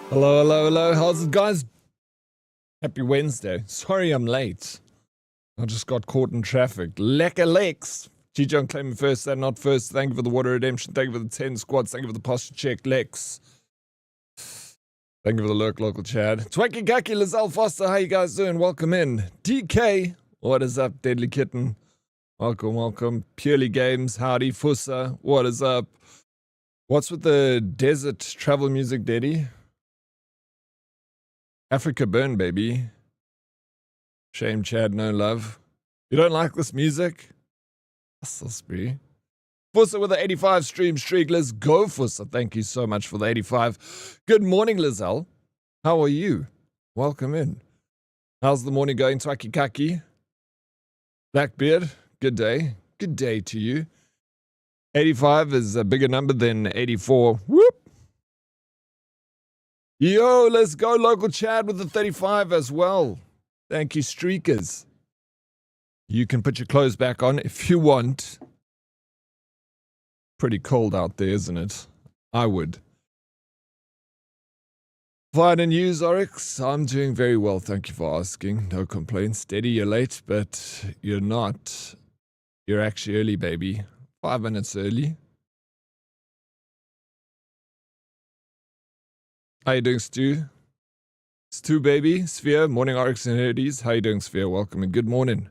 Hello, hello, hello. How's it, guys? Happy Wednesday. Sorry I'm late. I just got caught in traffic. Lekker Lex. G-John claiming first and not first. Thank you for the water redemption. Thank you for the 10 squads. Thank you for the posture check, Lex. Thank you for the lurk, local Chad. Twacky Gaki, Lizelle Foster. How you guys doing? Welcome in. DK. What is up, Deadly Kitten? Welcome, welcome. Purely Games. Howdy, Fussa. What is up? What's with the desert travel music, Daddy? Africa Burn, baby. Shame, Chad, no love. You don't like this music? That's be. Fussa with the 85 stream streak. Let's go, Fussa. Thank you so much for the 85. Good morning, Lizelle. How are you? Welcome in. How's the morning going, Twaki Kaki? Blackbeard, good day. Good day to you. 85 is a bigger number than 84. Whoop. Yo, let's go, local Chad with the 35 as well. Thank you, streakers. You can put your clothes back on if you want. Pretty cold out there, isn't it? I would. Faden news, Oryx. I'm doing very well, thank you for asking. No complaints. Steady, you're late, but you're not. You're actually early, baby. 5 minutes early. How you doing, Stu? Stu, baby. Sphere. Morning, Oryx and Nerdies. How you doing, Sphere? Welcome and good morning.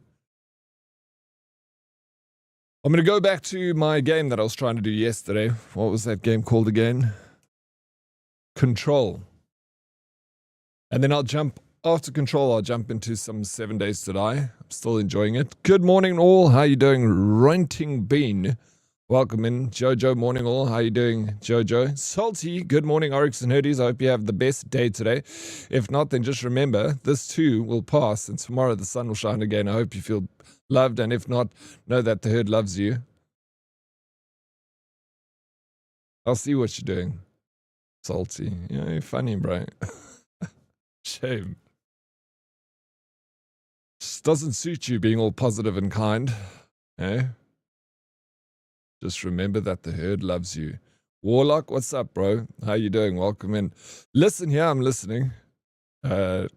I'm going to go back to my game that I was trying to do yesterday. What was that game called again? Control. And then after Control, I'll jump into some 7 Days to Die. I'm still enjoying it. Good morning, all. How you doing? Renting Bean. Welcome in. Jojo, morning, all. How you doing, Jojo? Salty, good morning, Oryx and Herdies. I hope you have the best day today. If not, then just remember, this too will pass, and tomorrow the sun will shine again. I hope you feel loved, and if not, know that the herd loves you. I'll see what you're doing. Salty. Yeah, you're funny, bro. Shame. Just doesn't suit you being all positive and kind. Eh? Just remember that the herd loves you. Warlock, what's up, bro? How you doing? Welcome in. Listen here, I'm listening. Tired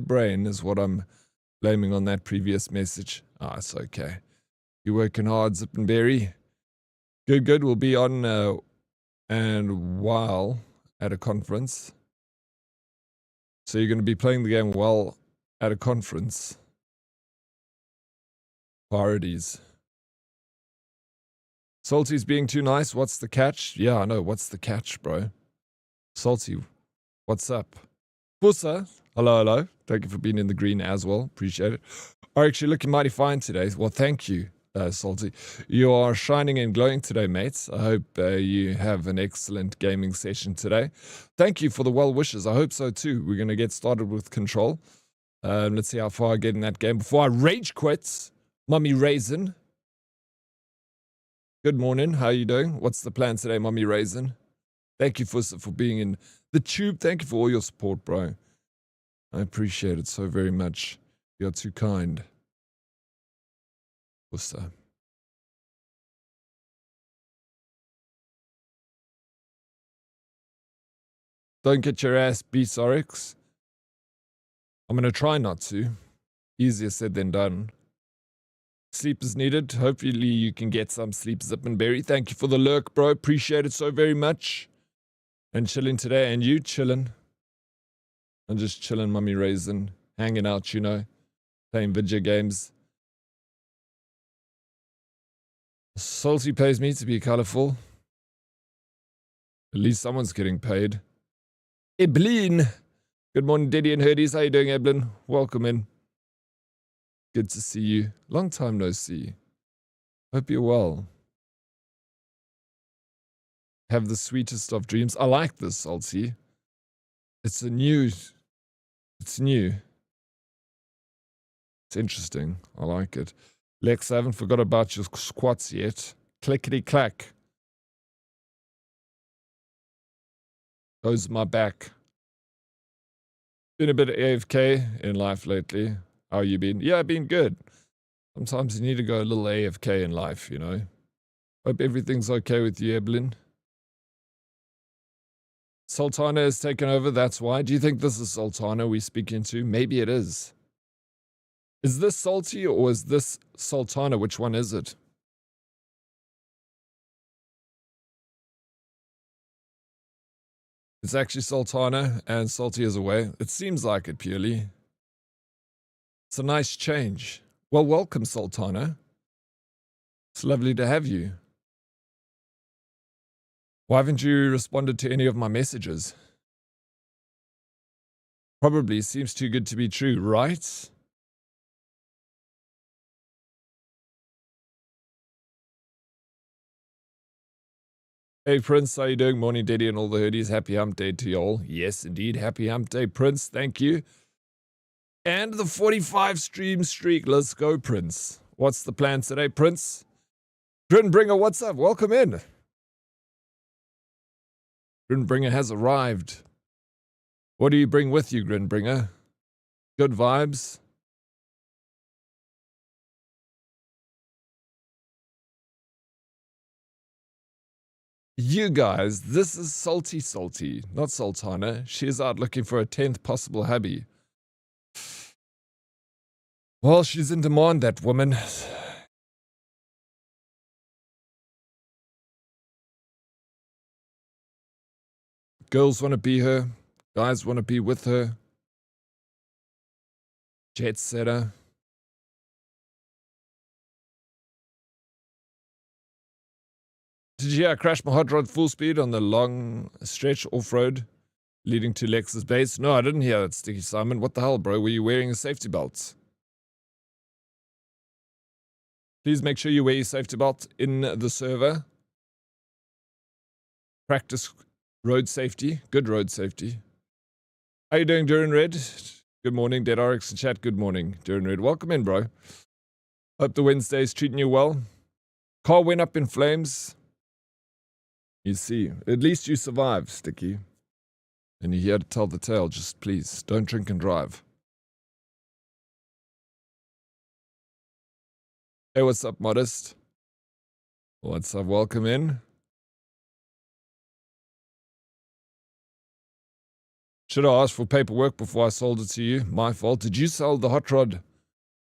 brain is what I'm blaming on that previous message. It's okay. You working hard, Zip and Berry? Good. We'll be on and while at a conference. So you're going to be playing the game while at a conference. Priorities. Salty's being too nice. What's the catch? Yeah, I know. What's the catch, bro? Salty, what's up? Fussa, hello. Thank you for being in the green as well. Appreciate it. Are actually looking mighty fine today. Well, thank you, Salty. You are shining and glowing today, mates. I hope you have an excellent gaming session today. Thank you for the well wishes. I hope so too. We're going to get started with Control. Let's see how far I get in that game before I rage quits. Mummy Raisin. Good morning. How are you doing? What's the plan today, Mummy Raisin? Thank you for being in the tube. Thank you for all your support, bro. I appreciate it so very much. You're too kind. What's that? Don't get your ass beat, Oryx. I'm going to try not to. Easier said than done. Sleep is needed. Hopefully you can get some sleep, Zip and Berry. Thank you for the lurk, bro. Appreciate it so very much. And chilling today. And you chilling. I'm just chilling, Mummy Raisin. Hanging out, you know. Playing video games. Salty pays me to be colorful. At least someone's getting paid. Eblin. Good morning, Diddy and Herdies. How you doing, Eblin? Welcome in. Good to see you. Long time no see. Hope you're well. Have the sweetest of dreams. I like this, Salty. It's new. It's interesting. I like it. Lex, I haven't forgot about your squats yet. Clickety clack. Goes my back. Been a bit of AFK in life lately. How you been? Yeah, I've been good. Sometimes you need to go a little AFK in life, you know. Hope everything's okay with you, Evelyn. Sultana has taken over, that's why. Do you think this is Sultana we speak into? Maybe it is. Is this Salty or is this Sultana? Which one is it? It's actually Sultana and Salty is away. It seems like it purely. It's a nice change. Well, welcome, Sultana. It's lovely to have you. Why haven't you responded to any of my messages? Probably seems too good to be true, right? Hey Prince, how you doing? Morning, Daddy and all the hoodies. Happy hump day to y'all. Yes, indeed. Happy hump day, Prince. Thank you. And the 45 stream streak. Let's go, Prince. What's the plan today, Prince? Grinbringer, what's up? Welcome in. Grinbringer has arrived. What do you bring with you, Grinbringer? Good vibes? You guys, this is Salty, not Sultana. She's out looking for a 10th possible hubby. Well, she's in demand, that woman. Girls want to be her. Guys want to be with her. Jet setter. Did you hear I crashed my hot rod full speed on the long stretch off-road leading to Lex's base? No, I didn't hear that, Sticky Simon. What the hell, bro? Were you wearing a safety belt? Please make sure you wear your safety belt in the server. Practice road safety. Good road safety. How you doing, Duran Red? Good morning, Dead Oryx in chat. Good morning, Duran Red. Welcome in, bro. Hope the Wednesday's treating you well. Car went up in flames. You see, at least you survived, Sticky. And you're here to tell the tale. Just please, don't drink and drive. Hey, what's up, Modest? What's up? Welcome in. Should I ask for paperwork before I sold it to you? My fault. Did you sell the hot rod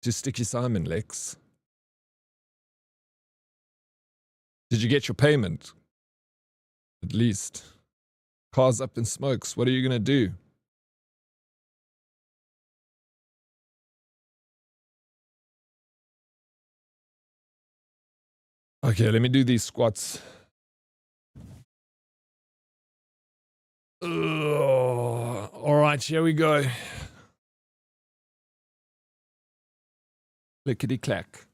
to Sticky Simon, Lex? Did you get your payment? At least. Car's up in smokes. What are you going to do? Okay, let me do these squats. All right, here we go. Clickety clack.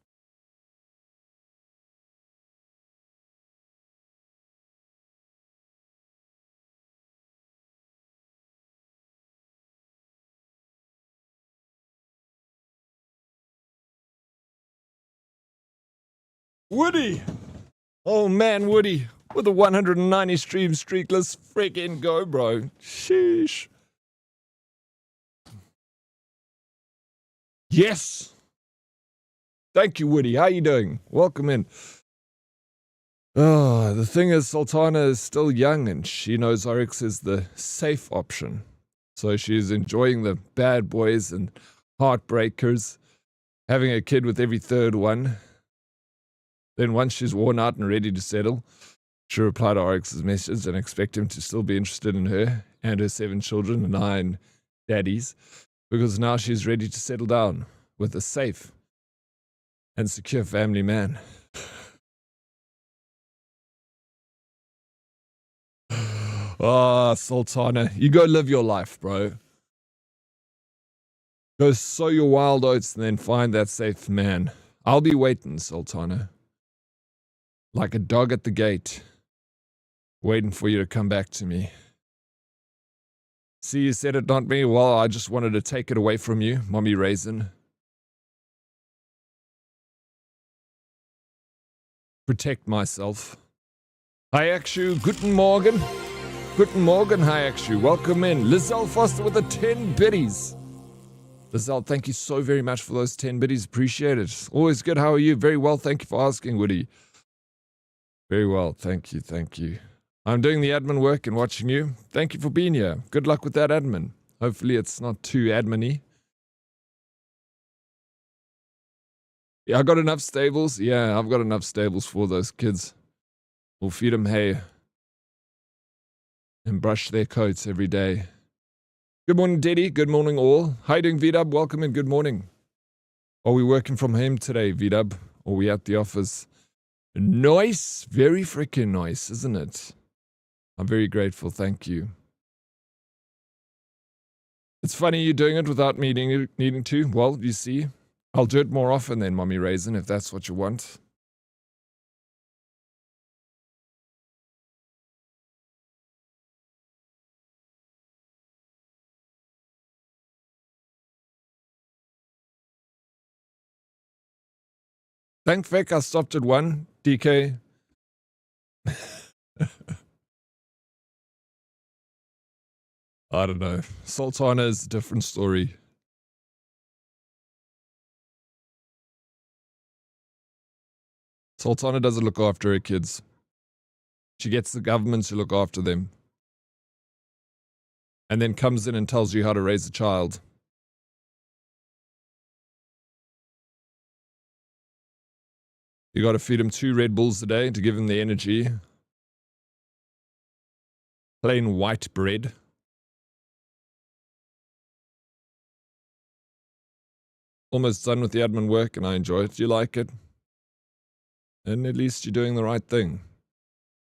Woody! Oh man, Woody. With a 190 stream streak, let's freaking go, bro. Sheesh. Yes! Thank you, Woody. How you doing? Welcome in. Oh, the thing is, Sultana is still young and she knows Oryx is the safe option. So she's enjoying the bad boys and heartbreakers, having a kid with every third one. Then once she's worn out and ready to settle, she'll reply to Oryx's message and expect him to still be interested in her and her 7 children and 9 daddies, because now she's ready to settle down with a safe and secure family man. Ah, Sultana, you go live your life, bro. Go sow your wild oats and then find that safe man. I'll be waiting, Sultana. Like a dog at the gate, waiting for you to come back to me. See, you said it, not me. Well, I just wanted to take it away from you, Mommy Raisin. Protect myself. Hi, Akshu. Guten Morgen. Guten Morgen, hi, Akshu. Welcome in. Lizelle Foster with the 10 biddies. Lizelle, thank you so very much for those 10 biddies. Appreciate it. Always good. How are you? Very well. Thank you for asking, Woody. Very well. Thank you. Thank you. I'm doing the admin work and watching you. Thank you for being here. Good luck with that admin. Hopefully it's not too admin-y. Yeah, I got enough stables. Yeah, I've got enough stables for those kids. We'll feed them hay and brush their coats every day. Good morning, Diddy. Good morning, all. How you doing, V-Dub? Welcome and good morning. Are we working from home today, V-Dub? Or are we at the office? Nice. Very freaking nice, isn't it? I'm very grateful. Thank you. It's funny you doing it without me needing to. Well, you see, I'll do it more often then, Mommy Raisin, if that's what you want. Thank Vic, I stopped at 1. DK. I don't know. Sultana is a different story. Sultana doesn't look after her kids. She gets the government to look after them. And then comes in and tells you how to raise a child. You got to feed him 2 Red Bulls a day to give him the energy. Plain white bread. Almost done with the admin work and I enjoy it. You like it? And at least you're doing the right thing.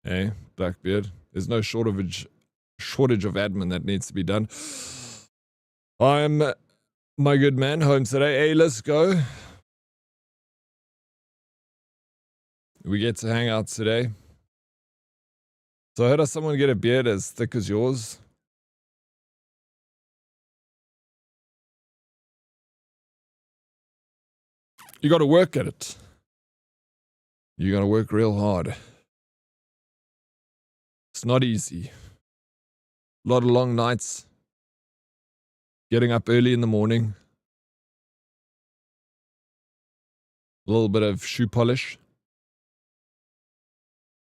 Hey, Blackbeard. There's no shortage of admin that needs to be done. I'm my good man home today. Hey, let's go. We get to hang out today. So I heard of someone get a beard as thick as yours. You got to work at it. You got to work real hard. It's not easy. A lot of long nights. Getting up early in the morning. A little bit of shoe polish.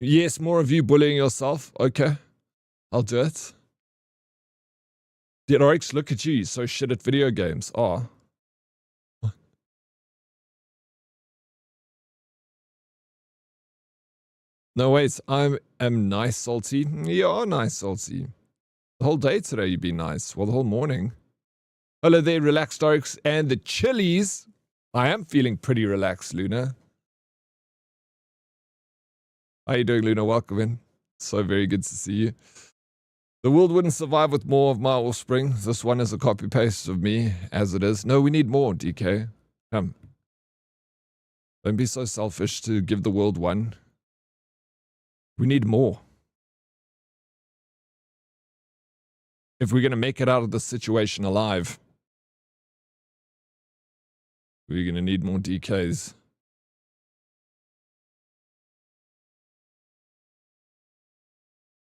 Yes, more of you bullying yourself. Okay. I'll do it. Dead Oryx, look at you. You're so shit at video games. Oh. No, wait. I am nice, Salty. You are nice, Salty. The whole day today you've been nice. Well, the whole morning. Hello there, Relaxed Oryx and the Chilies. I am feeling pretty relaxed, Luna. How you doing, Luna? Welcome in. So very good to see you. The world wouldn't survive with more of my offspring. This one is a copy-paste of me, as it is. No, we need more, DK. Come. Don't be so selfish to give the world one. We need more. If we're going to make it out of this situation alive, we're going to need more DKs.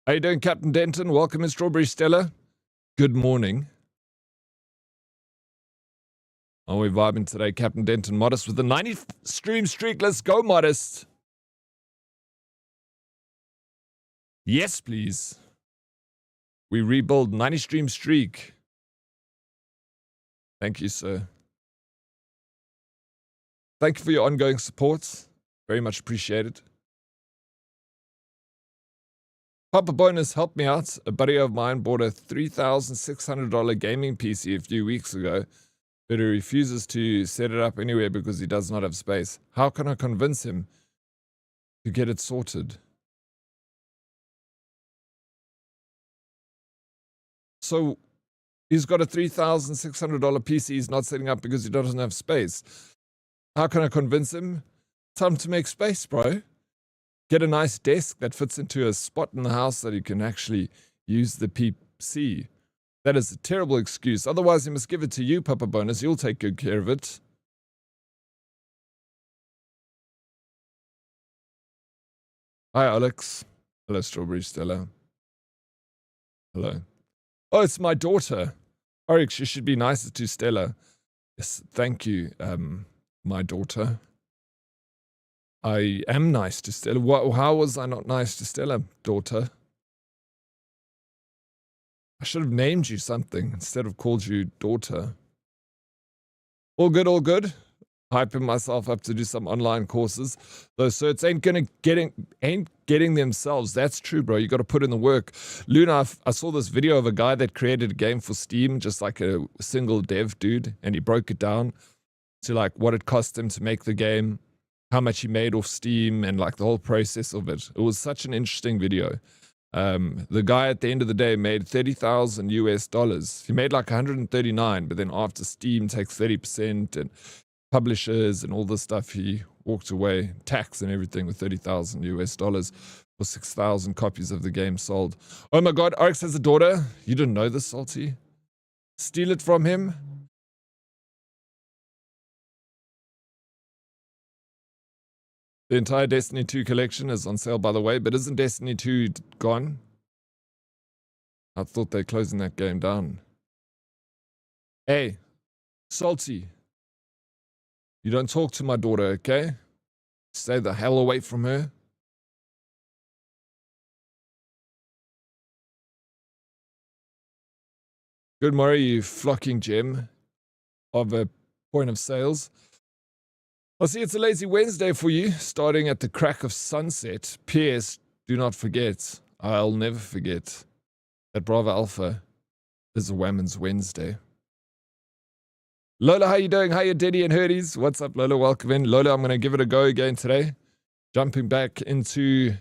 How you doing, Captain Denton? Welcome in, Strawberry Stella. Good morning. Are we vibing today, Captain Denton? Modest with the 90 stream streak. Let's go, Modest. Yes, please. We rebuild 90 stream streak. Thank you, sir. Thank you for your ongoing support. Very much appreciated. Papa Bonus helped me out. A buddy of mine bought a $3,600 gaming PC a few weeks ago, but he refuses to set it up anywhere because he does not have space. How can I convince him to get it sorted? So he's got a $3,600 PC he's not setting up because he doesn't have space. How can I convince him? Time to make space, bro. Get a nice desk that fits into a spot in the house that you can actually use the PC. That is a terrible excuse. Otherwise, he must give it to you, Papa Bonus. You'll take good care of it. Hi, Alex. Hello, Strawberry Stella. Hello. Oh, it's my daughter. Oryx, you should be nicer to Stella. Yes, thank you, my daughter. I am nice to Stella. How was I not nice to Stella, daughter? I should have named you something instead of called you daughter. All good, all good. Hyping myself up to do some online courses. Those certs ain't getting themselves. That's true, bro. You got to put in the work. Luna, I saw this video of a guy that created a game for Steam, just like a single dev dude, and he broke it down to like what it cost him to make the game, how much he made off Steam, and like the whole process of it. It was such an interesting video. The guy at the end of the day made 30,000 US dollars. He made like 139, but then after Steam takes 30% and publishers and all this stuff, he walked away, tax and everything, with 30,000 US dollars for 6,000 copies of the game sold. Oh my god, Oryx has a daughter. You didn't know this, Salty? Steal it from him? The entire Destiny 2 collection is on sale, by the way, but isn't Destiny 2 gone? I thought they're closing that game down. Hey, Salty. You don't talk to my daughter, okay? Stay the hell away from her. Good morning, you flocking gem of a point of sales. I see it's a lazy Wednesday for you, starting at the crack of sunset. P.S. Do not forget, I'll never forget, that Bravo Alpha is a Women's Wednesday. Lola, how you doing? How you, Diddy and Herdies? What's up, Lola? Welcome in. Lola, I'm going to give it a go again today. Jumping back into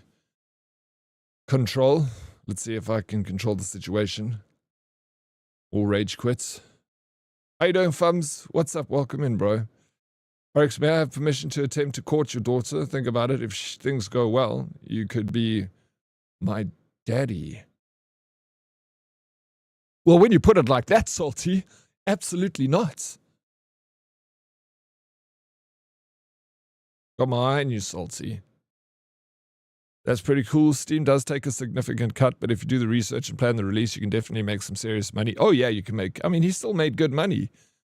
control. Let's see if I can control the situation. Or rage quits. How you doing, Fums? What's up? Welcome in, bro. Oryx, may I have permission to attempt to court your daughter? Think about it. If things go well, you could be my daddy. Well, when you put it like that, Salty, absolutely not. Got my eye on you, Salty. That's pretty cool. Steam does take a significant cut, but if you do the research and plan the release, you can definitely make some serious money. Oh, yeah, you can make... I mean, he still made good money.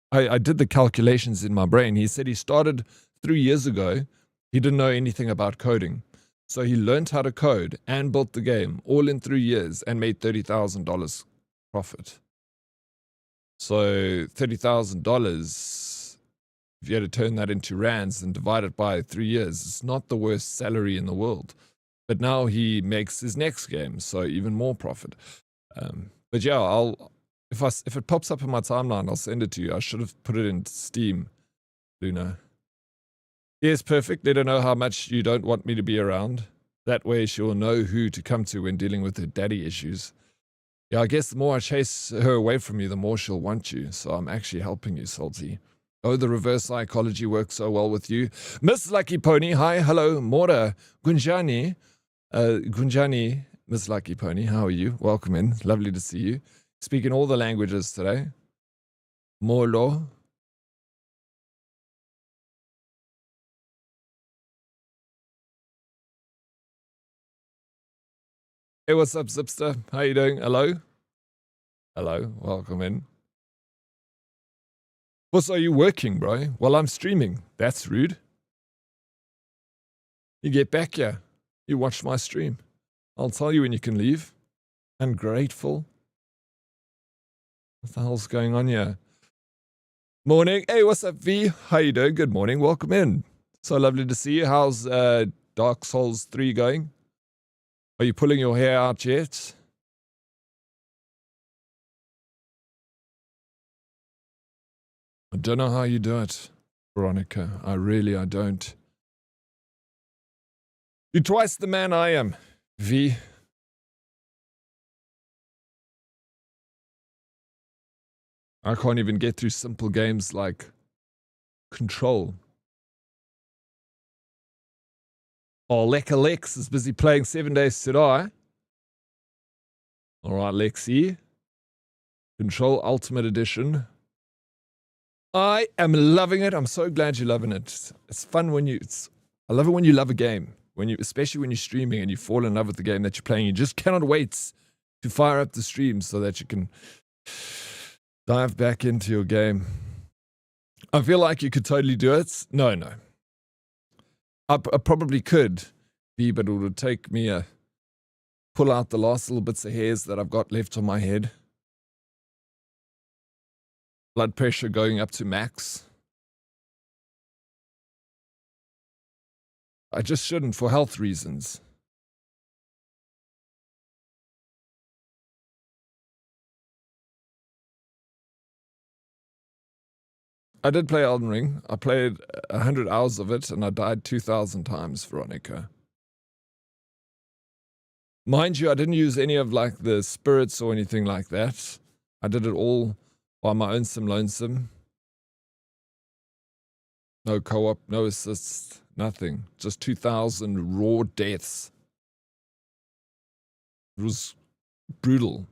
I did the calculations in my brain. He said he started 3 years ago. He didn't know anything about coding. So he learned how to code and built the game all in 3 years and made $30,000 profit. So $30,000... if you had to turn that into rands and divide it by 3 years, it's not the worst salary in the world. But now he makes his next game, so even more profit. But yeah, if it pops up in my timeline, I'll send it to you. I should have put it in Steam, Luna. Yes, perfect. Let her know how much you don't want me to be around. That way she'll know who to come to when dealing with her daddy issues. Yeah, I guess the more I chase her away from you, the more she'll want you. So I'm actually helping you, Salty. Oh, the reverse psychology works so well with you. Miss Lucky Pony, hi, hello, Mora, Gunjani, Miss Lucky Pony, how are you? Welcome in, lovely to see you. Speaking all the languages today. Molo. Hey, what's up, Zipster? How you doing? Hello? Hello, welcome in. What's are you working, bro? Well, I'm streaming. That's rude. You get back here. You watch my stream. I'll tell you when you can leave. Ungrateful. What the hell's going on here? Morning. Hey, what's up, V? How you doing? Good morning. Welcome in. So lovely to see you. How's Dark Souls 3 going? Are you pulling your hair out yet? I don't know how you do it, Veronica. I don't. You're twice the man I am, V. I can't even get through simple games like Control. Oh, Lekka Lex is busy playing 7 Days to Die. Alright, Lexi. Control Ultimate Edition. I am loving it. I'm so glad you're loving it. It's fun when you... I love it when you love a game. Especially when you're streaming and you fall in love with the game that you're playing. You just cannot wait to fire up the stream so that you can dive back into your game. I feel like you could totally do it. No. I probably could be, but it would take me pull out the last little bits of hairs that I've got left on my head blood pressure going up to max. I just shouldn't for health reasons. I did play Elden Ring. I played 100 hours of it and I died 2,000 times, Veronica. Mind you, I didn't use any of like the spirits or anything like that. I did it all by my own lonesome. No co-op, no assists, nothing. Just 2,000 raw deaths. It was brutal.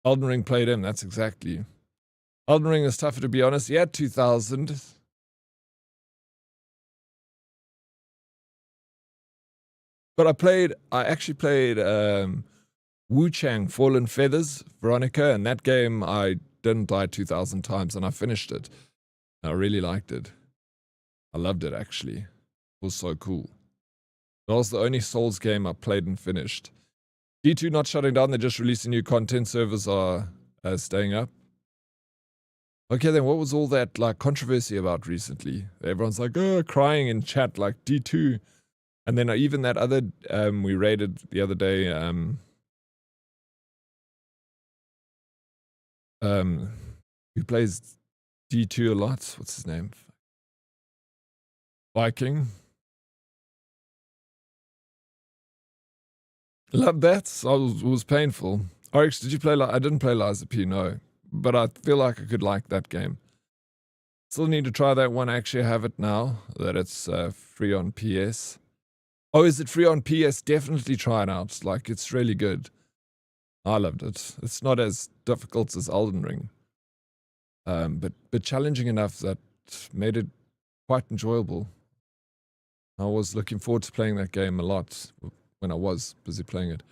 Elden Ring played him, that's exactly. Elden Ring is tougher, to be honest. Yeah, 2,000. But I actually played Wu Chang Fallen Feathers, Veronica, and that game I didn't die 2,000 times and I finished it. I really liked it. I loved it, actually. It was so cool. That was the only Souls game I played and finished. D2 not shutting down, they're just releasing new content. Servers are staying up. Okay, then what was all that like controversy about recently? Everyone's like, oh, crying in chat like D2. And then even that other, we raided the other day, who plays D2 a lot. What's his name? Viking. Love that. It was painful. Oryx, did you play? I didn't play Liza P, no. But I feel like I could like that game. Still need to try that one. I actually have it now that it's free on PS. Oh, is it free on PS? Definitely try it out. Like, it's really good. I loved it. It's not as difficult as Elden Ring. But challenging enough that made it quite enjoyable. I was looking forward to playing that game a lot when I was busy playing it.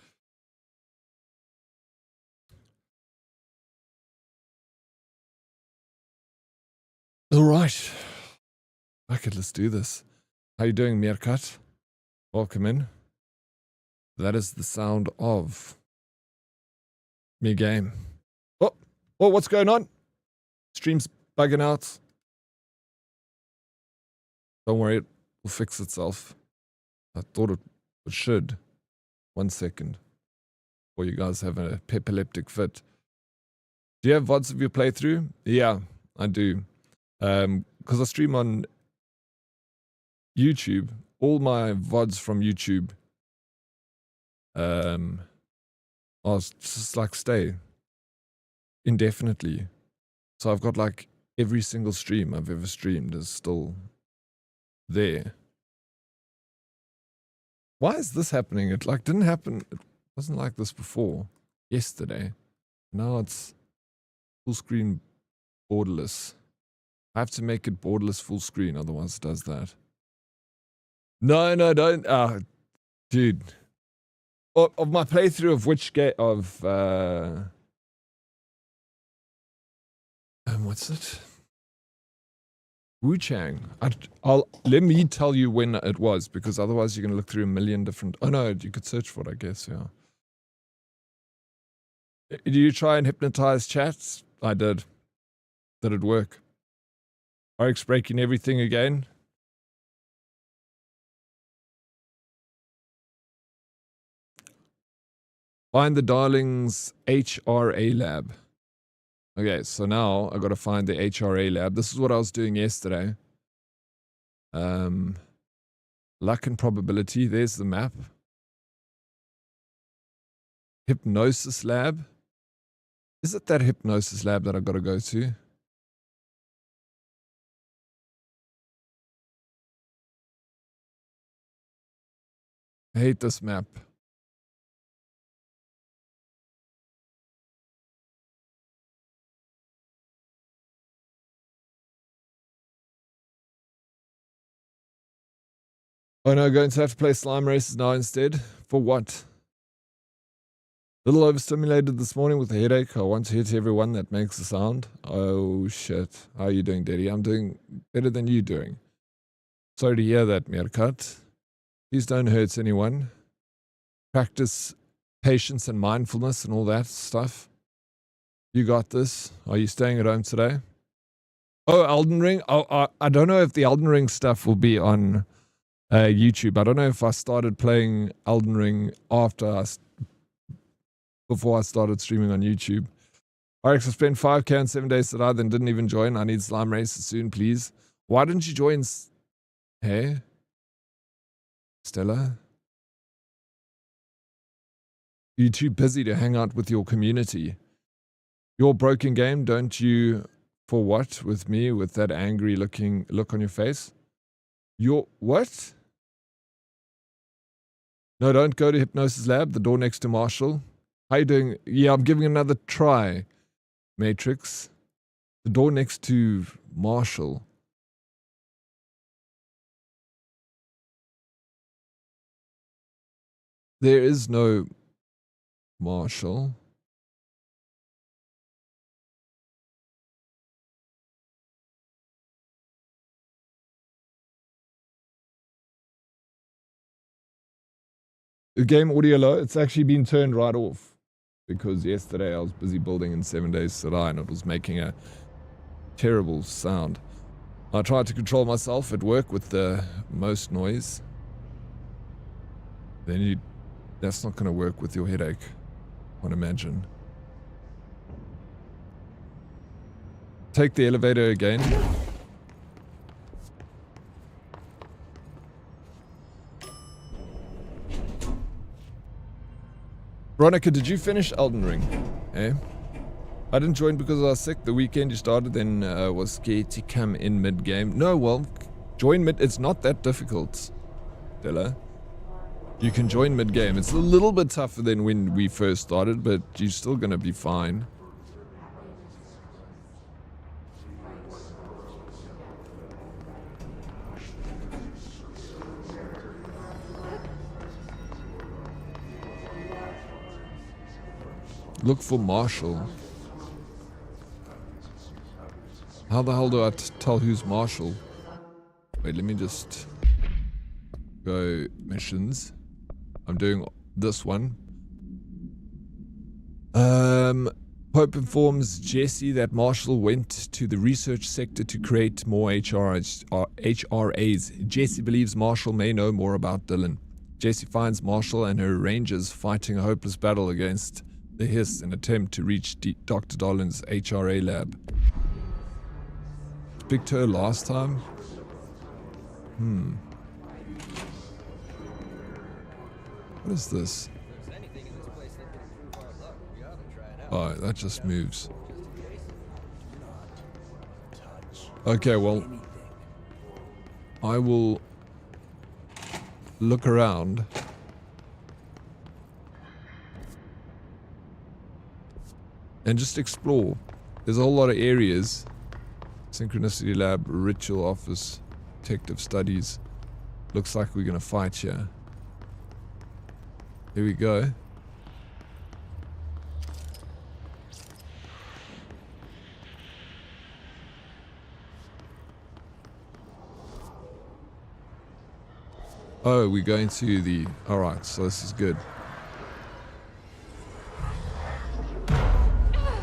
All right. Okay, let's do this. How you doing, Meerkat? Welcome in. That is the sound of me game. Oh, what's going on? Stream's bugging out. Don't worry, it will fix itself. I thought it should. 1 second. Before you guys have an epileptic fit. Do you have VODs of your playthrough? Yeah, I do. Because I stream on YouTube. All my VODs from YouTube are just like stay indefinitely. So I've got like every single stream I've ever streamed is still there. Why is this happening? It like didn't happen. It wasn't like this before. Yesterday. Now it's full screen borderless. I have to make it borderless full screen, otherwise it does that. No, don't. Dude. Of my playthrough of which game of what's it? Wu Chang. I'll let me tell you when it was, because otherwise you're gonna look through a million different. Oh no, you could search for it, I guess. Yeah. Did you try and hypnotize chats? I did. Did it work? Oryx breaking everything again. Find the darling's HRA lab. Okay, so now I gotta find the HRA lab. This is what I was doing yesterday. Luck and probability. There's the map. Hypnosis lab. Is it that hypnosis lab that I gotta go to? I hate this map. Oh no, going to have to play slime races now instead. For what? Little overstimulated this morning with a headache. I want to hit everyone that makes a sound. Oh shit. How are you doing, Daddy? I'm doing better than you doing. Sorry to hear that, Meerkat. Please don't hurt anyone. Practice patience and mindfulness and all that stuff. You got this. Are you staying at home today? Oh, Elden Ring. Oh, I don't know if the Elden Ring stuff will be on YouTube. I don't know if I started playing Elden Ring before I started streaming on YouTube. Oryx, I spent 5K on 7 days today, then didn't even join. I need slime races soon, please. Why didn't you join? Hey? Stella? You're too busy to hang out with your community. Your broken game, don't you... For what? With me? With that angry look on your face? Your... What? No, don't go to Hypnosis Lab, the door next to Marshall. How you doing? Yeah, I'm giving another try. Matrix. The door next to Marshall. There is no Marshall. The game audio low, it's actually been turned right off. Because yesterday I was busy building in 7 days today and it was making a terrible sound. I tried to control myself at work with the most noise. Then that's not going to work with your headache, I would imagine. Take the elevator again. Veronica, did you finish Elden Ring? Eh? I didn't join because I was sick. The weekend you started, then was scared to come in mid-game. No, well, join mid. It's not that difficult, Della. You can join mid-game. It's a little bit tougher than when we first started, but you're still gonna be fine. Look for Marshall. How the hell do I tell who's Marshall? Wait, let me just go missions. I'm doing this one. Pope informs Jesse that Marshall went to the research sector to create more HRAs. Jesse believes Marshall may know more about Dylan. Jesse finds Marshall and her rangers fighting a hopeless battle against the Hiss in an attempt to reach Dr. Dolan's HRA lab. Picked her last time? What is this? Oh, that just moves. Okay, well, I will look around. And just explore. There's a whole lot of areas. Synchronicity Lab, Ritual Office, Detective Studies. Looks like we're gonna fight here. Here we go. Oh, we're going to the... Alright, so this is good.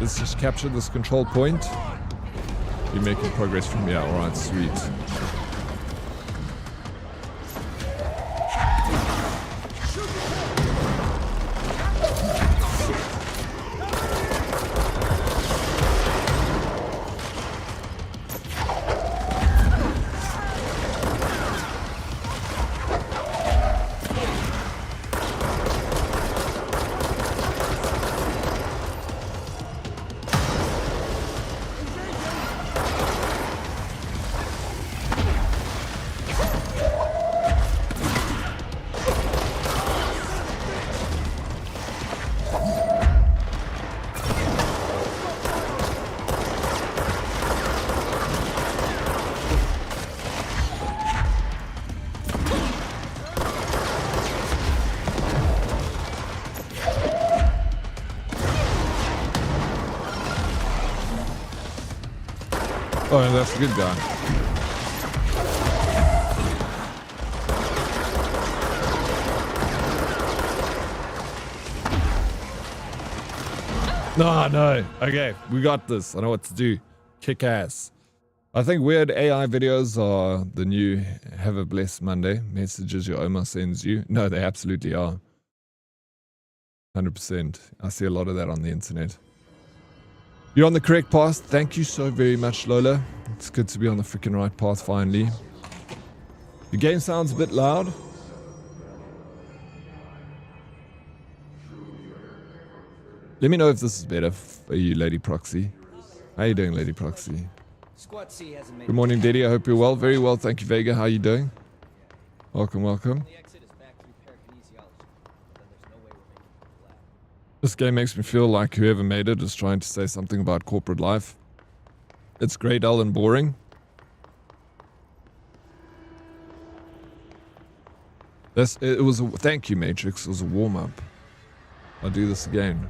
Let's just capture this control point. You're making progress from here. Alright, sweet. Oh, that's a good guy. No. Okay, we got this. I know what to do. Kick ass. I think weird AI videos are the new have a blessed Monday messages your Oma sends you. No, they absolutely are. 100%. I see a lot of that on the internet. You're on the correct path. Thank you so very much, Lola. It's good to be on the freaking right path finally. The game sounds a bit loud. Let me know if this is better for you, Lady Proxy. How you doing, Lady Proxy? Good morning, Diddy. I hope you're well. Very well, thank you, Vega. How you doing? Welcome. This game makes me feel like whoever made it is trying to say something about corporate life. It's grey, dull, and boring. It was a, thank you, Matrix. It was a warm-up. I'll do this again.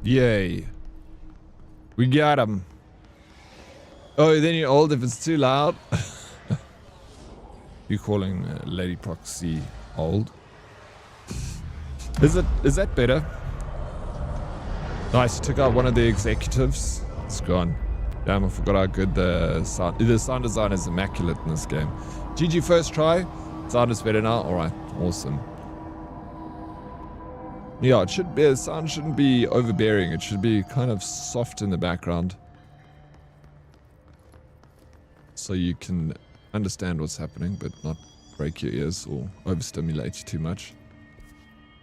Yay. We got him. Oh, then you're old if it's too loud. You calling Lady Proxy old? Is that better? Nice, took out one of the executives. It's gone. Damn, I forgot how good the sound design is immaculate in this game. GG first try. Sound is better now. Alright, awesome. Yeah, it should be, the sound shouldn't be overbearing. It should be kind of soft in the background. So you can understand what's happening, but not break your ears or overstimulate you too much.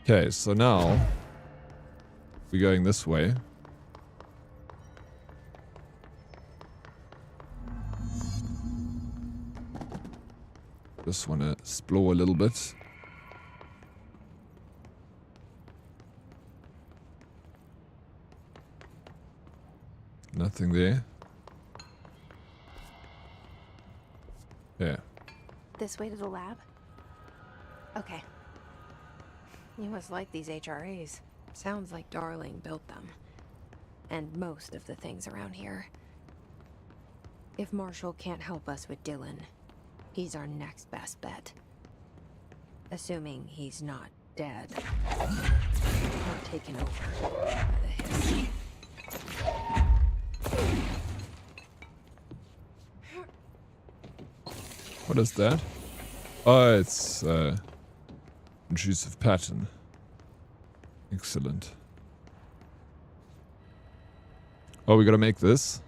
Okay, so now we're going this way. Just want to explore a little bit. Nothing there. Yeah. This way to the lab? Okay. You must like these HRAs. Sounds like Darling built them. And most of the things around here. If Marshall can't help us with Dylan, he's our next best bet. Assuming he's not dead. Or taken over by the hiss. What is that? Oh, it's intrusive pattern. Excellent. Oh, we gotta make this.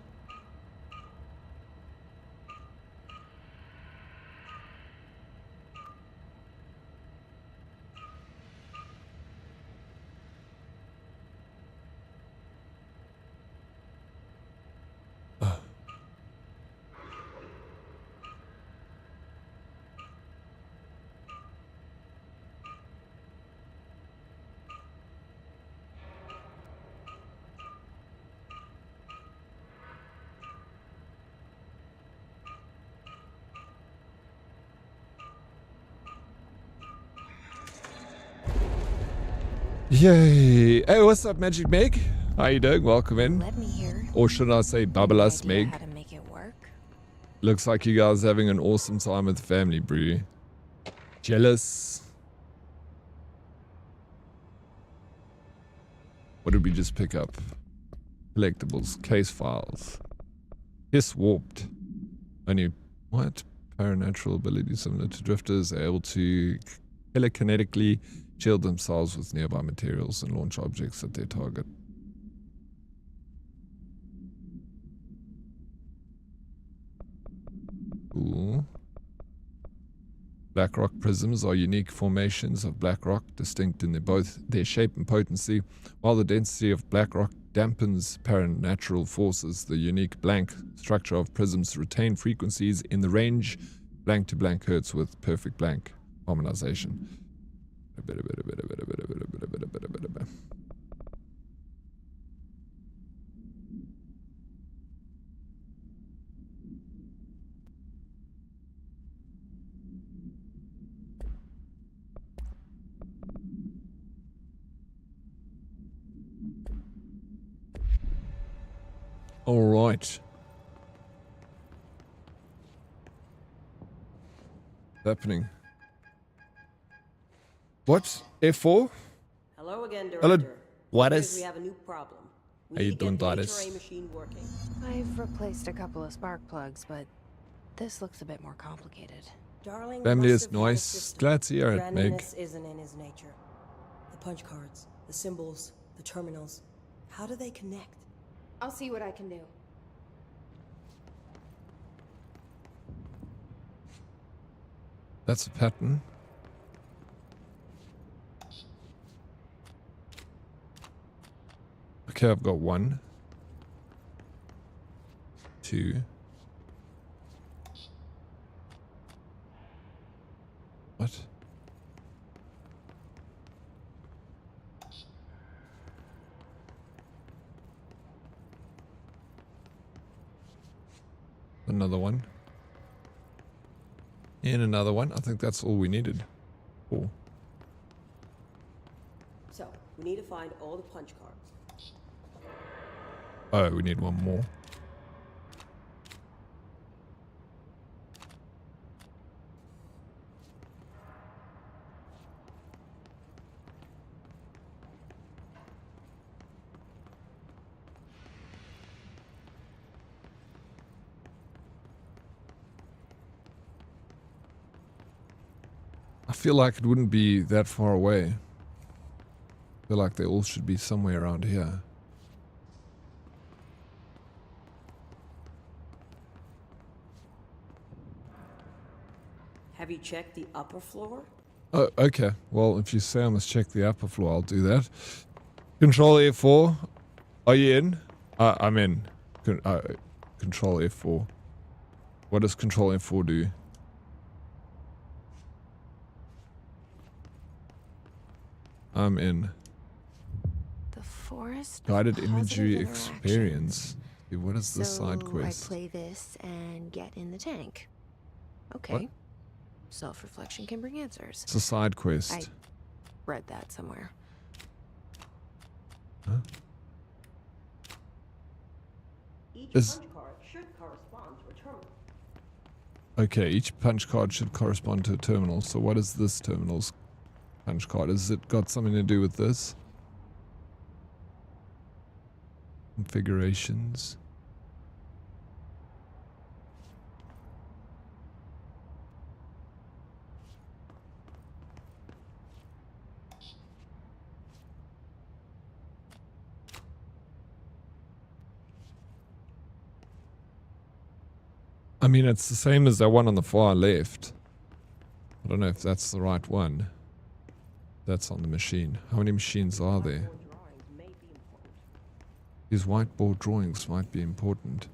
Yay! Hey, what's up, Magic Meg? How you doing? Welcome in. Let me hear. Or should I say Babylus Meg? How to make it work? Looks like you guys are having an awesome time with the family, Brew. Jealous. What did we just pick up? Collectibles, case files. Hiss warped. Only what? Paranatural ability similar to drifters, are able to telekinetically shield themselves with nearby materials and launch objects at their target. Cool. Black rock prisms are unique formations of black rock, distinct in both their shape and potency. While the density of black rock dampens paranatural forces, the unique blank structure of prisms retain frequencies in the range blank to blank hertz with perfect blank harmonization. All right. What's happening? What? F4? Hello again, Director. Hello. What Appears is? we have a new problem. We How you need to doing, get the Titus? HRA machine working. I've replaced a couple of spark plugs, but this looks a bit more complicated. Darling Family must is have had a nice. system. Glad to hear it, Meg. Randomness isn't in his nature. The punch cards, the symbols, the terminals. How do they connect? I'll see what I can do. That's a pattern. Okay, I've got 1, 2. What? Another one. And another one. I think that's all we needed. Cool. So, we need to find all the punch cards. Oh, we need one more. I feel like it wouldn't be that far away. I feel like they all should be somewhere around here. Have you checked the upper floor? Oh, okay. Well, if you say I must check the upper floor, I'll do that. Control F4. Are you in? I'm in. Control F4. What does Control F4 do? I'm in. The forest. Guided of imagery positive experience. interaction. Okay, what is the side So quest? I play this and get in the tank. Okay. What? Self-reflection can bring answers. It's a side quest. I read that somewhere. Huh? Each Is- punch card should correspond to a terminal. Okay, each punch card should correspond to a terminal. So what is this terminal's punch card? Has it got something to do with this? Configurations. I mean, it's the same as that one on the far left. I don't know if that's the right one. That's on the machine. How many machines are there? Whiteboard drawings may be important. These whiteboard drawings might be important.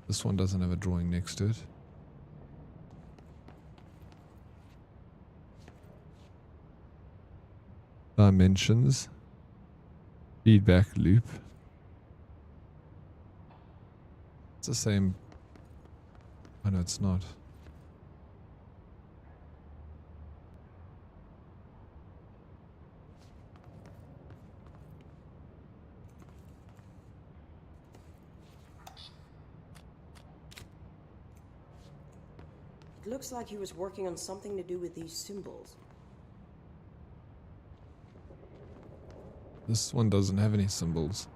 This one doesn't have a drawing next to it. Dimensions. Feedback loop. It's the same. Oh no, it's not. It looks like he was working on something to do with these symbols. This one doesn't have any symbols.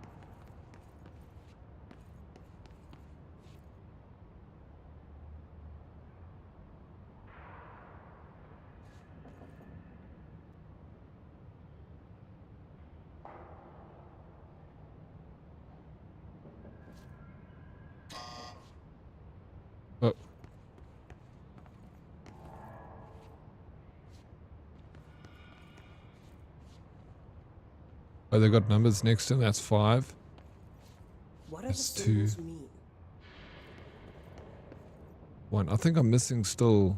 Oh. Oh, they got numbers next to them. That's 5. What do the That's 2. symbols mean? 1. I think I'm missing still.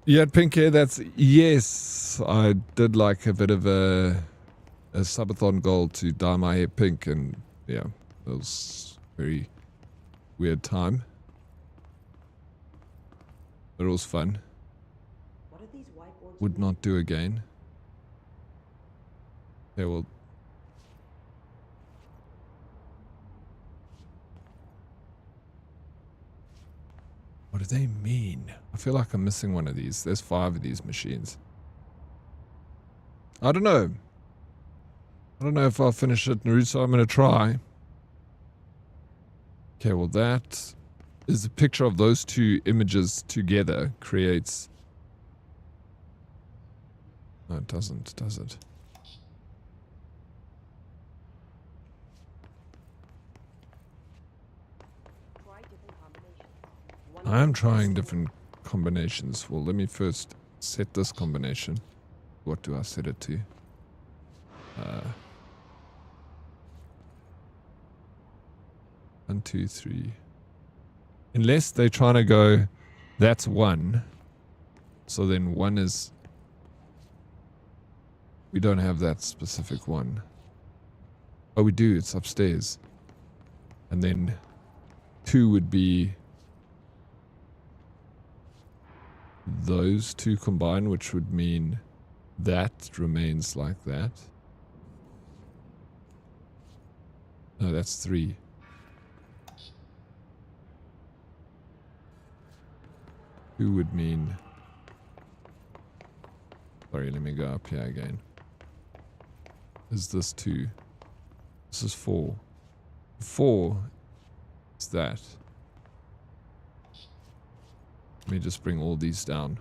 You had pink hair, that's... Yes, I did like a bit of a subathon goal to dye my hair pink, and yeah, it was a very weird time. But it was fun. What are these whiteboards Would not do again. Okay, well... What do they mean? I feel like I'm missing one of these. There's 5 of these machines. I don't know. I don't know if I'll finish it, Naruto. I'm going to try. Okay, well that is a picture of those 2 images together creates... No, it doesn't, does it? I am trying different combinations. Well, let me first set this combination. What do I set it to? 1, 2, 3. Unless they're trying to go, that's 1. So then 1 is... We don't have that specific 1. Oh, we do. It's upstairs. And then 2 would be... those 2 combined, which would mean that remains like that. No, that's 3. Who would mean... Sorry, let me go up here again. Is this 2? This is 4. 4 is that. Let me just bring all these down.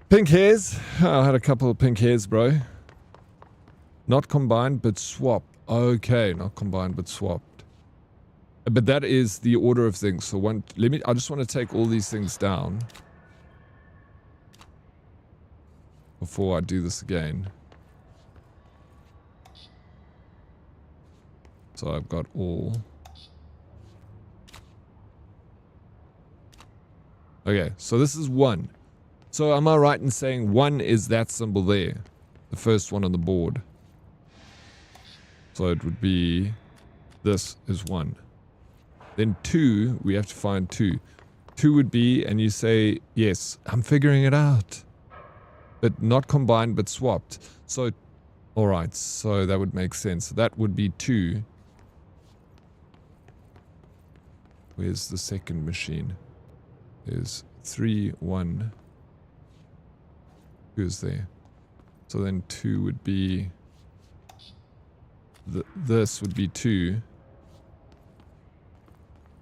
Pink hairs. I had a couple of pink hairs, bro. Not combined, but swapped. Okay, not combined, but swapped. But that is the order of things. So I just want to take all these things down before I do this again. So I've got all. Okay, so this is 1. So am I right in saying 1 is that symbol there? The first one on the board. So it would be... This is 1. Then 2, we have to find 2. 2 would be, and you say, yes, I'm figuring it out. But not combined, but swapped. So, alright, so that would make sense. That would be 2. Where's the second machine? There's 3, 1. Who's there? So then 2 would be... This would be 2.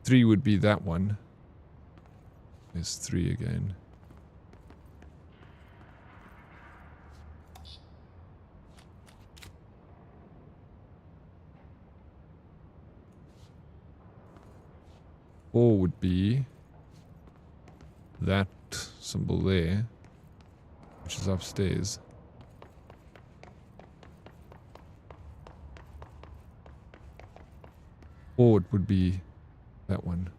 3 would be that one. There's 3 again. Four would be that symbol there, which is upstairs. Or it would be that one.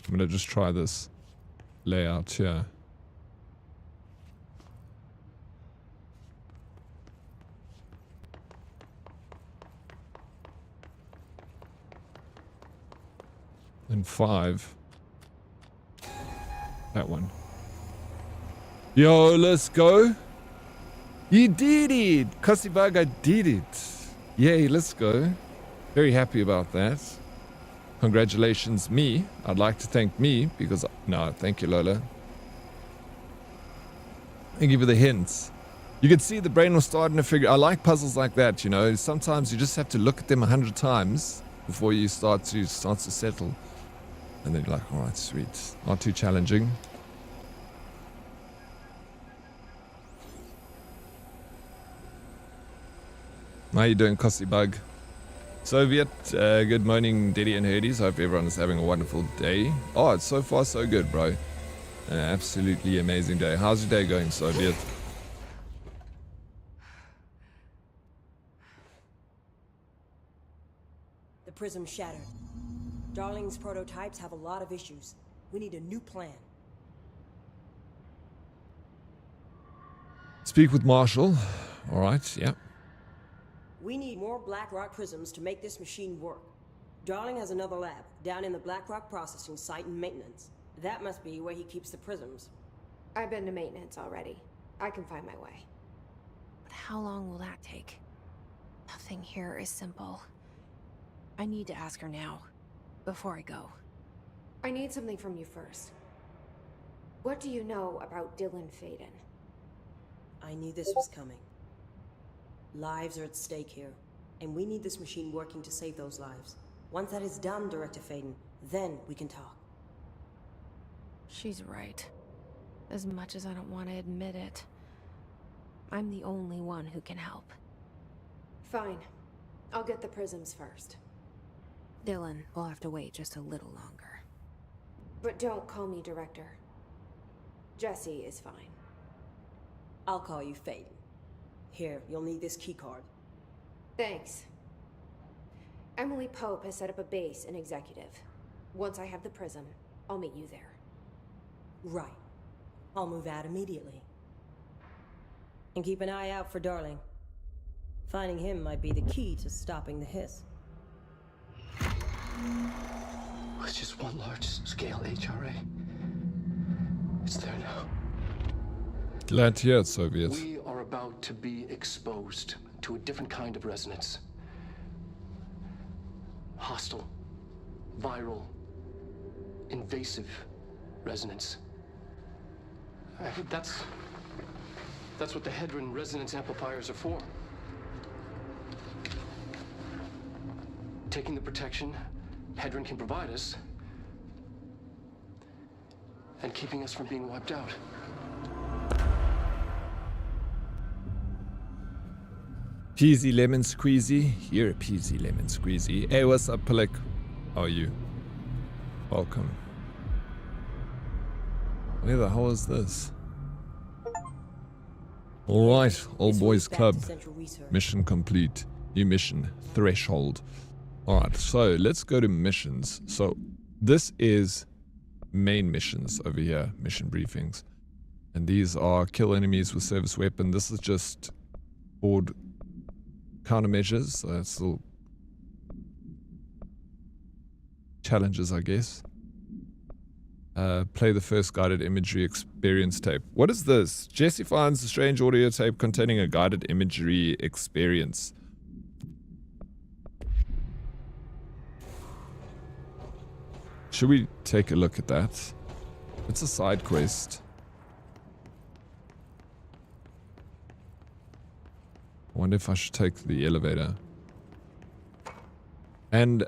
I'm gonna just try this layout here. And 5. That one. Yo, let's go. You did it! Cussybug, I did it. Yay, let's go. Very happy about that. Congratulations, me. I'd like to thank me because... No, thank you, Lola. Thank you for the hints. You could see the brain was starting to figure... I like puzzles like that, you know. Sometimes you just have to look at them 100 times before you start to settle. And then you're like, alright, sweet. Not too challenging. How you doing, Cussybug? Soviet, good morning, Diddy and Herdies. Hope everyone is having a wonderful day. Oh, it's so far so good, bro. Absolutely amazing day. How's your day going, Soviet? The prism shattered. Darling's prototypes have a lot of issues. We need a new plan. Speak with Marshall. Alright, yeah. We need more Black Rock prisms to make this machine work. Darling has another lab down in the Black Rock processing site in maintenance. That must be where he keeps the prisms. I've been to maintenance already. I can find my way. But how long will that take? Nothing here is simple. I need to ask her now, before I go. I need something from you first. What do you know about Dylan Faden? I knew this was coming. Lives are at stake here, and we need this machine working to save those lives. Once that is done, Director Faden, then we can talk. She's right. As much as I don't want to admit it, I'm the only one who can help. Fine. I'll get the prisms first. Dylan will have to wait just a little longer. But don't call me Director. Jesse is fine. I'll call you Faden. Here, you'll need this keycard. Thanks. Emily Pope has set up a base in Executive. Once I have the prism, I'll meet you there. Right. I'll move out immediately. And keep an eye out for Darling. Finding him might be the key to stopping the hiss. It's just one large-scale HRA. It's there now. Glad to hear it, Soviet. We are about to be exposed to a different kind of resonance. Hostile, viral, invasive resonance. That's what the Hedron resonance amplifiers are for. Taking the protection Hedron can provide us and keeping us from being wiped out. Peasy lemon squeezy. You're a peasy lemon squeezy. Hey, what's up, Palik? How are you? Welcome. Where the hell is this? Alright, Old Boys Club. Mission complete. New mission. Threshold. Alright, so let's go to missions. So this is main missions over here. Mission briefings. And these are kill enemies with service weapon. This is just board countermeasures. So that's still challenges, I guess. Play the first guided imagery experience tape. What is this? Jesse finds a strange audio tape containing a guided imagery experience. Should we take a look at that? It's a side quest. I wonder if I should take the elevator. And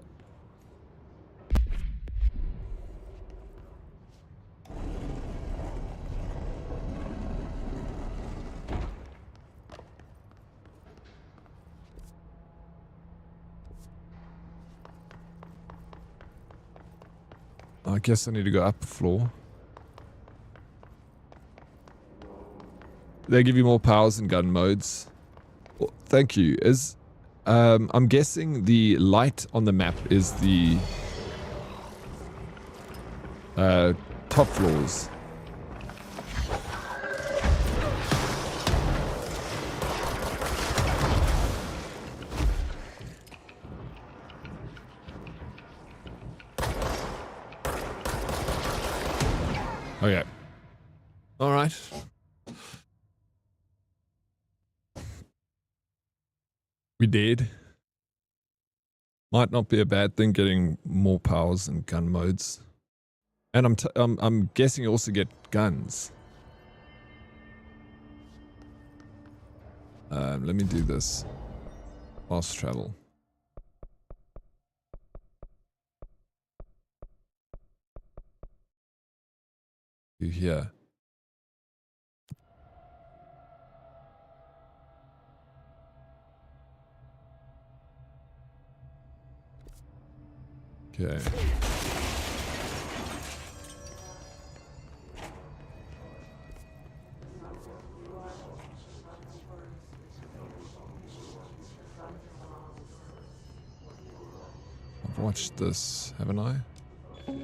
I guess I need to go up a floor. They give you more powers in gun modes. Well, thank you. I'm guessing the light on the map is the top floors. We did. Might not be a bad thing getting more powers and gun modes. And I'm guessing you also get guns. Let me do this. Fast travel. You here. Okay. I've watched this, haven't I? An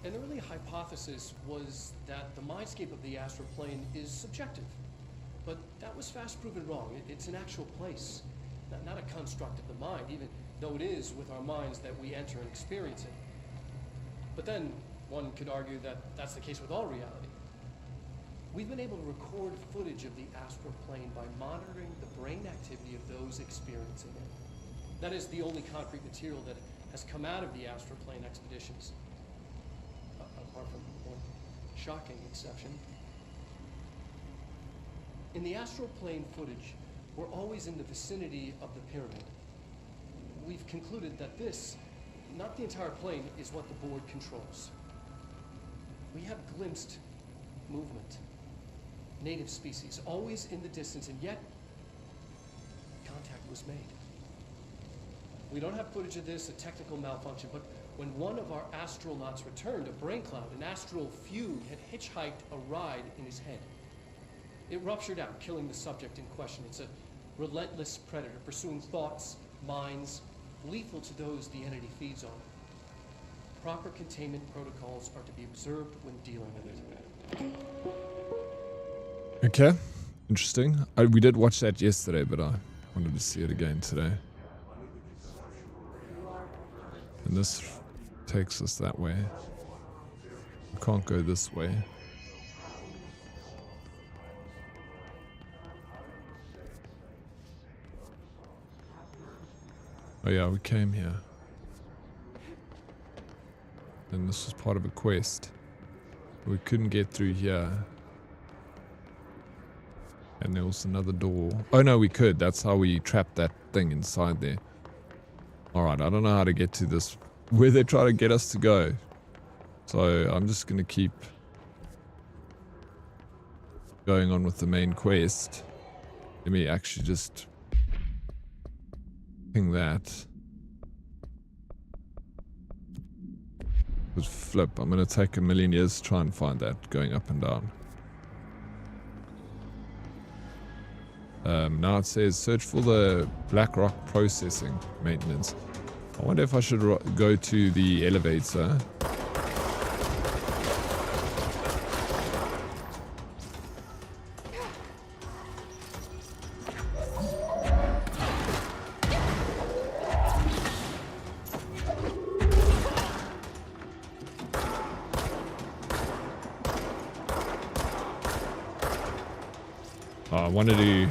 early hypothesis was that the mindscape of the astral plane is subjective. But that was fast proven wrong. It's an actual place, not a construct of the mind, even though it is with our minds that we enter and experience it. But then, one could argue that that's the case with all reality. We've been able to record footage of the astral plane by monitoring the brain activity of those experiencing it. That is the only concrete material that has come out of the astral plane expeditions. Apart from one shocking exception. In the astral plane footage, we're always in the vicinity of the pyramid. We've concluded that this, not the entire plane, is what the board controls. We have glimpsed movement, native species, always in the distance, and yet contact was made. We don't have footage of this, a technical malfunction, but when one of our astronauts returned, a brain cloud, an astral fugue, had hitchhiked a ride in his head. It ruptured out, killing the subject in question. It's a relentless predator, pursuing thoughts, minds, lethal to those the entity feeds on. Proper containment protocols are to be observed when dealing with it. Okay, interesting. We did watch that yesterday, but I wanted to see it again today. And this takes us that way. We can't go this way. Oh yeah, we came here. And this was part of a quest. We couldn't get through here. And there was another door. Oh no, we could. That's how we trapped that thing inside there. Alright, I don't know how to get to this, where they try to get us to go. So I'm just going to keep going on with the main quest. Let me actually just ping that. Just flip. I'm going to take a million years to try and find that, going up and down. Now it says search for the Black Rock processing maintenance. I wonder if I should go to the elevator. I wanted to...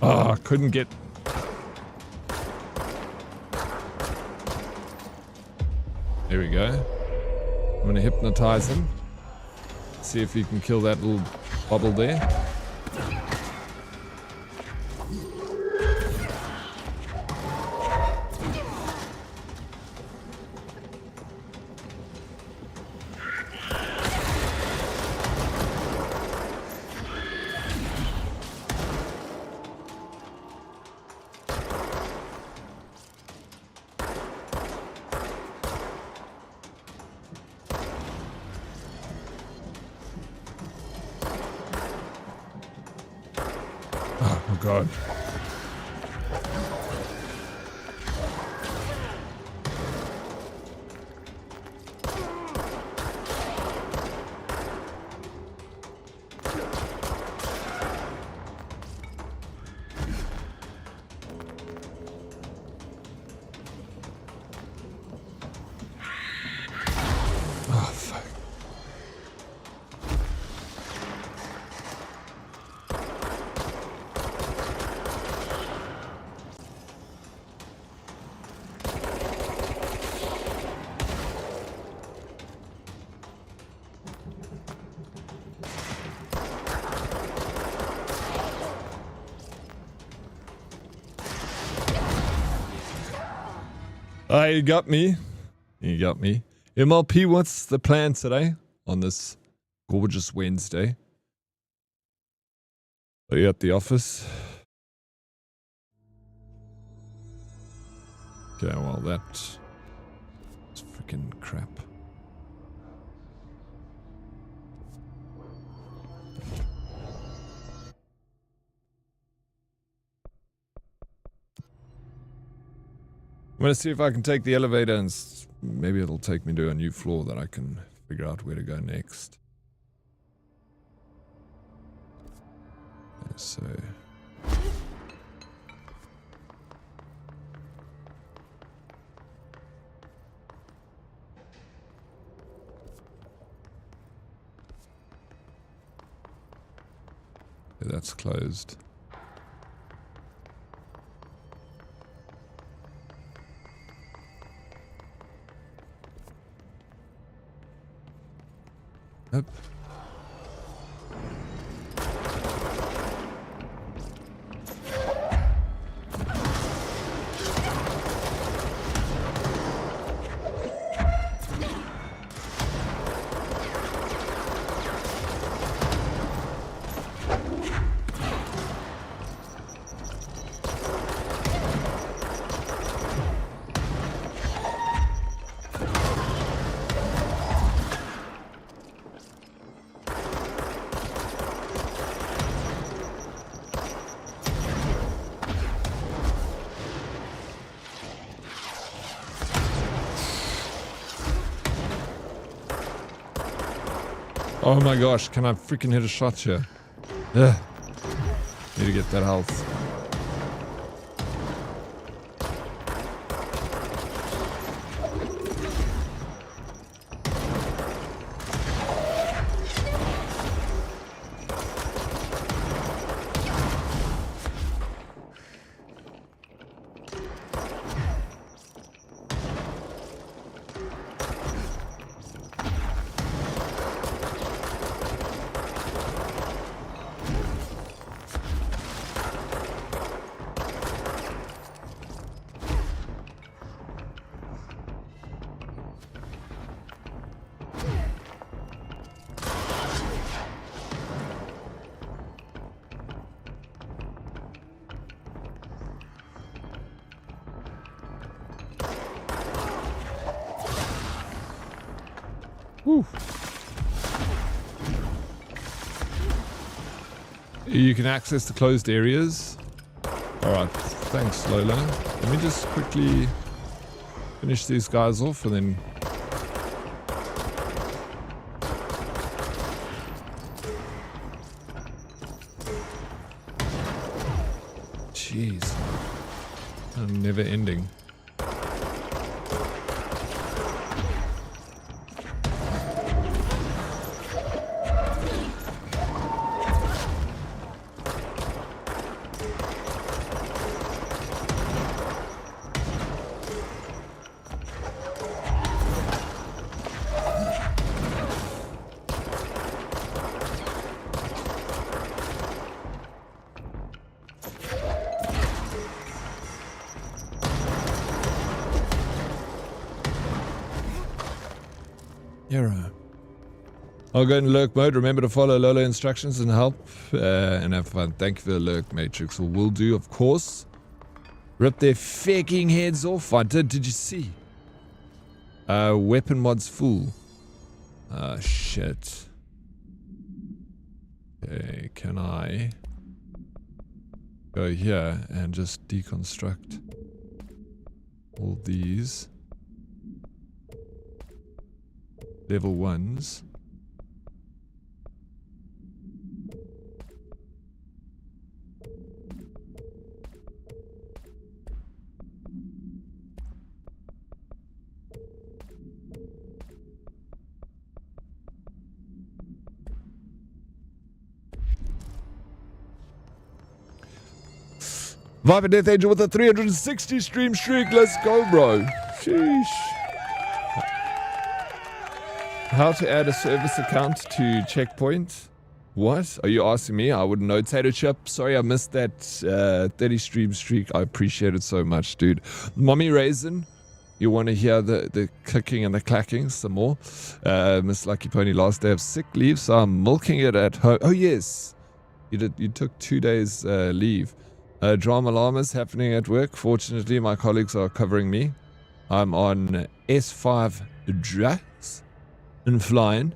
I couldn't get... There we go. I'm going to hypnotize him. See if he can kill that little bubble there. Oh god. Oh fuck. Ah, you got me. You got me. MLP, what's the plan today on this gorgeous Wednesday? Are you at the office? Okay, well that's freaking crap. I'm gonna see if I can take the elevator and maybe it'll take me to a new floor that I can figure out where to go next. So. Okay, that's closed. Yep. Oh my gosh, can I freaking hit a shot here? Ugh. Need to get that health. Whew. You can access the closed areas. Alright, thanks Lola. Let me just quickly finish these guys off and then... Jeez. I'm never ending. Error. I'll go in lurk mode. Remember to follow Lola instructions and help and have fun. Thank you for the lurk, Matrix. Or will do, of course. Rip their fucking heads off. I did. Did you see? Weapon mod's full. Ah, shit. Okay, can I go here and just deconstruct all these level 1s? Viper Death Angel with a 360 stream streak. Let's go, bro. Sheesh. How to add a service account to Checkpoint? What? Are you asking me? I wouldn't know. Tater Chip. Sorry, I missed that 30 stream streak. I appreciate it so much, dude. Mommy Raisin. You want to hear the clicking and the clacking some more. Miss Lucky Pony, last day of sick leave, so I'm milking it at home. Oh yes, you took 2 days leave. Drama llamas happening at work. Fortunately, my colleagues are covering me. I'm on S5 drugs and flying.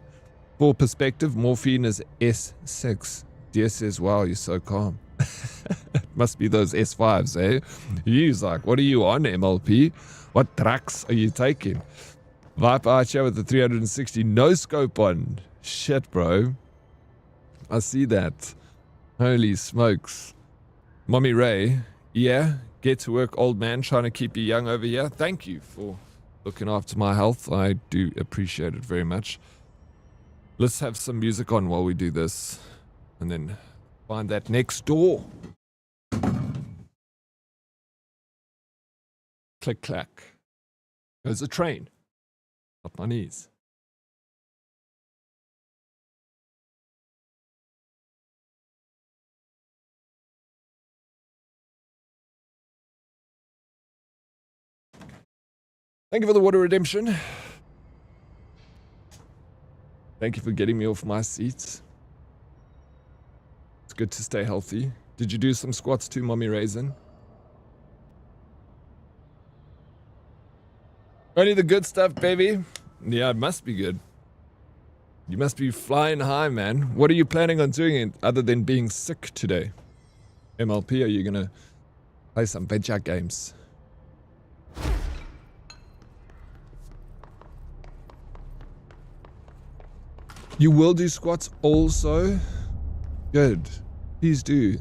For perspective, morphine is S6. Dear says, wow, you're so calm. Must be those S5s, eh? He's like, what are you on, MLP? What drugs are you taking? Viper Archer with the 360 no scope on. Shit, bro. I see that. Holy smokes. Mommy Ray, yeah, get to work, old man, trying to keep you young over here. Thank you for looking after my health. I do appreciate it very much. Let's have some music on while we do this. And then find that next door. Click, clack. Goes a train. Up my knees. Thank you for the water redemption. Thank you for getting me off my seat. It's good to stay healthy. Did you do some squats too, Mommy Raisin? Only the good stuff, baby. Yeah, it must be good. You must be flying high, man. What are you planning on doing other than being sick today? MLP, are you gonna play some venture games? You will do squats also? Good. Please do.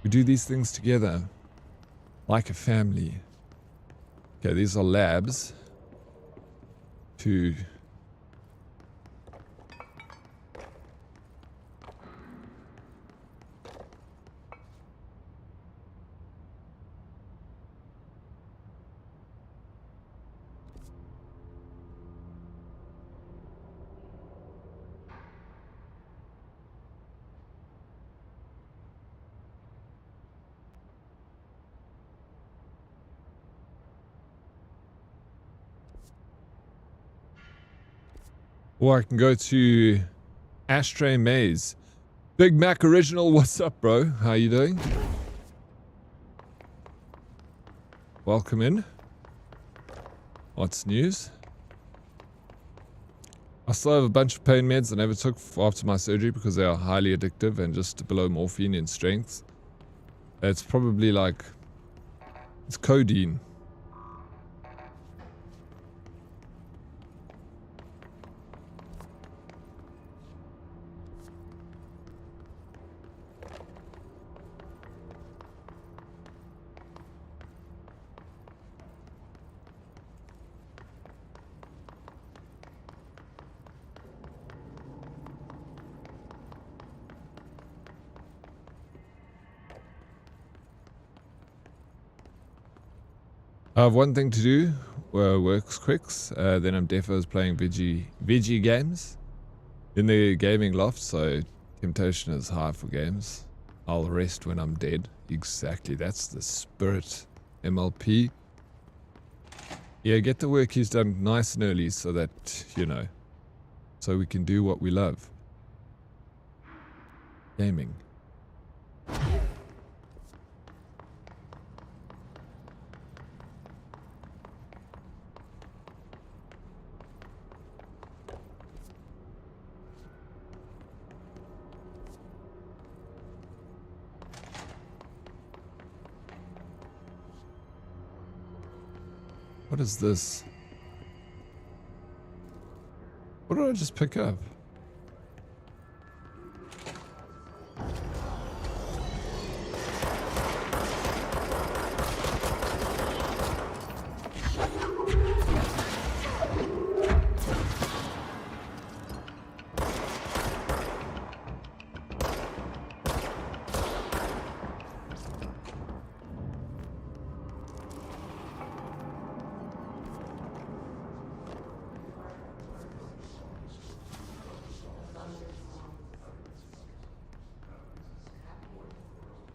We do these things together. Like a family. Okay, these are labs. To... Or I can go to Ashtray Maze. Big Mac Original, what's up, bro? How you doing? Welcome in. What's news? I still have a bunch of pain meds I never took after my surgery because they are highly addictive and just below morphine in strength. It's probably like... it's codeine. I have one thing to do, works quicks, then I'm defos playing Vigi games in the gaming loft, so temptation is high for games. I'll rest when I'm dead. Exactly, that's the spirit, MLP. Yeah, get the work he's done nice and early so that, you know, so we can do what we love. Gaming. What is this? What did I just pick up?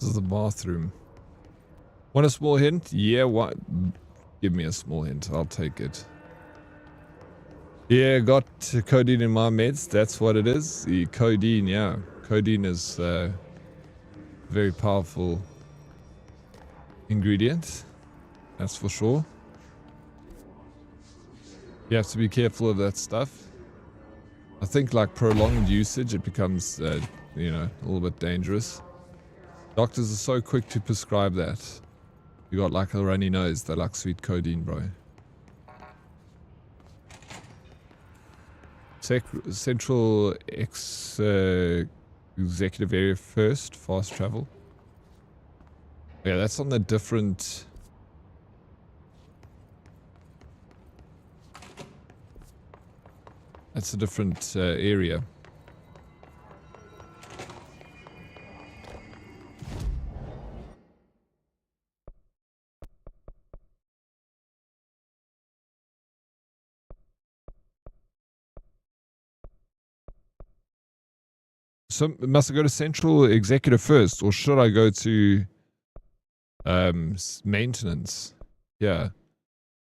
This is the bathroom. Want a small hint? Yeah, what? Give me a small hint. I'll take it. Yeah, got codeine in my meds. That's what it is. The codeine, yeah. Codeine is a very powerful ingredient. That's for sure. You have to be careful of that stuff. I think like prolonged usage, it becomes, you know, a little bit dangerous. Doctors are so quick to prescribe that. You got like a runny nose, they're like sweet codeine, bro. Central executive area first, fast travel. Yeah, that's on the different... That's a different area. So must I go to Central Executive first, or should I go to maintenance? Yeah,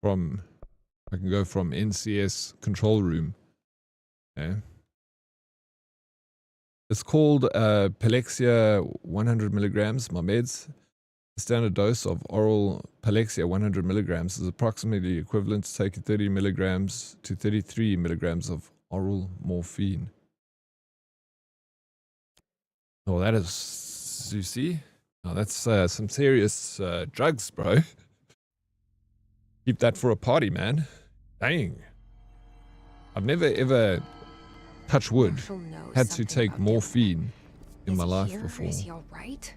I can go from NCS control room. Okay. It's called Palexia 100 milligrams. My meds. The standard dose of oral Palexia 100 milligrams is approximately equivalent to taking 30 milligrams to 33 milligrams of oral morphine. Oh, that is, you see? Oh, that's some serious drugs, bro. Keep that for a party, man. Dang. I've never ever, touch wood, had to take morphine in my life before. Is he all right?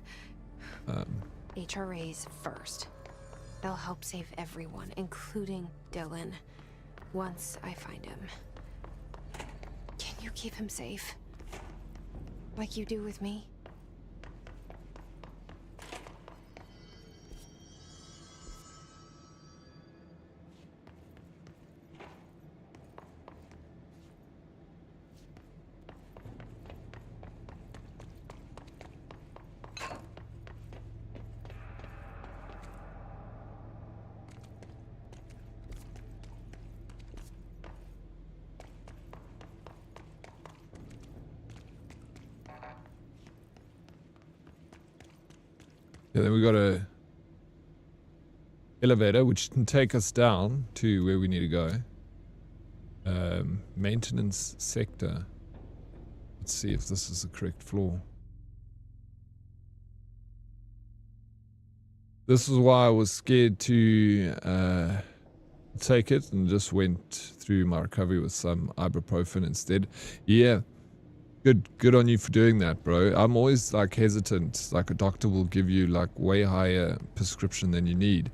HRAs first. They'll help save everyone, including Dylan, once I find him. Can you keep him safe? Like you do with me? Yeah, then we got a elevator which can take us down to where we need to go. Maintenance sector. Let's see if this is the correct floor. This is why I was scared to take it and just went through my recovery with some ibuprofen instead. Yeah. Good on you for doing that, bro. I'm always like hesitant. Like a doctor will give you like way higher prescription than you need.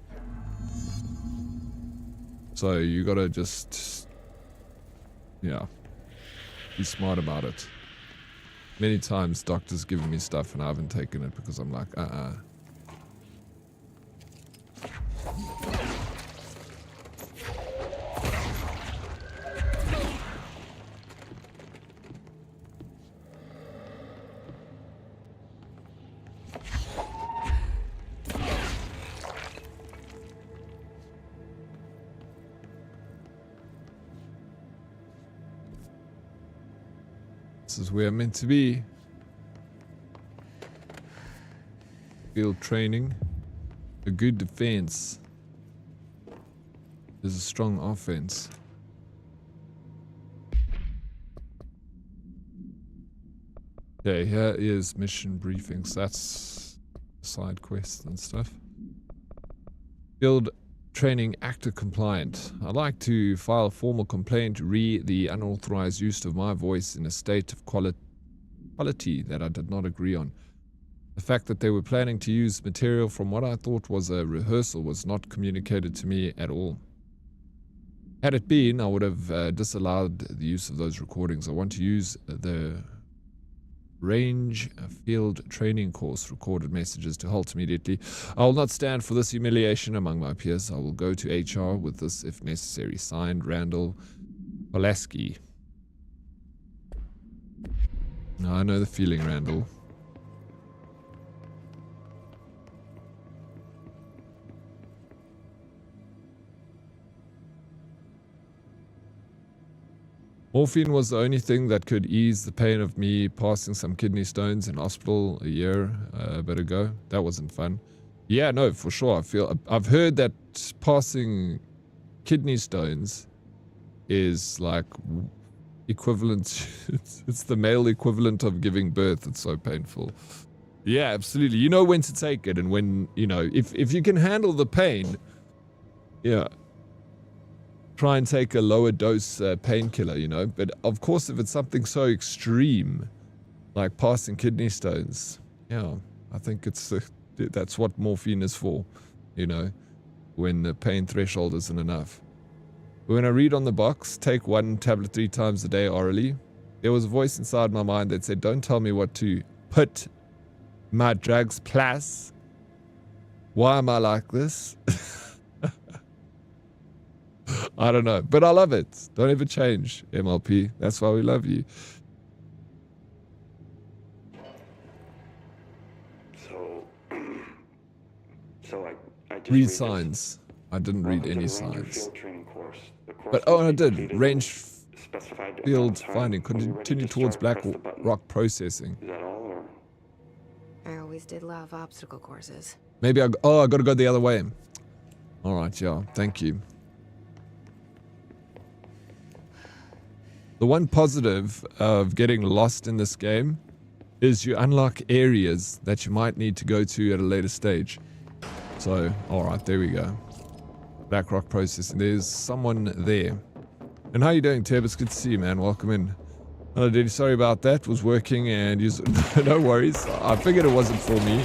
So you gotta just, yeah, be smart about it. Many times doctors giving me stuff and I haven't taken it because I'm like, This is where I'm meant to be. Field training. A good defense is a strong offense. Okay, here is mission briefings. That's side quests and stuff. Field training actor compliant. I'd like to file a formal complaint re the unauthorized use of my voice in a state of quality that I did not agree on. The fact that they were planning to use material from what I thought was a rehearsal was not communicated to me at all. Had it been, I would have disallowed the use of those recordings. I want to use the range field training course recorded messages to halt immediately. I will not stand for this humiliation among my peers. I will go to HR with this if necessary. Signed, Randall Pulaski. I know the feeling, Randall. Morphine was the only thing that could ease the pain of me passing some kidney stones in hospital a year a bit ago. That wasn't fun. Yeah, no, for sure. I've heard that passing kidney stones is like equivalent. It's the male equivalent of giving birth. It's so painful. Yeah, absolutely. You know when to take it, and when, you know, if you can handle the pain, yeah, try and take a lower dose painkiller, you know. But of course, if it's something so extreme, like passing kidney stones, yeah, I think that's what morphine is for, you know, when the pain threshold isn't enough. When I read on the box, take 1 tablet 3 times a day orally, there was a voice inside my mind that said, don't tell me what to put my drugs plus. Why am I like this? I don't know, but I love it. Don't ever change, MLP. That's why we love you. So I just Read signs. I didn't read any signs. But oh, I did. Range field finding. Continue towards Black Rock processing. Is that all, or? I always did love obstacle courses. Maybe I got to go the other way. All right, yeah. Thank you. The one positive of getting lost in this game is you unlock areas that you might need to go to at a later stage. So, alright, there we go. Black Rock processing. There's someone there. And how you doing, Teb? It's good to see you, man. Welcome in. Hello, Daddy. Sorry about that. Was working and you... No worries. I figured it wasn't for me.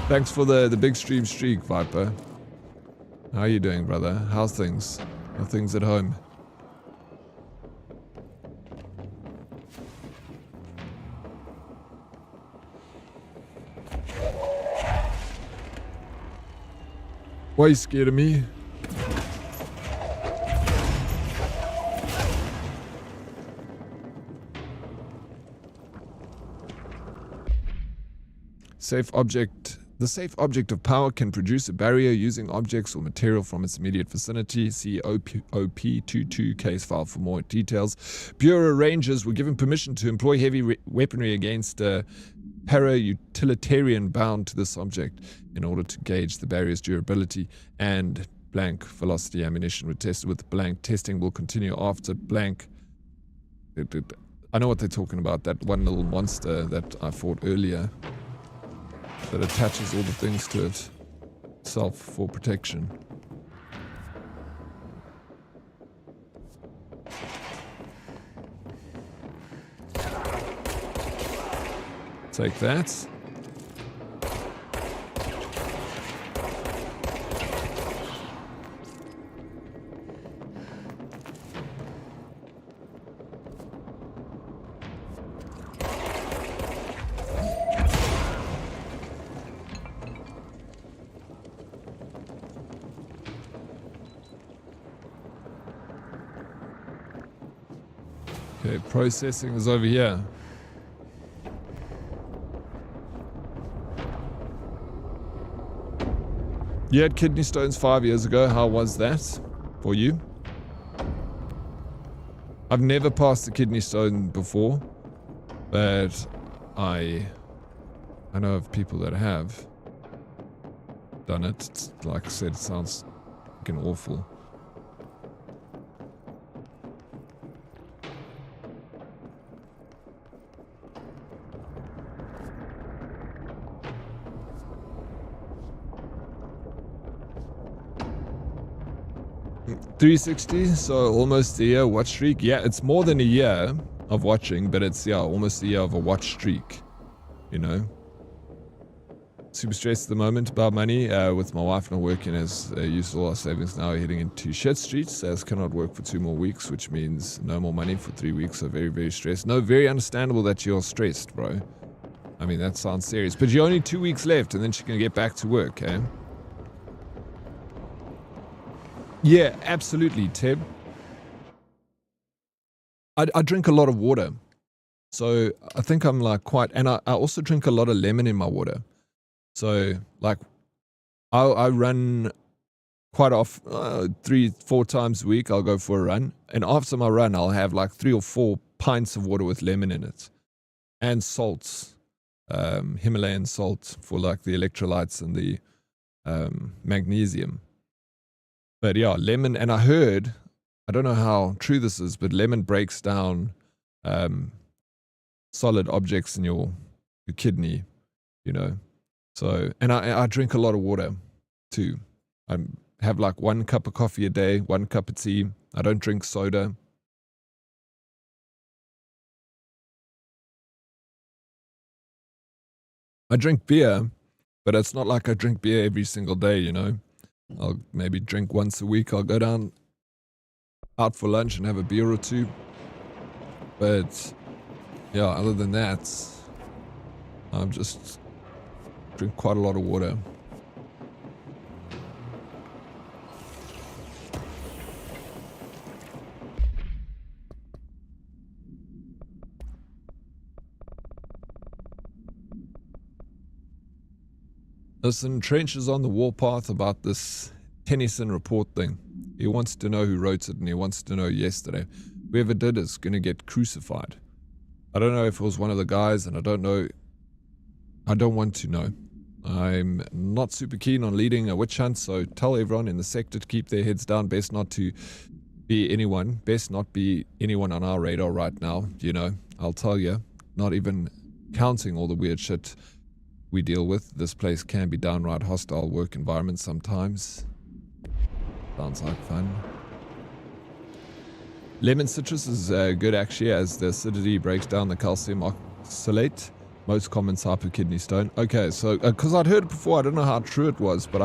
Thanks for the big stream streak, Viper. How you doing, brother? How's things? How are things at home? Why are you scared of me? Safe object. The safe object of power can produce a barrier using objects or material from its immediate vicinity. See OP22 case file for more details. Bureau Rangers were given permission to employ heavy weaponry against para-utilitarian bound to this object in order to gauge the barrier's durability, and blank velocity ammunition were tested with blank. Testing will continue after blank. I know what they're talking about, that one little monster that I fought earlier that attaches all the things to itself for protection. Take that. Okay, processing is over here. You had kidney stones 5 years ago. How was that for you? I've never passed a kidney stone before, but I know of people that have done it. It's, like I said, it sounds fucking awful. $360, so almost a year watch streak. Yeah, it's more than a year of watching, but it's, yeah, almost a year of a watch streak, you know. Super stressed at the moment about money, with my wife not working as used all our savings now, heading into shit streets, as cannot work for 2 more weeks, which means no more money for 3 weeks, so very, very stressed. No, very understandable that you're stressed, bro. I mean, that sounds serious, but you're only 2 weeks left, and then she can get back to work, eh? Yeah, absolutely, Teb. I drink a lot of water. So I think I'm like quite, and I also drink a lot of lemon in my water. So like I run quite often, 3-4 times a week, I'll go for a run. And after my run, I'll have like 3 or 4 pints of water with lemon in it. And salts. Himalayan salt for like the electrolytes and the magnesium. But yeah, lemon, and I heard, I don't know how true this is, but lemon breaks down solid objects in your kidney, you know. So, and I drink a lot of water too. I have like 1 cup of coffee a day, 1 cup of tea. I don't drink soda. I drink beer, but it's not like I drink beer every single day, you know. I'll maybe drink once a week. I'll go down out for lunch and have a beer or 2. But yeah, other than that, I just drink quite a lot of water. Listen, Trench is on the warpath about this Tennyson report thing. He wants to know who wrote it, and he wants to know yesterday. Whoever did is going to get crucified. I don't know if it was one of the guys, and I don't know. I don't want to know. I'm not super keen on leading a witch hunt, so tell everyone in the sector to keep their heads down. Best not to be anyone. Best not be anyone on our radar right now. You know, I'll tell you, not even counting all the weird shit we deal with. This place can be downright hostile work environment sometimes. Sounds like fun. Lemon citrus is good actually, as the acidity breaks down the calcium oxalate. Most common type of kidney stone. Okay, so because I'd heard it before, I don't know how true it was, but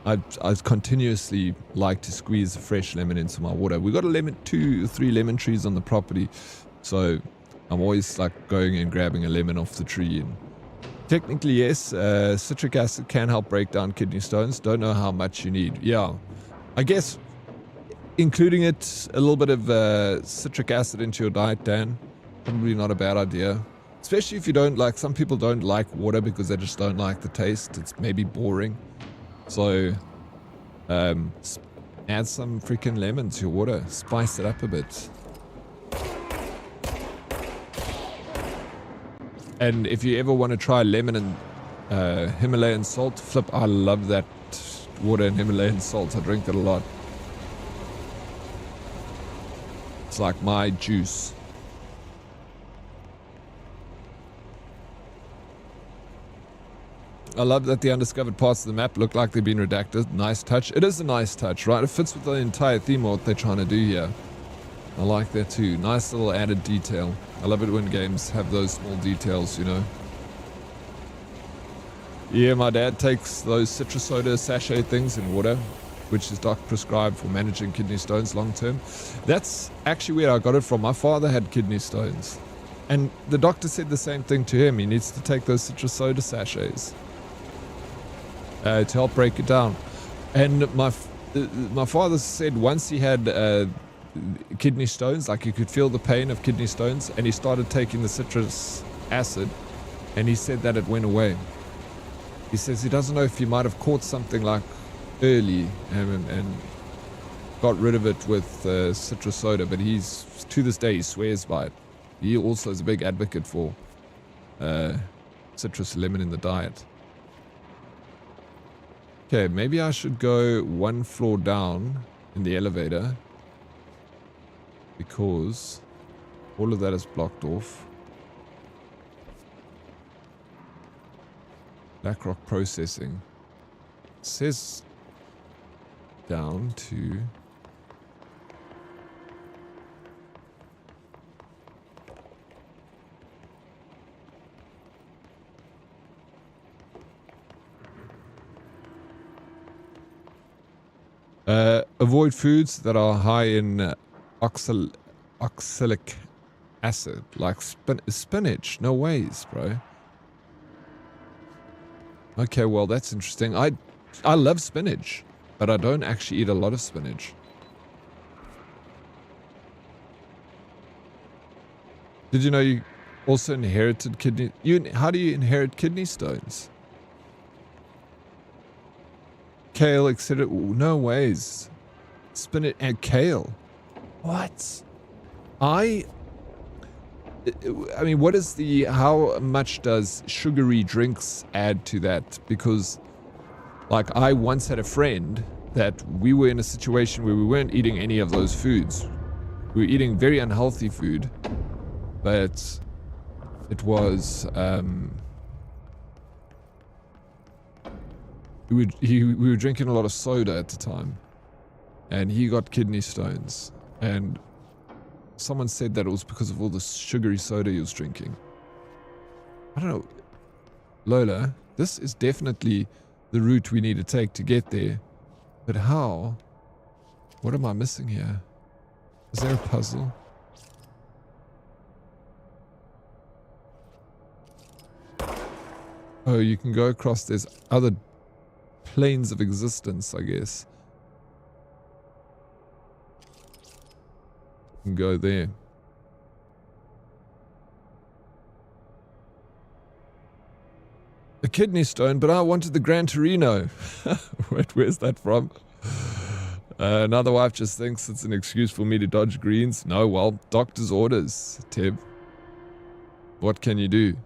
I continuously like to squeeze a fresh lemon into my water. We got 2 or 3 lemon trees on the property, so I'm always like going and grabbing a lemon off the tree. And technically, yes, citric acid can help break down kidney stones. Don't know how much you need. Yeah, I guess including it, a little bit of citric acid into your diet, Dan, probably not a bad idea. Especially if you don't like, some people don't like water because they just don't like the taste. It's maybe boring. So, add some freaking lemon to your water. Spice it up a bit. And if you ever want to try lemon and Himalayan salt, flip, I love that water and Himalayan salt. I drink it a lot. It's like my juice. I love that the undiscovered parts of the map look like they've been redacted. Nice touch. It is a nice touch, right? It fits with the entire theme of what they're trying to do here. I like that too. Nice little added detail. I love it when games have those small details, you know. Yeah, my dad takes those citrus soda sachet things in water, which is doc prescribed for managing kidney stones long term. That's actually where I got it from. My father had kidney stones, and the doctor said the same thing to him. He needs to take those citrus soda sachets to help break it down. And my father said once he had kidney stones, like he could feel the pain of kidney stones, and he started taking the citrus acid, and he said that it went away. He says he doesn't know if he might have caught something like early and got rid of it with citrus soda, but he's, to this day, he swears by it. He also is a big advocate for citrus lemon in the diet. Okay, maybe I should go 1 floor down in the elevator, because all of that is blocked off. Blackrock processing. It says down to avoid foods that are high in oxalic acid, like spinach. No ways, bro. Okay, well, that's interesting. I love spinach, but I don't actually eat a lot of spinach. Did you know you also inherited kidney? How do you inherit kidney stones? kale, etc. No ways. Spinach and kale. What? I mean, what is how much does sugary drinks add to that? Because, like, I once had a friend that we were in a situation where we weren't eating any of those foods. We were eating very unhealthy food, but it was, we were drinking a lot of soda at the time, and he got kidney stones, and someone said that it was because of all the sugary soda he was drinking. I don't know. Lola, this is definitely the route we need to take to get there. But how? What am I missing here? Is there a puzzle? Oh, you can go across. There's other planes of existence, I guess. And go there. A kidney stone, but I wanted the Gran Torino. Wait, where's that from? Another wife just thinks it's an excuse for me to dodge greens. No, well, doctor's orders, Teb. What can you do?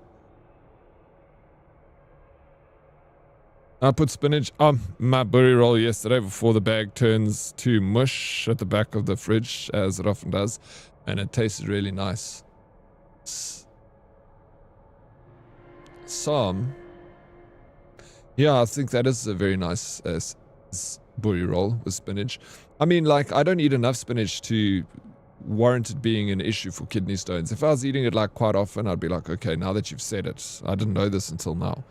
I put spinach on my burry roll yesterday before the bag turns to mush at the back of the fridge, as it often does, and it tasted really nice. Some. Yeah, I think that is a very nice burry roll with spinach. I mean, like, I don't eat enough spinach to warrant it being an issue for kidney stones. If I was eating it, like, quite often, I'd be like, okay, now that you've said it, I didn't know this until now.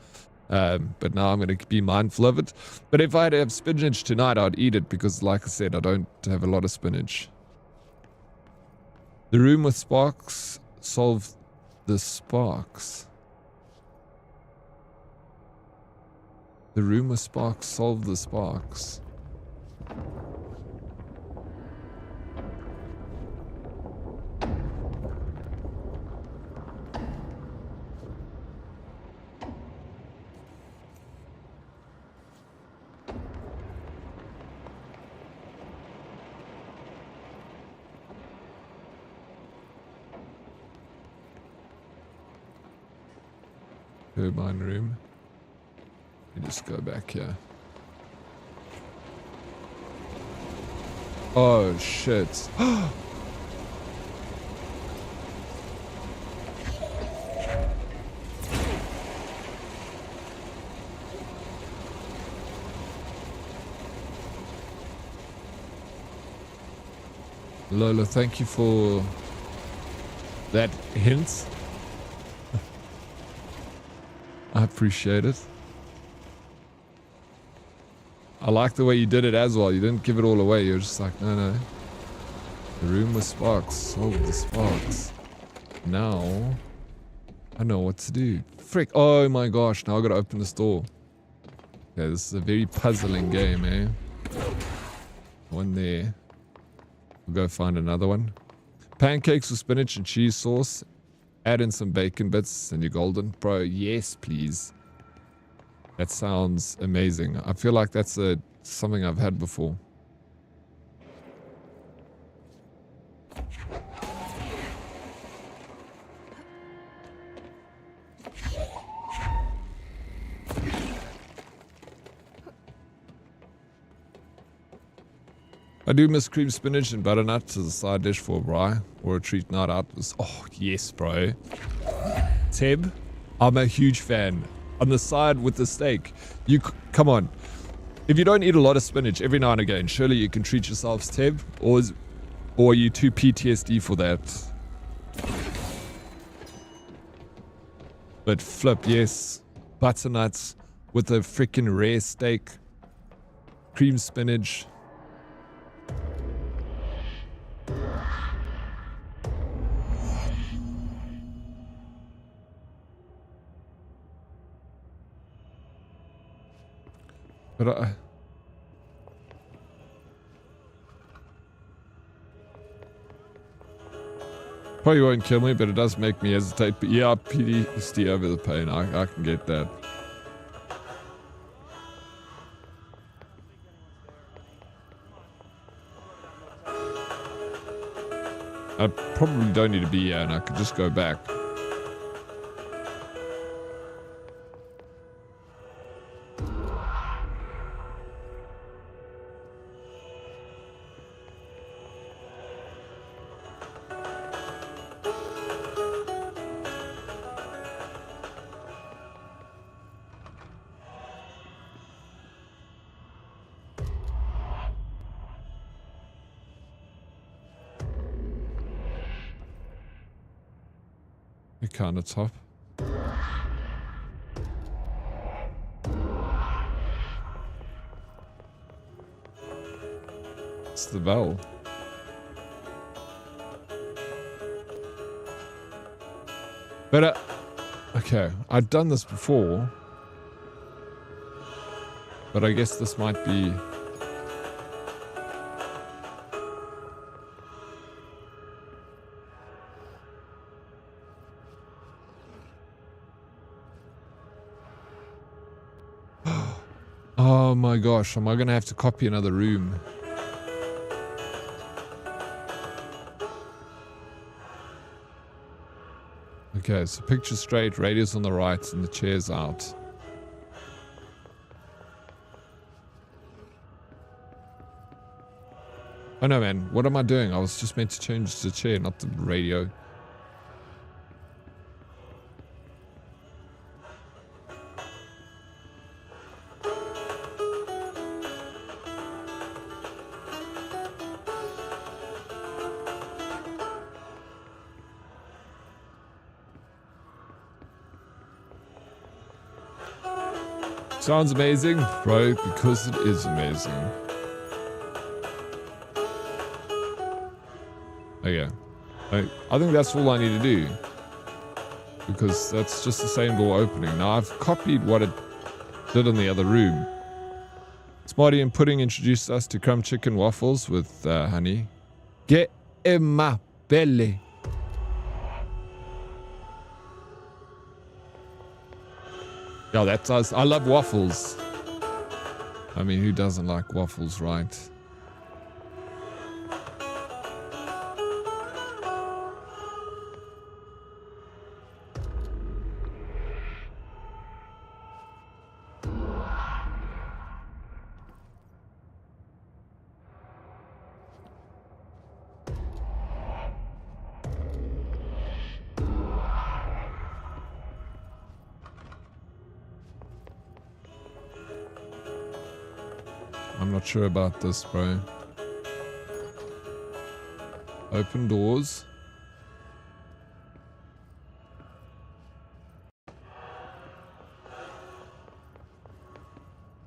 But now I'm going to be mindful of it. But if I had to have spinach tonight, I'd eat it because, like I said, I don't have a lot of spinach. The room with sparks solve the sparks. The room with sparks solve the sparks. Turbine room. Let me just go back here. Oh shit. Lola, thank you for that hint. I appreciate it. I like the way you did it as well. You didn't give it all away. You're just like, no. The room with sparks. Solve the sparks. Now, I know what to do. Frick. Oh my gosh. Now I gotta open this door. Okay, this is a very puzzling game, eh? One there. We'll go find another one. Pancakes with spinach and cheese sauce. Add in some bacon bits and you're golden. Bro, yes, please. That sounds amazing. I feel like that's something I've had before. I do miss cream spinach and butternut as a side dish for a braai or a treat night out. Oh, yes, bro. Teb, I'm a huge fan. On the side with the steak. Come on. If you don't eat a lot of spinach every now and again, surely you can treat yourselves, Teb? Or are you too PTSD for that? But flip, yes. Butternuts with a freaking rare steak. Cream spinach. But probably won't kill me, but it does make me hesitate. But yeah, PTSD over the pain. I can get that. I probably don't need to be here and I could just go back. Kind of top. It's the bell. But okay, I've done this before, but I guess this might be. Oh my gosh, am I gonna have to copy another room? Okay, so picture straight, radius on the right, and the chair's out. Oh no, man, what am I doing? I was just meant to change the chair, not the radio. Sounds amazing, bro, because it is amazing. Okay. I think that's all I need to do. Because that's just the same door opening. Now I've copied what it did in the other room. Smarty and Pudding introduced us to crumb chicken waffles with honey. Get in my belly. Yeah, that's us. I love waffles. I mean, who doesn't like waffles, right? I'm not sure about this, bro. Open doors.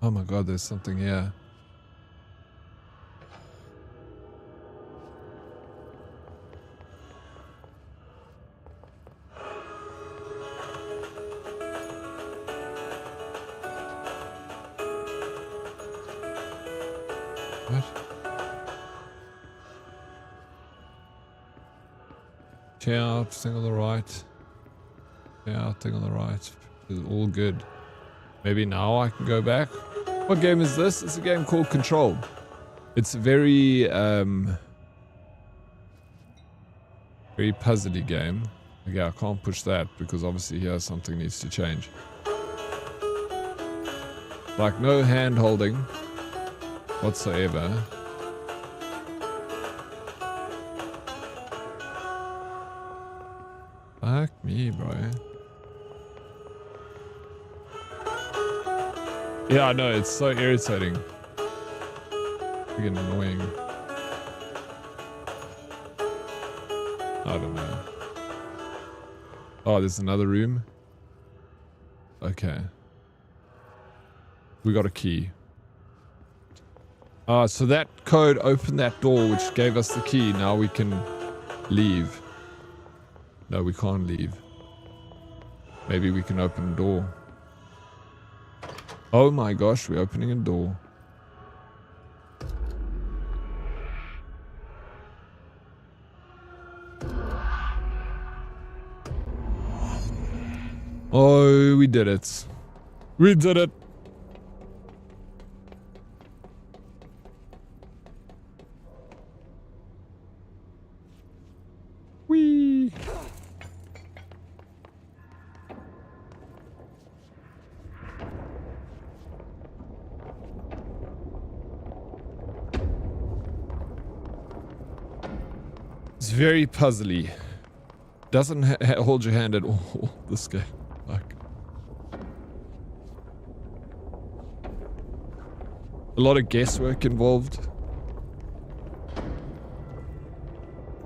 Oh my god, there's something here. What? Chair out, thing on the right. Chair out, thing on the right. It's all good. Maybe now I can go back. What game is this? It's a game called Control. It's a very puzzly game. Okay, I can't push that because obviously here something needs to change. Like no hand holding whatsoever. Fuck me, bro. Yeah, I know, it's so irritating. Freaking annoying. I don't know. Oh, there's another room. Okay. We got a key. So that code opened that door, which gave us the key. Now we can leave. No, we can't leave. Maybe we can open the door. Oh my gosh, we're opening a door. Oh, we did it. We did it. Whee! It's very puzzly. Doesn't hold your hand at all, this guy. Fuck. A lot of guesswork involved.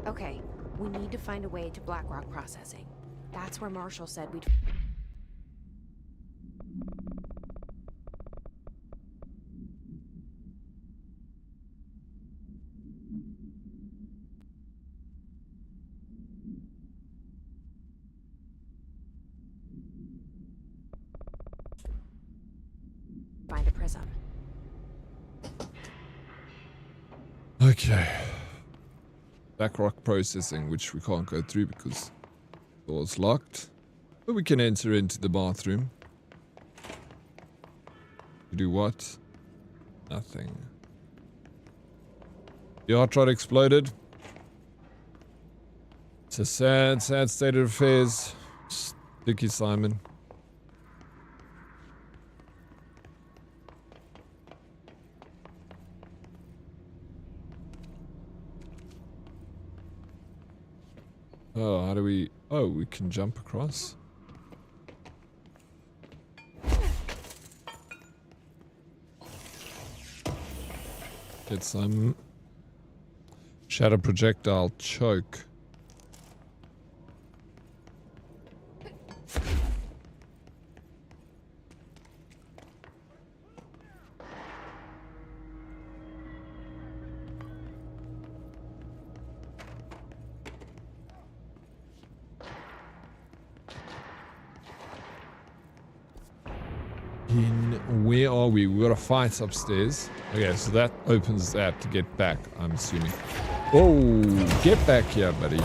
Okay, we need to find a way to Blackrock processing. That's where Marshall said we'd... find a prism. Okay. Blackrock processing, which we can't go through because the door's locked. But we can enter into the bathroom. To do what? Nothing. The hot rod exploded. It's a sad, sad state of affairs. Sticky Simon. Oh, how do we... Oh, we can jump across. Get some... Shadow projectile choke. Where are we? We got a fight upstairs. Okay, so that opens that to get back, I'm assuming. Oh, get back here, buddy.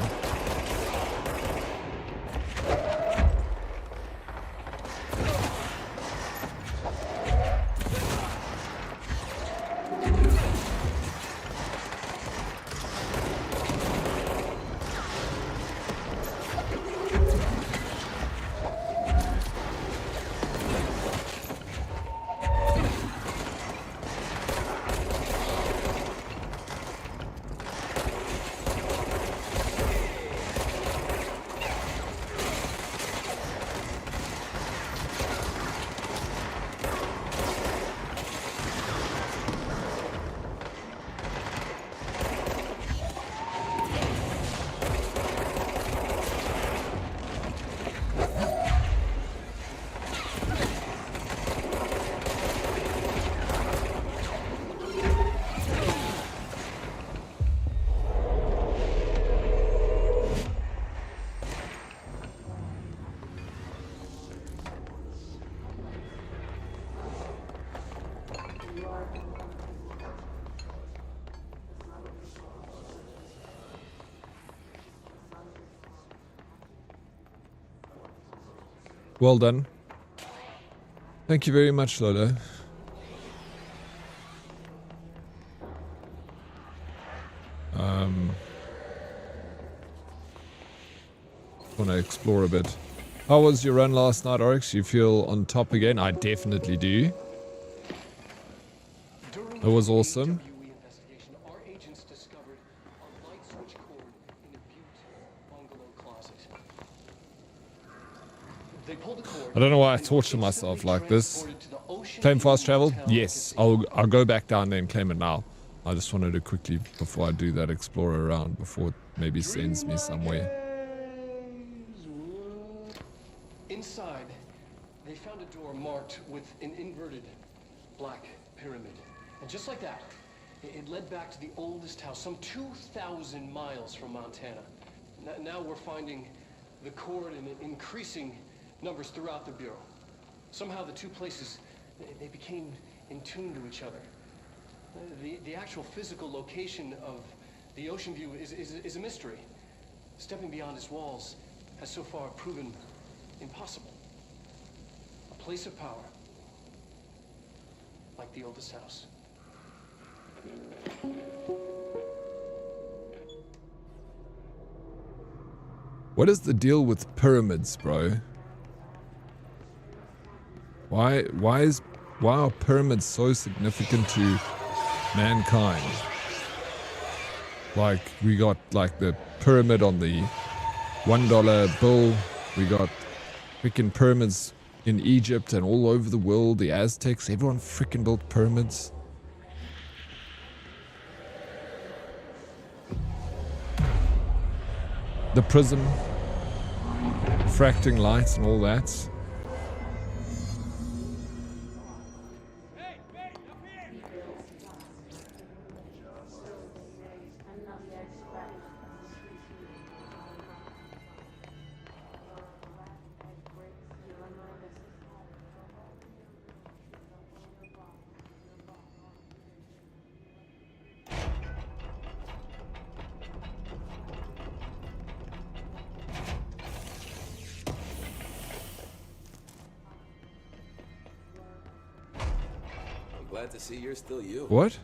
Well done. Thank you very much, Lolo. Want to explore a bit. How was your run last night, Oryx? You feel on top again? I definitely do. It was awesome. Our agents discovered a light switch cord in a Butte bungalow closet. They pulled the cord. I don't know why I torture myself like this. Claim fast travel? Yes, I'll go back down there and claim it now. I just wanted to quickly, before I do that, explore around before it maybe sends me somewhere. Inside, they found a door marked with an inverted black pyramid. And just like that, it led back to the oldest house, some 2,000 miles from Montana. Now we're finding the cord in increasing numbers throughout the Bureau. Somehow the two places, they became in tune to each other. The actual physical location of the Ocean View is a mystery. Stepping beyond its walls has so far proven impossible. A place of power, like the oldest house. What is the deal with pyramids, bro? Why are pyramids so significant to mankind? Like, we got like the pyramid on the $1 bill. We got freaking pyramids in Egypt and all over the world. The Aztecs, everyone freaking built pyramids. The prism, refracting lights and all that. Glad to see you're still you. What?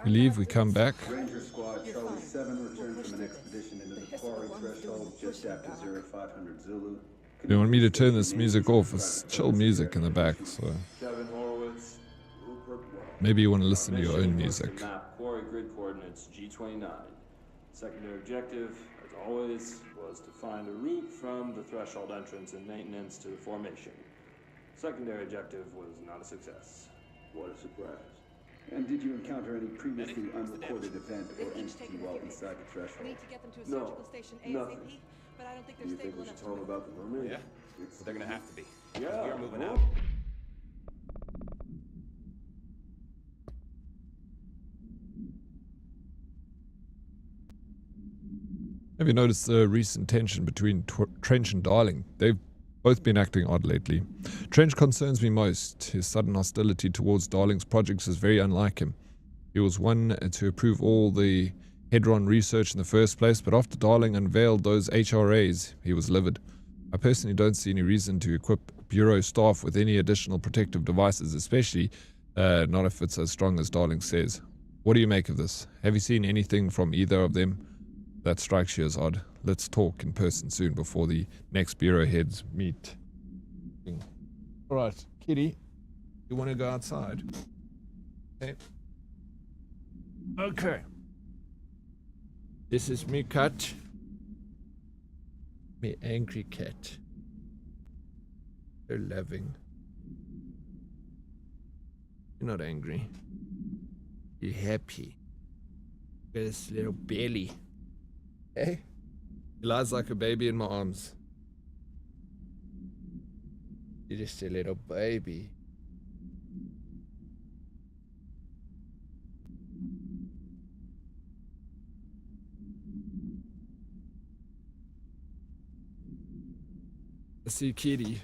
We leave, we come back. Ranger Squad Charlie 7 returned from an expedition into the quarry threshold just after 0500 Zulu. You want me to turn this music off? It's chill music in the back, so maybe you want to listen to your own music. Map quarry grid coordinates G29. Secondary objective, as always, was to find a route from the threshold entrance and maintenance to the formation. Secondary objective was not a success. What a surprise. And did you encounter any previously unrecorded event or entity while inside the threshold? Need to get them to a No, surgical station nothing. ASAP, but I don't think Do they're you think stable we should enough tell them about the mermaid? Yeah, they're gonna have to be. Yeah, We're moving well, out. Have you noticed the recent tension between Trench and Darling? They've both been acting odd lately. Trench concerns me most. His sudden hostility towards Darling's projects is very unlike him. He was one to approve all the Hedron research in the first place, but after Darling unveiled those HRAs, he was livid. I personally don't see any reason to equip Bureau staff with any additional protective devices, especially not if it's as strong as Darling says. What do you make of this? Have you seen anything from either of them that strikes you as odd? Let's talk in person soon before the next Bureau heads meet. Alright, Kitty, you want to go outside? Okay. Okay. This is me cat. Me angry cat. You're loving. You're not angry. You're happy. Got this little belly. Hey? He lies like a baby in my arms. You're just a little baby. I see Kitty.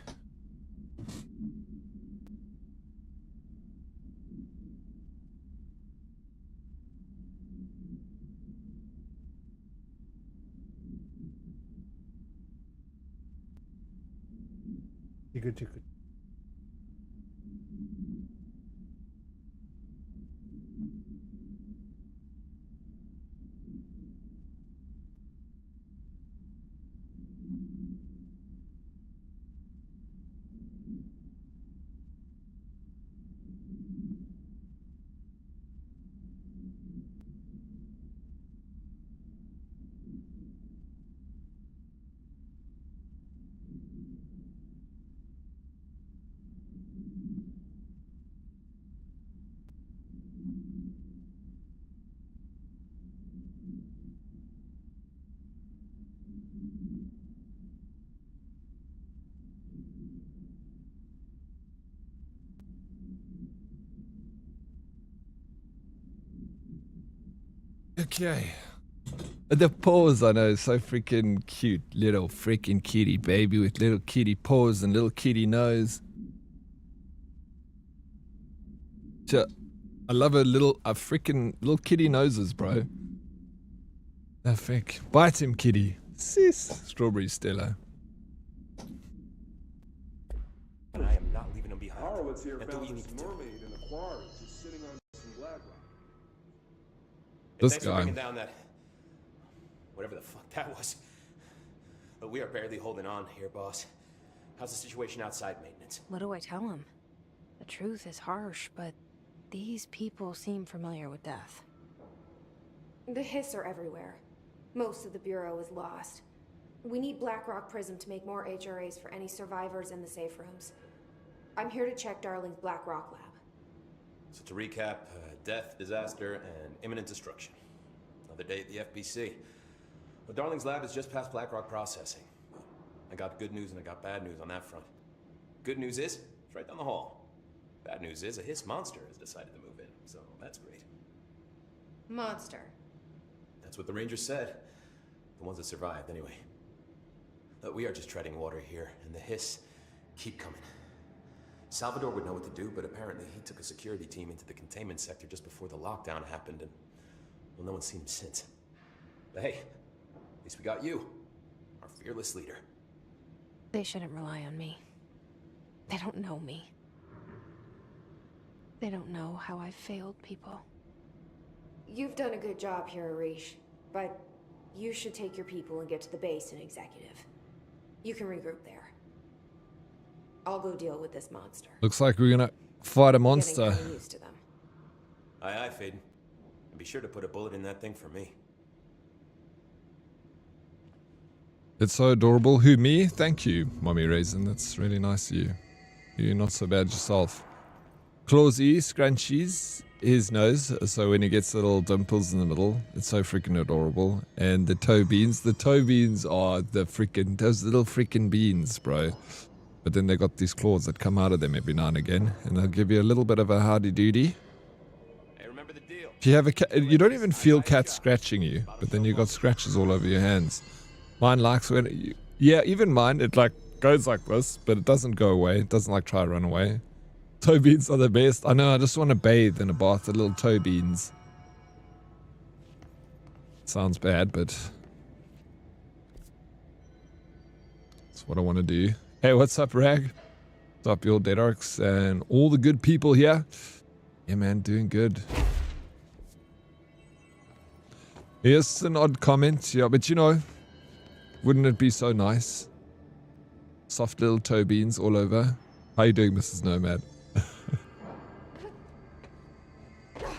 You could. Okay. The paws, I know, is so freaking cute. Little freaking kitty baby with little kitty paws and little kitty nose. I love a freaking little kitty noses, bro. The frick. Bite him, kitty. Sis. Strawberry Stella. And I am not leaving him behind. Horowitz here Now do found what you this need to do. mermaid in the quarry, just sitting on some black rock. This Thanks for guy. bringing down that Whatever the fuck that was. But we are barely holding on here, boss. How's the situation outside maintenance? What do I tell him? The truth is harsh, but these people seem familiar with death. The hiss are everywhere. Most of the Bureau is lost. We need Blackrock Prism to make more HRAs for any survivors in the safe rooms. I'm here to check Darling's Blackrock lab. So to recap, death, disaster, and imminent destruction. Another day at the FBC. Well, Darling's lab is just past Blackrock processing. I got good news and I got bad news on that front. Good news is, it's right down the hall. Bad news is, a hiss monster has decided to move in, so that's great. Monster. That's what the Rangers said. The ones that survived, anyway. But we are just treading water here, and the hiss keep coming. Salvador would know what to do, but apparently he took a security team into the containment sector just before the lockdown happened, and, well, no one's seen him since. But hey, at least we got you, our fearless leader. They shouldn't rely on me. They don't know me. They don't know how I've failed people. You've done a good job here, Arish, but you should take your people and get to the base and executive. You can regroup there. I'll go deal with this monster. Looks like we're gonna fight a monster. Getting kinda used to them. Aye, aye, Faden. And be sure to put a bullet in that thing for me. It's so adorable. Who, me? Thank you, Mommy Raisin. That's really nice of you. You're not so bad yourself. Clawsy scrunchies his nose, so when he gets little dimples in the middle, it's so freaking adorable. And the toe beans are the freaking, those little freaking beans, bro. But then they got these claws that come out of them every now and again, and they'll give you a little bit of a howdy doody. Hey, remember the deal. If you have a cat, you don't even feel cats scratching you, but then you got scratches all over your hands. Mine likes when, yeah, even mine, it like goes like this, but it doesn't go away. It doesn't like try to run away. Toe beans are the best. I know, I just want to bathe in a bath of little toe beans. Sounds bad, but that's what I want to do. Hey, what's up, Rag? What's up, your Dead Oryx and all the good people here? Yeah, man, doing good. Here's an odd comment, yeah, but you know, wouldn't it be so nice? Soft little toe beans all over. How you doing, Mrs. Nomad?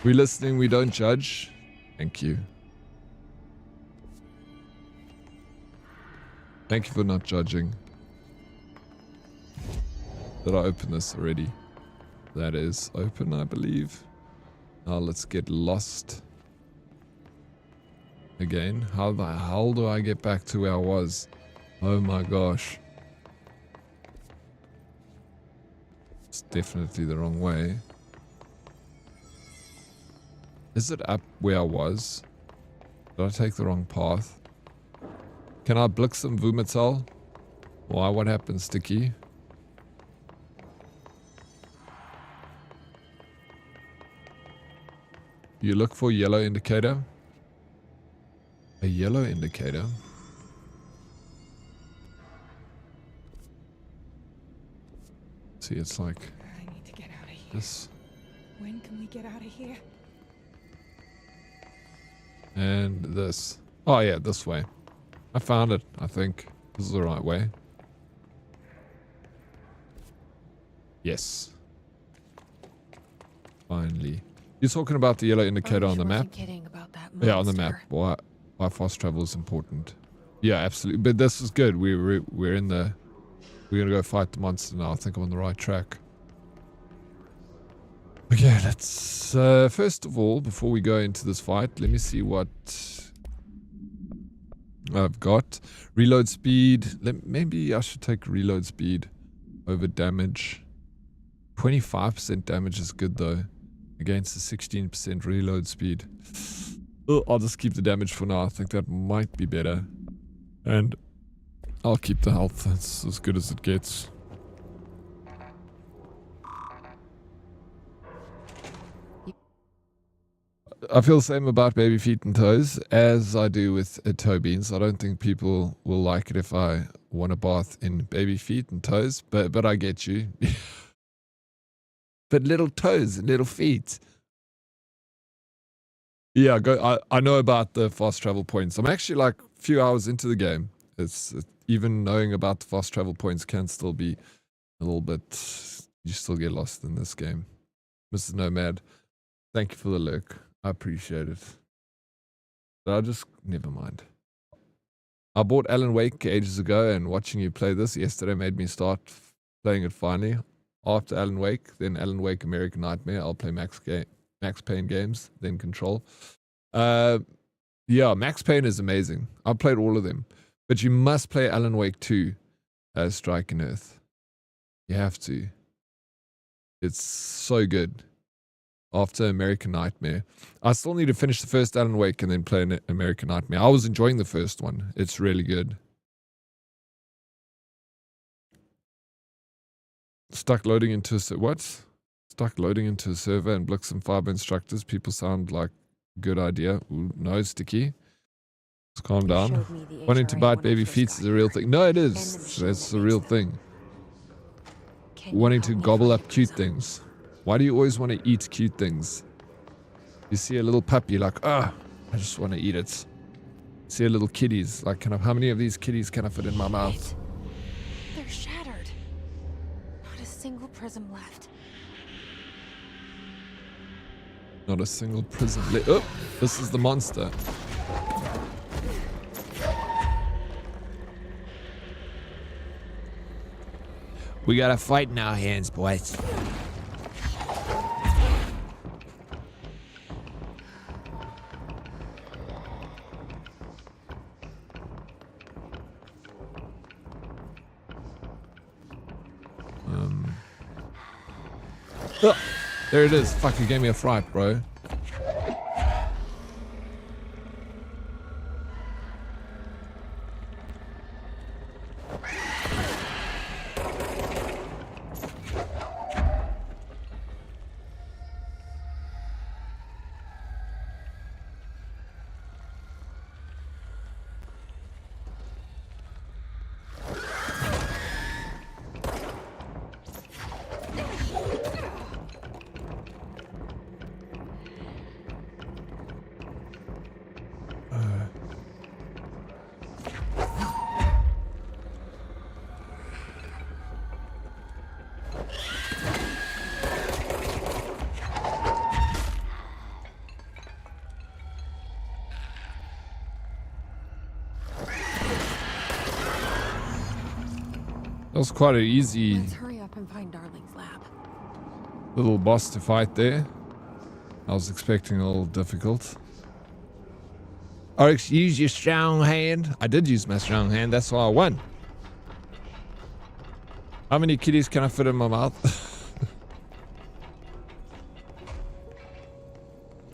We listening, we don't judge. Thank you. Thank you for not judging. Did I open this already? That is open, I believe. Now let's get lost. Again, how the hell do I get back to where I was? Oh my gosh. It's definitely the wrong way. Is it up where I was? Did I take the wrong path? Can I blick some Vumatel? Why? What happened, Sticky? You look for yellow indicator? A yellow indicator? See, it's like I need to get out of here. this. When can we get out of here? And this. Oh yeah, this way. I found it, I think. This is the right way. Yes. Finally. You're talking about the yellow indicator on the map? Kidding about that Yeah, on the map. Why fast travel is important. Yeah, absolutely. But this is good. We're in the... We're gonna go fight the monster now. I think I'm on the right track. Okay, let's... first of all, before we go into this fight, let me see what I've got. Reload speed. Maybe I should take reload speed over damage. 25% damage is good though. Against the 16% reload speed. Oh, I'll just keep the damage for now. I think that might be better. And I'll keep the health. That's as good as it gets. I feel the same about baby feet and toes as I do with toe beans. I don't think people will like it if I want a bath in baby feet and toes, but I get you. But little toes and little feet. Yeah, I know about the fast travel points. I'm actually like a few hours into the game. It's even knowing about the fast travel points can still be a little bit. You still get lost in this game. Mrs. Nomad, thank you for the lurk. I appreciate it. But I just never mind. I bought Alan Wake ages ago, and watching you play this yesterday made me start playing it finally. After Alan Wake, then Alan Wake American Nightmare. I'll play Max Payne games, then Control. Yeah, Max Payne is amazing. I've played all of them. But you must play Alan Wake 2 as Strike in Earth. You have to. It's so good. After American Nightmare. I still need to finish the first Alan Wake and then play American Nightmare. I was enjoying the first one. It's really good. Stuck loading into what? Stuck loading into a server and Blix and Fiber instructors. People sound like a good idea. Ooh, no, Sticky. Let's calm down. Wanting to bite baby feet is a real thing. No, it is. That's a real thing. Wanting to gobble up cute things. Why do you always want to eat cute things? You see a little puppy, like, I just want to eat it. See a little kitties, like, how many of these kitties can I fit in my mouth? They're shattered. Not a single prism left. Not a single prism left. Oh, this is the monster. We got a fight in our hands, boys. Oh, there it is. Fuck, you gave me a fright, bro. That was quite an easy Let's hurry up and find Darling's lab. little boss to fight there. I was expecting a little difficult. Oryx, use your strong hand. I did use my strong hand, that's why I won. How many kitties can I fit in my mouth?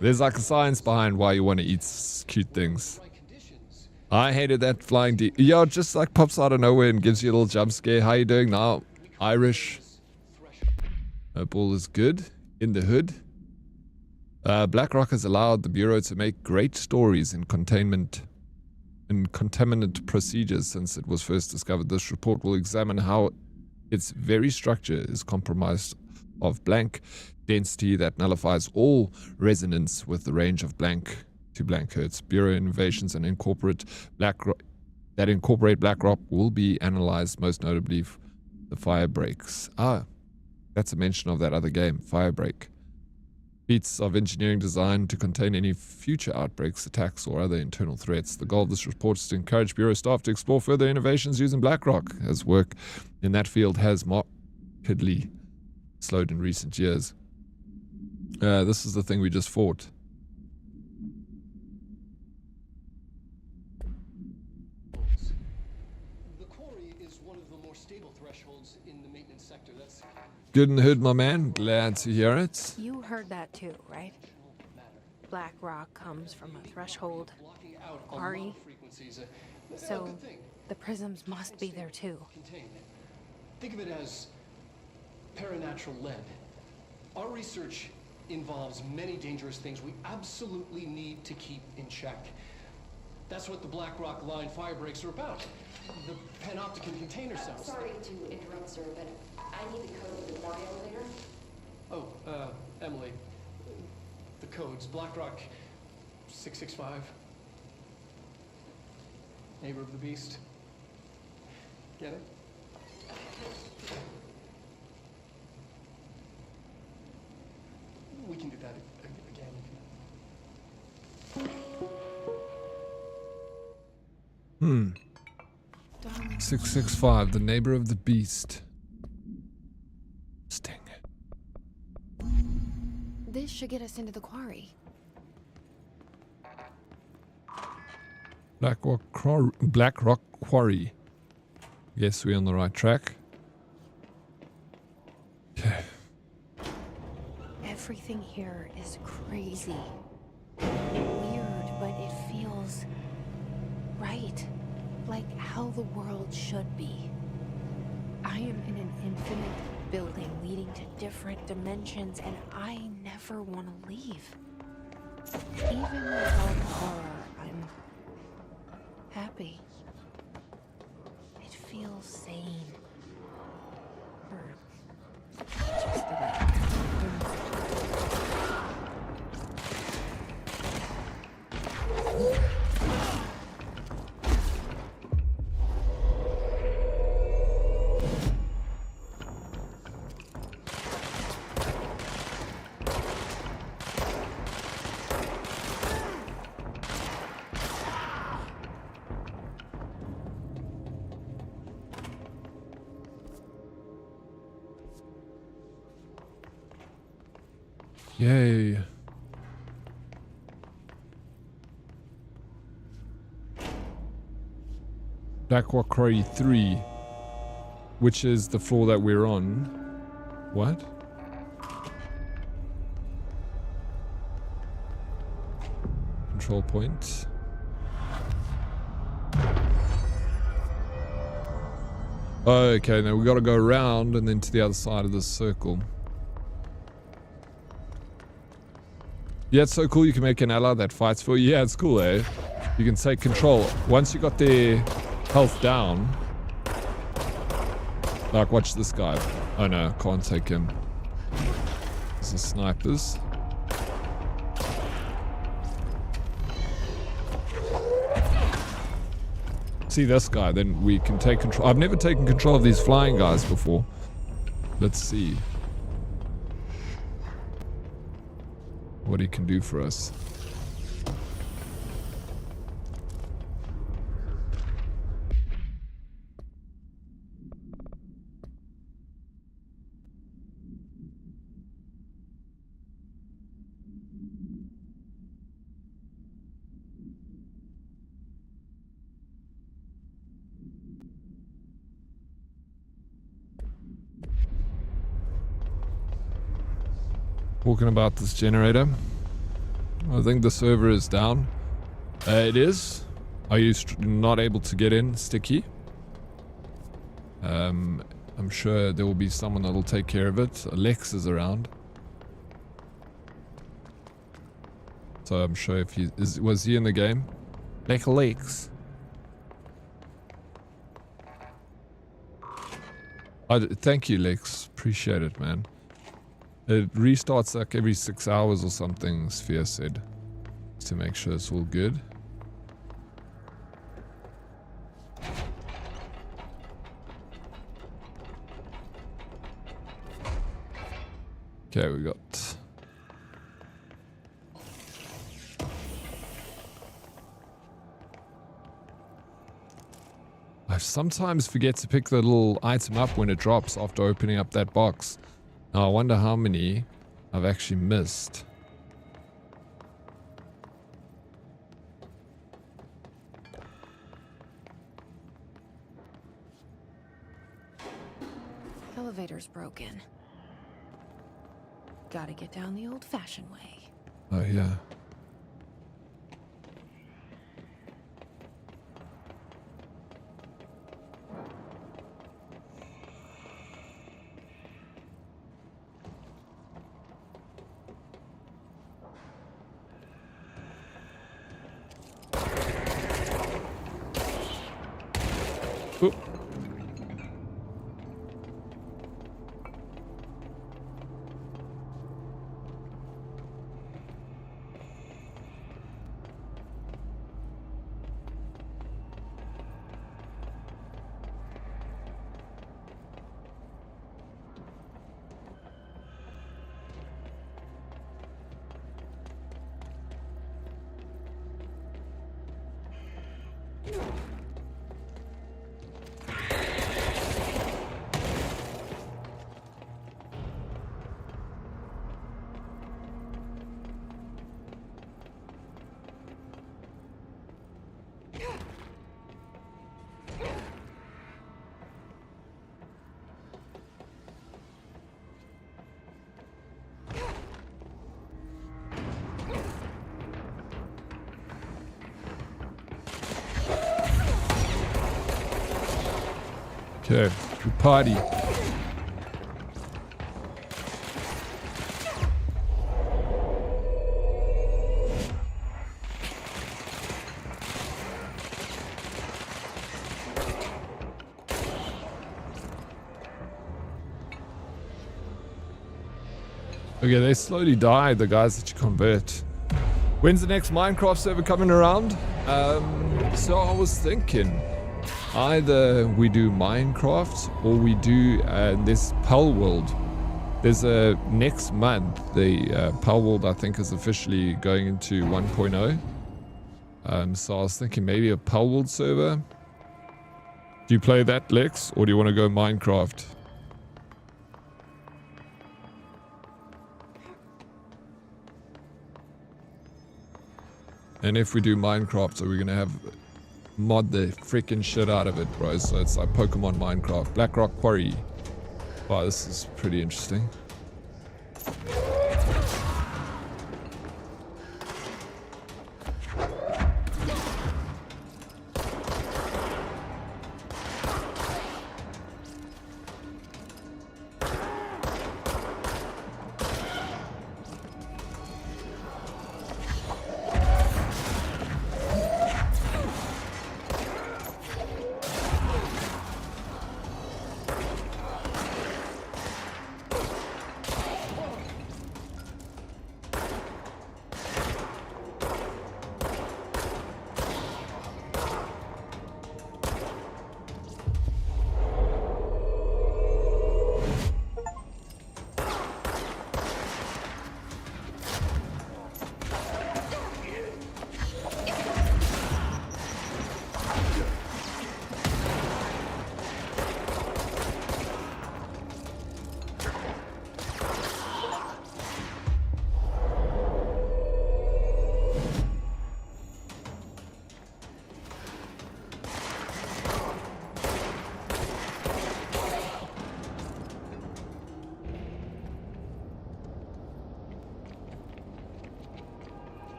There's like a science behind why you want to eat cute things. I hated that flying deep. Yeah, it just like pops out of nowhere and gives you a little jump scare. How you doing now? Irish. Hope all is good in the hood. BlackRock has allowed the Bureau to make great stories in containment and contaminant procedures since it was first discovered. This report will examine how its very structure is compromised of blank density that nullifies all resonance with the range of blank to blank hertz. Bureau innovations and incorporate BlackRock will be analyzed, most notably the fire breaks. That's a mention of that other game, Firebreak. Feats of engineering design to contain any future outbreaks, attacks, or other internal threats. The goal of this report is to encourage Bureau staff to explore further innovations using BlackRock, as work in that field has markedly slowed in recent years. This is the thing we just fought. The quarry is one of the more stable thresholds in the maintenance sector. That's Good in the hood, my man. Glad to hear it. You heard that too, right? Black rock comes from a threshold quarry. So the prisms must be there too. Think of it as paranatural lead. Our research involves many dangerous things we absolutely need to keep in check. That's what the Black Rock line fire breaks are about. The panopticon container cells. Sorry to interrupt, sir, but I need the code for the dock elevator. Oh, Emily. The codes. Black Rock 665. Neighbor of the beast. Get it? We can do that again. 665, the neighbor of the beast. Sting. This should get us into the quarry. Black Rock Quarry. Yes, we're on the right track. Okay. Everything here is crazy. Weird, but it feels right. Like how the world should be. I am in an infinite building leading to different dimensions, and I never want to leave. Even with all the horror, I'm happy. It feels sane. Or just the way Yay. Black Rock Quarry 3, which is the floor that we're on. What? Control point. Okay, now we gotta go around and then to the other side of this circle. Yeah, it's so cool you can make an ally that fights for you. Yeah, it's cool, eh? You can take control. Once you got their health down. Like, watch this guy. Oh no, can't take him. This is snipers. See this guy, then we can take control. I've never taken control of these flying guys before. Let's see what he can do for us. Talking about this generator. I think the server is down. It is. Are you not able to get in, Sticky? I'm sure there will be someone that will take care of it. Alex is around. So I'm sure if he is, was he in the game? Alex. Thank you, Lex. Appreciate it, man. It restarts like every 6 hours or something, Sphere said. Just to make sure it's all good. Okay, we got... I sometimes forget to pick the little item up when it drops after opening up that box. Now I wonder how many I've actually missed. Elevator's broken. Gotta get down the old-fashioned way. Oh yeah. Oop. Okay, we party. Okay, they slowly die, the guys that you convert. When's the next Minecraft server coming around? So I was thinking, either we do Minecraft or we do this Pal World. There's a next month, the Pal World I think is officially going into 1.0. So I was thinking maybe a Pal World server. Do you play that, Lex, or do you want to go Minecraft? And if we do Minecraft, are we gonna have mod the freaking shit out of it, bro? So it's like Pokemon Minecraft. Blackrock Quarry. Wow, this is pretty interesting.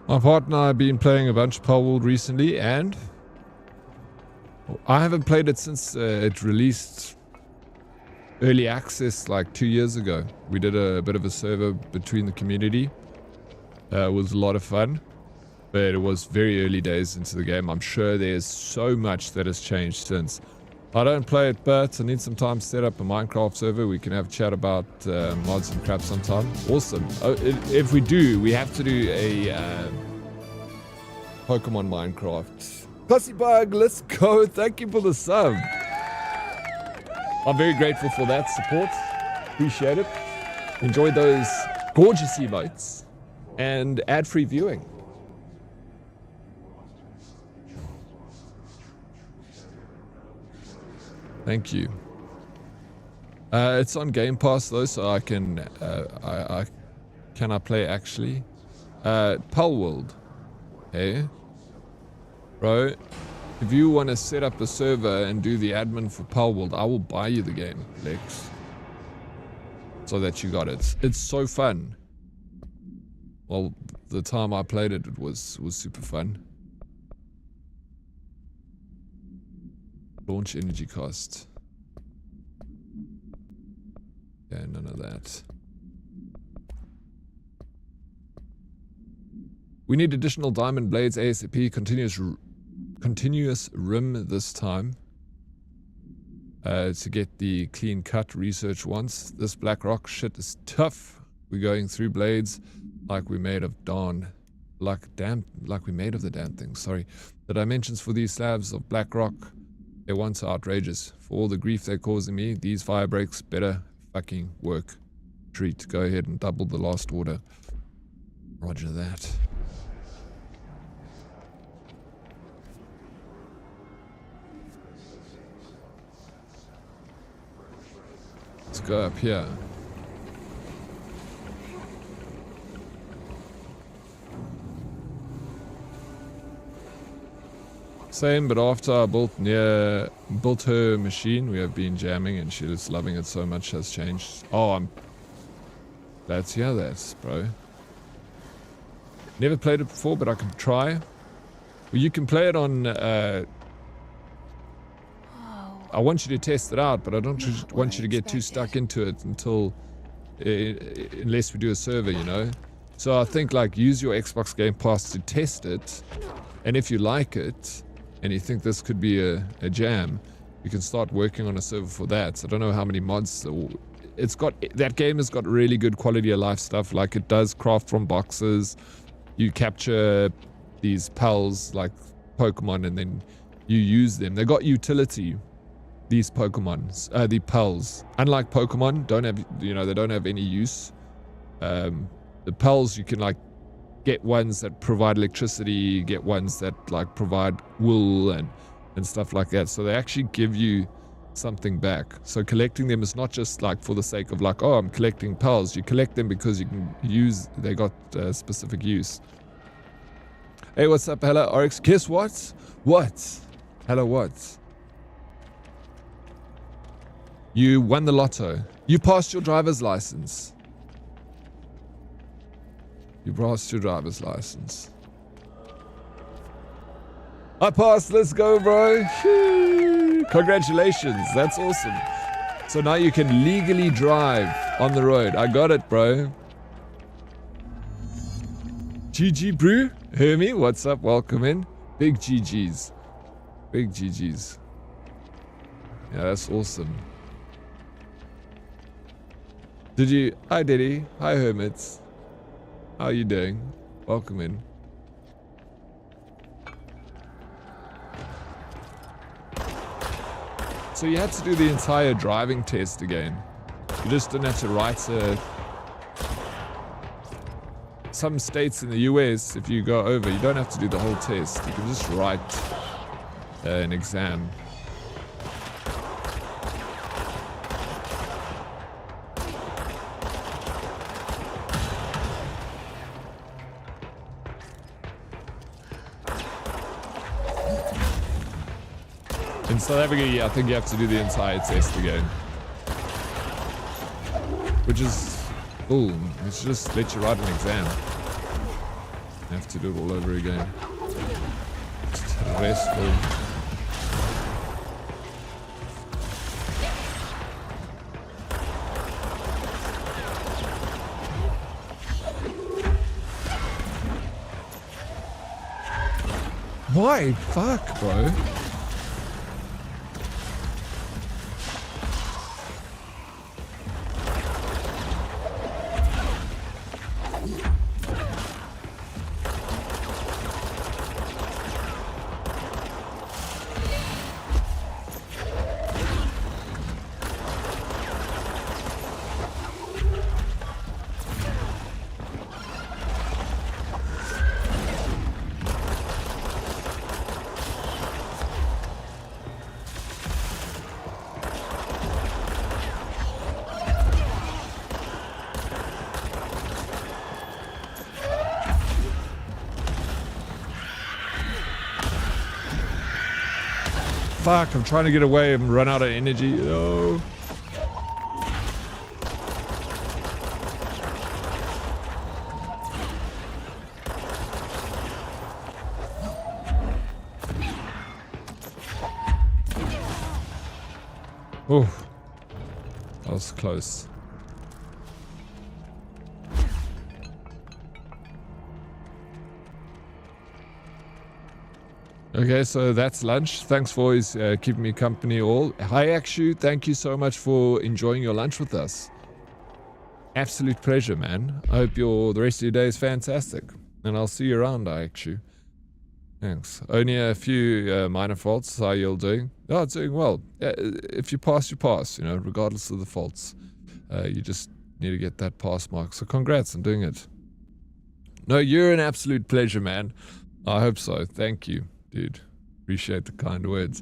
My partner and I have been playing a bunch of Pal World recently, and I haven't played it since it released early access like 2 years ago. We did a bit of a server between the community. It was a lot of fun, but it was very early days into the game. I'm sure there's so much that has changed since. I don't play it, but I need some time to set up a Minecraft server. We can have a chat about mods and crap sometime. Awesome. If we do, we have to do a Pokemon Minecraft. Pussybug, let's go. Thank you for the sub. I'm very grateful for that support. Appreciate it. Enjoy those gorgeous emotes and ad-free viewing. Thank you. It's on Game Pass though, so I can can I play actually? Pal World. Hey, bro, if you want to set up a server and do the admin for Pal World, I will buy you the game, Lex, so that you got it. It's so fun. Well, the time I played it, it was super fun. Launch energy cost. Yeah, none of that. We need additional diamond blades ASAP. Continuous rim this time. To get the clean cut research once. This black rock shit is tough. We're going through blades like we made of dawn. Like we made of the damn thing, sorry. The dimensions for these slabs of black rock, they're once outrageous. For all the grief they're causing me, these fire breaks better fucking work. Treat. Go ahead and double the last order. Roger that. go up here. Same, but after I built her machine, we have been jamming and she is loving it so much, has changed. Oh, I'm glad to hear that, bro. Never played it before, but I can try. Well, you can play it on, I want you to test it out, but I don't want you to get too stuck into it until, unless we do a server, you know? So I think, like, use your Xbox Game Pass to test it, and if you like it, and you think this could be a jam, you can start working on a server for that. So I don't know how many mods. It's got, that game has got really good quality of life stuff. Like, it does craft from boxes. You capture these pals like Pokemon, and then you use them. They got utility. These Pokemons, the pals. Unlike Pokemon, they don't have any use. The pals, you can like get ones that provide electricity, get ones that like provide wool and stuff like that. So they actually give you something back. So collecting them is not just like for the sake of like, oh, I'm collecting pals. You collect them because you can use, they got specific use. Hey, what's up? Hello, Oryx. Guess what? What? Hello, what? You won the lotto. You passed your driver's license. You passed your driver's license. I passed. Let's go, bro. Congratulations. That's awesome. So now you can legally drive on the road. I got it, bro. GG, bro. Hear me? What's up? Welcome in. Big GGs. Big GGs. Yeah, that's awesome. Did you? Hi, Diddy. Hi, Hermits. How are you doing? Welcome in. So you had to do the entire driving test again. You just didn't have to write some states in the US, if you go over, you don't have to do the whole test. You can just write an exam. In South Africa, yeah, I think you have to do the entire test again. Which is, boom, it's just let you write an exam. You have to do it all over again. It's stressful. Why? Fuck, bro. Fuck, I'm trying to get away and run out of energy. No. Oh, that was close. Okay, so that's lunch. Thanks for always keeping me company all. Hi, Akshu. Thank you so much for enjoying your lunch with us. Absolute pleasure, man. I hope the rest of your day is fantastic. And I'll see you around, Akshu. Thanks. Only a few minor faults. How are you all doing? Oh, doing well. If you pass, you pass, you know, regardless of the faults. You just need to get that pass mark. So congrats on doing it. No, you're an absolute pleasure, man. I hope so. Thank you. Dude, appreciate the kind words.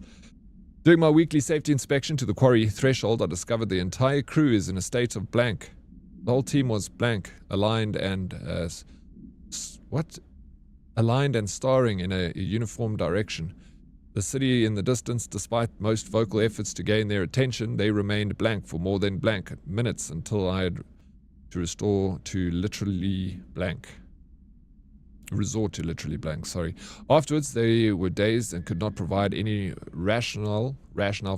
During my weekly safety inspection to the quarry threshold, I discovered the entire crew is in a state of blank. The whole team was blank, aligned and aligned and staring in a uniform direction. The city in the distance, despite most vocal efforts to gain their attention, they remained blank for more than blank minutes until I had to resort to literally blank. Afterwards, they were dazed and could not provide any rationale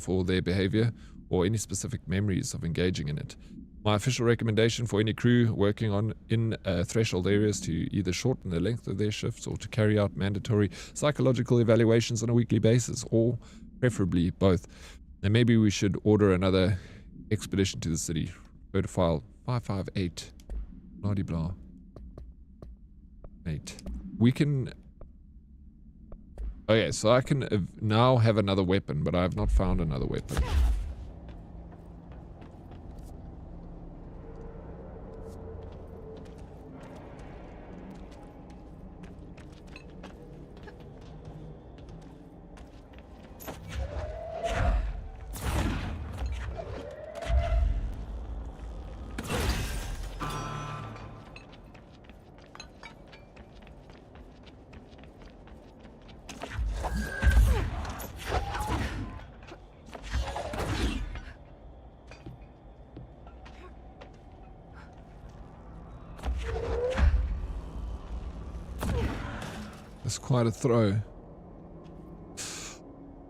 for their behavior or any specific memories of engaging in it. My official recommendation for any crew working in threshold areas to either shorten the length of their shifts or to carry out mandatory psychological evaluations on a weekly basis, or preferably both. And maybe we should order another expedition to the city. Go to file 558. Blah de blah. 8. We can... Okay, so I can now have another weapon, but I have not found another weapon. That's quite a throw.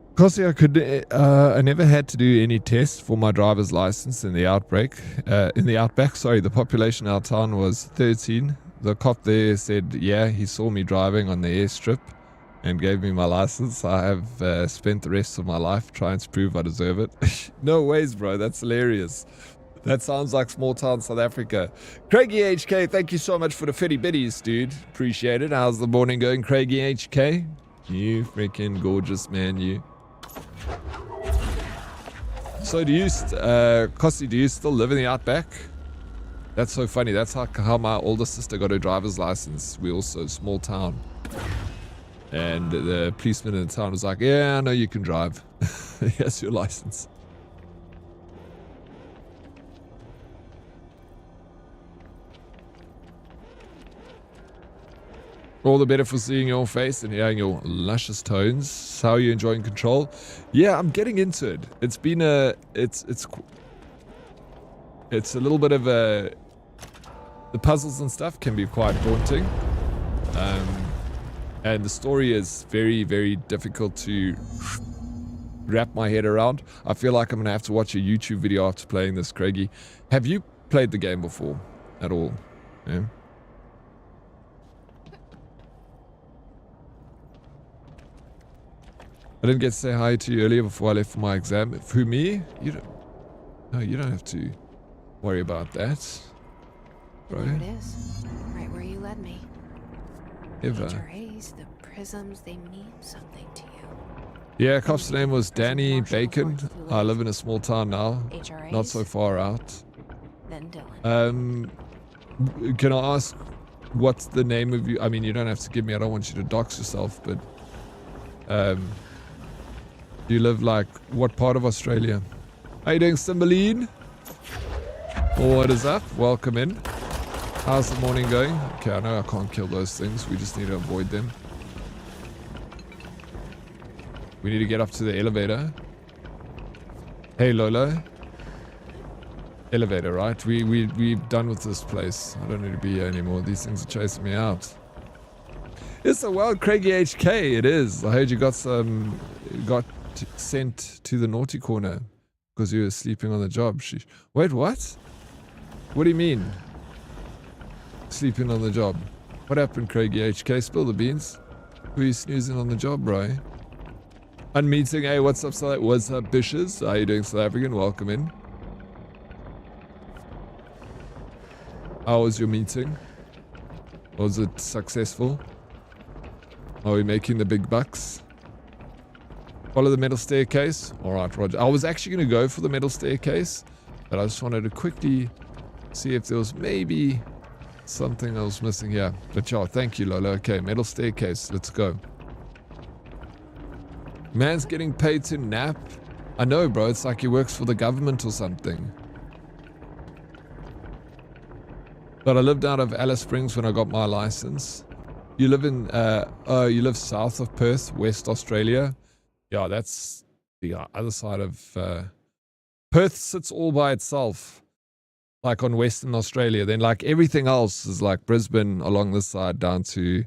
Because I never had to do any tests for my driver's license in the outback. The population in our town was 13. The cop there said, yeah, he saw me driving on the airstrip and gave me my license. I have spent the rest of my life trying to prove I deserve it. No ways, bro. That's hilarious. That sounds like small town South Africa. Craigie HK, thank you so much for the fitty bitties, dude. Appreciate it. How's the morning going, Craigie HK? You freaking gorgeous man, you. So do you, Kossi, do you still live in the outback? That's so funny. That's how my older sister got her driver's license. We also small town. And the policeman in the town was like, yeah, I know you can drive. Here's your license. All the better for seeing your face and hearing your luscious tones. How are you enjoying Control? Yeah, I'm getting into it. It's been it's a little bit of a... The puzzles and stuff can be quite daunting. And the story is very, very difficult to wrap my head around. I feel like I'm going to have to watch a YouTube video after playing this, Craigie. Have you played the game before at all? Yeah. I didn't get to say hi to you earlier before I left for my exam. For me, you don't have to worry about that. Right? There it is. Right where you led me. Ever. HRAs, the prisms, they mean something to you. Yeah, cop's name was Danny Bacon. I live in a small town now. HRAs, not so far out. Then Dylan. Can I ask what's the name of you? I mean, you don't have to give me, I don't want you to dox yourself, but do you live like what part of Australia? How you doing, Cymbeline? What is up? Welcome in. How's the morning going? Okay, I know I can't kill those things. We just need to avoid them. We need to get up to the elevator. Hey, Lolo. Elevator, right? We're done with this place. I don't need to be here anymore. These things are chasing me out. It's a wild Craigie HK. It is. I heard you got sent to the naughty corner because you were sleeping on the job. Wait, what? What do you mean? Sleeping on the job. What happened, Craigie HK? Spill the beans. Who are you snoozing on the job, bro? Unmeeting. Hey, what's up, South? What's up, Bishes? How you doing, South African? Welcome in. How was your meeting? Was it successful? Are we making the big bucks? Follow the metal staircase. Alright, Roger. I was actually going to go for the metal staircase, but I just wanted to quickly see if there was maybe something I was missing here. But yeah, thank you, Lola. Okay, metal staircase. Let's go. Man's getting paid to nap. I know, bro. It's like he works for the government or something. But I lived out of Alice Springs when I got my license. You live in, you live south of Perth, West Australia. Yeah, that's the other side of, Perth sits all by itself, like on Western Australia. Then like everything else is like Brisbane along this side down to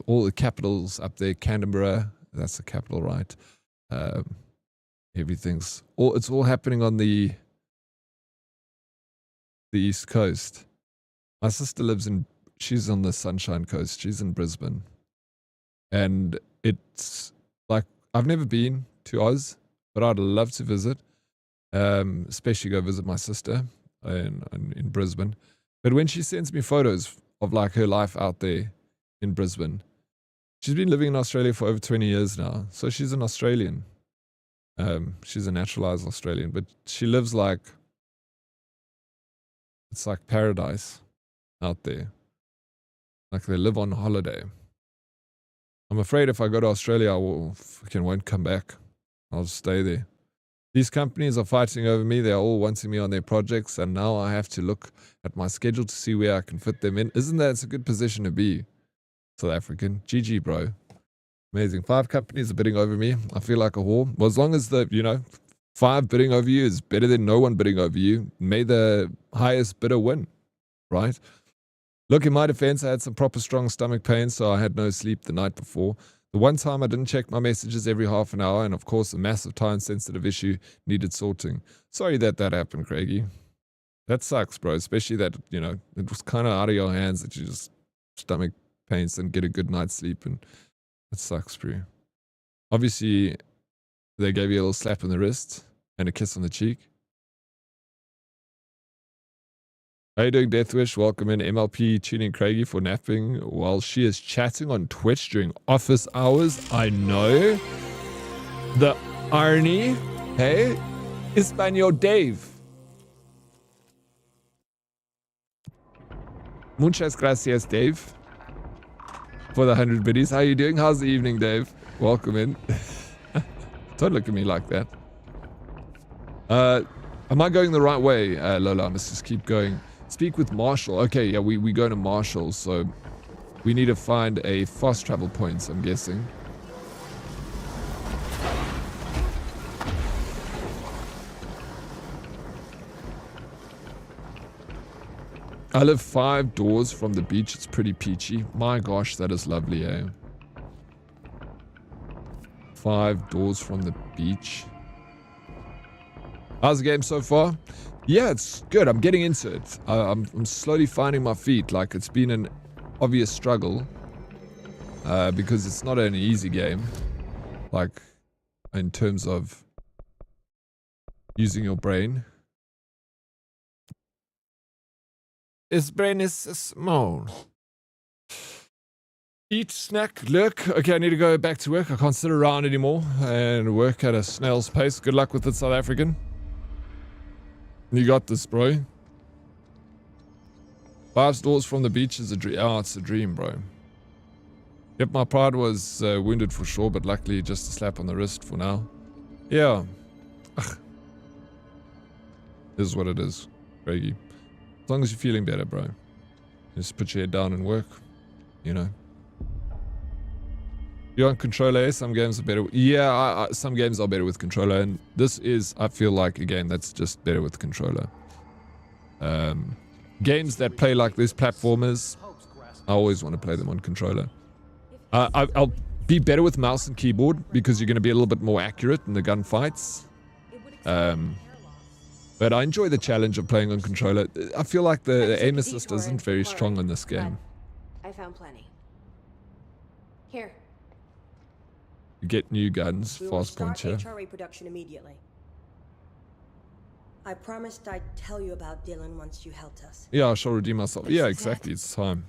all the capitals up there, Canberra. That's the capital, right? It's all happening on the East Coast. My sister she's on the Sunshine Coast. She's in Brisbane. And it's like, I've never been to Oz, but I'd love to visit. Especially go visit my sister in Brisbane. But when she sends me photos of like her life out there in Brisbane, she's been living in Australia for over 20 years now. So she's an Australian. She's a naturalized Australian, but she lives like, it's like paradise out there. Like they live on holiday. I'm afraid if I go to Australia, won't come back. I'll just stay there. These companies are fighting over me. They're all wanting me on their projects, and now I have to look at my schedule to see where I can fit them in. Isn't that a good position to be? South African. GG, bro. Amazing. 5 companies are bidding over me. I feel like a whore. Well, as long as 5 bidding over you is better than no one bidding over you, may the highest bidder win, right? Look, in my defense, I had some proper strong stomach pain, so I had no sleep the night before. The one time I didn't check my messages every half an hour, and of course a massive time-sensitive issue needed sorting. Sorry that happened, Craigie. That sucks, bro, especially that, it was kind of out of your hands that you just stomach pains and get a good night's sleep, and that sucks, bro. Obviously, they gave you a little slap on the wrist and a kiss on the cheek. How you doing, Deathwish? Welcome in. MLP tuning Craigie for napping while she is chatting on Twitch during office hours. I know. The irony. Hey, Espanol Dave. Muchas gracias, Dave, for the 100 biddies. How you doing? How's the evening, Dave? Welcome in. Don't look at me like that. Am I going the right way, Lola? I must just keep going. Speak with Marshall. Okay, yeah, we go to Marshall, so we need to find a fast travel point, I'm guessing. I live 5 doors from the beach. It's pretty peachy. My gosh, that is lovely, eh? 5 doors from the beach. How's the game so far? Yeah, it's good. I'm getting into it. I'm slowly finding my feet. Like, it's been an obvious struggle because it's not an easy game. Like, in terms of using your brain. His brain is small. Eat, snack, lurk. Okay, I need to go back to work. I can't sit around anymore and work at a snail's pace. Good luck with it, South African. You got this, bro. 5 doors from the beach is a dream. Oh, it's a dream, bro. Yep, my pride was wounded for sure, but luckily just a slap on the wrist for now. Yeah. Ugh. This is what it is, Craigie. As long as you're feeling better, bro. Just put your head down and work. You know. You're on controller. Some games are better. Yeah, some games are better with controller, and this is, I feel like, a game that's just better with controller. Games that play like this, platformers, I always want to play them on controller. I'll be better with mouse and keyboard because you're going to be a little bit more accurate in the gunfights. But I enjoy the challenge of playing on controller. I feel like the aim assist isn't very strong in this game. I found plenty. Here. You get new guns, We will fast point start here. HRA production immediately. I promised I'd tell you about Dylan once you helped us. Yeah, I shall redeem myself. Yeah, exactly. It's time.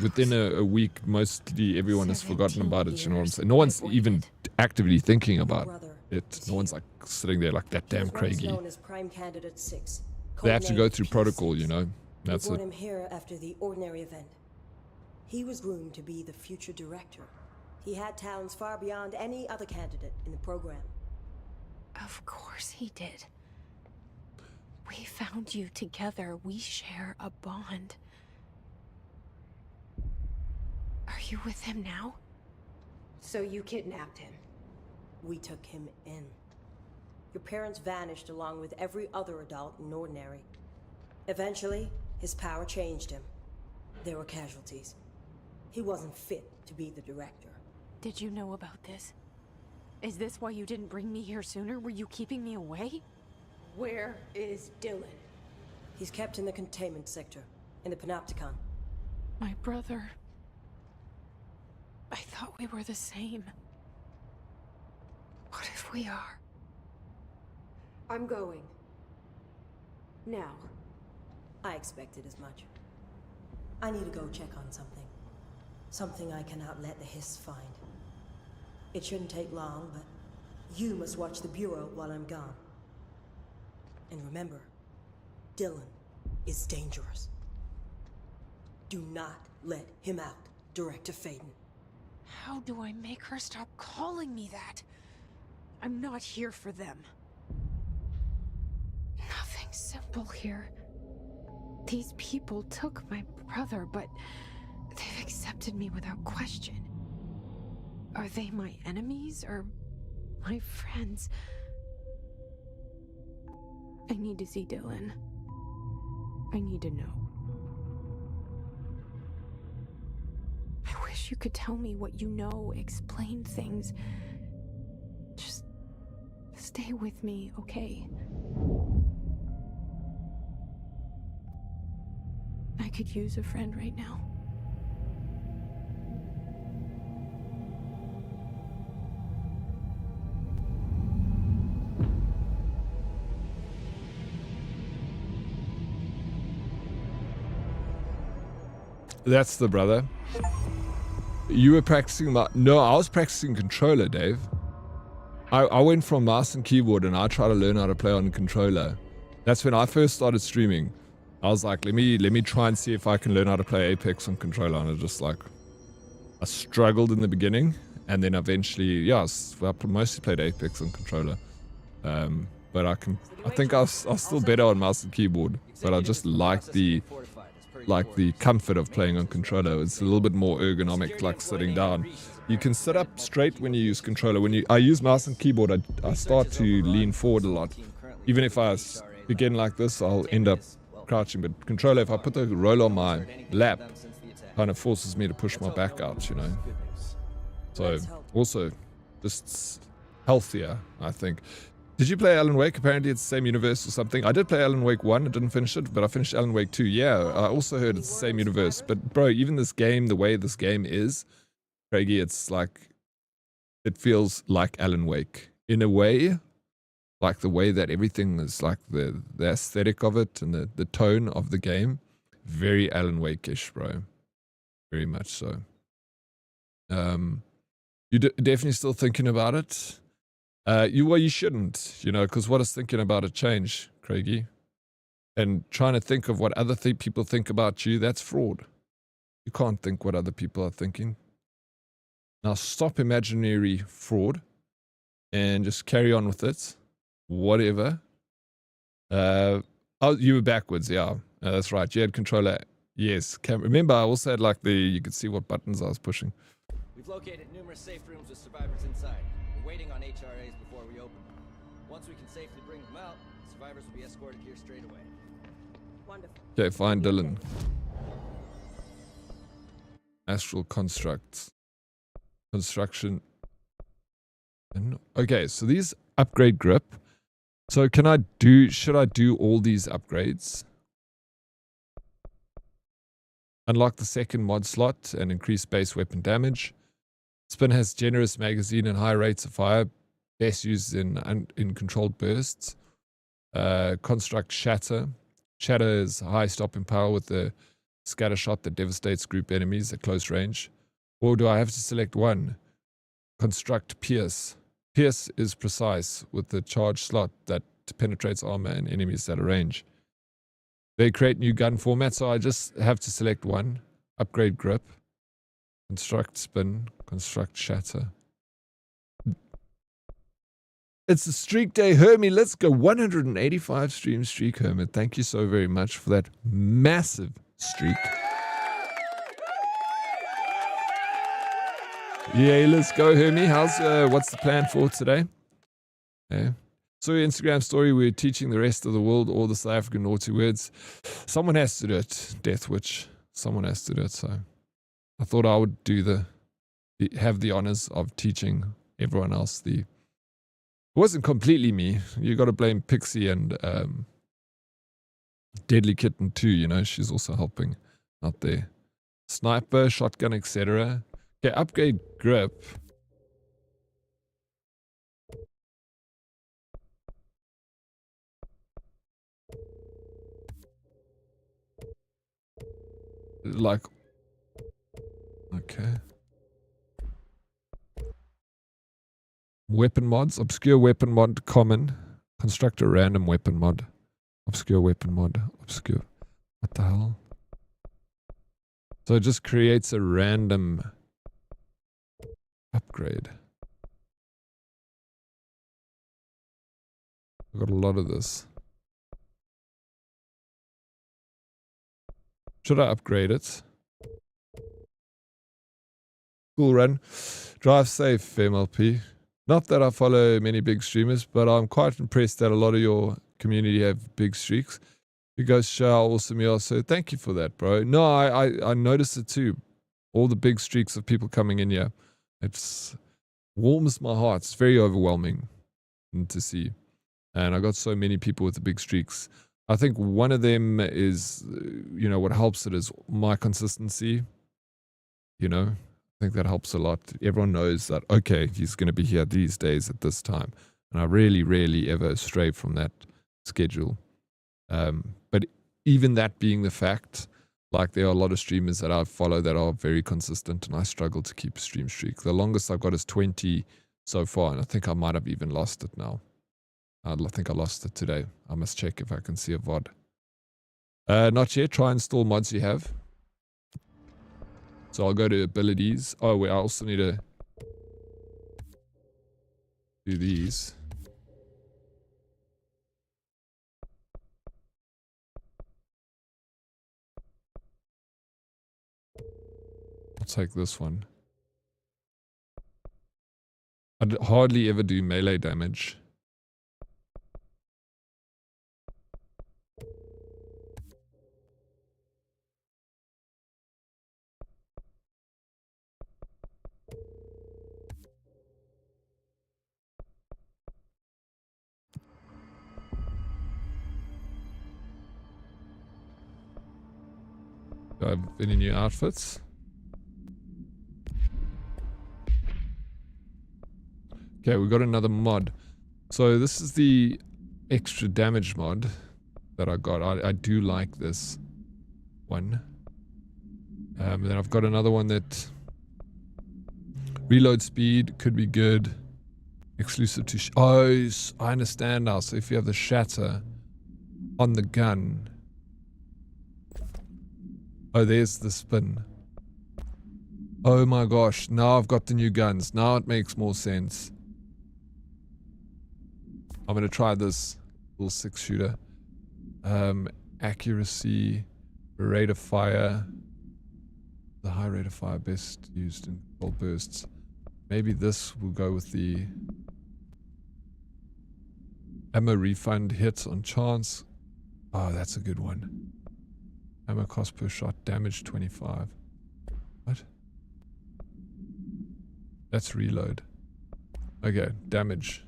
Within a week, mostly everyone has forgotten about it. You know what I'm saying? No one's even actively thinking about it. No one's like sitting there like that damn Craigie. Known as Prime Candidate 6. They have to go through protocol, you know. That's we it. brought him here after the ordinary event. He was groomed to be the future director. He had talents far beyond any other candidate in the program. Of course he did. We found you together. We share a bond. Are you with him now? So you kidnapped him? We took him in. Your parents vanished along with every other adult in Ordinary. Eventually, his power changed him. There were casualties. He wasn't fit to be the director. Did you know about this? Is this why you didn't bring me here sooner? Were you keeping me away? Where is Dylan? He's kept in the containment sector, in the Panopticon. My brother. I thought we were the same. What if we are? I'm going. Now. I expected as much. I need to go check on something. Something I cannot let the Hiss find. It shouldn't take long, but you must watch the Bureau while I'm gone. And remember, Dylan is dangerous. Do not let him out, Director Faden. How do I make her stop calling me that? I'm not here for them. Nothing simple here. These people took my brother, but they've accepted me without question. Are they my enemies or my friends? I need to see Dylan. I need to know. I wish you could tell me what you know, explain things. Just stay with me, okay? I could use a friend right now. That's the brother. You were practicing no, I was practicing controller, Dave. I went from mouse and keyboard and I tried to learn how to play on controller. That's when I first started streaming. I was like, let me try and see if I can learn how to play Apex on controller. And I struggled in the beginning, and then eventually, yeah, I mostly played Apex on controller. But I think I was still better on mouse and keyboard. But I just like the comfort of playing on controller. It's a little bit more ergonomic, like sitting down. You can sit up straight when you use controller. I use mouse and keyboard, I start to lean forward a lot. Even if I begin like this, I'll end up crouching. But controller, if I put the roll on my lap, kind of forces me to push my back out, you know. So also just healthier, I think. Did you play Alan Wake? Apparently it's the same universe or something. I did play Alan Wake 1, I didn't finish it, but I finished Alan Wake 2. Yeah, I also heard it's the same universe. But bro, even this game, the way this game is, Craigie, it's like, it feels like Alan Wake. In a way, like the way that everything is, like the aesthetic of it and the tone of the game. Very Alan Wake-ish, bro. Very much so. You definitely still thinking about it? You shouldn't, you know, because what is thinking about it change, Craigie? And trying to think of what other people think about you, that's fraud. You can't think what other people are thinking. Now stop imaginary fraud and just carry on with it. Whatever. Oh, you were backwards, yeah. That's right. You had controller. Yes. Remember, I also had like you could see what buttons I was pushing. We've located numerous safe rooms with survivors inside. We're waiting on HRAs before we open them. Once we can safely bring them out, survivors will be escorted here straight away. Wonderful. Okay, find Dylan. Astral constructs. Construction. Okay, so these upgrade grip. So should I do all these upgrades? Unlock the second mod slot and increase base weapon damage. Spin has generous magazine and high rates of fire. Best used in controlled bursts. Construct Shatter. Shatter is high stopping power with the scatter shot that devastates group enemies at close range. Or do I have to select one? Construct Pierce. Pierce is precise with the charge slot that penetrates armor and enemies at a range. They create new gun formats, so I just have to select one. Upgrade grip. Construct Spin. Construct Shatter. It's a streak day, Hermie. Let's go. 185 stream streak, Hermit. Thank you so very much for that massive streak. Yeah, let's go, Hermie. What's the plan for today? Yeah. So your Instagram story, we're teaching the rest of the world all the South African naughty words. Someone has to do it, Death Witch. Someone has to do it. So I thought I would have the honors of teaching everyone else. It wasn't completely me. You got to blame Pixie and Deadly Kitten too. You know, she's also helping out there. Sniper, shotgun, etc. Okay, upgrade grip. Like, okay. Weapon mods, obscure weapon mod, common. Construct a random weapon mod. Obscure weapon mod, obscure. What the hell? So it just creates a random upgrade. I've got a lot of this. Should I upgrade it? Cool run. Drive safe, MLP. Not that I follow many big streamers, but I'm quite impressed that a lot of your community have big streaks. You guys show how awesome you are, so thank you for that, bro. No, I noticed it too. All the big streaks of people coming in here. It warms my heart. It's very overwhelming to see. And I got so many people with the big streaks. I think one of them is, you know, what helps it is my consistency. You know, I think that helps a lot. Everyone knows that, okay, he's going to be here these days at this time. And I really, rarely ever stray from that schedule. But even that being the fact, like there are a lot of streamers that I follow that are very consistent and I struggle to keep a stream streak. The longest I've got is 20 so far, and I think I might have even lost it now. I think I lost it today. I must check if I can see a VOD. Not yet. Try and install mods you have. So I'll go to abilities. Oh, wait, I also need to do these. I'll take this one. I'd hardly ever do melee damage. Do I have any new outfits? Okay, we got another mod. So this is the extra damage mod that I got. I do like this one. Then I've got another one that reload speed could be good. Exclusive to oh, I understand now. So if you have the shatter on the gun. Oh, there's the spin. Oh my gosh, now I've got the new guns. Now it makes more sense. I'm going to try this little 6-shooter. Accuracy, rate of fire. The high rate of fire best used in full bursts. Maybe this will go with the ammo refund hits on chance. Oh, that's a good one. Ammo cost per shot, damage 25. What? That's reload. Okay, damage.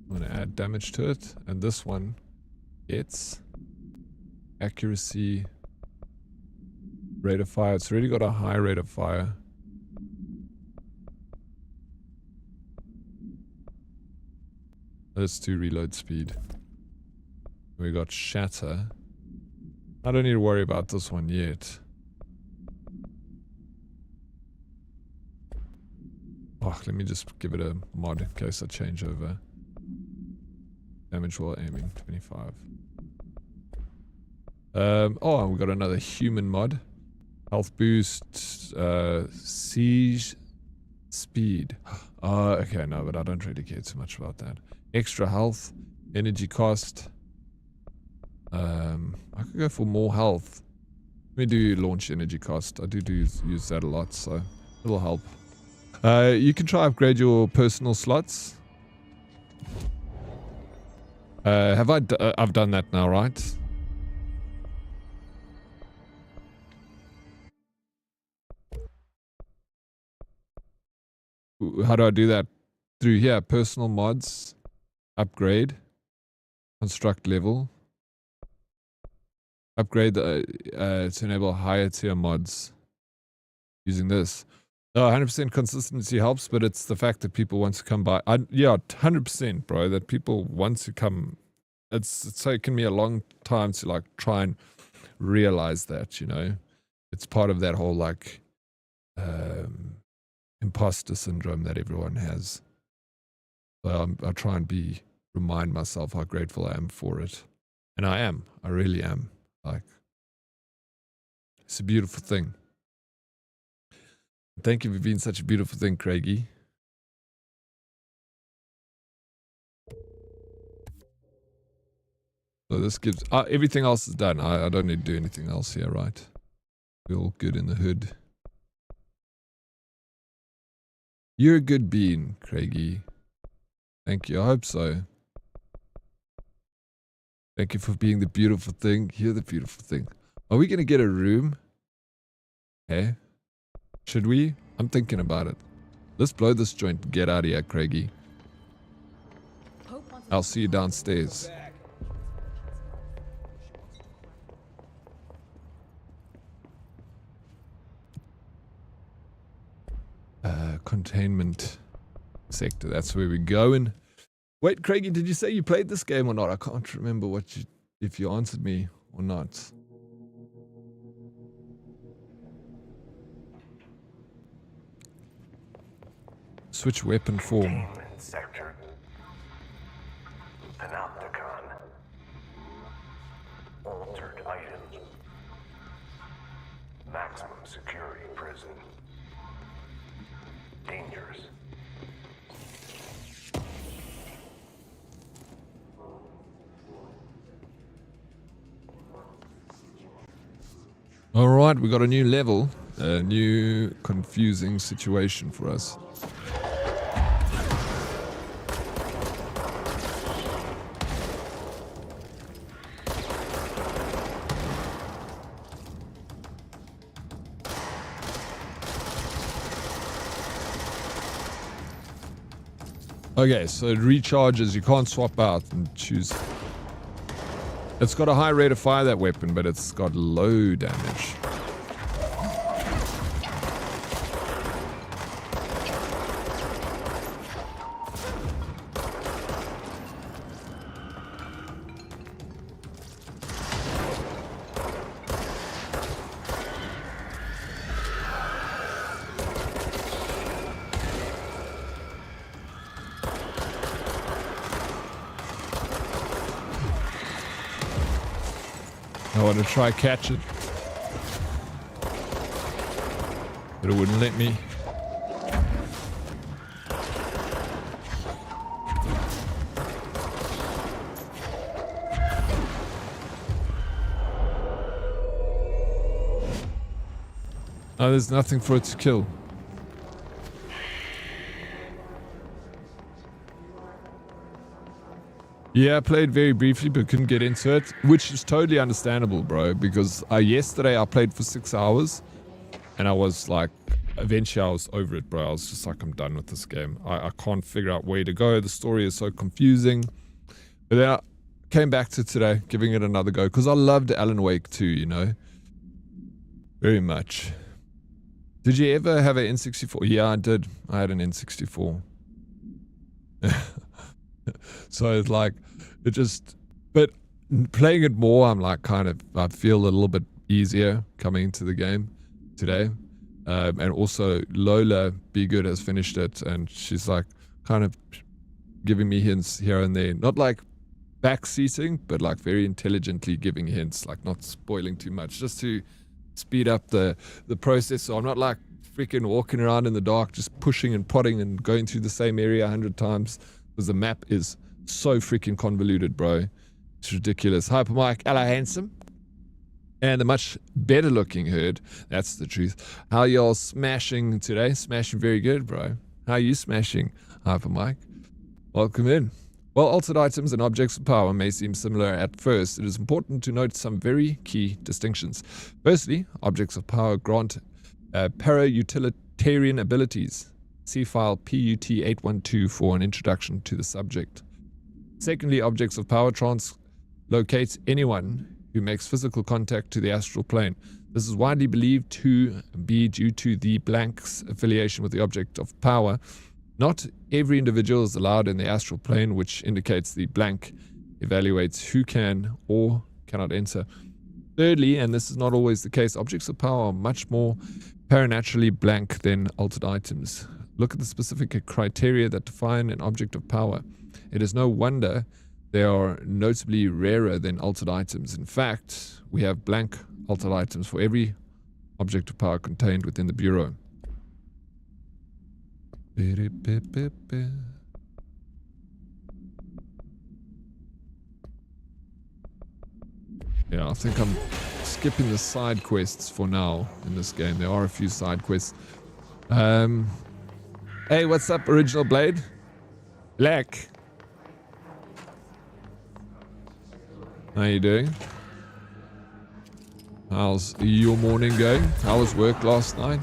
I'm going to add damage to it. And this one, it's accuracy, rate of fire. It's already got a high rate of fire. Let's do reload speed. We got shatter. I don't need to worry about this one yet. Oh, let me just give it a mod in case I change over. Damage while aiming, 25. Oh, we got another human mod. Health boost, siege speed. Okay, no, but I don't really care too much about that. Extra health, energy cost. I could go for more health. Let me do launch energy cost. I do use that a lot, so it'll help. You can try upgrade your personal slots. I've done that now, right? How do I do that? Through here, personal mods, upgrade, construct level, upgrade to enable higher tier mods using this. Oh, 100% consistency helps, but it's the fact that people want to come by. Yeah, 100%, bro, that people want to come. It's taken me a long time to like try and realize that, you know. It's part of that whole like imposter syndrome that everyone has. So I try and remind myself how grateful I am for it. And I am. I really am. Like, it's a beautiful thing. Thank you for being such a beautiful thing, Craigie. So this gives... everything else is done. I don't need to do anything else here, right? We're all good in the hood. You're a good bean, Craigie. Thank you. I hope so. Thank you for being the beautiful thing. You're the beautiful thing. Are we going to get a room? Okay. Should we? I'm thinking about it. Let's blow this joint and get out of here, Craigie. I'll see you downstairs. Containment sector. That's where we're going. Wait, Craigie, did you say you played this game or not? I can't remember if you answered me or not. Switch weapon form. Sector. Panopticon. Altered items. Maximum security prison. Dangerous. All right, we got a new level, a new confusing situation for us. Okay, so it recharges. You can't swap out and choose. It's got a high rate of fire, that weapon, but it's got low damage. I want to try catch it, but it wouldn't let me. Oh, there's nothing for it to kill. Yeah, I played very briefly, but couldn't get into it, which is totally understandable, bro, because yesterday I played for 6 hours, and I was like, eventually I was over it, bro. I was just like, I'm done with this game. I can't figure out where to go. The story is so confusing. But then I came back to today, giving it another go, because I loved Alan Wake 2, you know? Very much. Did you ever have an N64? Yeah, I did. I had an N64. So it's like, it just, but playing it more, I'm like I feel a little bit easier coming into the game today. And also Lola Be Good has finished it, and she's like kind of giving me hints here and there. Not like backseating, but like very intelligently giving hints, like not spoiling too much, just to speed up the process. So I'm not like freaking walking around in the dark, just pushing and prodding and going through the same area 100 times because the map is so freaking convoluted, bro. It's ridiculous. Hyper Mike, hello, handsome. And the much better looking herd. That's the truth. How y'all smashing today? Smashing very good, bro. How are you smashing, Hyper Mike? Welcome in. While altered items and objects of power may seem similar at first, it is important to note some very key distinctions. Firstly, objects of power grant para-utilitarian abilities. See file PUT812 for an introduction to the subject. Secondly, objects of power translocate anyone who makes physical contact to the astral plane. This is widely believed to be due to the blank's affiliation with the object of power. Not every individual is allowed in the astral plane, which indicates the blank evaluates who can or cannot enter. Thirdly, and this is not always the case, objects of power are much more paranaturally blank than altered items. Look at the specific criteria that define an object of power. It is no wonder they are notably rarer than altered items. In fact, we have blank altered items for every object of power contained within the Bureau. Yeah, I think I'm skipping the side quests for now in this game. There are a few side quests. Hey, what's up, Original Blade? Black. How you doing? How's your morning going? How was work last night?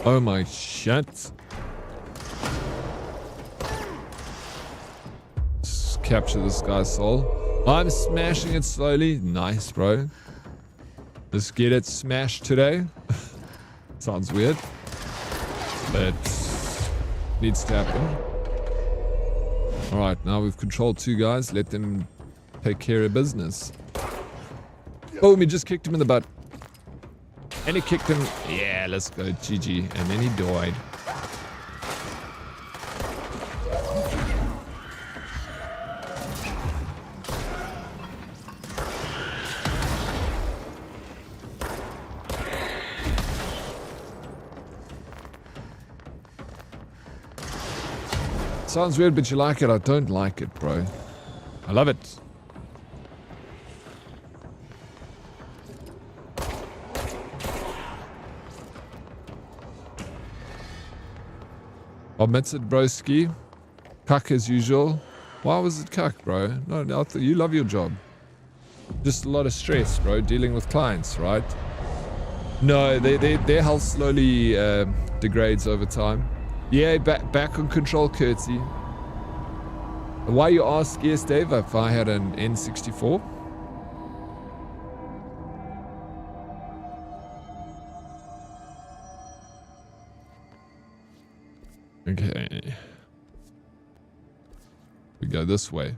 Oh my shit. Just capture this guy's soul. I'm smashing it slowly. Nice, bro. Let's get it smashed today. Sounds weird, but needs to happen. Alright, now we've controlled two guys. Let them take care of business. Boom, he just kicked him in the butt. And he kicked him. Yeah, let's go. GG. And then he died. Sounds weird, but you like it. I don't like it, bro. I love it. Omitted, broski. Cuck as usual. Why was it cuck, bro? No, you love your job. Just a lot of stress, bro, dealing with clients, right? No, their health slowly degrades over time. Yeah, back on control, Curtsy. Why you ask, yes, Dave, if I had an N64? Okay. We go this way.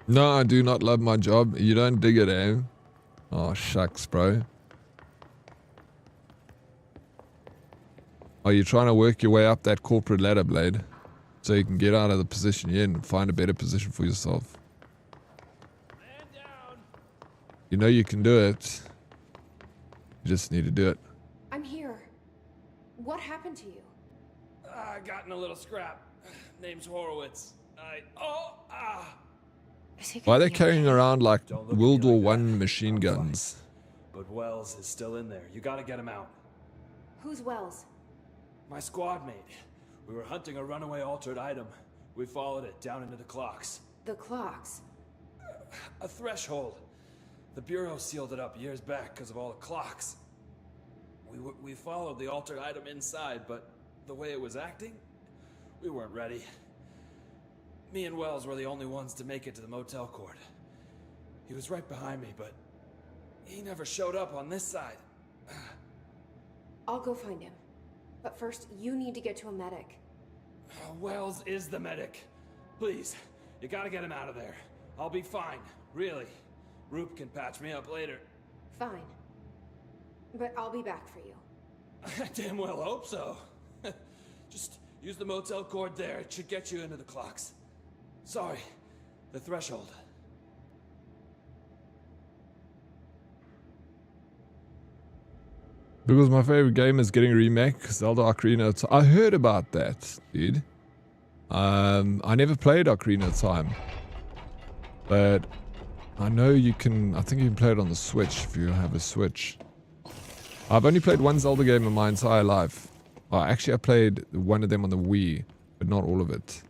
No, I do not love my job. You don't dig it, eh? Oh, shucks, bro. Are you trying to work your way up that corporate ladder, Blade? So you can get out of the position you're in and find a better position for yourself. You know you can do it. You just need to do it. I'm here. What happened to you? I got in a little scrap. Name's Horowitz. Why are they carrying around like World War I machine guns? But Wells is still in there. You gotta get him out. Who's Wells? My squad mate. We were hunting a runaway altered item. We followed it down into the clocks. The clocks? A threshold. The Bureau sealed it up years back because of all the clocks. We followed the altered item inside, but the way it was acting, we weren't ready. Me and Wells were the only ones to make it to the motel court. He was right behind me, but he never showed up on this side. I'll go find him. But first, you need to get to a medic. Wells is the medic. Please, you gotta get him out of there. I'll be fine, really. Roop can patch me up later. Fine. But I'll be back for you. I damn well hope so. Just use the motel cord there. It should get you into the clocks. Sorry, the threshold. Because my favorite game is getting remake, Zelda Ocarina of Time. I heard about that, dude. I never played Ocarina of Time. But I know you can, I think you can play it on the Switch if you have a Switch. I've only played one Zelda game in my entire life. Actually, I played one of them on the Wii, but not all of it.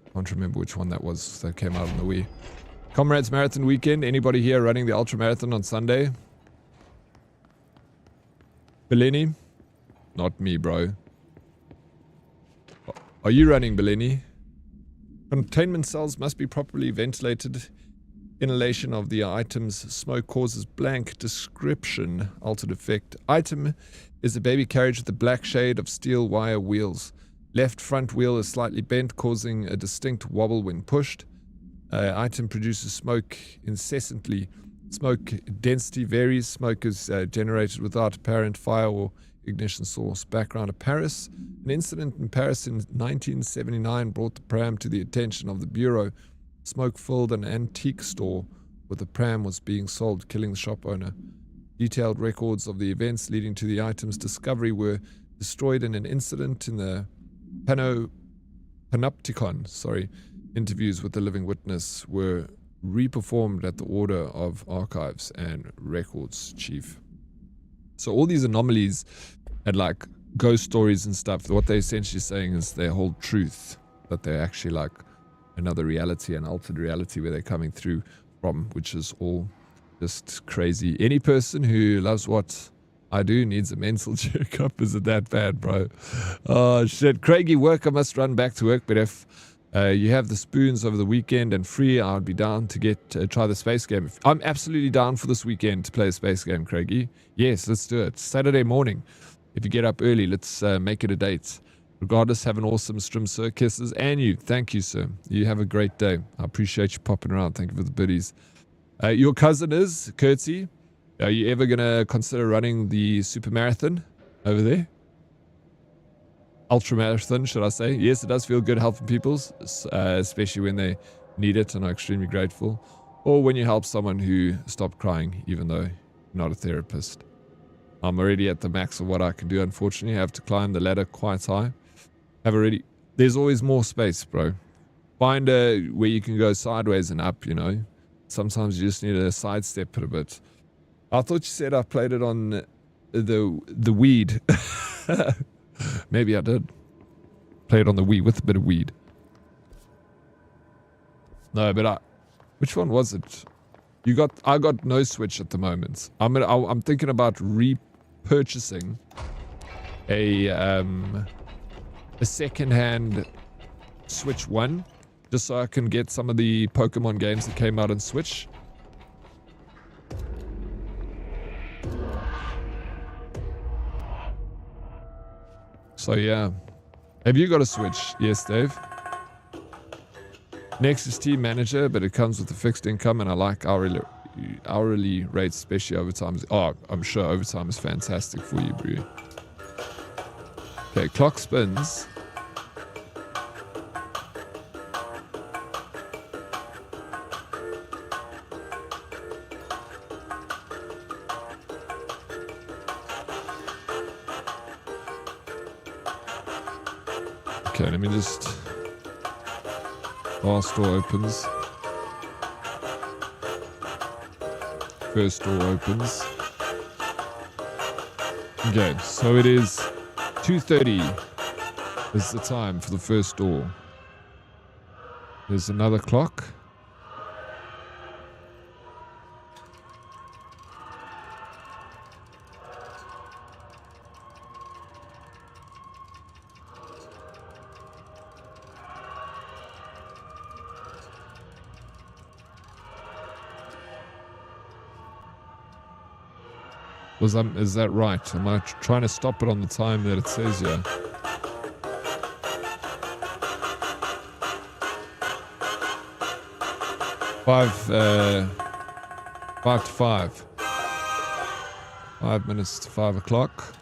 I can't remember which one that was that came out on the Wii. Comrades Marathon Weekend. Anybody here running the Ultra Marathon on Sunday? Bellini? Not me, bro. Are you running, Bellini? Containment cells must be properly ventilated. Inhalation of the items. Smoke causes blank. Description. Altered effect. Item is a baby carriage with a black shade of steel wire wheels. Left front wheel is slightly bent, causing a distinct wobble when pushed. Item produces smoke incessantly. Smoke density varies. Smoke is generated without apparent fire or ignition source. Background of Paris. An incident in Paris in 1979 brought the pram to the attention of the Bureau. Smoke filled an antique store where the pram was being sold, killing the shop owner. Detailed records of the events leading to the item's discovery were destroyed in an incident in the Panopticon. Interviews with the living witness were reperformed at the order of Archives and Records Chief. So all these anomalies and like ghost stories and stuff, what they're essentially saying is they hold truth, that they're actually like another reality, an altered reality where they're coming through from, which is all just crazy. Any person who loves what I do needs a mental checkup. Is it that bad, bro? Oh shit. Craigie, work, I must run back to work, but if you have the spoons over the weekend and free, I would be down to try the space game. I'm absolutely down for this weekend to play a space game, Craigie. Yes, let's do it. Saturday morning. If you get up early, let's make it a date. Regardless, have an awesome stream, sir. Kisses. And you. Thank you, sir. You have a great day. I appreciate you popping around. Thank you for the biddies. Your cousin is, Curtsy. Are you ever going to consider running the super marathon over there? Ultra marathon, should I say? Yes, it does feel good helping people, especially when they need it and are extremely grateful. Or when you help someone who stopped crying, even though you're not a therapist. I'm already at the max of what I can do, unfortunately. I have to climb the ladder quite high. There's always more space, bro. Find where you can go sideways and up, you know. Sometimes you just need to sidestep it a bit. I thought you said I played it on the weed. Maybe I did. Play it on the Wii with a bit of weed. No, but which one was it? I got no Switch at the moment. I'm thinking about repurchasing a second-hand Switch 1, just so I can get some of the Pokemon games that came out on Switch. So yeah. Have you got a Switch? Yes, Dave. Next is Team Manager, but it comes with a fixed income, and I like hourly rates, especially overtime. Oh, I'm sure overtime is fantastic for you, bro. Okay, clock spins. Okay, let me just... Last door opens. First door opens. Okay, so it is 2:30 is the time for the first door. There's another clock. Is that right? Am I trying to stop it on the time that it says here? Five to 5. 5 minutes to 5 o'clock.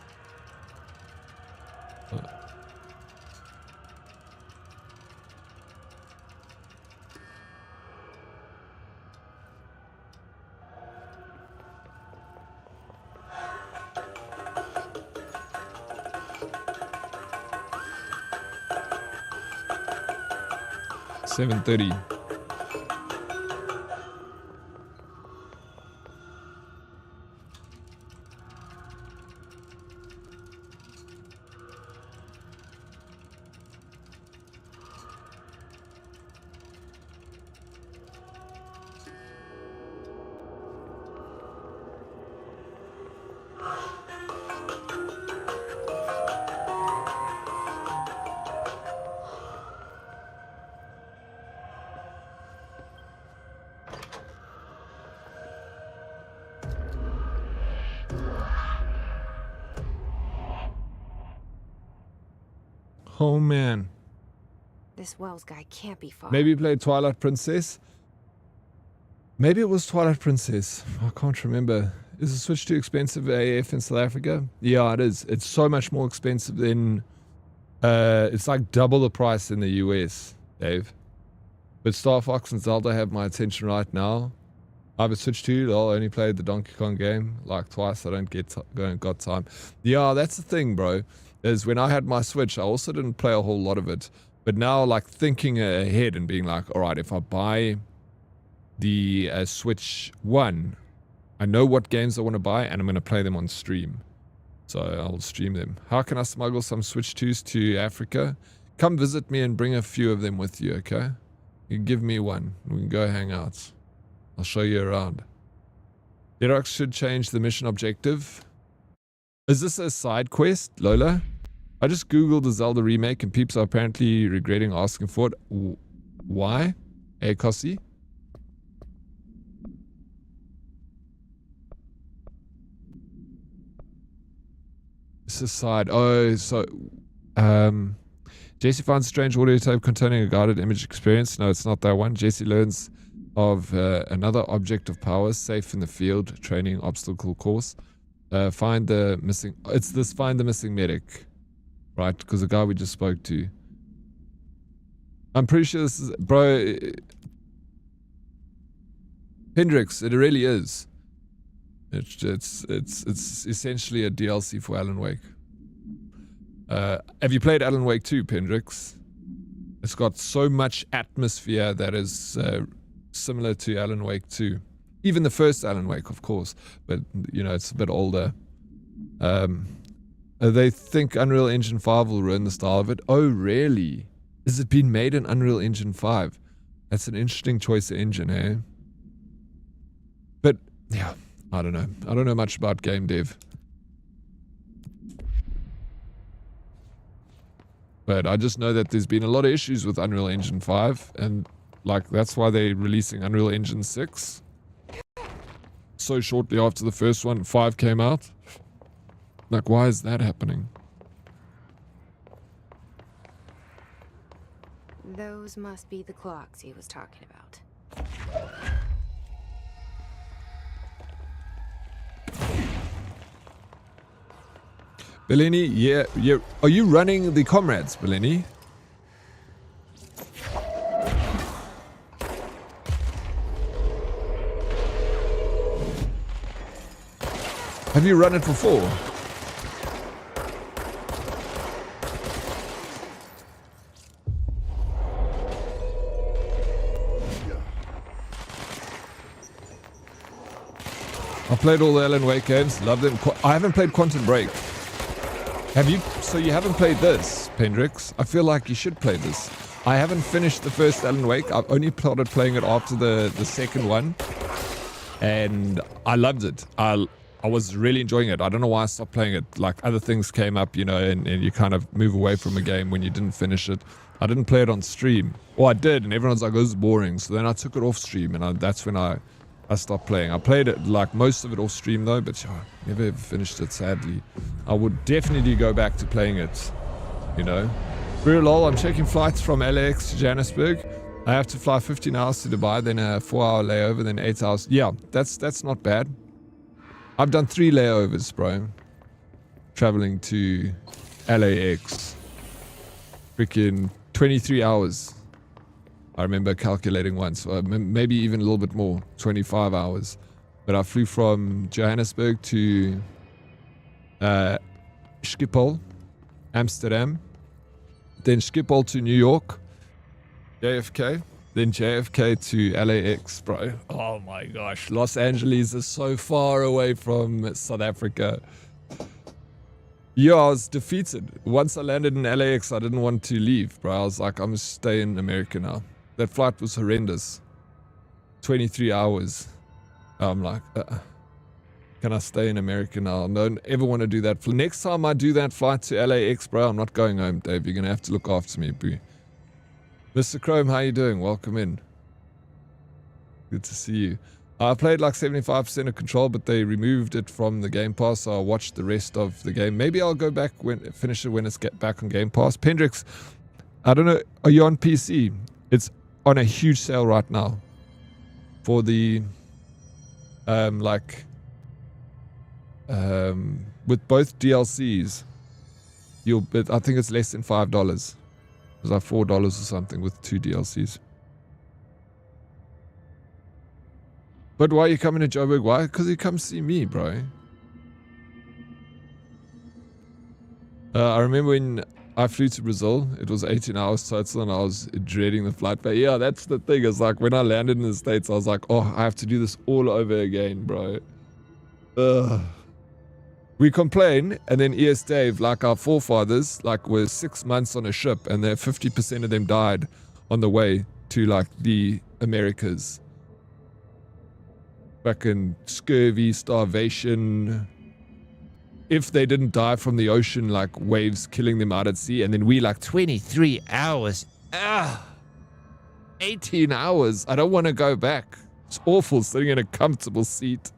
7:30. Oh man. This Wells guy can't be far. Maybe he played Twilight Princess. Maybe it was Twilight Princess. I can't remember. Is the Switch too expensive AF in South Africa? Yeah, it is. It's so much more expensive than... it's like double the price in the US, Dave. But Star Fox and Zelda have my attention right now. I have a Switch 2. I'll only play the Donkey Kong game like twice. I don't got time. Yeah, that's the thing, bro. Is when I had my Switch, I also didn't play a whole lot of it. But now, like, thinking ahead and being like, all right, if I buy the Switch 1, I know what games I want to buy, and I'm going to play them on stream. So I'll stream them. How can I smuggle some Switch 2s to Africa? Come visit me and bring a few of them with you, okay? You give me one. We can go hang out. I'll show you around. Dead Oryx should change the mission objective. Is this a side quest, Lola? I just googled the Zelda remake and peeps are apparently regretting asking for it. Why? Hey, Kossi? This is side. Oh, so... Jesse finds a strange audio tape containing a guided image experience. No, it's not that one. Jesse learns of another object of power safe in the field training obstacle course. Find the missing... It's this find the missing medic. Right? Because the guy we just spoke to. I'm pretty sure this is... Bro... Hendrix, it really is. It's essentially a DLC for Alan Wake. Have you played Alan Wake 2, Pendrix? It's got so much atmosphere that is similar to Alan Wake 2. Even the first Alan Wake, of course. But, you know, it's a bit older. They think Unreal Engine 5 will ruin the style of it. Oh, really? Has it been made in Unreal Engine 5? That's an interesting choice of engine, eh? But, yeah, I don't know. I don't know much about game dev. But I just know that there's been a lot of issues with Unreal Engine 5. And, like, that's why they're releasing Unreal Engine 6. So shortly after the first one, 5 came out. Like, why is that happening? Those must be the clocks he was talking about. Bellini, yeah. Are you running the comrades, Bellini? Have you run it before? I played all the Alan Wake games, love them. I haven't played Quantum Break. Have you? So you haven't played this, Pendrix? I feel like you should play this. I haven't finished the first Alan Wake. I've only started playing it after the second one. And I loved it. I was really enjoying it. I don't know why I stopped playing it. Like, other things came up, you know, and you kind of move away from a game when you didn't finish it. I didn't play it on stream. Well, I did, and everyone's like, oh, this is boring. So then I took it off stream, and that's when I stopped playing. I played it, like, most of it off stream, though, but I never ever finished it, sadly. I would definitely go back to playing it, you know. Real lol, I'm checking flights from LAX to Johannesburg. I have to fly 15 hours to Dubai, then a 4-hour layover, then 8 hours. Yeah, that's not bad. I've done 3 layovers, bro. Traveling to LAX. Freaking 23 hours. I remember calculating once, maybe even a little bit more, 25 hours. But I flew from Johannesburg to Schiphol, Amsterdam, then Schiphol to New York, JFK, then JFK to LAX, bro. Oh my gosh, Los Angeles is so far away from South Africa. Yeah, I was defeated. Once I landed in LAX, I didn't want to leave, bro. I was like, I'm gonna stay in America now. That flight was horrendous. 23 hours. I'm like, can I stay in America now? I don't ever want to do that. Next time I do that flight to LAX, bro, I'm not going home, Dave. You're going to have to look after me, boo. Mr. Chrome, how you doing? Welcome in. Good to see you. I played like 75% of Control, but they removed it from the Game Pass, so I'll watch the rest of the game. Maybe I'll go back finish it when it's back on Game Pass. Pendrix, I don't know, are you on PC? It's on a huge sale right now for the with both DLCs. I think it's less than $5. It's like $4 or something with 2 DLCs. But why are you coming to Joburg? Why? Because you come see me, bro. I remember when I flew to Brazil, it was 18 hours total and I was dreading the flight. But yeah, that's the thing. It's like when I landed in the States, I was like, oh, I have to do this all over again, bro. Ugh. We complain, and then ES Dave, like our forefathers, like were 6 months on a ship, and 50% of them died on the way to like the Americas. Fucking scurvy, starvation. If they didn't die from the ocean, like waves killing them out at sea, and then we like 23 hours. 18 hours. I don't want to go back. It's awful sitting in a comfortable seat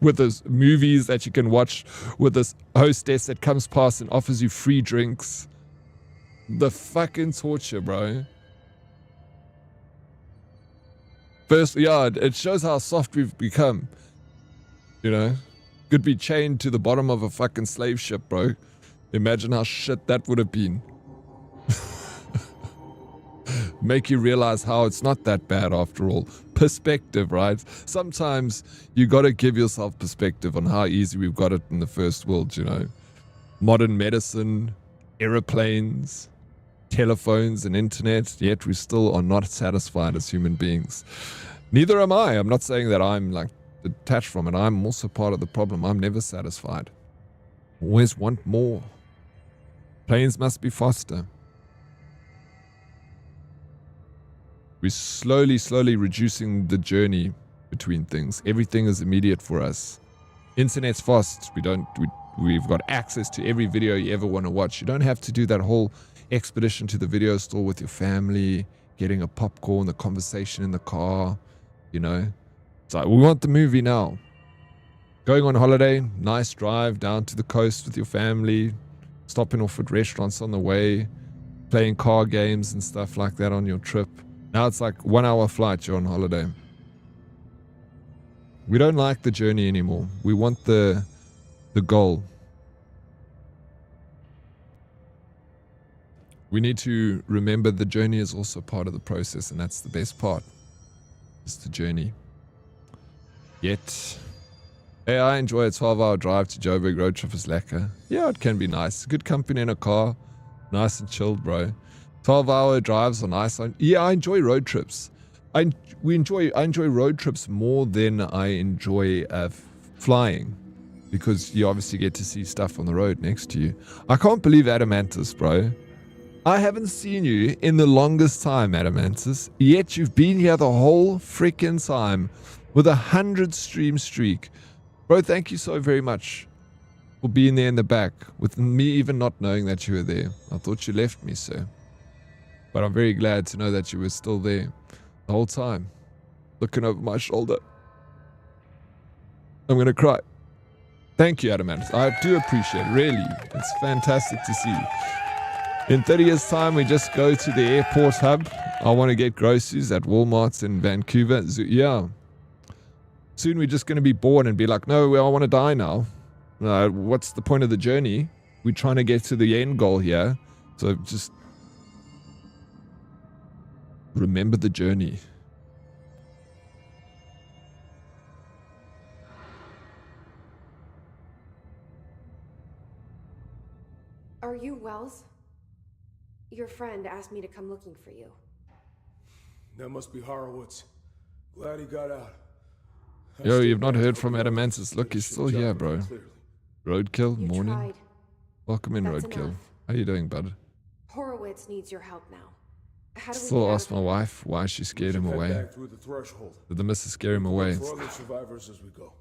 with those movies that you can watch, with this hostess that comes past and offers you free drinks. The fucking torture, bro. First, yeah, it shows how soft we've become. You know? Could be chained to the bottom of a fucking slave ship, bro. Imagine how shit that would have been. Make you realize how it's not that bad after all. Perspective, right? Sometimes you gotta give yourself perspective on how easy we've got it in the first world, you know? Modern medicine, aeroplanes, telephones and internet, yet we still are not satisfied as human beings. Neither am I. I'm not saying that I'm like detached from it. I'm also part of the problem. I'm never satisfied. Always want more. Planes must be faster. We're slowly reducing the journey between things. Everything is immediate for us. Internet's fast. We've got access to every video you ever want to watch. You don't have to do that whole expedition to the video store with your family, getting a popcorn, the conversation in the car, you know. It's like, we want the movie now. Going on holiday, nice drive down to the coast with your family, stopping off at restaurants on the way, playing car games and stuff like that on your trip. Now it's like 1 hour flight, you're on holiday. We don't like the journey anymore. We want the goal. We need to remember the journey is also part of the process, and that's the best part. It's the journey. Yet, hey, I enjoy a 12-hour drive to Joburg. Road trip is lekker. Yeah, it can be nice. Good company in a car. Nice and chilled, bro. 12-hour drives are nice. Yeah, I enjoy road trips. I enjoy road trips more than I enjoy flying, because you obviously get to see stuff on the road next to you. I can't believe Adamantis, bro. I haven't seen you in the longest time, Adamantis, yet you've been here the whole freaking time with 100 stream streak. Bro, thank you so very much for being there in the back, with me even not knowing that you were there. I thought you left me, sir. But I'm very glad to know that you were still there the whole time, looking over my shoulder. I'm going to cry. Thank you, Adamantis. I do appreciate it, really. It's fantastic to see you. In 30 years' time, we just go to the airport hub. I want to get groceries at Walmart's in Vancouver. Yeah. Soon we're just going to be born and be like, no, I want to die now. What's the point of the journey? We're trying to get to the end goal here. So just remember the journey. Are you Wells? Your friend asked me to come looking for you. That must be Horowitz. Glad he got out. Yo, you've not heard from Adamantis. Look, he's still here, bro. Roadkill, morning. Tried. Welcome in, That's Roadkill. enough. How you doing, bud? Horowitz needs your help now. How do we Still get out asked of my here? wife why she scared him away. Back through the threshold. Did the missus scare him away? For other survivors as we go.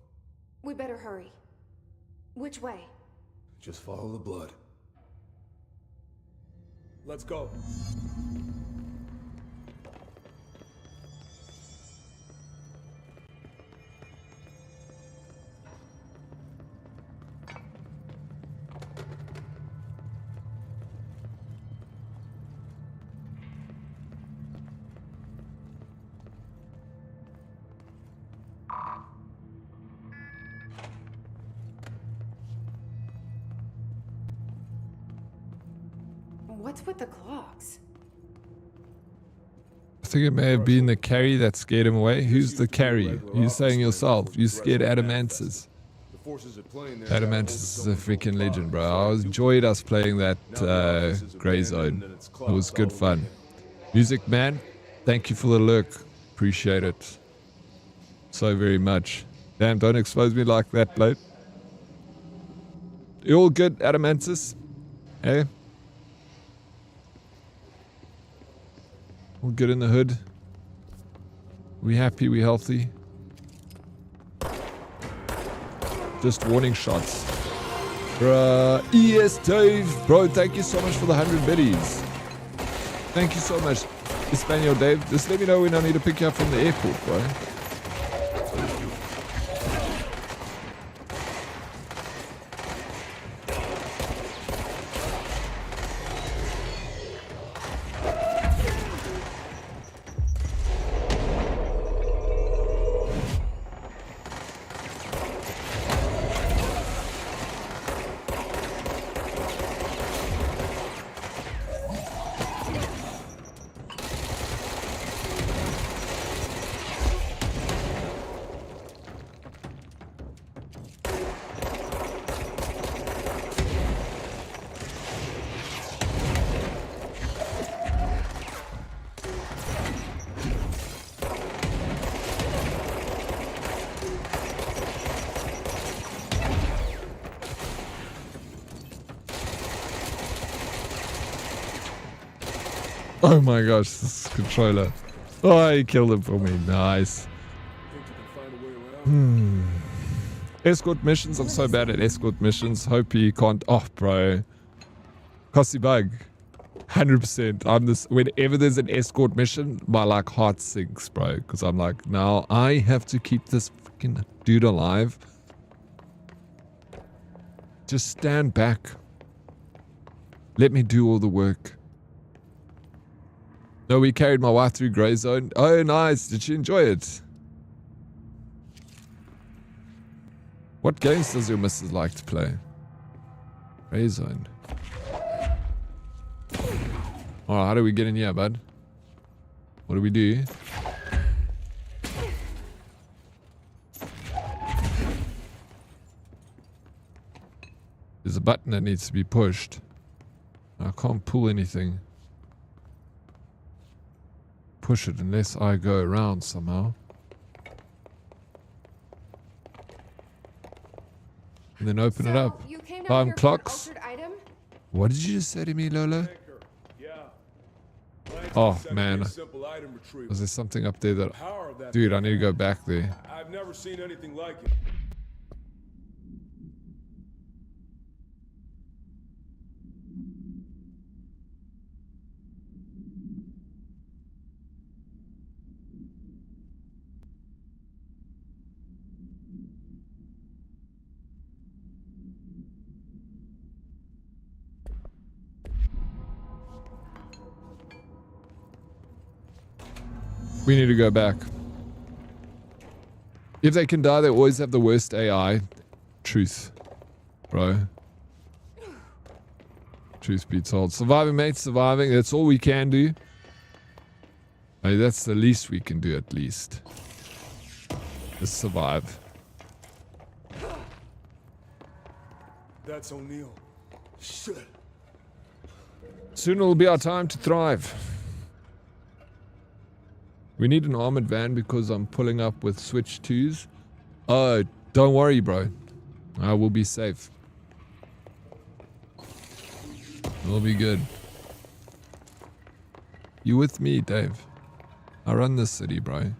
We better hurry. Which way? Just follow the blood. Let's go. What's with the clocks? I think it may have been the carry that scared him away. Who's the carry? You saying yourself. You scared Adamantis. Adamantis is a freaking legend, bro. I enjoyed us playing that Grey Zone. It was good fun. Music Man, thank you for the lurk. Appreciate it so very much. Damn, don't expose me like that, bloke. You all good, Adamantis? Hey? All good in the hood? We happy? We healthy? Just warning shots. Bruh. ES Dave. Bro, thank you so much for the 100 biddies. Thank you so much. Espanol Dave. Just let me know when I need to pick you up from the airport, bro. Oh my gosh, this controller. Oh, he killed him for me. Nice. Escort missions. I'm so bad at escort missions. Hope he can't. Oh, bro. Costy Bug. 100%. I'm this. Whenever there's an escort mission, my like heart sinks, bro. Because I'm like, now I have to keep this freaking dude alive. Just stand back. Let me do all the work. No, we carried my wife through Grey Zone. Oh, nice. Did she enjoy it? What games does your missus like to play? Grey Zone. Alright, how do we get in here, bud? What do we do? There's a button that needs to be pushed. I can't pull anything. Push it unless I go around somehow. And then open it up. Time clocks. What did you just say to me, Lola? Oh man. Was there something up there that... Dude, I need to go back there. I've never seen anything like it. We need to go back. If they can die, they always have the worst AI. Truth. Bro. Truth be told. Surviving, mate. Surviving. That's all we can do. Hey, that's the least we can do, at least. Just survive. That's O'Neill. Shit. Soon will be our time to thrive. We need an armored van because I'm pulling up with Switch 2s. Oh, don't worry, bro. I will be safe. We'll be good. You with me, Dave? I run this city, bro.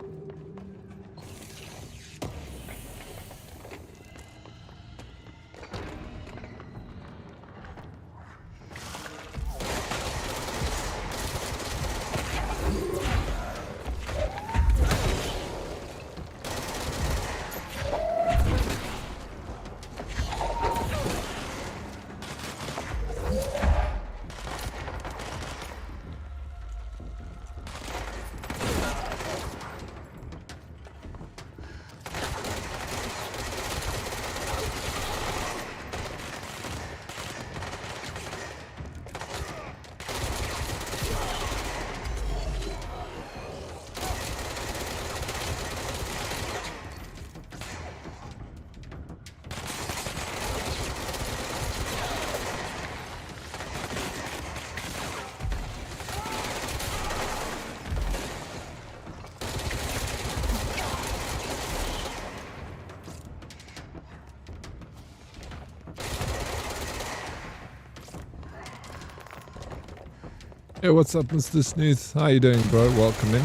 Hey, what's up, Mr. Snooth? How you doing, bro? Welcome in.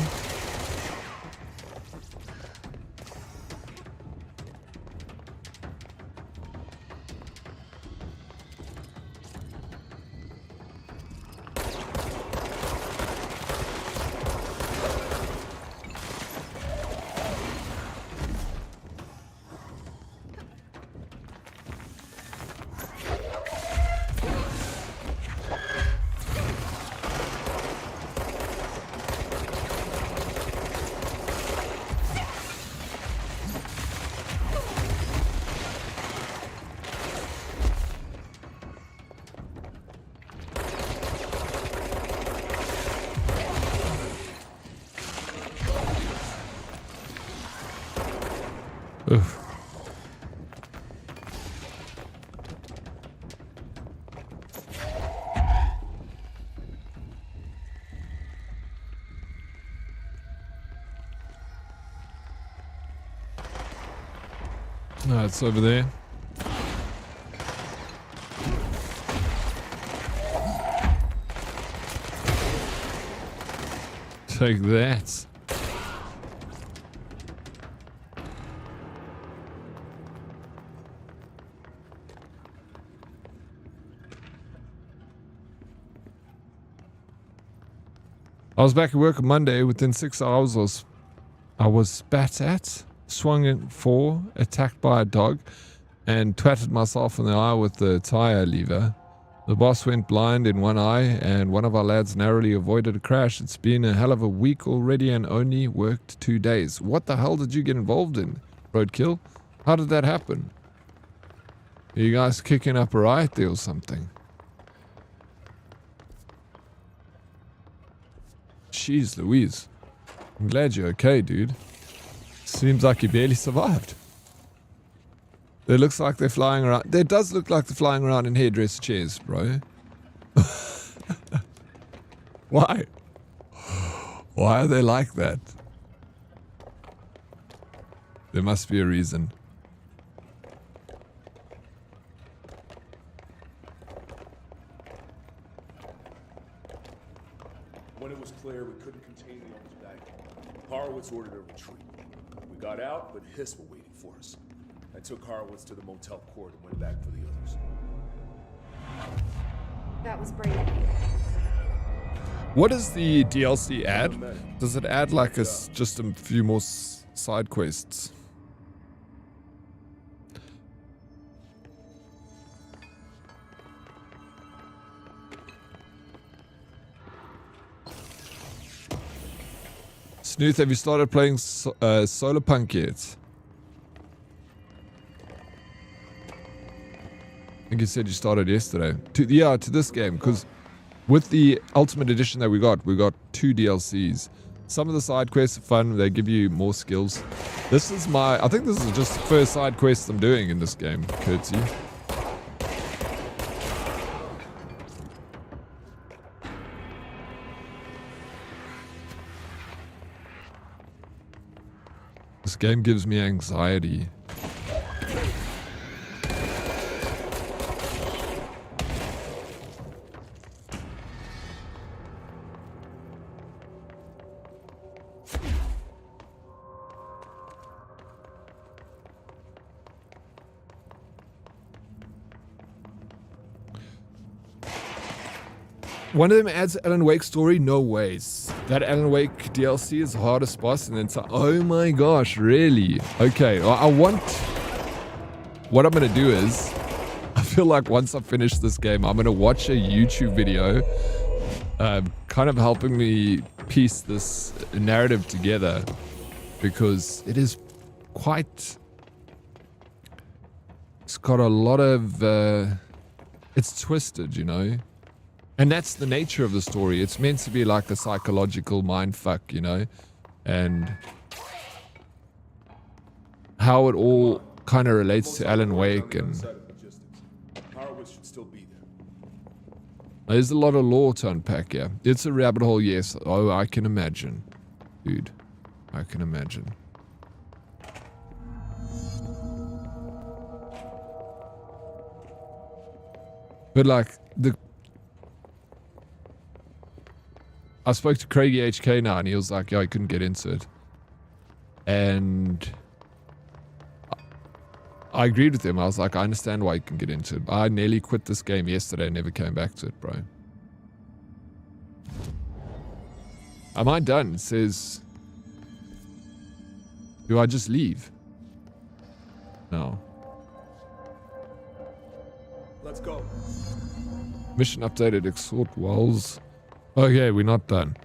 Oof. No, it's over there. Take that. I was back at work on Monday. Within 6 hours, I was spat at, swung in for, attacked by a dog, and twatted myself in the eye with the tire lever. The boss went blind in one eye, and one of our lads narrowly avoided a crash. It's been a hell of a week already and only worked 2 days. What the hell did you get involved in, Roadkill? How did that happen? Are you guys kicking up a riot there or something? Jeez Louise. I'm glad you're okay, dude. Seems like you barely survived. It looks like they're flying around. It does look like they're flying around in hairdresser chairs, bro. Why? Why are they like that? There must be a reason. When it was clear we couldn't contain the others back, Horowitz ordered a retreat. We got out, but Hiss were waiting for us. I took Horowitz to the motel court and went back for the others. That was brave. What does the DLC add? Does it add like just a few more side quests? Snooth, have you started playing Solar Punk yet? I think you said you started yesterday. To this game, because with the Ultimate Edition that we got 2 DLCs. Some of the side quests are fun, they give you more skills. I think this is just the first side quest I'm doing in this game, Curtsy. This game gives me anxiety. One of them adds Alan Wake story? No ways. That Alan Wake DLC is the hardest boss, and then it's like, oh my gosh, really? Okay, well, what I'm gonna do is, I feel like once I finish this game, I'm gonna watch a YouTube video, kind of helping me piece this narrative together, because it is quite, it's got a lot of, it's twisted, you know? And that's the nature of the story. It's meant to be like a psychological mindfuck, you know? And how it all kind of relates to Alan Wake, and should still be there. There's a lot of lore to unpack here. It's a rabbit hole, yes. Oh, I can imagine. Dude, I can imagine. But like, I spoke to Craigie HK now, and he was like, yeah, I couldn't get into it. And I agreed with him. I was like, I understand why you can get into it. I nearly quit this game yesterday and never came back to it, bro. Am I done? It says, do I just leave? No. Let's go. Mission updated, exhort walls. Okay, we're not done.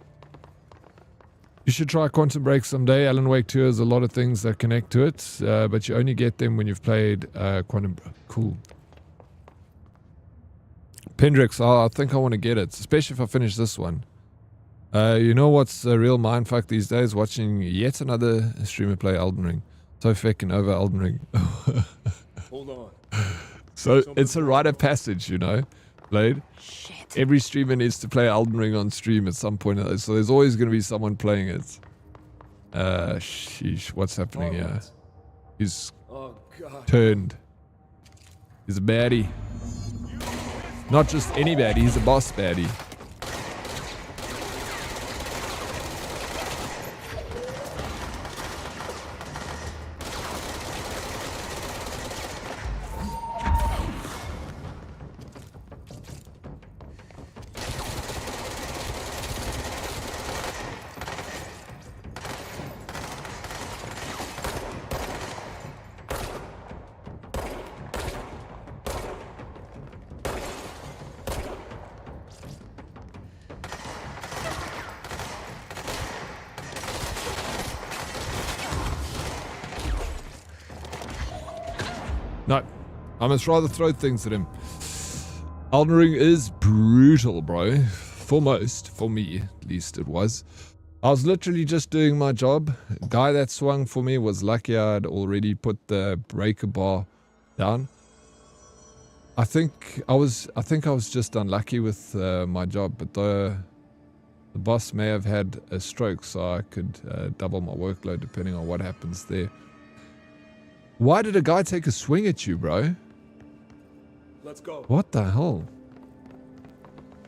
You should try Quantum Break someday. Alan Wake 2 has a lot of things that connect to it, but you only get them when you've played Quantum Break. Cool. Pendrix, I think I want to get it, especially if I finish this one. You know what's a real mindfuck these days? Watching yet another streamer play Elden Ring. So fucking over Elden Ring. Hold on. So it's a rite of passage, you know, Blade. Shit. Every streamer needs to play Elden Ring on stream at some point. So there's always going to be someone playing it. Sheesh, what's happening here? He's turned. He's a baddie. Not just any baddie, he's a boss baddie. No, I must rather throw things at him. Elden Ring is brutal, bro. For most, for me at least it was. I was literally just doing my job. The guy that swung for me was lucky I'd already put the breaker bar down. I think I was just unlucky with my job, but the boss may have had a stroke, so I could double my workload depending on what happens there. Why did a guy take a swing at you, bro? Let's go. What the hell?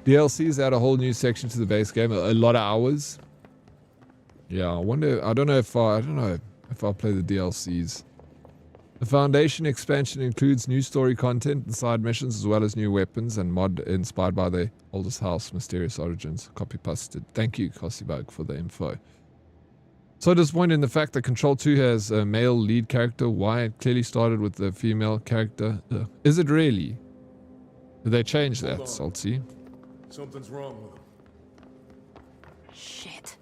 DLC's add a whole new section to the base game. A lot of hours. Yeah, I wonder. I don't know if I'll play the DLCs. The Foundation expansion includes new story content and side missions, as well as new weapons and mod inspired by the oldest house, Mysterious Origins. Copy pasted. Thank you, Cossybug, for the info. So disappointed in the fact that Control 2 has a male lead character. Why? It clearly started with the female character. Is it really? Did they change that, Salty? Something's wrong with him. Shit.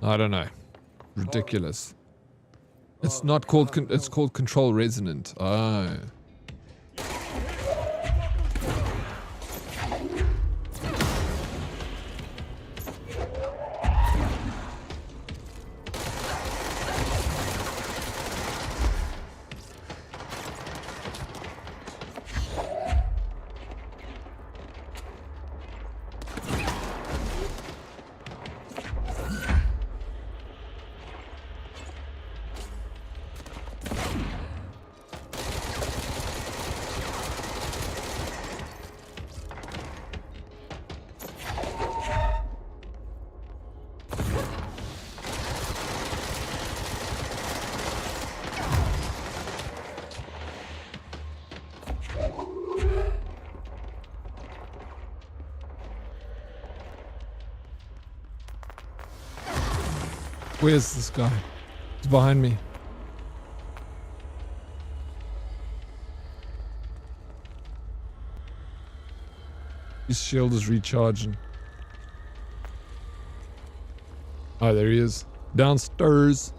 I don't know. Ridiculous. It's not called... it's called Control Resonant. Oh. Where's this guy? He's behind me. His shield is recharging. Oh, there he is. Downstairs.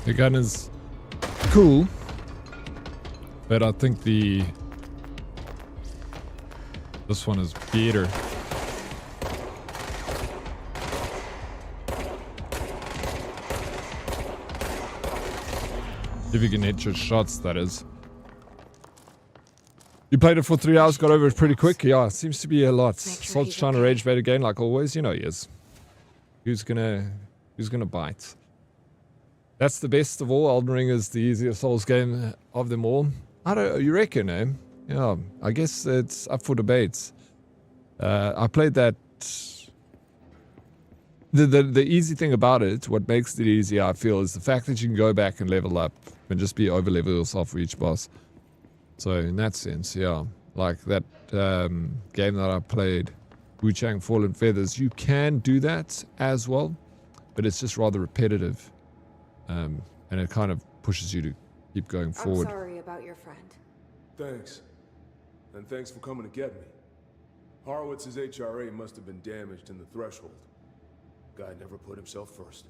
The gun is cool, but I think this one is better. If you can hit your shots, that is. You played it for 3 hours, got over it pretty quick. Yeah, it seems to be a lot. Salt's trying to rage bait again, like always. You know he is. Who's gonna bite? That's the best of all. Elden Ring is the easiest Souls game of them all. You reckon, eh? Yeah, I guess it's up for debates. I played that. The easy thing about it, what makes it easy, I feel, is the fact that you can go back and level up and just be over level yourself for each boss. So in that sense, yeah, like that game that I played, Wu Chang Fallen Feathers, you can do that as well, but it's just rather repetitive. And it kind of pushes you to keep going forward. I'm sorry about your friend. Thanks. And thanks for coming to get me. Horowitz's HRA must have been damaged in the threshold. Guy never put himself first.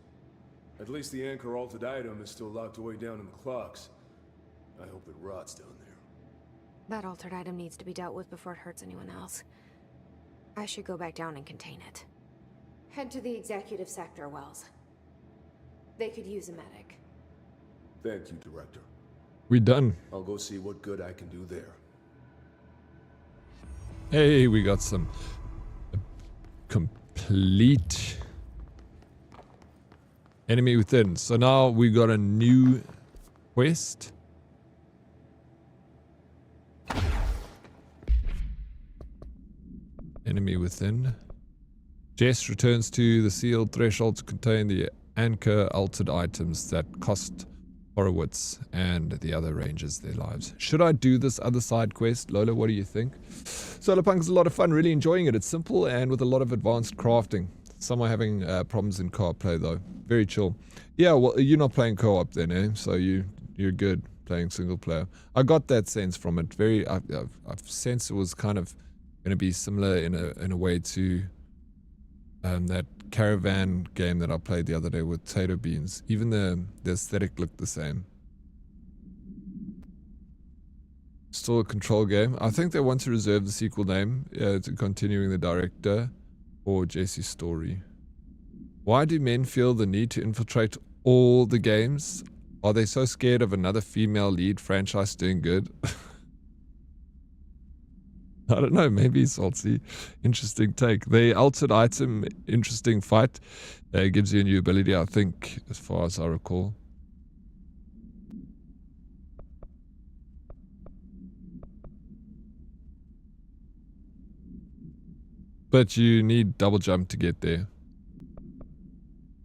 At least the anchor altered item is still locked away down in the clocks. I hope it rots down there. That altered item needs to be dealt with before it hurts anyone else. I should go back down and contain it. Head to the executive sector, Wells. They could use a medic. Thank you, Director. We done. I'll go see what good I can do there. Hey, we got some complete enemy within. So now we got a new quest. Enemy within. Jess returns to the sealed threshold to contain the anchor altered items that cost Horowitz and the other rangers their lives. Should I do this other side quest? Lola, what do you think? Solarpunk's a lot of fun, really enjoying it. It's simple and with a lot of advanced crafting. Some are having problems in co-op play though. Very chill. Yeah, well, you're not playing co-op then, eh? So you're good playing single player. I got that sense from it. I've sensed it was kind of going to be similar in a way to that caravan game that I played the other day with Tato Beans. Even the aesthetic looked the same. Still a control game. I think they want to reserve the sequel name to continuing the director or Jesse's story. Why do men feel the need to infiltrate all the games? Are they so scared of another female lead franchise doing good? I don't know, maybe salty. Interesting take. The altered item, interesting fight. Gives you a new ability, I think, as far as I recall. But you need double jump to get there.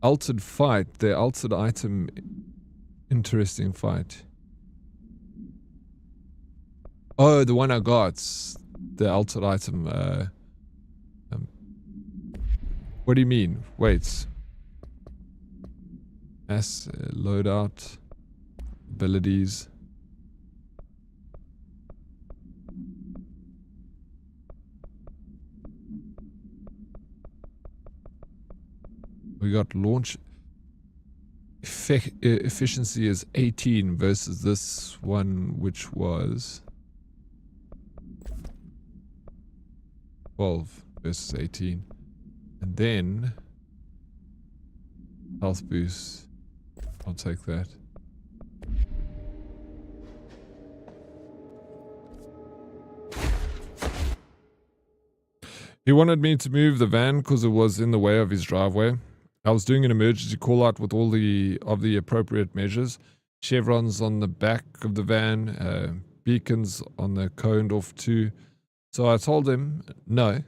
Altered fight, the altered item, interesting fight. Oh, the one I got. The altered item, what do you mean? Wait. S loadout, abilities. got launch efficiency is 18 versus this one, which was 12 versus 18. And then health boost. I'll take that. He wanted me to move the van because it was in the way of his driveway. I was doing an emergency call out with all the appropriate measures. Chevrons on the back of the van, beacons on the coned off too. So I told him no,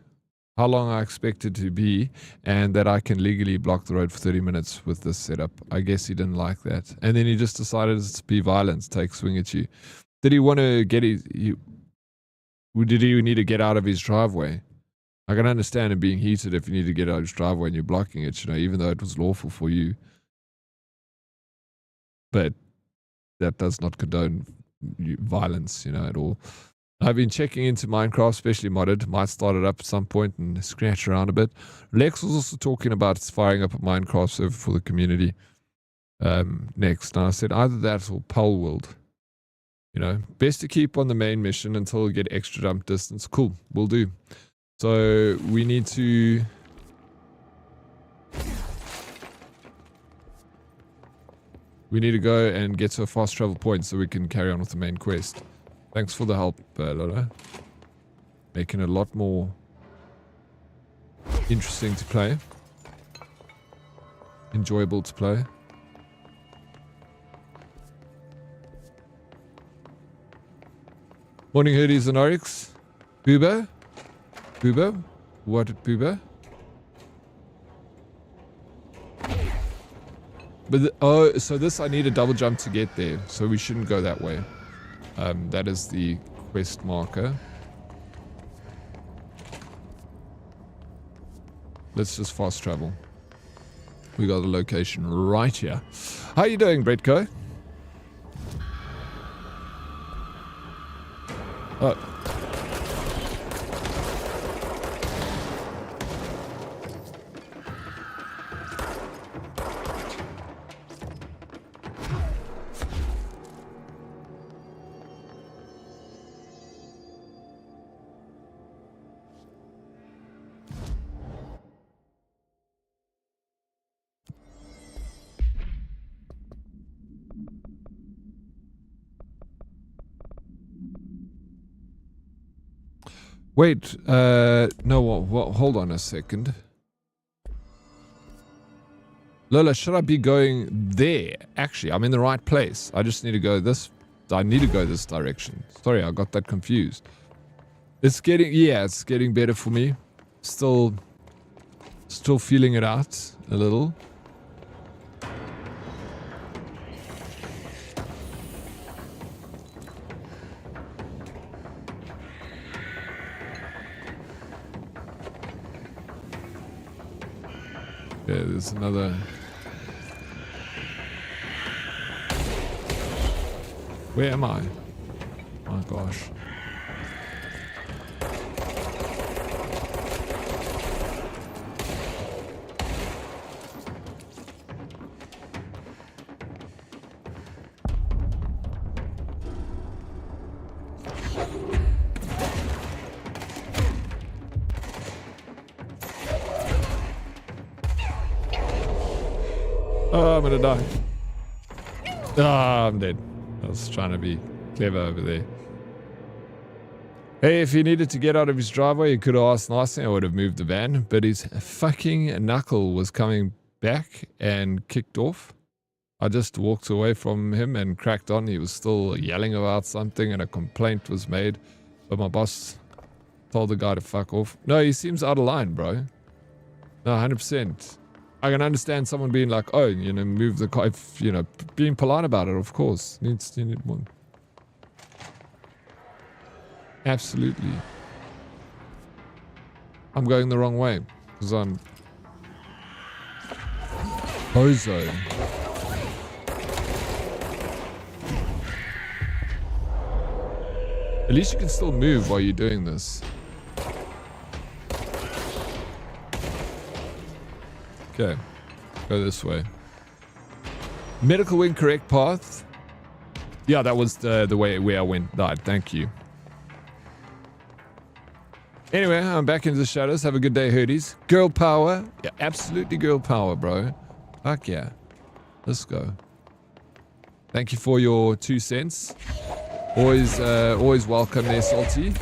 how long I expected to be, and that I can legally block the road for 30 minutes with this setup. I guess he didn't like that. And then he just decided to be violent, take swing at you. Did he want to get did he need to get out of his driveway? I can understand him being heated if you need to get out of his driveway and you're blocking it, you know, even though it was lawful for you. But that does not condone violence, you know, at all. I've been checking into Minecraft, especially modded. Might start it up at some point and scratch around a bit. Lex was also talking about firing up a Minecraft server for the community next. And I said either that or Pole World. You know, best to keep on the main mission until we get extra jump distance. Cool, we'll do. So we need to go and get to a fast travel point so we can carry on with the main quest. Thanks for the help, Lola. Making it a lot more interesting to play. Enjoyable to play. Morning, Hoodies and Oryx. Booba? Booba? What, Booba? But so this I need a double jump to get there, so we shouldn't go that way. That is the quest marker. Let's just fast travel. We got the location right here. How you doing, Bretko? Oh. Wait, no, hold on a second. Lola, should I be going there? Actually, I'm in the right place. I just need to go this. I need to go this direction. Sorry, I got that confused. It's getting better for me. Still feeling it out a little. Yeah, there's another. Where am I? Oh gosh. Oh, I'm gonna die. Ah, I'm dead. I was trying to be clever over there. Hey, if he needed to get out of his driveway, he could have asked nicely. I would have moved the van, but his fucking knuckle was coming back and kicked off. I just walked away from him and cracked on. He was still yelling about something and a complaint was made, but my boss told the guy to fuck off. No, he seems out of line, bro. No, 100%. I can understand someone being like, oh, you know, move the car, if, you know, being polite about it, of course. You need one. Absolutely. I'm going the wrong way because I'm bozo. At least you can still move while you're doing this. Okay. Go this way. Medical wing, correct path. Yeah, that was the way where I went. Died. Thank you. Anyway, I'm back into the shadows. Have a good day, Herdies. Girl power. Yeah, absolutely girl power, bro. Fuck yeah. Let's go. Thank you for your 2 cents. Always welcome there, Salty.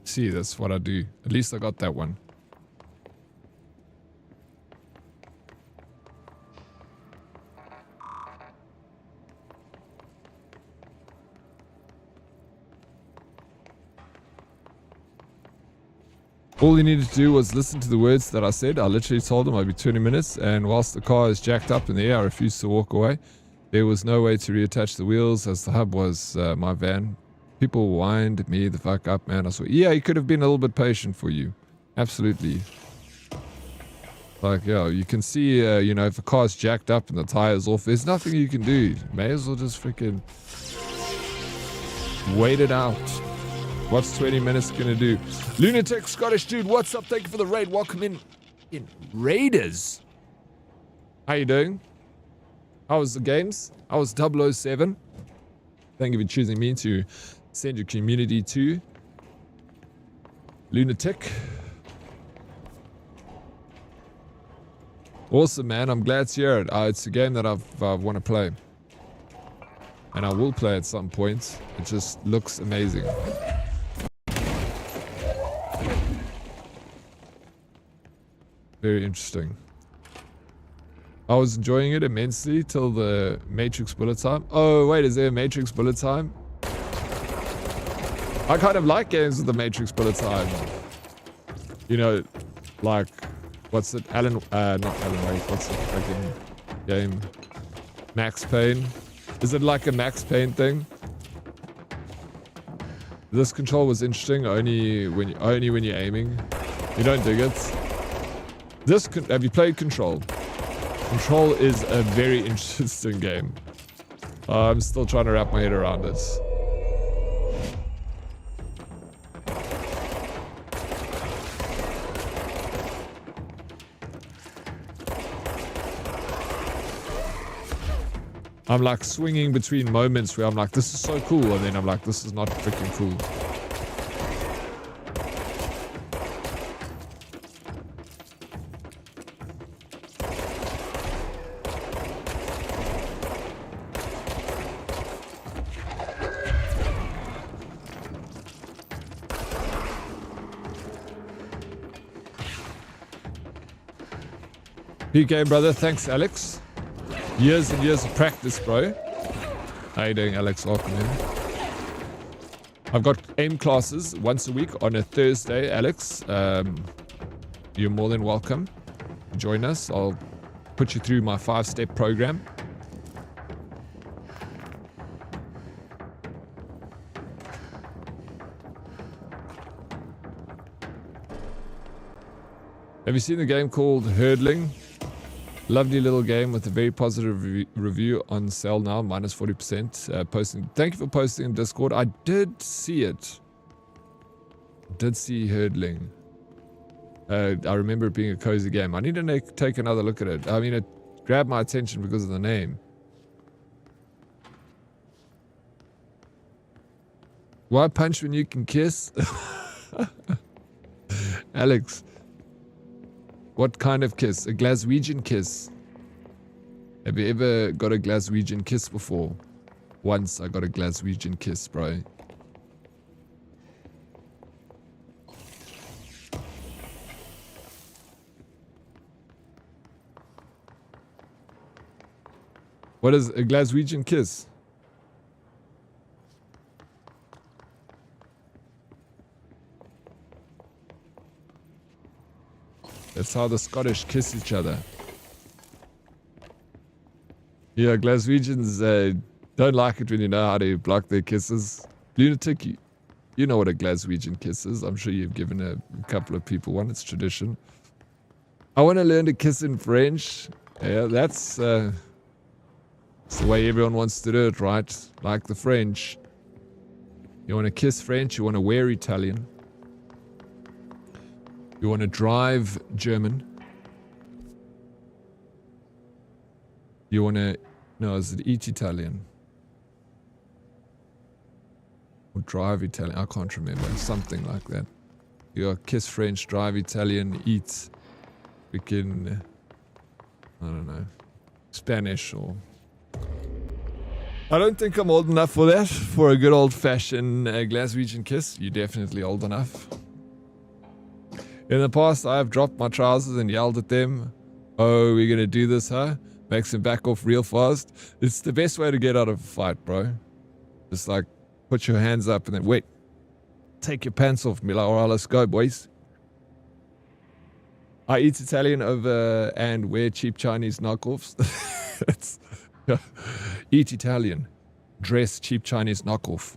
See, that's what I do. At least I got that one. All he needed to do was listen to the words that I said. I literally told him I'd be 20 minutes, and whilst the car is jacked up in the air, I refused to walk away. There was no way to reattach the wheels, as the hub was my van. People wind me the fuck up, man. I swear. Yeah, he could have been a little bit patient for you. Absolutely. Like, yo, you can see, you know, if a car's jacked up and the tire's off, there's nothing you can do. May as well just freaking wait it out. What's 20 minutes gonna do? Lunatic Scottish dude, what's up? Thank you for the raid. Welcome in Raiders. How you doing? How was the games? I was 007. Thank you for choosing me to send your community to. Lunatic. Awesome, man. I'm glad to hear it. It's a game that I want to play. And I will play at some point. It just looks amazing. Very interesting. I was enjoying it immensely till the Matrix bullet time. Oh, wait, is there a Matrix bullet time? I kind of like games with the Matrix bullet time. You know, like, what's it? Not Alan Wake. What's the fucking game? Max Payne. Is it like a Max Payne thing? This control was interesting only when you're aiming. You don't dig it. Have you played Control? Control is a very interesting game. I'm still trying to wrap my head around it. I'm like swinging between moments where I'm like, this is so cool, and then I'm like, this is not freaking cool. PK, brother. Thanks, Alex. Years and years of practice, bro. How you doing, Alex? Welcome in. I've got aim classes once a week on a Thursday, Alex. You're more than welcome. Join us. I'll put you through my 5-step program. Have you seen the game called Hurdling? Lovely little game with a very positive review on sale now, minus 40%. Posting. Thank you for posting in Discord. I did see it. Did see Hurdling. I remember it being a cozy game. I need to take another look at it. I mean, it grabbed my attention because of the name. Why punch when you can kiss? Alex. What kind of kiss? A Glaswegian kiss. Have you ever got a Glaswegian kiss before? Once I got a Glaswegian kiss, bro. What is a Glaswegian kiss? That's how the Scottish kiss each other. Yeah, Glaswegians don't like it when you know how to block their kisses. Lunatic, you know what a Glaswegian kiss is. I'm sure you've given a couple of people one. It's tradition. I want to learn to kiss in French. Yeah, that's the way everyone wants to do it, right? Like the French. You want to kiss French, you want to wear Italian. You want to drive German. You want to... No, is it eat Italian? Or drive Italian? I can't remember. Something like that. You kiss French, drive Italian, eat... freaking... I don't know. Spanish or... I don't think I'm old enough for that. For a good old-fashioned Glaswegian kiss. You're definitely old enough. In the past, I've dropped my trousers and yelled at them. Oh, we're gonna do this, huh? Makes them back off real fast. It's the best way to get out of a fight, bro. Just like, put your hands up and then, wait. Take your pants off, Mila. Alright, let's go, boys. I eat Italian over and wear cheap Chinese knockoffs. Eat Italian. Dress cheap Chinese knockoff.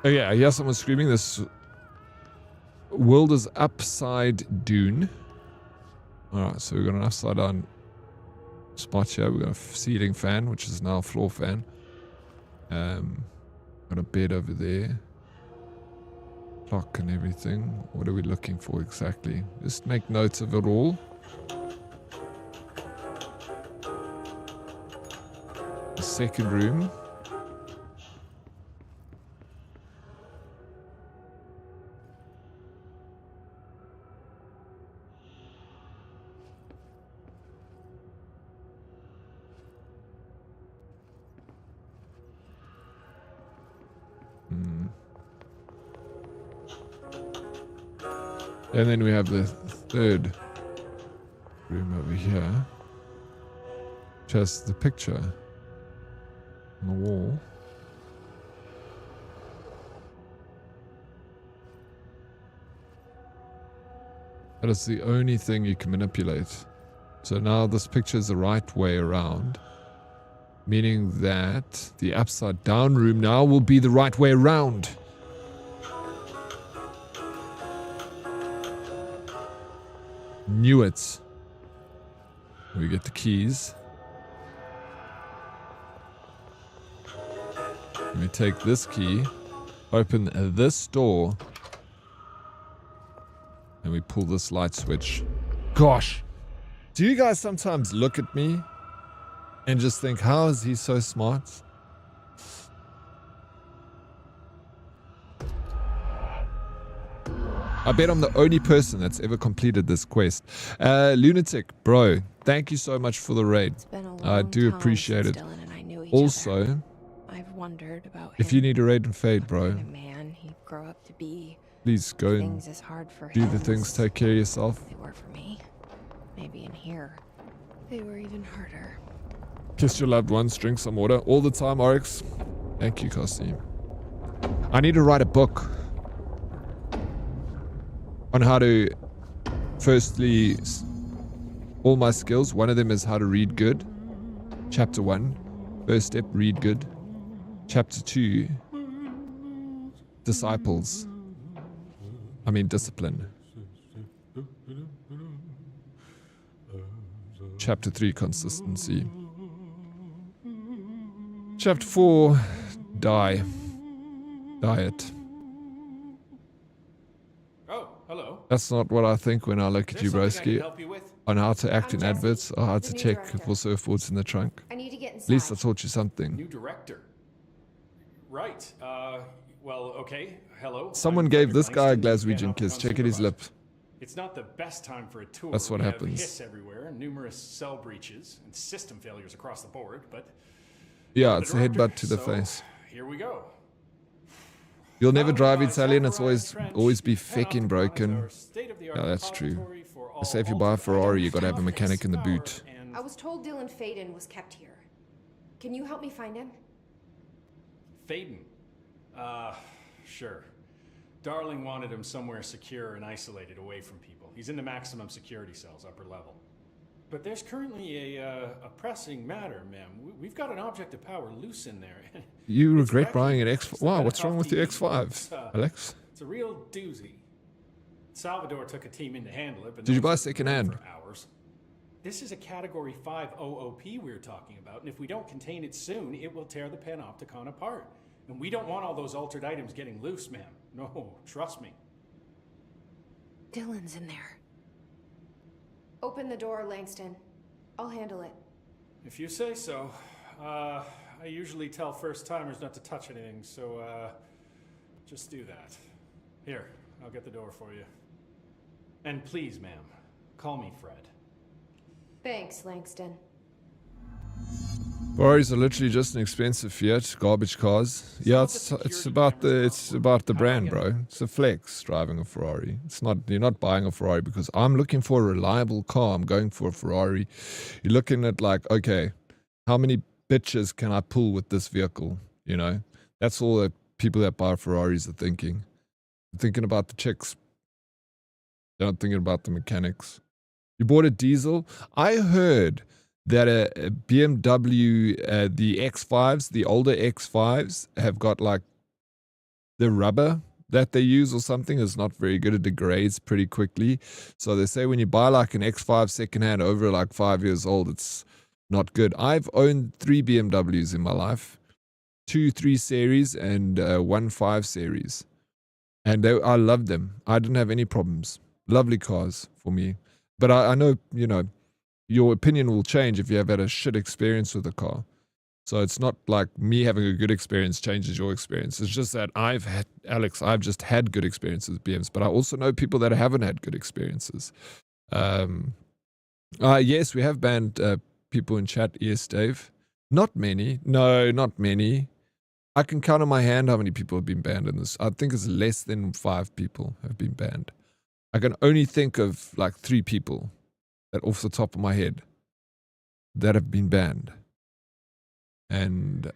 Oh yeah, I hear someone screaming. This world is upside down. Alright, so we've got an upside down spot here. We've got a ceiling fan, which is now a floor fan. Got a bed over there. Clock and everything. What are we looking for exactly? Just make notes of it all. The second room. And then we have the third room over here. Just the picture on the wall. That is the only thing you can manipulate. So now this picture is the right way around. Meaning that the upside down room now will be the right way around. Knew it. We get the keys. We take this key, open this door, and we pull this light switch. Gosh, do you guys sometimes look at me and just think, how is he so smart? I bet I'm the only person that's ever completed this quest. Lunatic, bro, thank you so much for the raid. I do appreciate it. Also, I've wondered about if you need a raid and fade, bro, kind of man he'd grow up to be. Please go and do the things, take care of yourself. They were for me. Maybe in here, they were even harder. Kiss your loved ones, drink some water all the time, Oryx. Thank you, Kosti. I need to write a book on how to, firstly, all my skills. One of them is how to read good. Chapter 1, first step, read good. Chapter 2, disciples. I mean discipline. Chapter 3, consistency. Chapter 4, diet. Oh, hello. That's not what I think when I look at you, broski. On how to act in adverts or how to check for surfboards in the trunk. I need to get inside. At least I taught you something. New director. Right. Well, okay. Hello. Someone gave this guy a Glaswegian kiss. Check at his lip. It's not the best time for a tour. That's what we happens. Have hiss everywhere, numerous cell breaches, and system failures across the board. But Yeah, I'm it's the a director, headbutt to the so face. Here we go. You'll never drive Italian. It's always be fucking broken. Yeah, that's true. I say if you buy a Ferrari, you gotta have a mechanic in the boot. I was told Dylan Faden was kept here. Can you help me find him? Faden. Sure. Darling wanted him somewhere secure and isolated away from people. He's in the maximum security cells, upper level. But there's currently a pressing matter, ma'am. We've got an object of power loose in there. You regret buying an X5? Wow, what's wrong with your X5, Alex? It's a real doozy. Salvador took a team in to handle it, but Did you buy secondhand? for hours. This is a Category 5 OOP we're talking about, and if we don't contain it soon, it will tear the Panopticon apart. And we don't want all those altered items getting loose, ma'am. No, trust me. Dylan's in there. Open the door, Langston. I'll handle it. If you say so. I usually tell first-timers not to touch anything, so, just do that. Here, I'll get the door for you. And please, ma'am, call me Fred. Thanks, Langston. Ferraris are literally just an expensive Fiat, garbage cars. Yeah, it's about the brand, bro. It's a flex driving a Ferrari. It's not, you're not buying a Ferrari because I'm looking for a reliable car. I'm going for a Ferrari. You're looking at like, okay, how many bitches can I pull with this vehicle? You know, that's all that people that buy Ferraris are thinking. They're thinking about the chicks. They're not thinking about the mechanics. You bought a diesel? I heard that a BMW, the X5s, the older X5s, have got like the rubber that they use or something is not very good. It degrades pretty quickly. So they say when you buy like an X5 secondhand over like 5 years old, it's not good. I've owned 3 BMWs in my life, 2 3 Series and 1 5 Series. And I loved them. I didn't have any problems. Lovely cars for me. But I know, you know, your opinion will change if you have had a shit experience with a car. So it's not like me having a good experience changes your experience. It's just that I've just had good experiences with BMs, but I also know people that haven't had good experiences. Yes, we have banned people in chat. Yes, Dave. Not many. No, not many. I can count on my hand how many people have been banned in this. I think it's less than 5 people have been banned. I can only think of like 3 people that off the top of my head that have been banned. And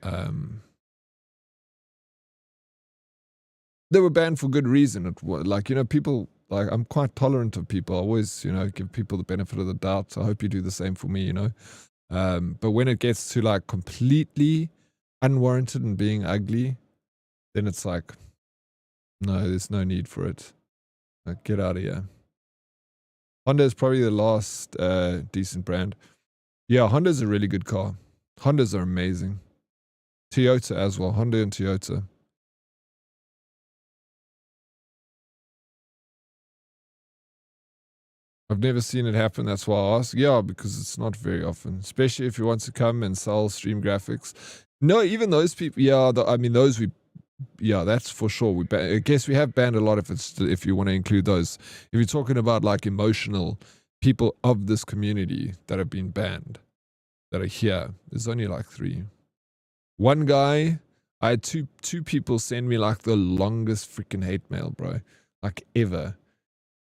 they were banned for good reason. It was, like, you know, people, like, I'm quite tolerant of people. I always, you know, give people the benefit of the doubt. So I hope you do the same for me, you know. But when it gets to like completely unwarranted and being ugly, then it's like, no, there's no need for it. Like, get out of here. Honda is probably the last decent brand. Yeah, Honda's a really good car. Hondas are amazing. Toyota as well. Honda and Toyota. I've never seen it happen. That's why I ask. Yeah, because it's not very often. Especially if you want to come and sell stream graphics. No, even those people. Yeah, I mean, those we... Yeah, that's for sure. I guess we have banned a lot if you want to include those. If you're talking about like emotional people of this community that have been banned, that are here, there's only like 3. One guy, I had two people send me like the longest freaking hate mail, bro, like ever.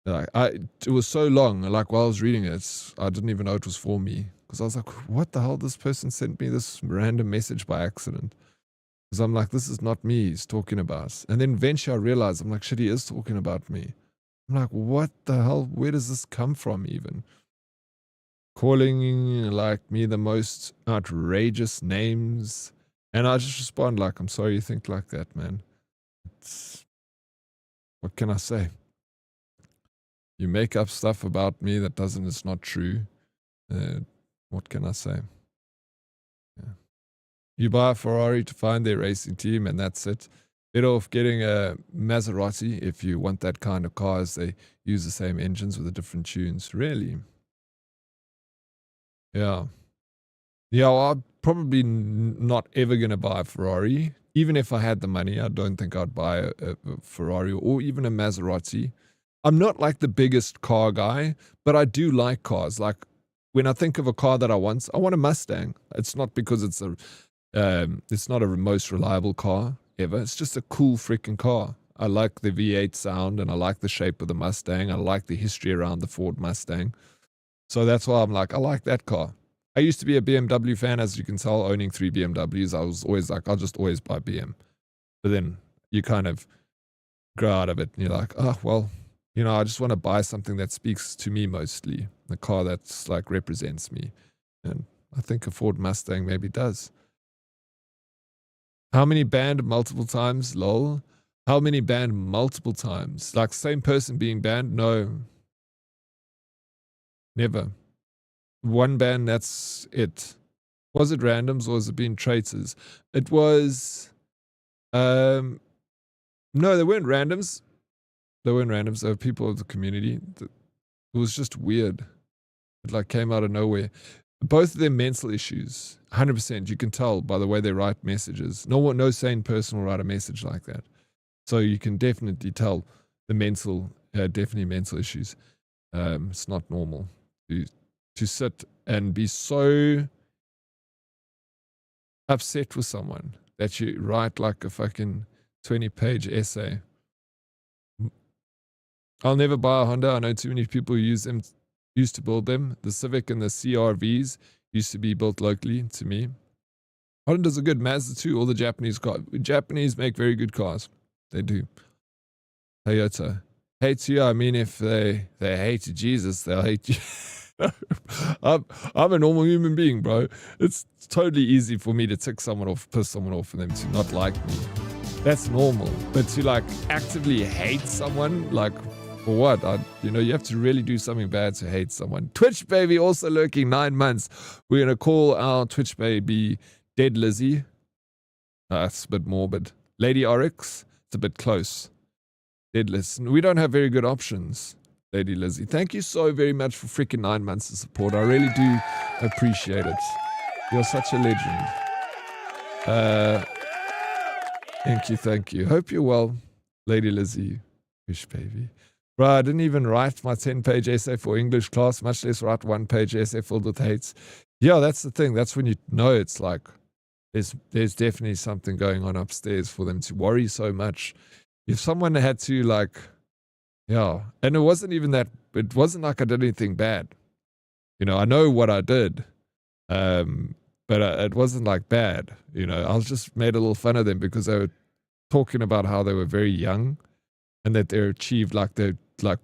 Like it was so long. Like while I was reading it, I didn't even know it was for me because I was like, what the hell? This person sent me this random message by accident. Because I'm like, this is not me he's talking about. And then eventually I realized, I'm like, shit, he is talking about me. I'm like, what the hell? Where does this come from even? Calling like me the most outrageous names. And I just respond like, I'm sorry you think like that, man. What can I say? You make up stuff about me that it's not true. What can I say? Yeah. You buy a Ferrari to find their racing team and that's it. Better off getting a Maserati if you want that kind of car, as they use the same engines with the different tunes. Really? Yeah. Yeah, well, I'm probably not ever going to buy a Ferrari. Even if I had the money, I don't think I'd buy a Ferrari or even a Maserati. I'm not like the biggest car guy, but I do like cars. Like when I think of a car that I want a Mustang. It's not because it's not a most reliable car ever. It's just a cool freaking car. I like the V8 sound and I like the shape of the Mustang. I like the history around the Ford Mustang. So that's why I'm like, I like that car. I used to be a BMW fan, as you can tell, owning 3 BMWs. I was always like, I'll just always buy BM. But then you kind of grow out of it and you're like, oh, well, you know, I just want to buy something that speaks to me mostly. A car that's like represents me. And I think a Ford Mustang maybe does. How many banned multiple times? Lol. How many banned multiple times? Like same person being banned? No. Never. One ban, that's it. Was it randoms or was it being traitors? It was no, they weren't randoms. They weren't randoms. They were people of the community. It was just weird. It like came out of nowhere. Both of them mental issues. 100%. You can tell by the way they write messages. No sane person will write a message like that. So you can definitely tell the definitely mental issues. It's not normal to sit and be so upset with someone that you write like a fucking 20-page essay. I'll never buy a Honda. I know too many people who used to build them. The Civic and the CR-Vs used to be built locally to me. Honda's a good Mazda too. All the Japanese make very good cars. They do. Toyota. Hate you. I mean, if they hate Jesus, they'll hate you. I'm a normal human being, bro. It's totally easy for me to tick someone off, piss someone off, and them to not like me. That's normal. But to like actively hate someone, like for what? You have to really do something bad to hate someone. Twitch baby also lurking 9 months. We're gonna call our Twitch baby Dead Lizzie. That's a bit morbid. Lady Oryx. It's a bit close. Dead Listen. We don't have very good options. Lady Lizzie, thank you so very much for freaking 9 months of support. I really do appreciate it. You're such a legend. Thank you. Hope you're well, Lady Lizzie. Wish baby. Bro, I didn't even write my 10-page essay for English class, much less write 1-page essay filled with hates. Yeah, that's the thing. That's when you know it's like there's definitely something going on upstairs for them to worry so much. If someone had to like, yeah, and it wasn't like I did anything bad. You know, I know what I did, but it wasn't like bad. You know, I was just made a little fun of them because they were talking about how they were very young and that they achieved like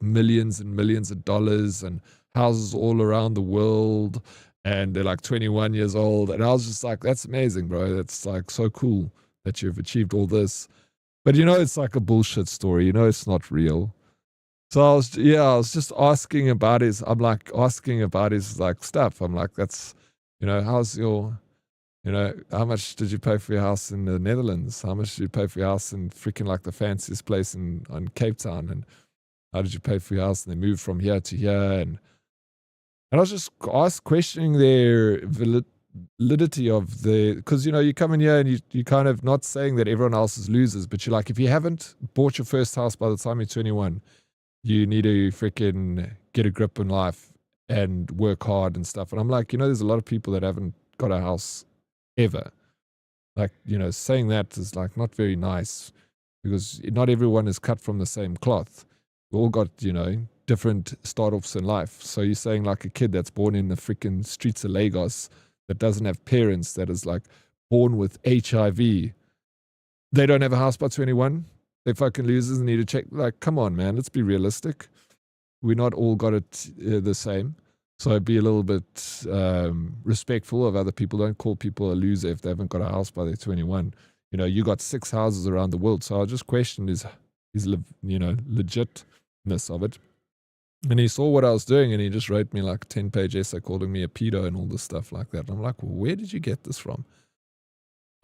millions and millions of dollars and houses all around the world, and they're like 21 years old. And I was just like, that's amazing, bro. That's like so cool that you've achieved all this. But you know, it's like a bullshit story. You know, it's not real. So I was just asking about his like stuff. I'm like, that's, you know, how's your, you know, how much did you pay for your house in the Netherlands? How much did you pay for your house in freaking like the fanciest place on Cape Town? And how did you pay for your house? And they moved from here to here. And I was just questioning their validity of because, you know, you come in here and you kind of not saying that everyone else is losers, but you're like, if you haven't bought your first house by the time you're 21, you need to freaking get a grip in life and work hard and stuff. And I'm like, you know, there's a lot of people that haven't got a house ever. Like, you know, saying that is like not very nice because not everyone is cut from the same cloth. We all got, you know, different start-offs in life. So you're saying like a kid that's born in the freaking streets of Lagos that doesn't have parents, that is like born with HIV, they don't have a house by 21? They fucking losers and need to check. Like, come on, man. Let's be realistic. We're not all got it the same. So be a little bit respectful of other people. Don't call people a loser if they haven't got a house by their 21. You know, you got 6 houses around the world. So I just questioned his you know, legitness of it. And he saw what I was doing and he just wrote me like a 10-page essay calling me a pedo and all this stuff like that. And I'm like, well, where did you get this from?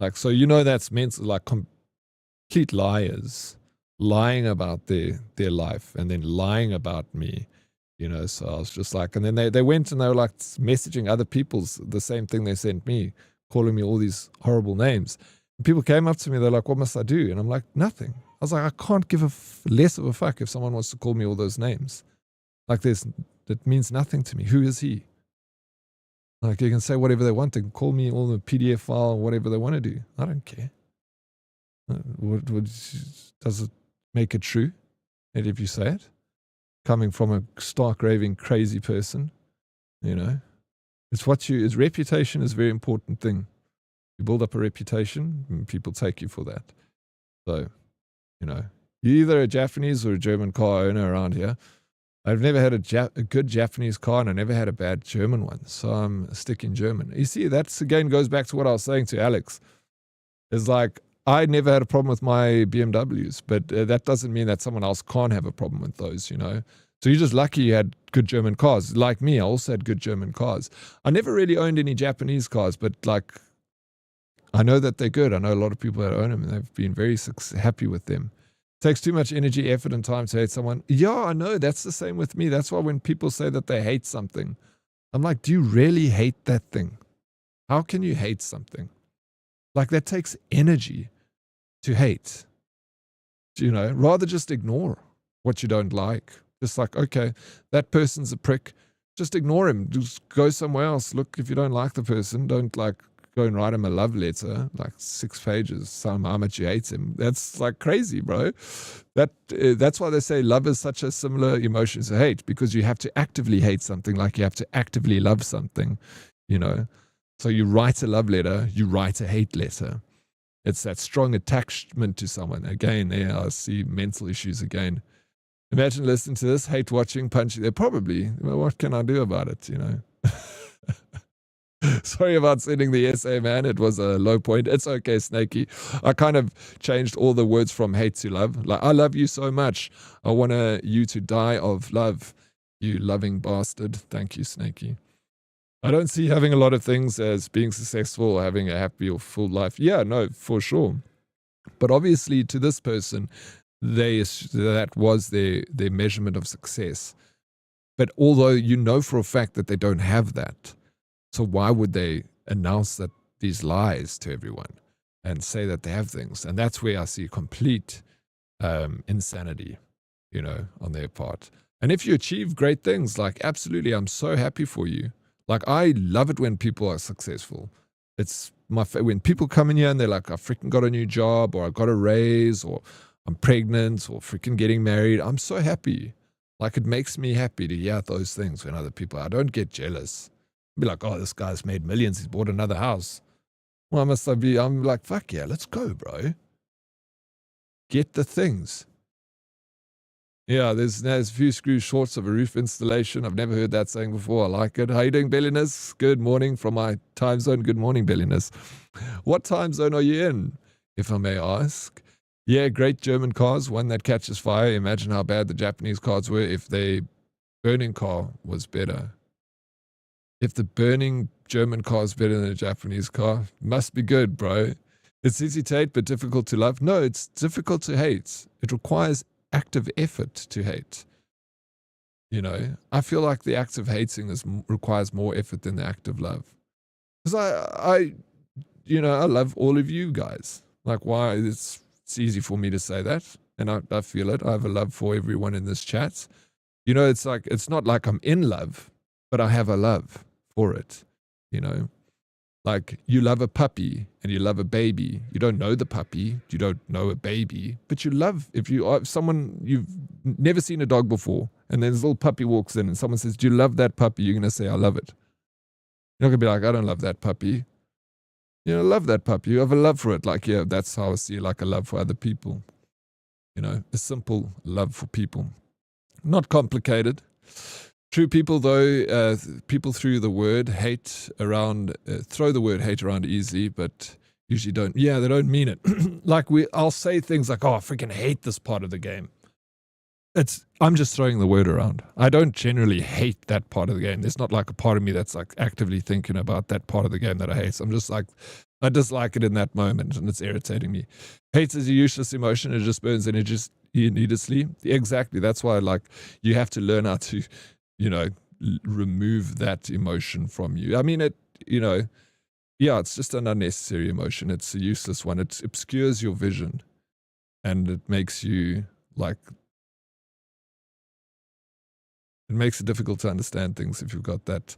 Like, so you know that's meant like complete liars, lying about their life and then lying about me, you know. So I was just like, and then they went and they were like messaging other people's the same thing they sent me, calling me all these horrible names. And people came up to me, they're like, what must I do? And I'm like, nothing. was like, I can't give less of a fuck if someone wants to call me all those names. Like that means nothing to me. Who is he? Like, you can say whatever they want. They can call me all the PDF file, whatever they want to do. I don't care. Does it make it true? And if you say it, coming from a stark raving crazy person, you know, it's reputation is a very important thing. You build up a reputation and people take you for that. So, you know, you're either a Japanese or a German car owner around here. I've never had a good Japanese car, and I never had a bad German one. So I'm sticking German. You see, that's again goes back to what I was saying to Alex. It's like, I never had a problem with my BMWs, but that doesn't mean that someone else can't have a problem with those, you know. So you're just lucky you had good German cars. Like me, I also had good German cars. I never really owned any Japanese cars, but like, I know that they're good. I know a lot of people that own them, and they've been very happy with them. It takes too much energy, effort, and time to hate someone. Yeah, I know. That's the same with me. That's why when people say that they hate something, I'm like, do you really hate that thing? How can you hate something? Like, that takes energy to hate. You know, rather just ignore what you don't like. Just like, okay, that person's a prick. Just ignore him. Just go somewhere else. Look, if you don't like the person, don't like go and write him a love letter, like 6 pages, tell him how much you hate him. That's like crazy, bro. That's why they say love is such a similar emotion to hate, because you have to actively hate something like you have to actively love something, you know. So you write a love letter, you write a hate letter. It's that strong attachment to someone. Again, there I see mental issues again. Imagine listening to this, hate watching, punching. They're probably, well, what can I do about it, you know? Sorry about sending the essay, man. It was a low point. It's okay, Snakey. I kind of changed all the words from hate to love. Like, I love you so much. I want you to die of love, you loving bastard. Thank you, Snakey. I don't see having a lot of things as being successful or having a happy or full life. Yeah, no, for sure. But obviously to this person, that was their measurement of success. But although you know for a fact that they don't have that, so why would they announce that these lies to everyone and say that they have things? And that's where I see complete insanity, you know, on their part. And if you achieve great things, like, absolutely, I'm so happy for you. Like, I love it when people are successful. It's when people come in here and they're like, I freaking got a new job, or I got a raise, or I'm pregnant, or freaking getting married. I'm so happy. Like, it makes me happy to hear those things when other people, I don't get jealous. Be like, oh, this guy's made millions. He's bought another house. Why must I be? I'm like, fuck yeah, let's go, bro. Get the things. Yeah, there's a few screws shorts of a roof installation. I've never heard that saying before. I like it. How you doing, Belliness? Good morning from my time zone. Good morning, Belliness. What time zone are you in, if I may ask? Yeah, great German cars. One that catches fire. Imagine how bad the Japanese cars were if the burning car was better. If the burning German car is better than a Japanese car, must be good, bro. It's easy to hate, but difficult to love. No, it's difficult to hate. It requires active effort to hate. You know, I feel like the act of hating requires more effort than the act of love. Because I love all of you guys. Like, why? It's easy for me to say that, and I feel it. I have a love for everyone in this chat. You know, it's like, it's not like I'm in love, but I have a love for it, you know. Like, you love a puppy and you love a baby. You don't know the puppy, you don't know a baby, but you love, if you are someone, you've never seen a dog before, and then this little puppy walks in and someone says, do you love that puppy? You're going to say, I love it. You're not going to be like, I don't love that puppy. You know, love that puppy. You have a love for it. Like, yeah, that's how I see, like, a love for other people. You know, a simple love for people. Not complicated. True people, though, people throw the word hate around easily, but usually don't. Yeah, they don't mean it. Like, I'll say things like, oh, I freaking hate this part of the game. I'm just throwing the word around. I don't generally hate that part of the game. There's not like a part of me that's like actively thinking about that part of the game that I hate. I'm just like, I dislike it in that moment, and it's irritating me. Hate is a useless emotion. It just burns energy needlessly. Exactly. That's why, like, you have to learn how to, you know, remove that emotion from you. I mean, it's just an unnecessary emotion. It's a useless one. It obscures your vision. and it makes you like, it makes it difficult to understand things if you've got that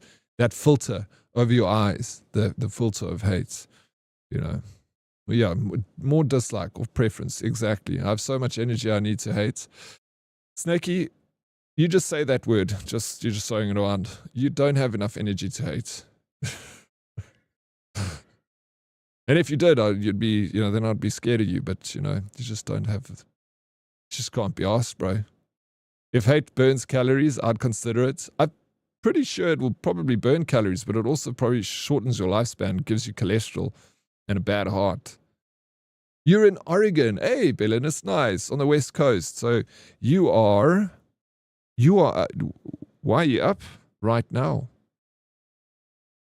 filter over your eyes, the filter of hate, you know. Yeah, more dislike or preference, exactly. I have so much energy I need to hate. Snakey, you just say that word, you're just throwing it around. You don't have enough energy to hate. And if you did, you'd be, you know, then I'd be scared of you, but, you know, you just don't have it. You just can't be asked, bro. If hate burns calories, I'd consider it. I'm pretty sure it will probably burn calories, but it also probably shortens your lifespan, gives you cholesterol and a bad heart. You're in Oregon. Hey, Belen, it's nice, on the West Coast. So you are, why are you up right now?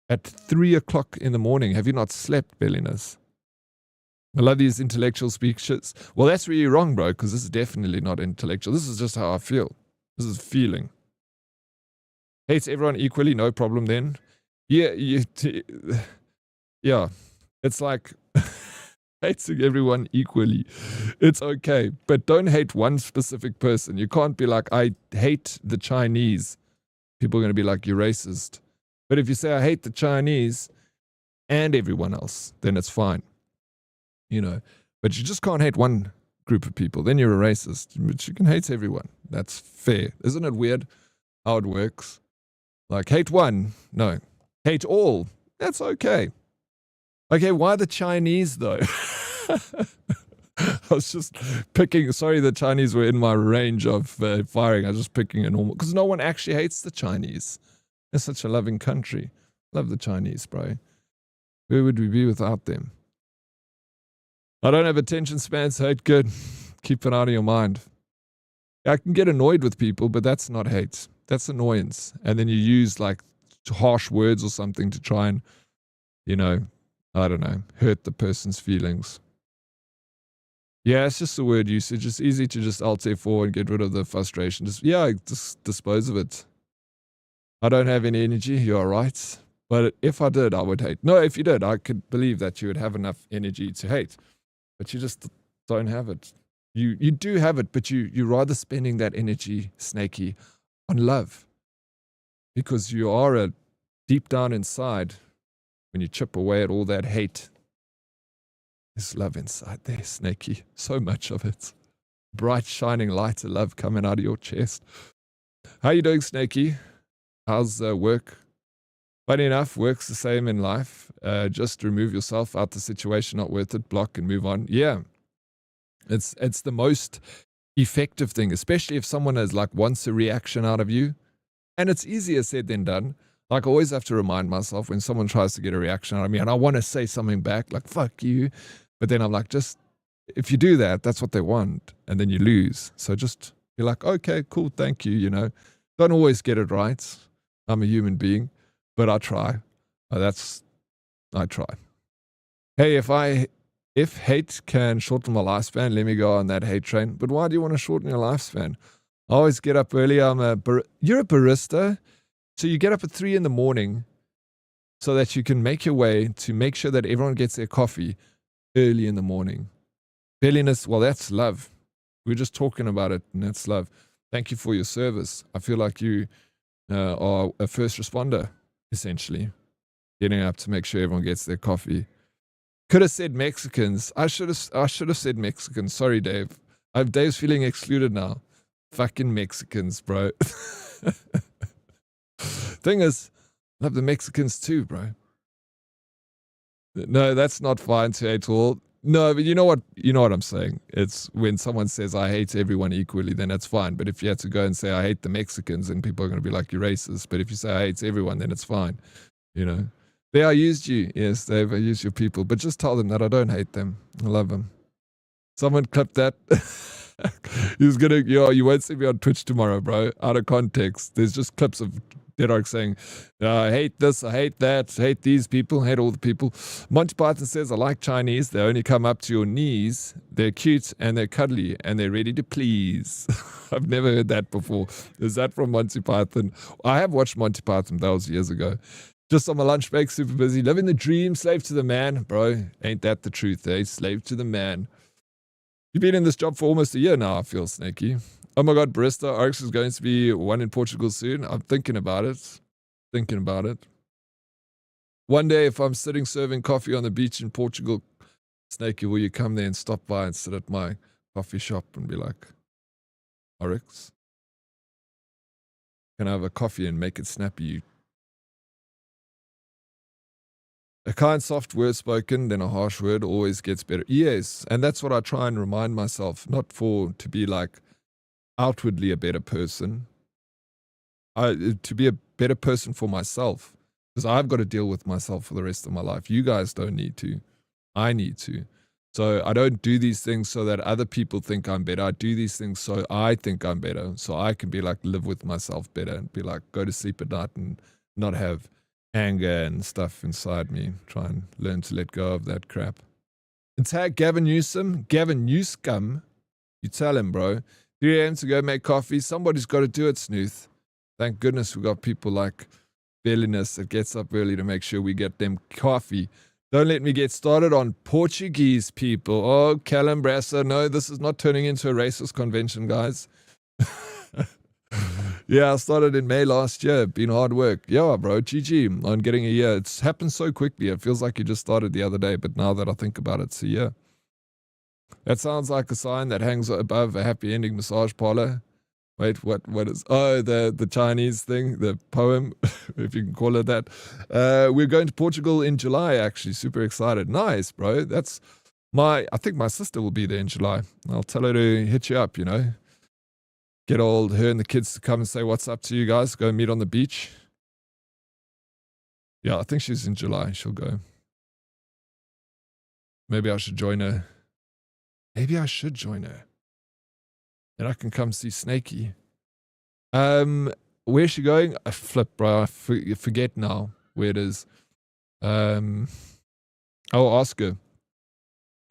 At 3 o'clock in the morning. Have you not slept, Bellinus? I love these intellectual speeches. Well, that's where you're wrong, bro, because this is definitely not intellectual. This is just how I feel. This is feeling. Hates everyone equally, no problem then. Yeah, yeah. It's like hating everyone equally. It's okay, but don't hate one specific person. You can't be like, I hate the Chinese. People are going to be like, you're racist. But if you say, I hate the Chinese and everyone else, then it's fine. You know, but you just can't hate one group of people. Then you're a racist. But you can hate everyone. That's fair. Isn't it weird how it works? Like, hate one? No. Hate all? That's okay. Okay, why the Chinese, though? I was just picking, sorry, the Chinese were in my range of firing. I was just picking a normal, because no one actually hates the Chinese. It's such a loving country. Love the Chinese, bro. Where would we be without them? I don't have attention span, so hate good. Keep it out of your mind. I can get annoyed with people, but that's not hate. That's annoyance. And then you use like harsh words or something to try and, you know, I don't know, hurt the person's feelings. Yeah, it's just a word usage. It's easy to just Alt F4 and get rid of the frustration. Just dispose of it. I don't have any energy, you're right. But if I did, I would hate. No, if you did, I could believe that you would have enough energy to hate. But you just don't have it. You do have it, but you're rather spending that energy, Snakey, on love. Because you are deep down inside, when you chip away at all that hate, there's love inside there, Snakey. So much of it. Bright, shining light of love coming out of your chest. How you doing, Snakey? How's work? Funny enough, work's the same in life. Just remove yourself out the situation, not worth it, block and move on. Yeah. It's the most effective thing, especially if someone is like wants a reaction out of you. And it's easier said than done. Like I always have to remind myself when someone tries to get a reaction out of me and I want to say something back, like, fuck you. But then I'm like, just, if you do that, that's what they want. And then you lose. So just be like, okay, cool, thank you, you know. Don't always get it right. I'm a human being, but I try. I try. Hey, if hate can shorten my lifespan, let me go on that hate train. But why do you want to shorten your lifespan? I always get up early. You're a barista, so you get up at 3 in the morning so that you can make your way to make sure that everyone gets their coffee early in the morning. Belliness, well, that's love. We're just talking about it, and that's love. Thank you for your service. I feel like you are a first responder, essentially. Getting up to make sure everyone gets their coffee. Could have said Mexicans. I should have said Mexicans. Sorry, Dave. Dave's feeling excluded now. Fucking Mexicans, bro. Thing is, I love the Mexicans too, bro. No, that's not fine to hate all. No, but you know what I'm saying. It's when someone says I hate everyone equally, then that's fine. But if you had to go and say I hate the Mexicans, then people are going to be like, you're racist. But if you say I hate everyone, then it's fine. You know. There, I used you. Yes, Dave, I used your people. But just tell them that I don't hate them. I love them. Someone clipped that. He's gonna, you won't see me on Twitch tomorrow, bro. Out of context. There's just clips of Dead Oryx saying, I hate this, I hate that, I hate these people, I hate all the people. Monty Python says, I like Chinese. They only come up to your knees. They're cute and they're cuddly and they're ready to please. I've never heard that before. Is that from Monty Python? I have watched Monty Python. That was years ago. Just on my lunch break, super busy. Living the dream, slave to the man. Bro, ain't that the truth, eh? Slave to the man. You've been in this job for almost a year now, I feel, Snaky. Oh my god, Barista Oryx is going to be one in Portugal soon. I'm thinking about it. Thinking about it. One day, if I'm sitting serving coffee on the beach in Portugal, Snaky, will you come there and stop by and sit at my coffee shop and be like, Oryx, can I have a coffee and make it snappy? A kind, soft word spoken, then a harsh word always gets better. Yes, and that's what I try and remind myself, not to be like outwardly a better person, to be a better person for myself, because I've got to deal with myself for the rest of my life. You guys don't need to. I need to. So I don't do these things so that other people think I'm better. I do these things so I think I'm better, so I can be like, live with myself better and be like, go to sleep at night and not have anger and stuff inside me. Try and learn to let go of that crap. And tag Gavin Newsom. Gavin Newscum. You tell him, bro. 3 a.m. to go make coffee. Somebody's got to do it, Snooth. Thank goodness we got people like Belliness that gets up early to make sure we get them coffee. Don't let me get started on Portuguese people. Oh, Callum Brasser. No, this is not turning into a racist convention, guys. Yeah, I started in May last year. Been hard work. Yeah, bro. GG on getting a year. It's happened so quickly. It feels like you just started the other day, but now that I think about it, it's a year. That sounds like a sign that hangs above a happy ending massage parlor. Wait, what is... Oh, the Chinese thing, the poem, if you can call it that. We're going to Portugal in July, actually. Super excited. Nice, bro. That's I think my sister will be there in July. I'll tell her to hit you up, you know. Get her and the kids to come and say what's up to you guys. Go meet on the beach. Yeah, I think she's in July. She'll go. Maybe I should join her. Maybe I should join her. And I can come see Snaky. Where's she going? I flip, bro. I forget now where it is. I'll ask her.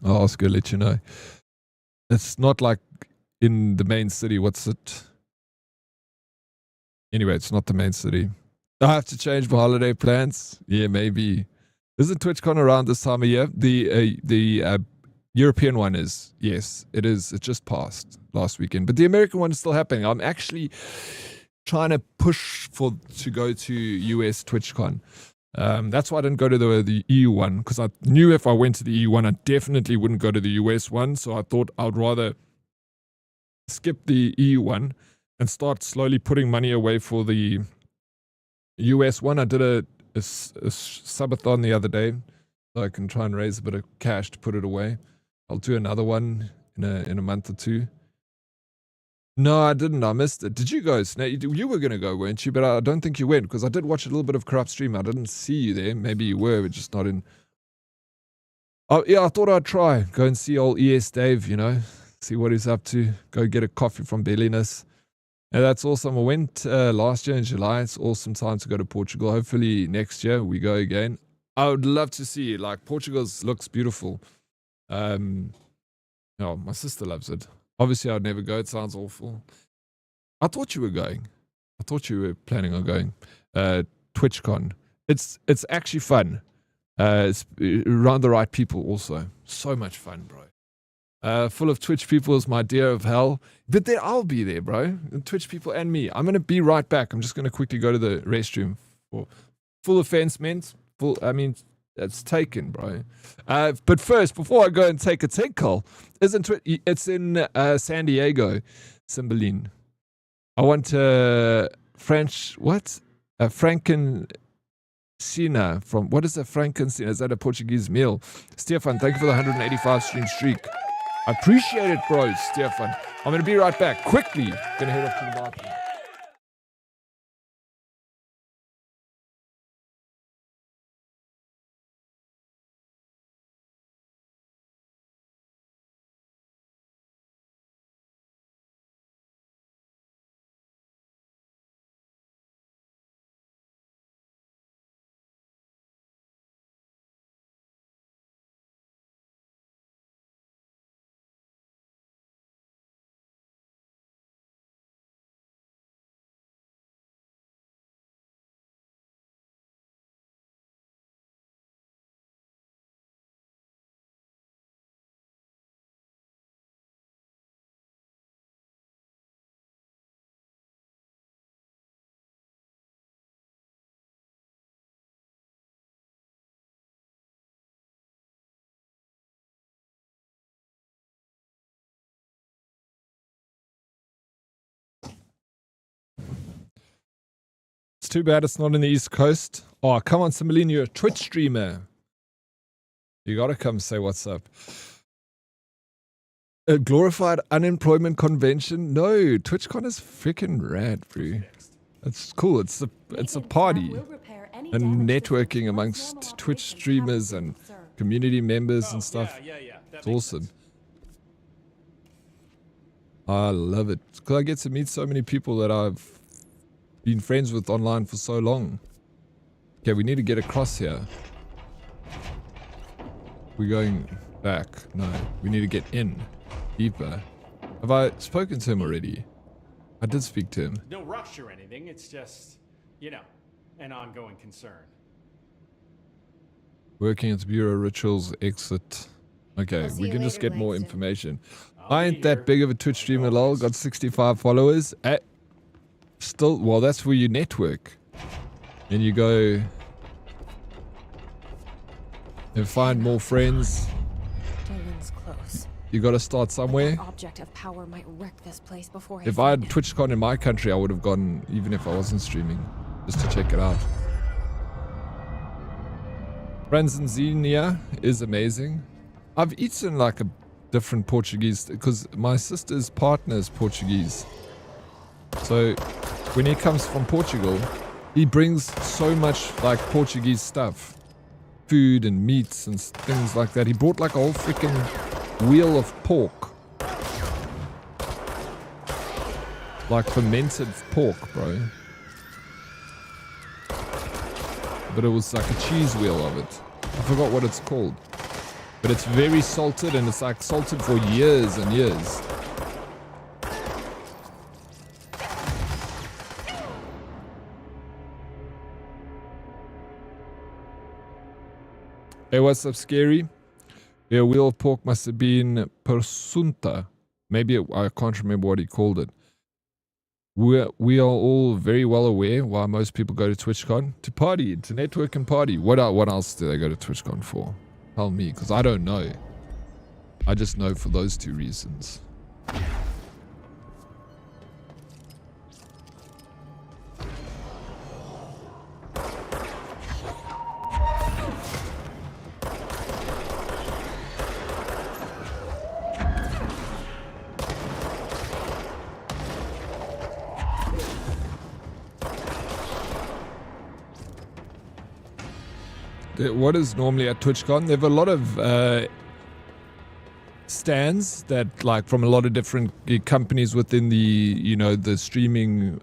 Let you know. It's not like in the main city. What's it? Anyway, it's not the main city. I have to change my holiday plans. Yeah, maybe. Isn't TwitchCon around this time of year? The European one is. Yes, it is. It just passed last weekend. But the American one is still happening. I'm actually trying to push to go to US TwitchCon. That's why I didn't go to the EU one, because I knew if I went to the EU one, I definitely wouldn't go to the US one. So I thought I'd rather skip the EU one and start slowly putting money away for the US one. I did a subathon the other day, so I can try and raise a bit of cash to put it away. I'll do another one in a month or two. No, I didn't. I missed it. Did you go, Snake? You were going to go, weren't you? But I don't think you went, because I did watch a little bit of Corrupt Stream. I didn't see you there. Maybe you were, but just not in. Oh, yeah, I thought I'd try. Go and see old ES Dave, you know. See what he's up to. Go get a coffee from Belliness. And that's awesome. I went last year in July. It's awesome time to go to Portugal. Hopefully next year we go again. I would love to see it. Like, Portugal looks beautiful. No, my sister loves it. Obviously, I'd never go. It sounds awful. I thought you were going. I thought you were planning on going. TwitchCon. It's actually fun. It's around the right people also. So much fun, bro. Full of Twitch people is my dear of hell. But then I'll be there, bro. Twitch people and me. I'm going to be right back. I'm just going to quickly go to the restroom. Full offense meant. It's taken, bro. But first, before I go and take a tinkle, it's in San Diego, Cymbeline. I want French, what? Frankencina from, what is a Frankencina? Is that a Portuguese meal? Stefan, thank you for the 185 stream streak. I appreciate it, bro, Stefan. I'm going to be right back. Quickly. Going to head off to the bathroom. too bad it's not in the East Coast. Oh, come on, Similene, you're a Twitch streamer. You gotta come say what's up. A glorified unemployment convention? No, TwitchCon is freaking rad, bro. It's cool. It's a party and networking amongst Twitch streamers and community members and stuff. It's awesome. I love it because I get to meet so many people that I've been friends with online for so long. Okay, we need to get across here. We're going back. No, we need to get in deeper. Have I spoken to him already? I did speak to him. No rush or anything. It's just, you know, an ongoing concern. Working at the Bureau Rituals exit. Okay, we can just get more information. I ain't that big of a Twitch streamer, lol. Got 65 followers. Still, well, that's where you network. And you go and find more friends. You gotta start somewhere. Object of power might wreck this place before If I had TwitchCon in my country, I would have gone even if I wasn't streaming, just to check it out. Franzenzenia is amazing. I've eaten like a different Portuguese because my sister's partner is Portuguese. So when he comes from Portugal, he brings so much like Portuguese stuff, food and meats and things like that. He brought like a whole freaking wheel of pork, like fermented pork, bro. But it was like a cheese wheel of it. I forgot what it's called. But it's very salted and it's like salted for years and years. Hey, what's up, Scary? Yeah, wheel of pork must have been persunta. Maybe I can't remember what he called it. We are all very well aware why most people go to TwitchCon. To party, to network and party. What else do they go to TwitchCon for? Tell me, because I don't know. I just know for those two reasons. What is normally at TwitchCon? They have a lot of stands that, like, from a lot of different companies within the, you know, the streaming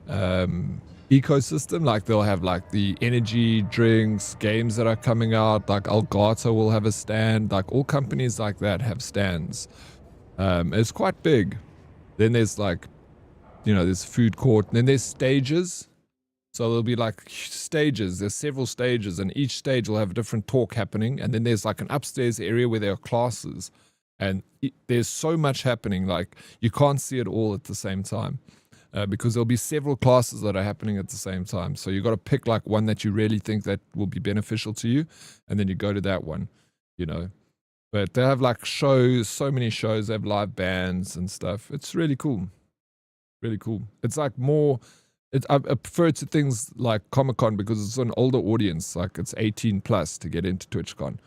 ecosystem. Like, they'll have like the energy drinks, games that are coming out. Like Elgato will have a stand. Like, all companies like that have stands. It's quite big. Then there's like, you know, there's food court. And then there's stages. So there'll be like stages. There's several stages, and each stage will have a different talk happening. And then there's like an upstairs area where there are classes, and there's so much happening. Like, you can't see it all at the same time because there'll be several classes that are happening at the same time. So you got to pick like one that you really think that will be beneficial to you, and then you go to that one, you know. But they have like shows, so many shows. They have live bands and stuff. It's really cool. Really cool. It's like more... I prefer it to things like Comic-Con because it's an older audience. Like, it's 18 plus to get into TwitchCon.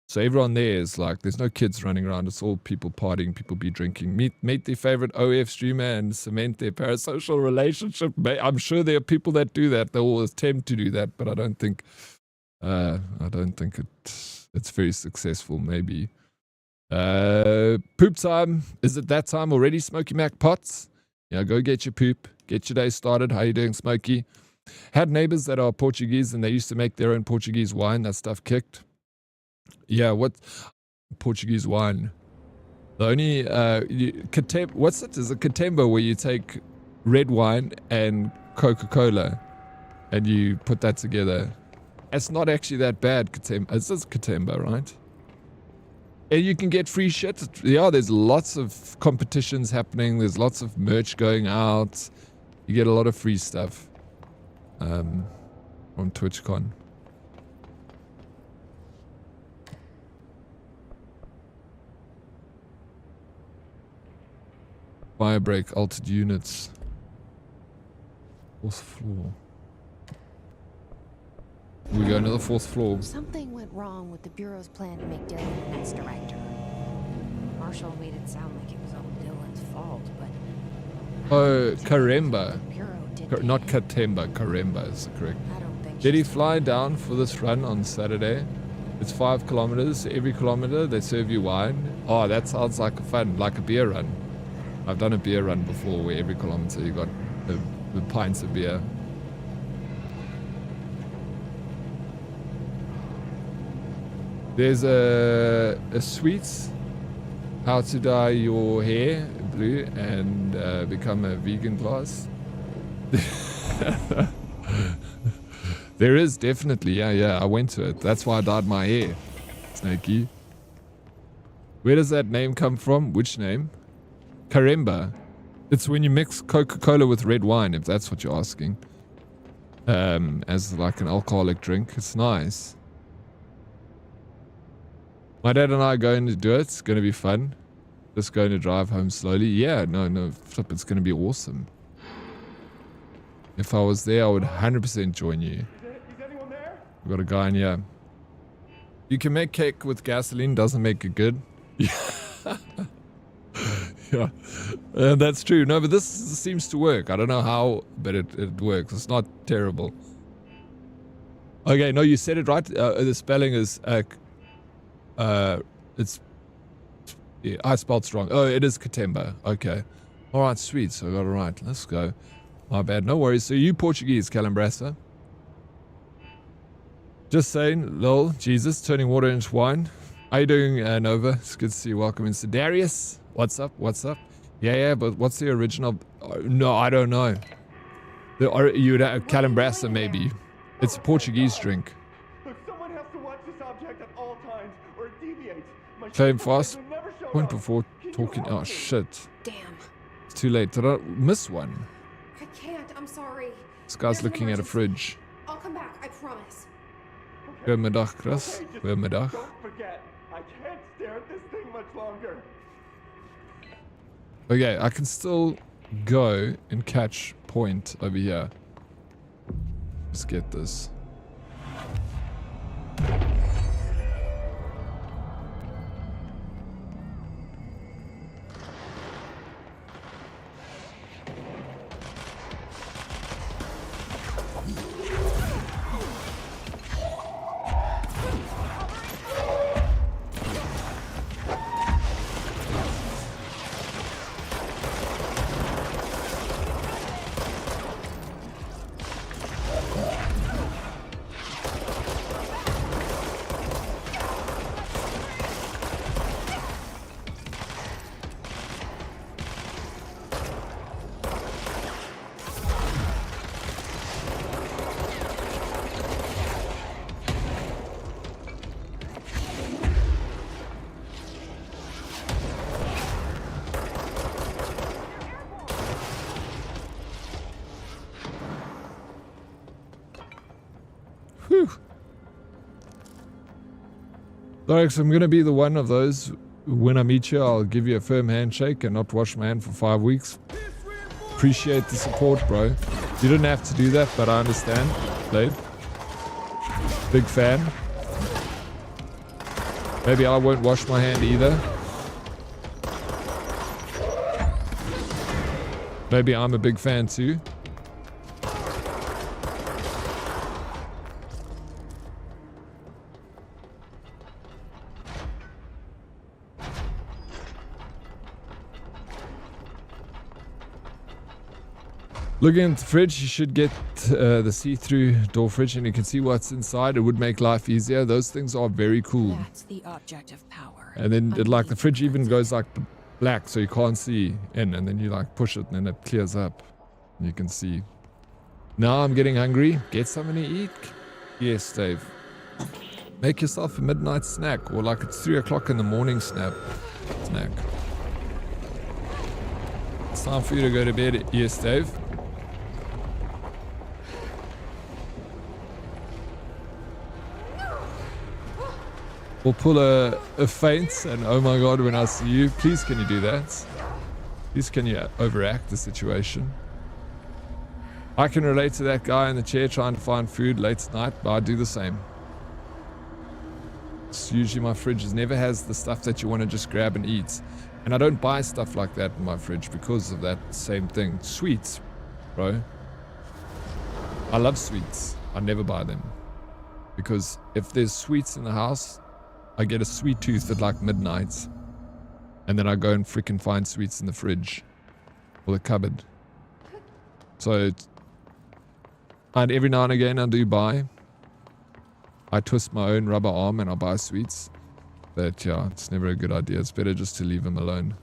So everyone there is like, there's no kids running around. It's all people partying, people be drinking. Meet their favorite OF streamer and cement their parasocial relationship. I'm sure there are people that do that. They will attempt to do that, but I don't think it's very successful. Maybe. Poop time. Is it that time already, Smokey Mac Potts? Yeah, go get your poop. Get your day started. How you doing, Smokey? Had neighbors that are Portuguese and they used to make their own Portuguese wine. That stuff kicked. Yeah, what? Portuguese wine. The only, what's it? Is it Catembo where you take red wine and Coca-Cola and you put that together? It's not actually that bad, Catembo. It's just Catembo, right? And you can get free shit. Yeah, there's lots of competitions happening. There's lots of merch going out. You get a lot of free stuff from TwitchCon. Firebreak altered units. Fourth floor. We go to the 4th floor. Something went wrong with the Bureau's plan to make Dylan the next director. Marshall made it sound like it was all Dylan's fault, but... Oh, Karemba. Bureau did Not Katemba, Karemba is correct. I don't think Did he fly down for this run on Saturday? It's 5 kilometers. Every kilometer they serve you wine. Oh, that sounds like fun, like a beer run. I've done a beer run before where every kilometer you got the pints of beer. There's a sweets, how to dye your hair blue and become a vegan class. There is definitely, yeah, I went to it. That's why I dyed my hair, Snakey. Where does that name come from? Which name? Karemba. It's when you mix Coca-Cola with red wine, if that's what you're asking. As like an alcoholic drink. It's nice. My dad and I are going to do it. It's going to be fun. Just going to drive home slowly. Yeah, no, flip, it's going to be awesome. If I was there, I would 100% join you. Is anyone there? We've got a guy in here. You can make cake with gasoline, doesn't make it good. Yeah, that's true. No, but this seems to work. I don't know how, but it works. It's not terrible. Okay, no, you said it right. The spelling is... it's... Yeah, I spelled wrong. Oh, it is Katemba. Okay. Alright, sweet. So I got it right. Let's go. My bad. No worries. So you Portuguese, Calambrasa? Just saying. Lol. Jesus. Turning water into wine. How you doing, Nova? It's good to see you. Welcome, Mr. Darius. What's up? What's up? Yeah, but what's the original? No, I don't know. You'd have Calambrasa, maybe. It's a Portuguese drink. Look, someone has to watch this object at all times, or it deviates. Claim fast. Point before talking. Oh, shit. Damn. It's too late. Did I miss one? I can't. I'm sorry. This guy's There's looking at a emergency. fridge. I'll come back. I promise. Goedemiddag, Chris. Goedemiddag. Don't forget, I can't stare at this thing much longer. Okay, I can still go and catch point over here. Let's get this. Oryx, I'm gonna be the one of those. When I meet you, I'll give you a firm handshake and not wash my hand for 5 weeks. Appreciate the support, bro. You didn't have to do that, but I understand. Blade. Big fan. Maybe I won't wash my hand either. Maybe I'm a big fan too. Looking at the fridge, you should get the see-through door fridge and you can see what's inside. It would make life easier. Those things are very cool. That's the object of power. And then like the fridge even goes like black so you can't see in, and then you like push it and then it clears up. And you can see. Now I'm getting hungry. Get something to eat. Yes, Dave. Make yourself a midnight snack, or like it's 3 o'clock in the morning snack. It's time for you to go to bed. Yes, Dave. We'll pull a feint and oh my god when I see you. Please can you do that? Please can you overact the situation? I can relate to that guy in the chair trying to find food late at night, but I do the same. It's usually my fridge never has the stuff that you want to just grab and eat. And I don't buy stuff like that in my fridge because of that same thing. Sweets, bro. I love sweets. I never buy them. Because if there's sweets in the house, I get a sweet tooth at like midnight. And then I go and freaking find sweets in the fridge. Or the cupboard. So, and every now and again I do buy. I twist my own rubber arm and I buy sweets. But yeah, it's never a good idea. It's better just to leave them alone.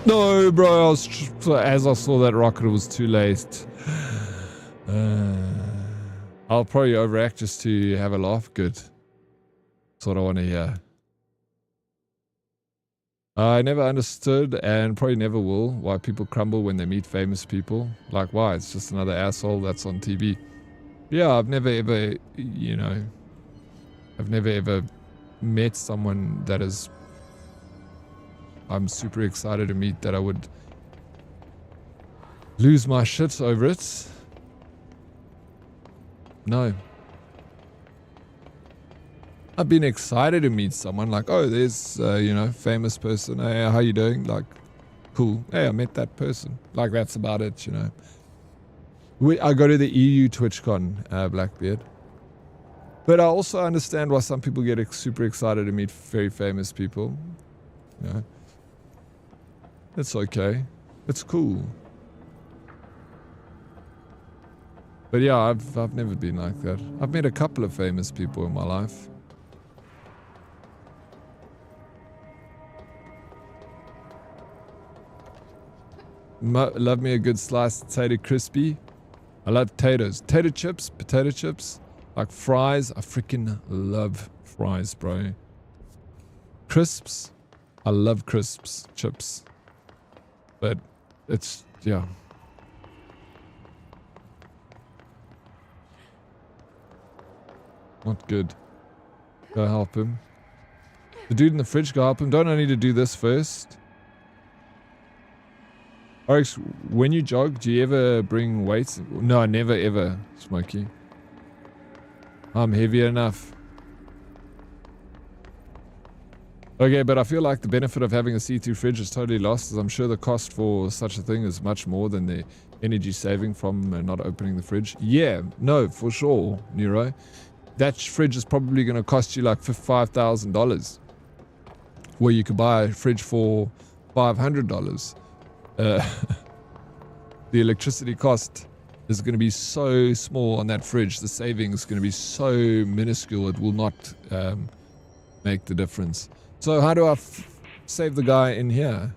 No, bro, as I saw that rocket, it was too late. I'll probably overact just to have a laugh. Good. That's what I want to hear. I never understood, and probably never will, why people crumble when they meet famous people. Like, why? It's just another asshole that's on TV. Yeah, I've never ever, you know, I've never ever met someone that is... I'm super excited to meet that I would lose my shit over it. No. I've been excited to meet someone like, oh, there's, you know, famous person. Hey, how you doing? Like, cool. Hey, I met that person. Like, that's about it, you know. I go to the EU TwitchCon, Blackbeard. But I also understand why some people get super excited to meet very famous people. You know. It's okay. It's cool. But yeah, I've never been like that. I've met a couple of famous people in my life. Love me a good sliced potato crispy. I love potatoes. Potato chips. Like fries. I freaking love fries, bro. Crisps. I love crisps. Chips. But it's, yeah. Not good. Go help him. The dude in the fridge, go help him. Don't I need to do this first? Oryx, when you jog, do you ever bring weights? No, never ever, Smokey. I'm heavy enough. Okay, but I feel like the benefit of having a see-through fridge is totally lost, as I'm sure the cost for such a thing is much more than the energy saving from not opening the fridge. Yeah, no, for sure, Nero. That fridge is probably going to cost you like $5,000. Where you could buy a fridge for $500. The electricity cost is going to be so small on that fridge. The savings is going to be so minuscule, it will not make the difference. So how do I save the guy in here?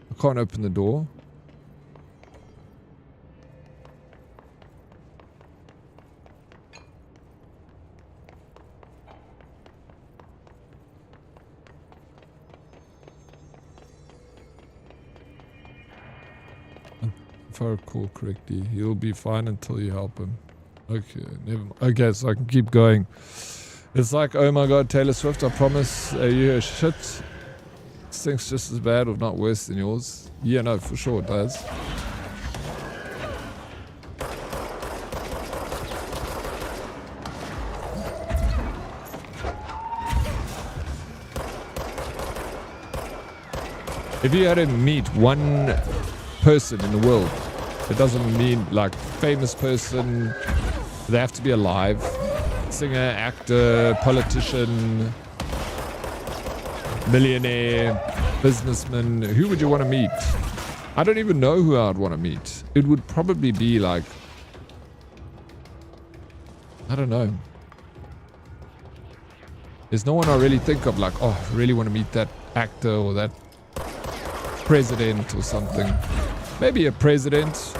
I can't open the door. If I recall correctly, he'll be fine until you help him. Okay, never mind. Okay, so I can keep going. It's like, oh my god, Taylor Swift, I promise you a shit. Stinks just as bad, if not worse than yours. Yeah, no, for sure it does. If you had to meet one person in the world, it doesn't mean like famous person, they have to be alive. Singer, actor, politician, millionaire, businessman. Who would you want to meet? I don't even know who I'd want to meet. It would probably be like, I don't know. There's no one I really think of like, oh, I really want to meet that actor or that president or something. Maybe a president.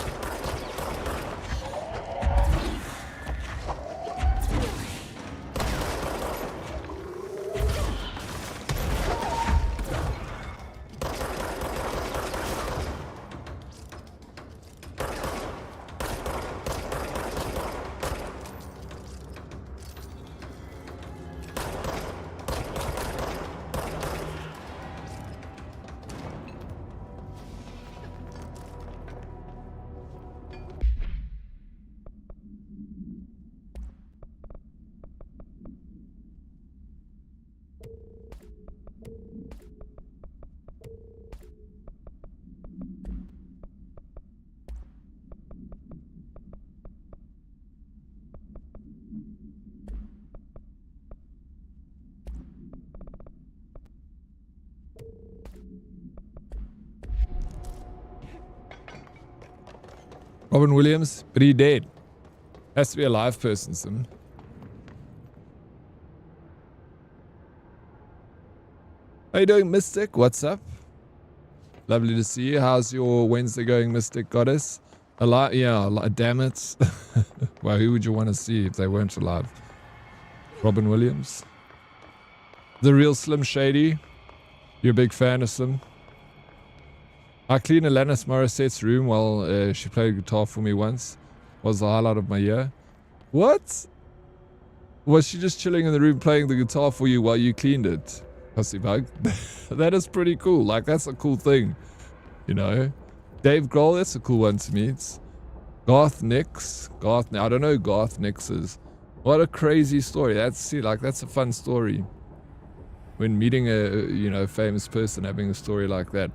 Robin Williams, but he dead. Has to be a live person, Sim. How you doing, Mystic? What's up? Lovely to see you. How's your Wednesday going, Mystic Goddess? Alive? Yeah, damn it. Well, who would you want to see if they weren't alive? Robin Williams? The real Slim Shady? You're a big fan of Slim? I cleaned Alanis Morissette's room while she played guitar for me once. Was the highlight of my year. What? Was she just chilling in the room playing the guitar for you while you cleaned it? Pussy bug. That is pretty cool. Like, that's a cool thing. You know? Dave Grohl, that's a cool one to meet. Garth Nix. I don't know who Garth Nix is. What a crazy story. That's a fun story. When meeting a, famous person, having a story like that.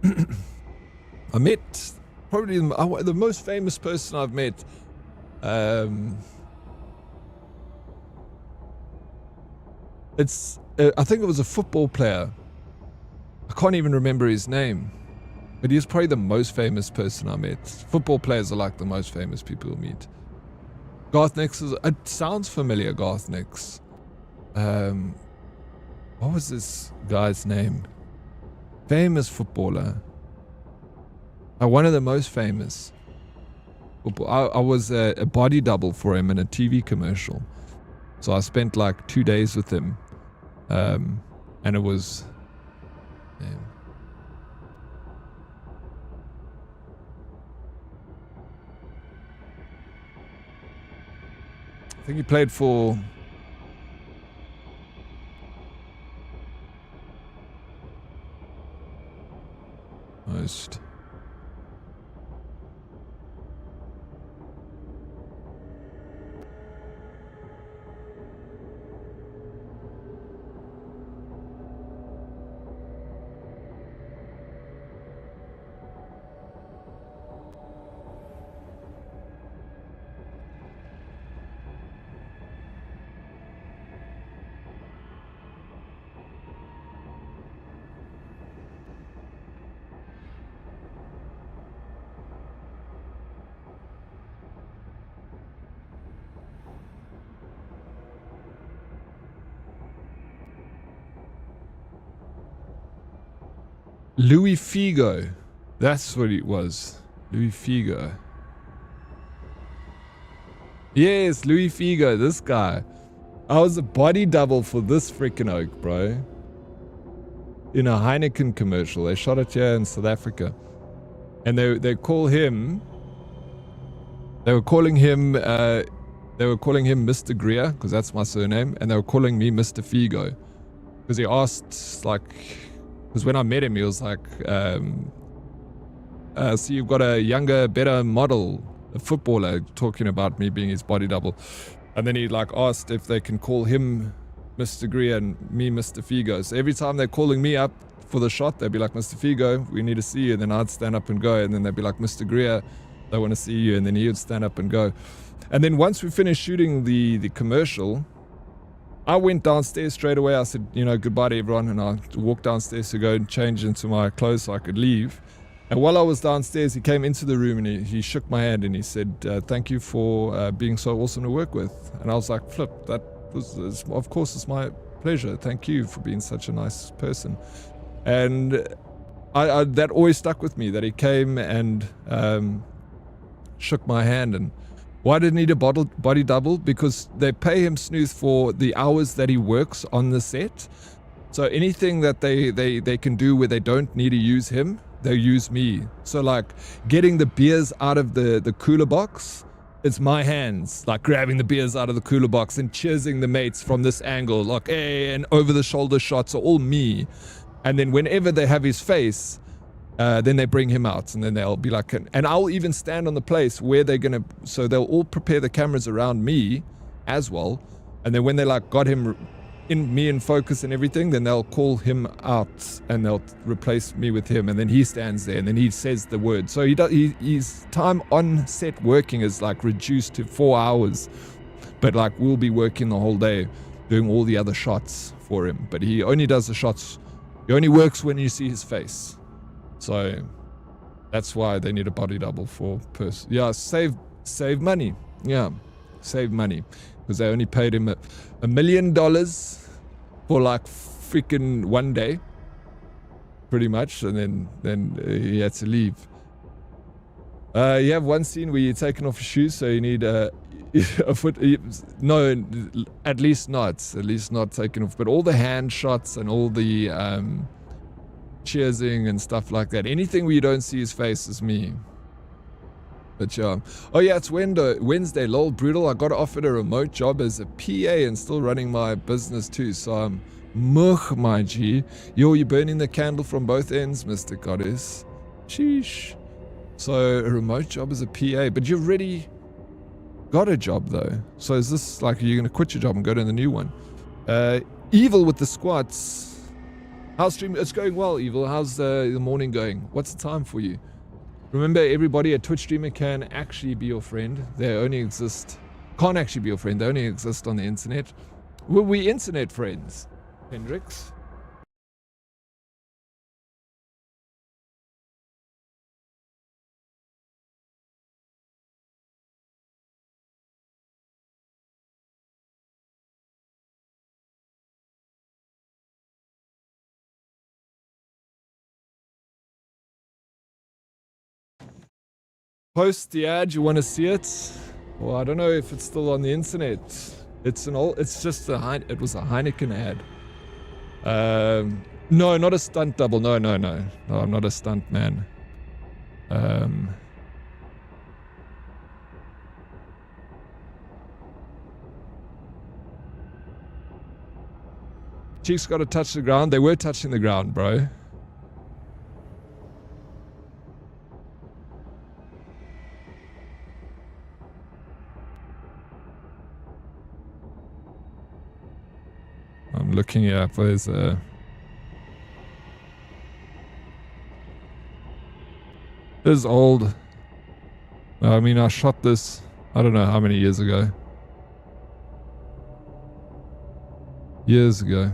I met probably the most famous person I've met. I think it was a football player. I can't even remember his name, but he's probably the most famous person I met. Football players are like the most famous people you meet. Garth Nix it sounds familiar. Garth Nix. What was this guy's name? Famous footballer. One of the most famous. I was a body double for him in a TV commercial. So I spent like 2 days with him. And it was... I think he played for... Most. Louis Figo. That's what it was. Louis Figo. Yes, Louis Figo, this guy. I was a body double for this freaking oak, bro. In a Heineken commercial. They shot it here in South Africa. And they call him... They were calling him Mr. Greer, because that's my surname. And they were calling me Mr. Figo. Because he asked, like... Because when I met him, he was like, so you've got a younger, better model, a footballer, talking about me being his body double. And then he like asked if they can call him Mr. Greer and me, Mr. Figo. So every time they're calling me up for the shot, they'd be like, Mr. Figo, we need to see you. And then I'd stand up and go. And then they'd be like, Mr. Greer, they want to see you. And then he would stand up and go. And then once we finished shooting the commercial, I went downstairs straight away. I said, you know, goodbye to everyone. And I walked downstairs to go and change into my clothes so I could leave. And while I was downstairs, he came into the room and he shook my hand and he said, thank you for being so awesome to work with. And I was like, flip, of course, it's my pleasure. Thank you for being such a nice person. And I that always stuck with me, that he came and shook my hand. And why did he need a body double? Because they pay him snooth for the hours that he works on the set. So anything that they can do where they don't need to use him, they use me. So like getting the beers out of the cooler box, it's my hands, like grabbing the beers out of the cooler box and cheersing the mates from this angle, like, hey, and over the shoulder shots are all me. And then whenever they have his face, then they bring him out and then they'll be like, and I'll even stand on the place where they're going to, so they'll all prepare the cameras around me as well. And then when they like got him in focus and everything, then they'll call him out and they'll replace me with him, and then he stands there and then he says the word. So his time on set working is like reduced to 4 hours, but like we'll be working the whole day doing all the other shots for him, but he only does the shots, he only works when you see his face. So that's why they need a body double for person. Yeah, save money. Yeah, save money, because they only paid him $1 million for like freaking 1 day, pretty much, and then he had to leave. You have one scene where you're taking off your shoes, so you need a foot. No, at least not taking off. But all the hand shots and all the cheersing and stuff like that, anything where you don't see his face is me. But yeah. Oh yeah, it's Wednesday, lol, brutal. I got offered a remote job as a PA and still running my business too. So I'm my G. Yo, you're burning the candle from both ends, Mr. Goddess. Sheesh. So a remote job as a PA, but you've already got a job though. So is this like, you're going to quit your job and go to the new one? Evil with the squats. How's stream? It's going well, Evil. How's the morning going? What's the time for you? Remember, everybody, a Twitch streamer can actually be your friend. They only exist, can't actually be your friend. They only exist on the internet. Were we internet friends, Hendrix? Post the ad, you want to see it? Well, I don't know if it's still on the internet. It's just it was a Heineken ad. No, not a stunt double. No, I'm not a stunt man. Cheeks got to touch the ground. They were touching the ground, bro. I'm looking it up. There's a... This is old. I mean, I shot this, I don't know how many years ago. Years ago.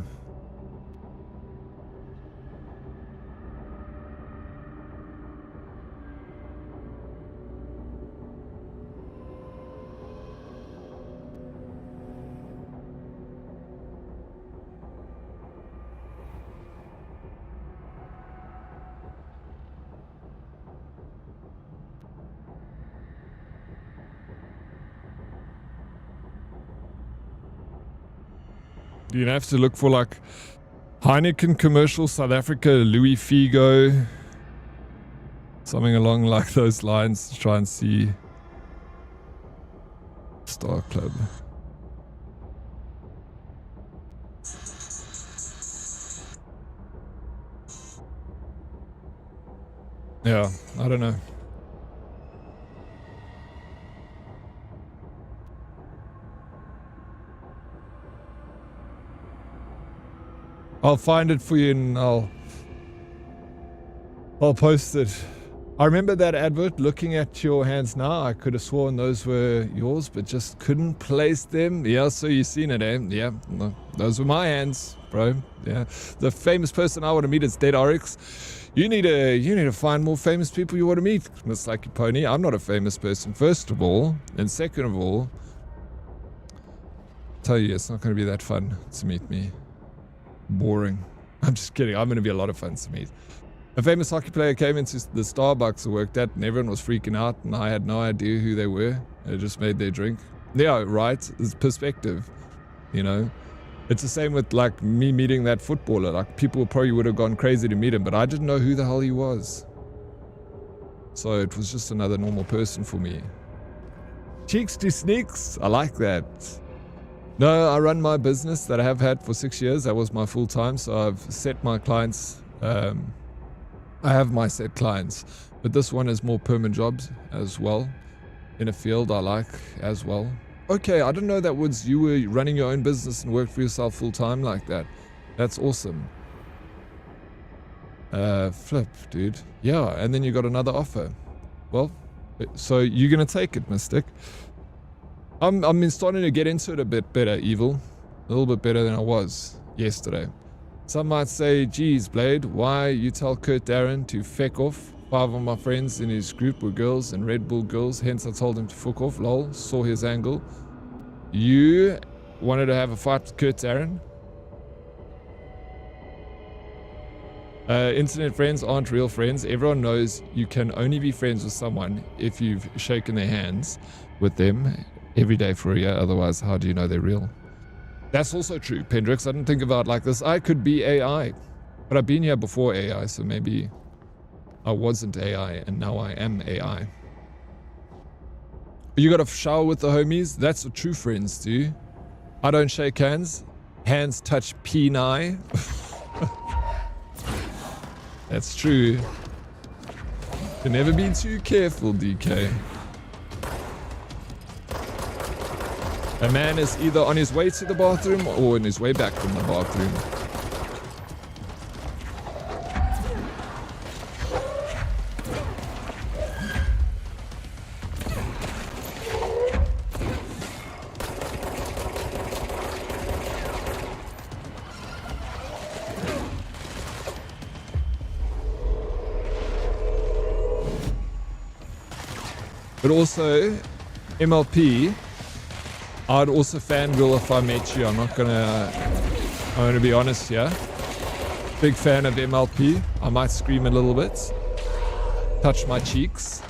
You'd have to look for like Heineken commercial, South Africa, Louis Figo, something along like those lines to try and see Star Club. Yeah, I don't know. I'll find it for you and I'll post it. I remember that advert. Looking at your hands now, I could have sworn those were yours, but just couldn't place them. Yeah, so you've seen it, eh? Yeah, no, those were my hands, bro. Yeah, the famous person I want to meet is Dead Oryx. You need to find more famous people you want to meet. It's like your pony. I'm not a famous person, first of all, and second of all, I tell you, it's not going to be that fun to meet me. Boring. I'm just kidding. I'm going to be a lot of fun to meet. A famous hockey player came into the Starbucks I worked at and everyone was freaking out and I had no idea who they were. They just made their drink. Yeah, right. It's perspective, you know. It's the same with like me meeting that footballer. Like people probably would have gone crazy to meet him, but I didn't know who the hell he was. So it was just another normal person for me. Cheeks to sneaks. I like that. No, I run my business that I have had for 6 years. That was my full time. So I've set my clients, I have my set clients, but this one is more permanent jobs as well. In a field I like as well. Okay, I didn't know that was you were running your own business and worked for yourself full time like that. That's awesome. Flip, dude. Yeah, and then you got another offer. Well, so you're gonna take it, Mystic. I'm starting to get into it a bit better, Evil. A little bit better than I was yesterday. Some might say, geez, Blade, why you tell Kurt Darren to feck off? 5 of my friends in his group were girls and Red Bull girls, hence I told him to fuck off, lol, saw his angle. You wanted to have a fight with Kurt Darren? Internet friends aren't real friends. Everyone knows you can only be friends with someone if you've shaken their hands with them every day for a year, otherwise how do you know they're real? That's also true, Pendrix. I didn't think about it like this. I could be AI, but I've been here before AI, so maybe I wasn't AI and now I am AI. You got to shower with the homies? That's what true friends do. I don't shake hands. Hands touch peni. That's true. Can never be too careful, DK. A man is either on his way to the bathroom or on his way back from the bathroom. But also, MLP, I'd also fangirl if I met you. I'm gonna be honest here. Big fan of MLP. I might scream a little bit. Touch my cheeks.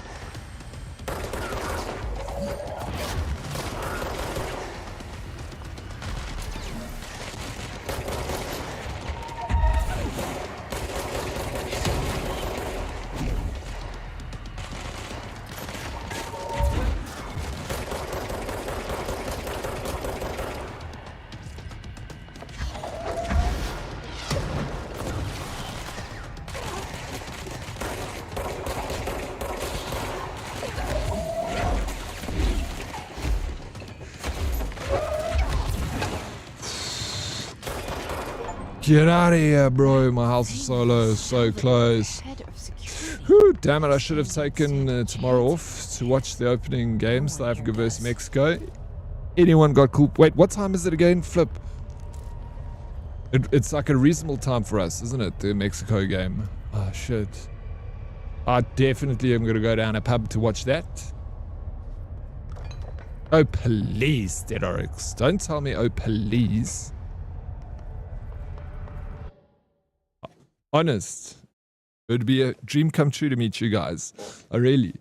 Get out of here, bro. My health is so low, so close. Whew, damn it, I should have taken tomorrow off to watch the opening games, South Africa versus Mexico. Anyone got cool? Wait, what time is it again? Flip. It's like a reasonable time for us, isn't it? The Mexico game. Oh, shit. I definitely am going to go down a pub to watch that. Oh, please, Dead Oryx. Don't tell me, oh, please. Honest, it would be a dream come true to meet you guys. Really.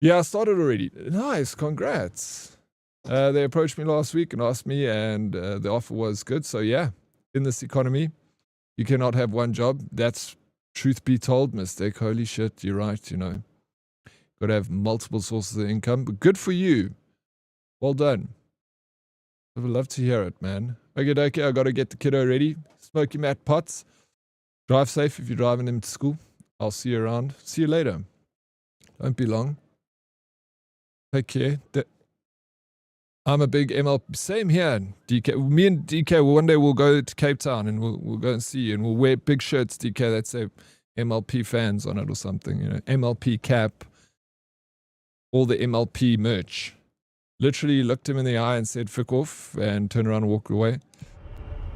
Yeah, I started already. Nice, congrats. They approached me last week and asked me, and the offer was good. So yeah, in this economy, you cannot have one job. That's truth be told, Mystic. Holy shit, you're right, you know. Got to have multiple sources of income, but good for you. Well done. I would love to hear it, man. Okay, I got to get the kiddo ready. Smoky Matt Potts. Drive safe if you're driving him to school. I'll see you around. See you later. Don't be long. Take care. I'm a big MLP. Same here, DK. Me and DK, one day we'll go to Cape Town and we'll go and see you, and we'll wear big shirts, DK, that say MLP fans on it or something. You know, MLP cap, all the MLP merch. Literally looked him in the eye and said, "Fuck off," and turned around and walked away.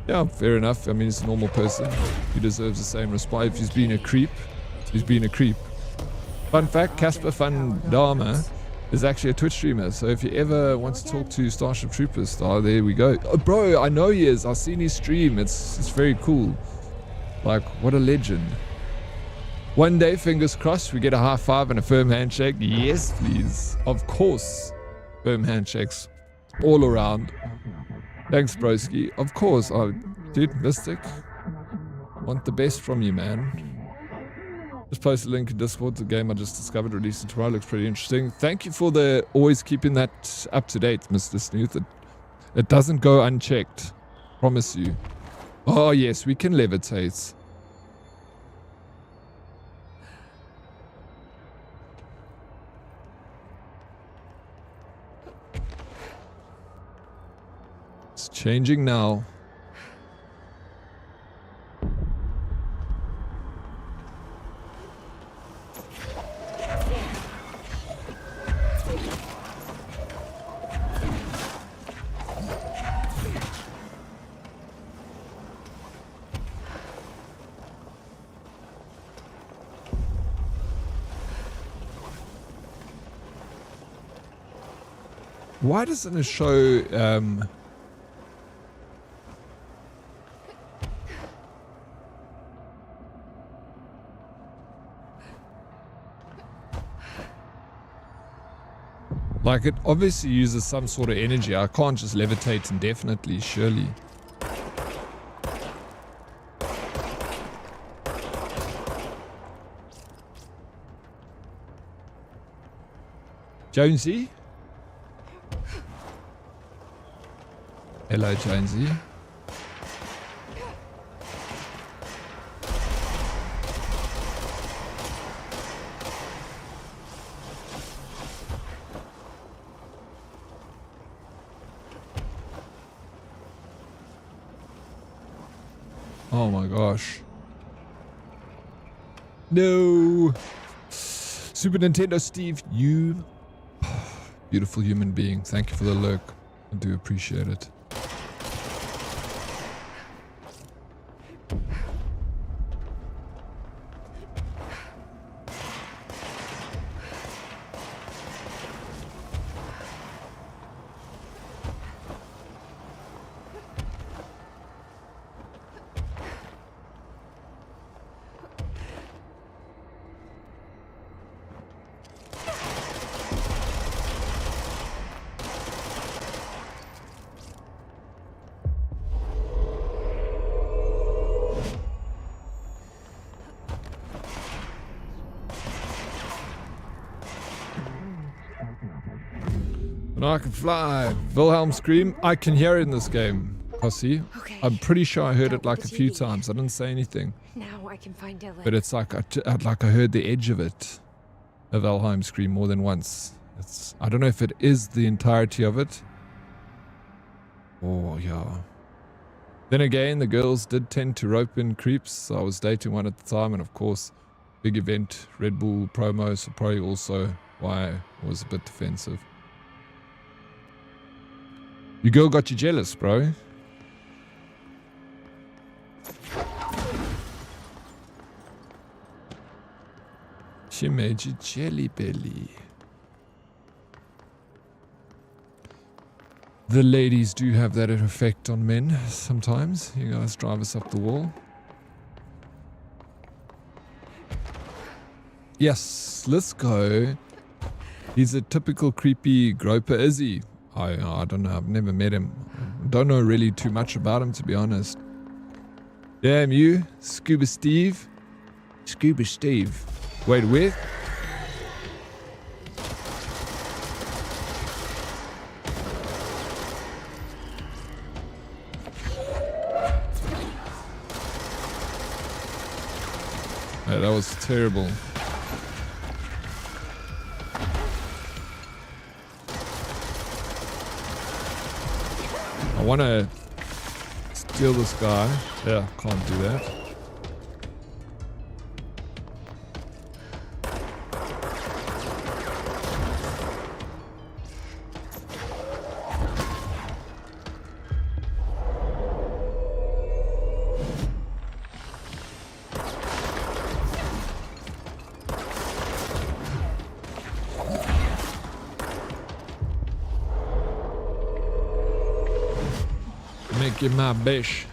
Yeah, fair enough. I mean, he's a normal person. He deserves the same response. If he's been a creep, he's been a creep. Fun fact, Casper Van Dama is actually a Twitch streamer. So if you ever want to talk to Starship Troopers, there we go. Oh, bro, I know he is. I've seen his stream. It's very cool. Like, what a legend. One day, fingers crossed, we get a high five and a firm handshake. Yes, please. Of course. Firm handshakes all around. Thanks, broski. Of course. Oh, dude, Mystic. Want the best from you, man. Just post a link in Discord. The game I just discovered releasing tomorrow looks pretty interesting. Thank you for the always keeping that up to date, Mr. Snooth. It doesn't go unchecked. Promise you. Oh, yes, we can levitate. It's changing now. Why doesn't it show like, it obviously uses some sort of energy. I can't just levitate indefinitely, surely. Jonesy? Hello, Jonesy. Oh my gosh. No. Super Nintendo Steve, you beautiful human being. Thank you for the lurk. I do appreciate it. I can fly. Wilhelm scream. I can hear it in this game. Posse. Okay. I'm pretty sure I heard it like a few times. I didn't say anything. Now I can find Dylan. But it's like I heard the edge of it. Of Wilhelm scream more than once. I don't know if it is the entirety of it. Oh yeah. Then again, the girls did tend to rope in creeps. So I was dating one at the time, and of course, big event, Red Bull promo, so probably also why I was a bit defensive. Your girl got you jealous, bro. She made you jelly belly. The ladies do have that effect on men sometimes. You guys drive us up the wall. Yes, let's go. He's a typical creepy groper, is he? I don't know. I've never met him. Don't know really too much about him, to be honest. Damn you, Scuba Steve. Scuba Steve. Wait, where? Hey, that was terrible. I want to steal this guy. Yeah, can't do that. Make it my bish.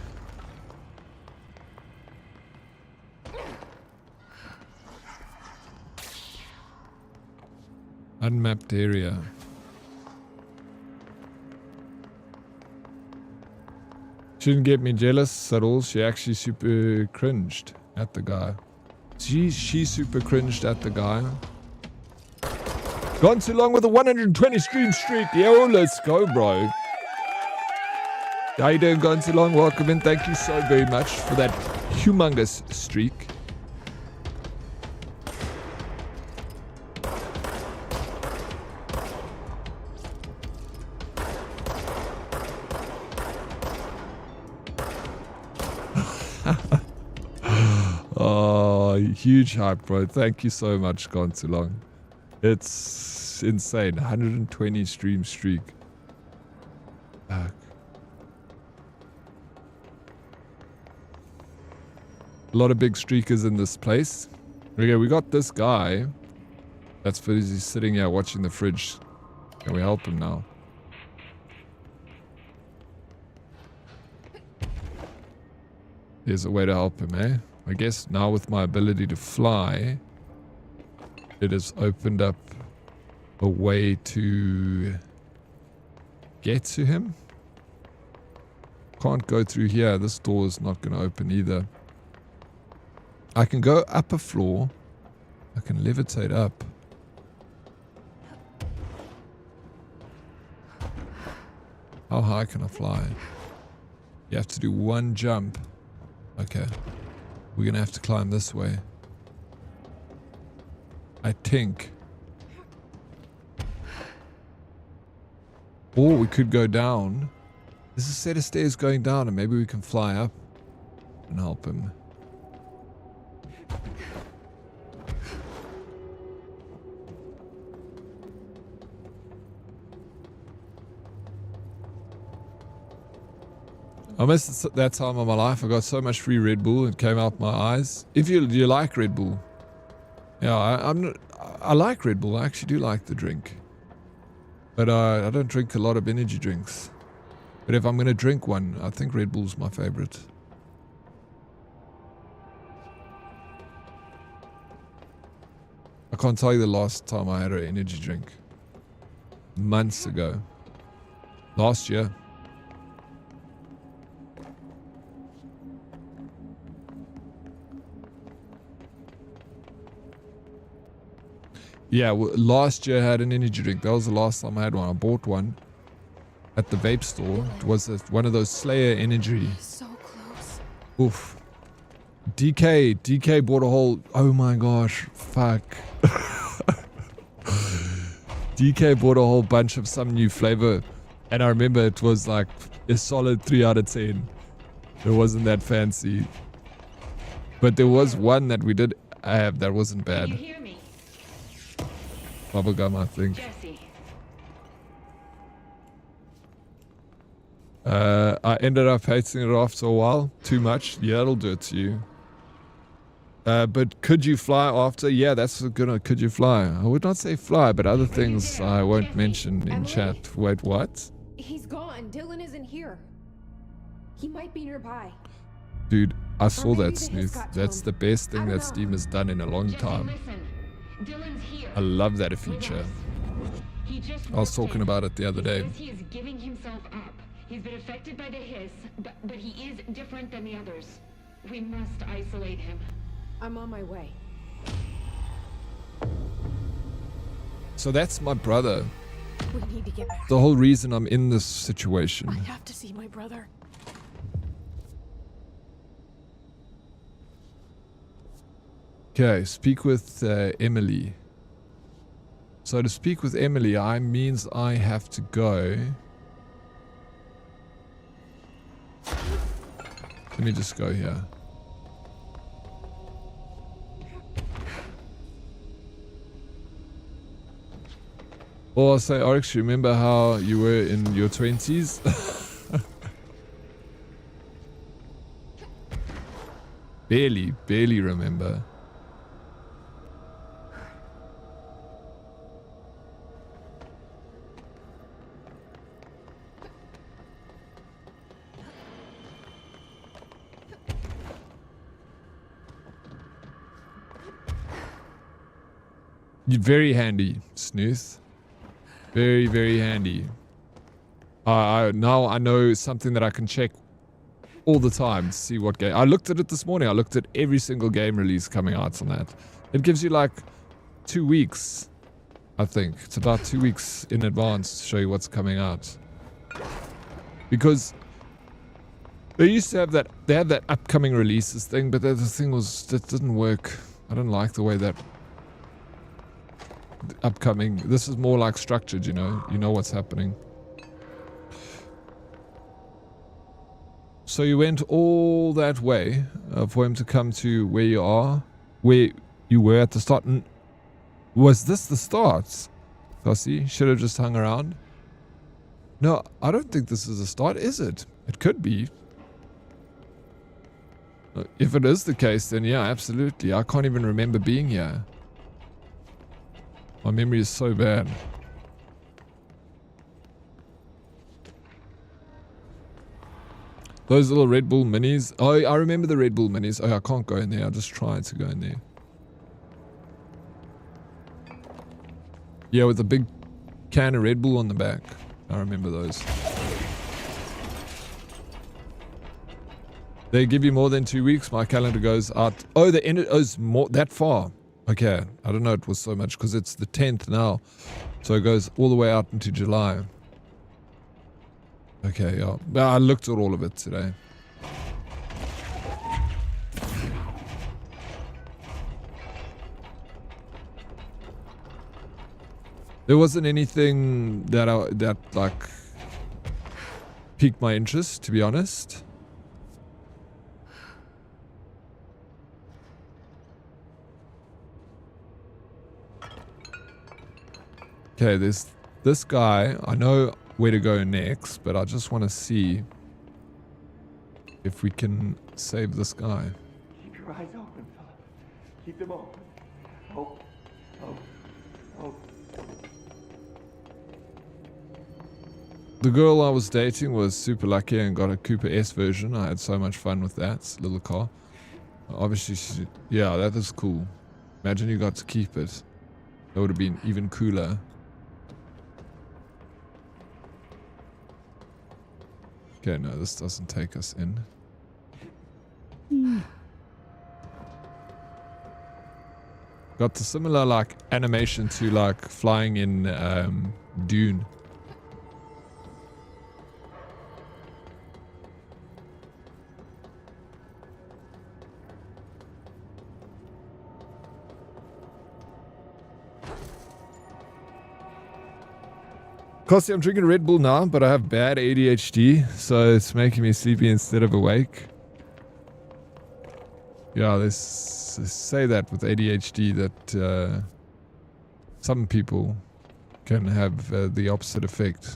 Unmapped area. Shouldn't get me jealous at all. She actually super cringed at the guy. She super cringed at the guy. Gone too long with a 120 stream streak. Yo, let's go, bro. How you doing, Gone too long? Welcome in. Thank you so very much for that humongous streak. Oh, huge hype, bro. Thank you so much, Gone too long. It's insane. 120 stream streak. Fuck. A lot of big streakers in this place. Okay, we got this guy. That's busy sitting here watching the fridge. Can we help him now? There's a way to help him, eh? I guess now with my ability to fly, it has opened up a way to get to him. Can't go through here. This door is not going to open either. I can go up a floor. I can levitate up. How high can I fly? You have to do one jump. Okay. We're going to have to climb this way. I think. Or we could go down. There's a set of stairs going down and maybe we can fly up and help him. I missed that time of my life. I got so much free Red Bull, it came out my eyes. If you like Red Bull, yeah, I like Red Bull. I actually do like the drink, but I don't drink a lot of energy drinks. But if I'm gonna drink one, I think Red Bull's my favorite. I can't tell you the last time I had an energy drink. Months ago. Last year. Yeah, well, last year I had an energy drink. That was the last time I had one. I bought one at the vape store. It was one of those Slayer energy. So close. Oof. DK bought a whole... Oh my gosh. Fuck. DK bought a whole bunch of some new flavor. And I remember it was like a solid 3 out of 10. It wasn't that fancy. But there was one that we did have that wasn't bad. Can you hear me? Bubblegum, I think. Jesse. I ended up hating it after a while. Too much. Yeah, it'll do it to you. But could you fly after? Yeah, that's good. Could you fly? I would not say fly, but other things I won't mention in chat. Wait, what? He's gone. Dylan isn't here. He might be nearby. Dude, I saw that, Snooth. That's the best thing that Steam has done in a long time. I love that feature. I was talking about it the other day. He is giving himself up. He's been affected by the hiss, but he is different than the others. We must isolate him. I'm on my way. So that's my brother. We need to get back. The whole reason I'm in this situation. I have to see my brother. Okay, speak with Emily. So to speak with Emily, means I have to go Let me just go here. Or I'll say, Oryx, you remember how you were in your 20s? Barely remember. You're very handy, Snooth. Very, very handy. Now I know something that I can check all the time to see what game. I looked at it this morning. I looked at every single game release coming out on that. It gives you like 2 weeks, I think. It's about 2 weeks in advance to show you what's coming out. Because they used to have that, they had that upcoming releases thing, but the thing was, that didn't work. I don't like the way that upcoming, this is more like structured, you know what's happening. So you went all that way for him to come to where you are, where you were at the start. And was this the start? Fussy, should have just hung around. No, I don't think this is a start, is it? It could be. If it is the case, then yeah, absolutely. I can't even remember being here. My memory is so bad. Those little Red Bull minis. Oh, I remember the Red Bull minis. Oh, I can't go in there. I just tried to go in there. Yeah, with the big can of Red Bull on the back. I remember those. They give you more than 2 weeks. My calendar goes out. Oh, the end is more that far. Okay, I don't know it was so much because it's the 10th now. So it goes all the way out into July. Okay, yeah. I looked at all of it today. There wasn't anything that like piqued my interest, to be honest. Okay, there's this guy. I know where to go next, but I just want to see if we can save this guy. Keep your eyes open, Philip. Keep them open. Hope. Hope. Hope. The girl I was dating was super lucky and got a Cooper S version. I had so much fun with that little car. Obviously, yeah, that is cool. Imagine you got to keep it. That would have been even cooler. Okay, no, this doesn't take us in. Got the similar like animation to like flying in Dune. Kosty, I'm drinking Red Bull now, but I have bad ADHD, so it's making me sleepy instead of awake. Yeah, they say that with ADHD that some people can have the opposite effect.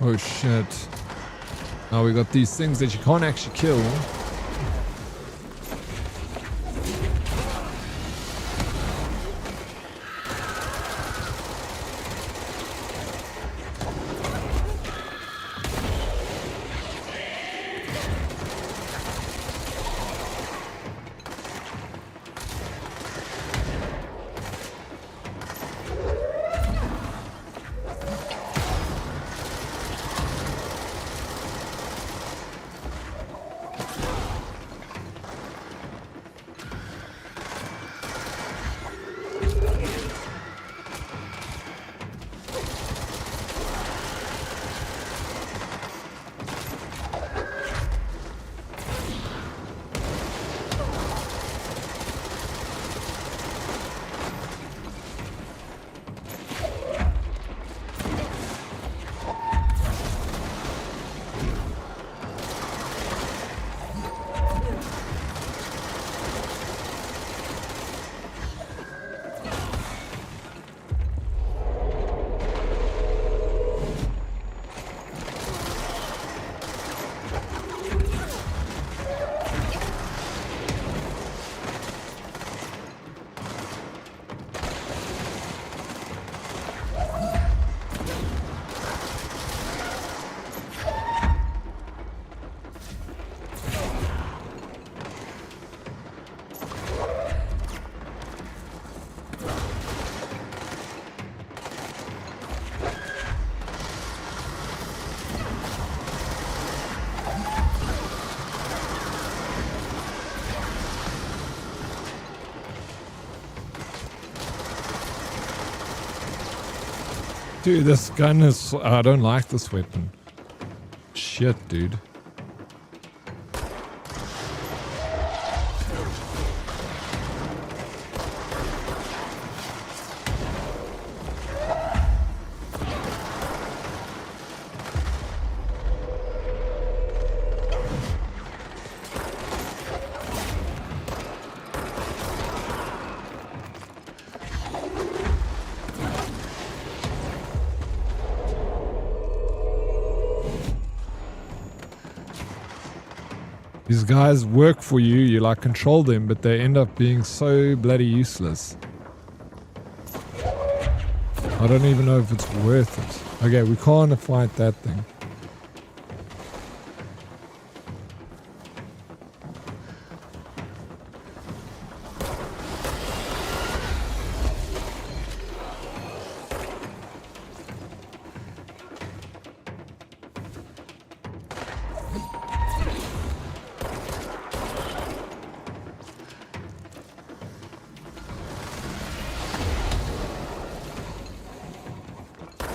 Oh shit. Now we got these things that you can't actually kill. Dude, this gun is... I don't like this weapon. Shit, dude. These guys work for you, you like control them, but they end up being so bloody useless. I don't even know if it's worth it. Okay, we can't fight that thing.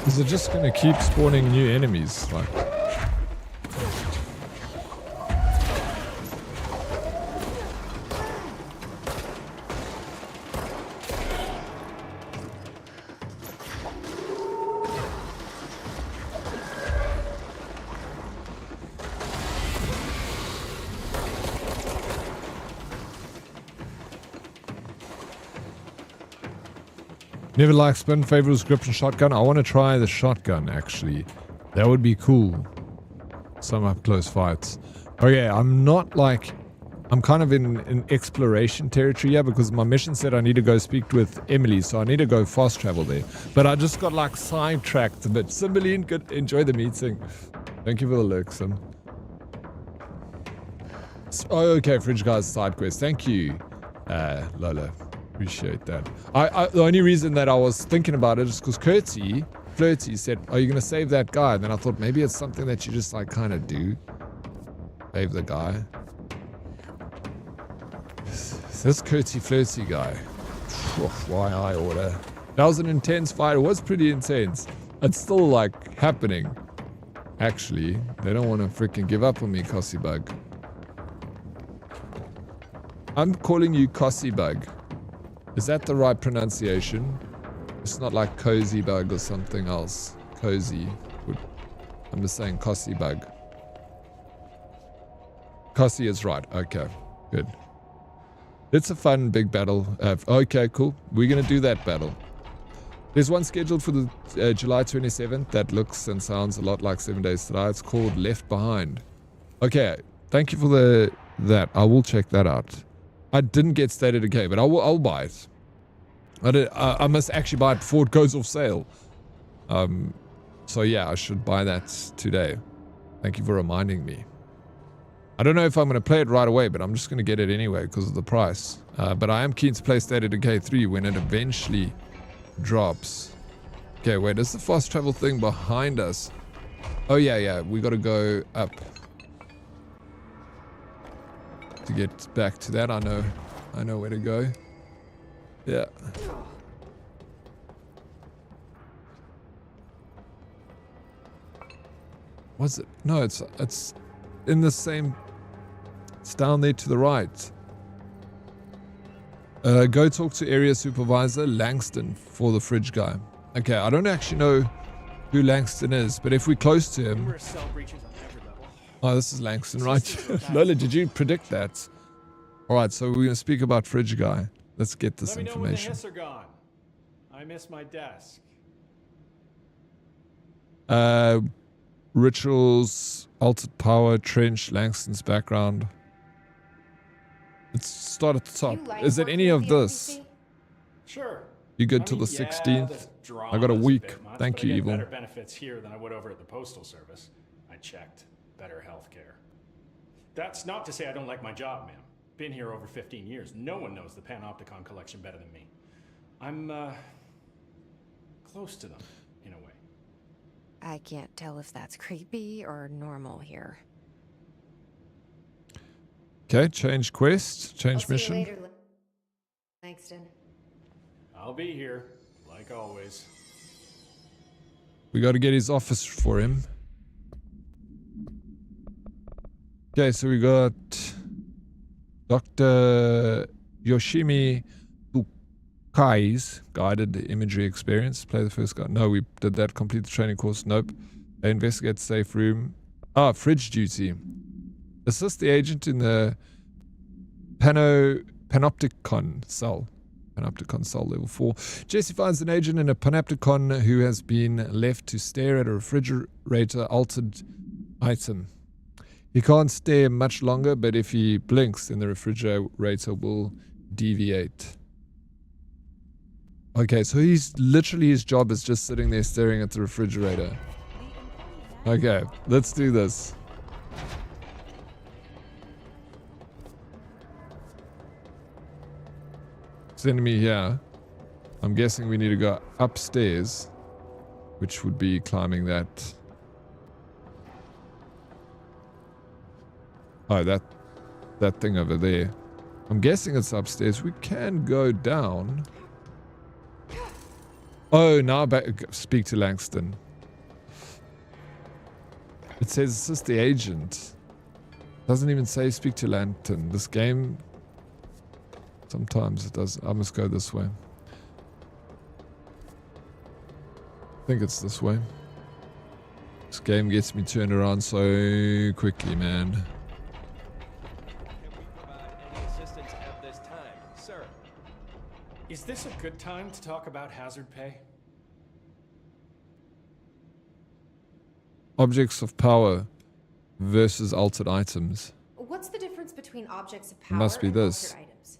Is it just gonna keep spawning new enemies? Like, never liked spin, favorite script and shotgun. I want to try the shotgun actually. That would be cool. Some up close fights. Okay, I'm not like... I'm kind of in exploration territory here because my mission said I need to go speak with Emily, so I need to go fast travel there. But I just got like sidetracked a bit. Cymbeline, good. Enjoy the meeting. Thank you for the lurk, Sim. Oh, okay, Fridge Guys side quest. Thank you, Lola. Appreciate that. The only reason that I was thinking about it is because Flirty said, are you going to save that guy? And then I thought maybe it's something that you just like kind of do. Save the guy. This Flirty guy. Why I order. That was an intense fight. It was pretty intense. It's still like happening. Actually, they don't want to freaking give up on me, Cossybug. I'm calling you Cossybug. Is that the right pronunciation? It's not like cozy bug or something else. Cozy. I'm just saying Cossy bug. Cossy is right. Okay, good. It's a fun big battle. Okay, cool. We're going to do that battle. There's one scheduled for the July 27th that looks and sounds a lot like 7 Days to Die. It's called Left Behind. Okay, thank you for that. I will check that out. I didn't get State of Decay, but I'll buy it. I must actually buy it before it goes off sale. So yeah, I should buy that today. Thank you for reminding me. I don't know if I'm going to play it right away, but I'm just going to get it anyway because of the price. But I am keen to play State of Decay 3 when it eventually drops. Okay, wait, is the fast travel thing behind us? Oh yeah, we got to go up. To get back to that, I know where to go. Yeah. Was it? No, it's in the same. It's down there to the right. Go talk to area supervisor Langston for the fridge guy. Okay, I don't actually know who Langston is, but if we're close to him. Oh, this is Langston, right? Lola, did you predict that? All right, so we're going to speak about fridge guy. Let's get this information. Let me know when the hiss are gone. I miss my desk. Rituals, altered power, trench, Langston's background. Let's start at the top. Is it any of this? Sure. You good till the 16th? I got a week. Thank you, Evil. Better benefits here than I would over at the Postal Service. I checked. Better health care. That's not to say I don't like my job, ma'am. Been here over 15 years. No one knows the Panopticon collection better than me. I'm, close to them, in a way. I can't tell if that's creepy or normal here. Okay, change quest, change mission. See you later, Langston. I'll be here, like always. We got to get his office for him. Okay, so we got Dr. Yoshimi Ukai's guided imagery experience. Play the first guy. No, we did that. Complete the training course. Nope. Investigate safe room. Fridge duty. Assist the agent in the Panopticon cell. Panopticon cell level 4. Jesse finds an agent in a Panopticon who has been left to stare at a refrigerator altered item. He can't stare much longer, but if he blinks, then the refrigerator will deviate. Okay, so he's literally, his job is just sitting there staring at the refrigerator. Okay, let's do this. Send me here. I'm guessing we need to go upstairs, which would be climbing that. Oh, that thing over there. I'm guessing it's upstairs. We can go down. Oh, now back. Speak to Langston. It says assist the agent. Doesn't even say speak to Langston. This game, sometimes it does. I must go this way. I think it's this way. This game gets me turned around so quickly, man. Is this a good time to talk about hazard pay? Objects of power versus altered items. What's the difference between objects of power Must be and this. altered items?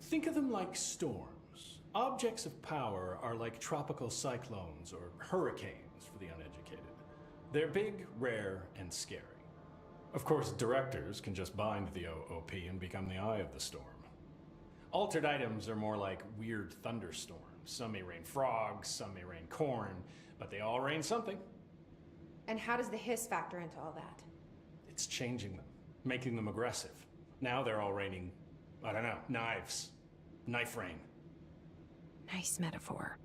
Think of them like storms. Objects of power are like tropical cyclones or hurricanes for the uneducated. They're big, rare, and scary. Of course, directors can just bind the OOP and become the eye of the storm. Altered items are more like weird thunderstorms. Some may rain frogs, some may rain corn, but they all rain something. And how does the hiss factor into all that? It's changing them, making them aggressive. Now they're all raining, I don't know, knives. Knife rain. Nice metaphor.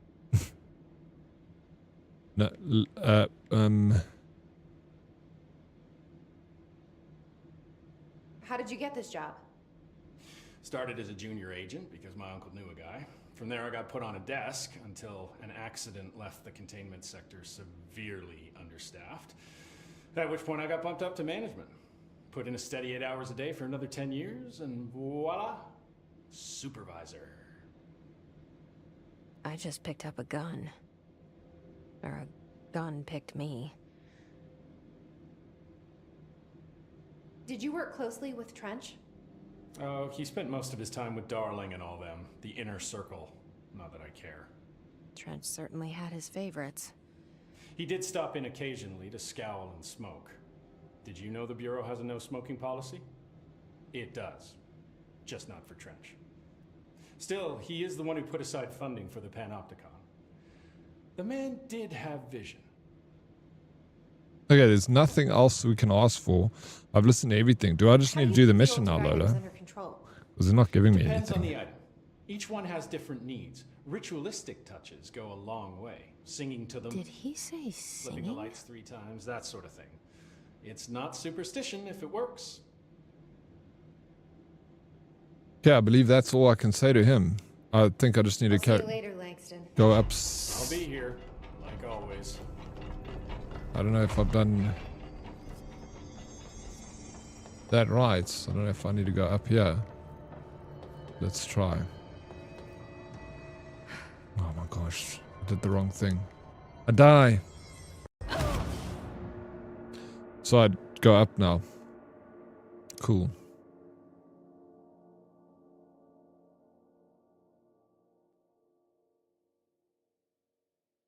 No, How did you get this job? Started as a junior agent because my uncle knew a guy. From there I got put on a desk until an accident left the containment sector severely understaffed. At which point I got bumped up to management. Put in a steady 8 hours a day for another 10 years and voila, supervisor. I just picked up a gun. Or a gun picked me. Did you work closely with Trench? Oh, he spent most of his time with Darling and all them. The inner circle. Not that I care. Trench certainly had his favorites. He did stop in occasionally to scowl and smoke. Did you know the Bureau has a no-smoking policy? It does. Just not for Trench. Still, he is the one who put aside funding for the Panopticon. The man did have vision. Okay, there's nothing else we can ask for. I've listened to everything. Do I just need to do the mission now, Lola? Because they're not giving me Depends on anything. the item. Each one has different needs. Ritualistic touches go a long way. Singing to them. Did he say Flipping the singing? lights 3 times, that sort of thing. It's not superstition if it works. Yeah, I believe that's all I can say to him. I think I just need I'll to see you later, Langston. go up. I'll be here, like always. I don't know if I've done that right. I don't know if I need to go up here. Let's try. Oh my gosh. I did the wrong thing. I die. So I'd go up now. Cool.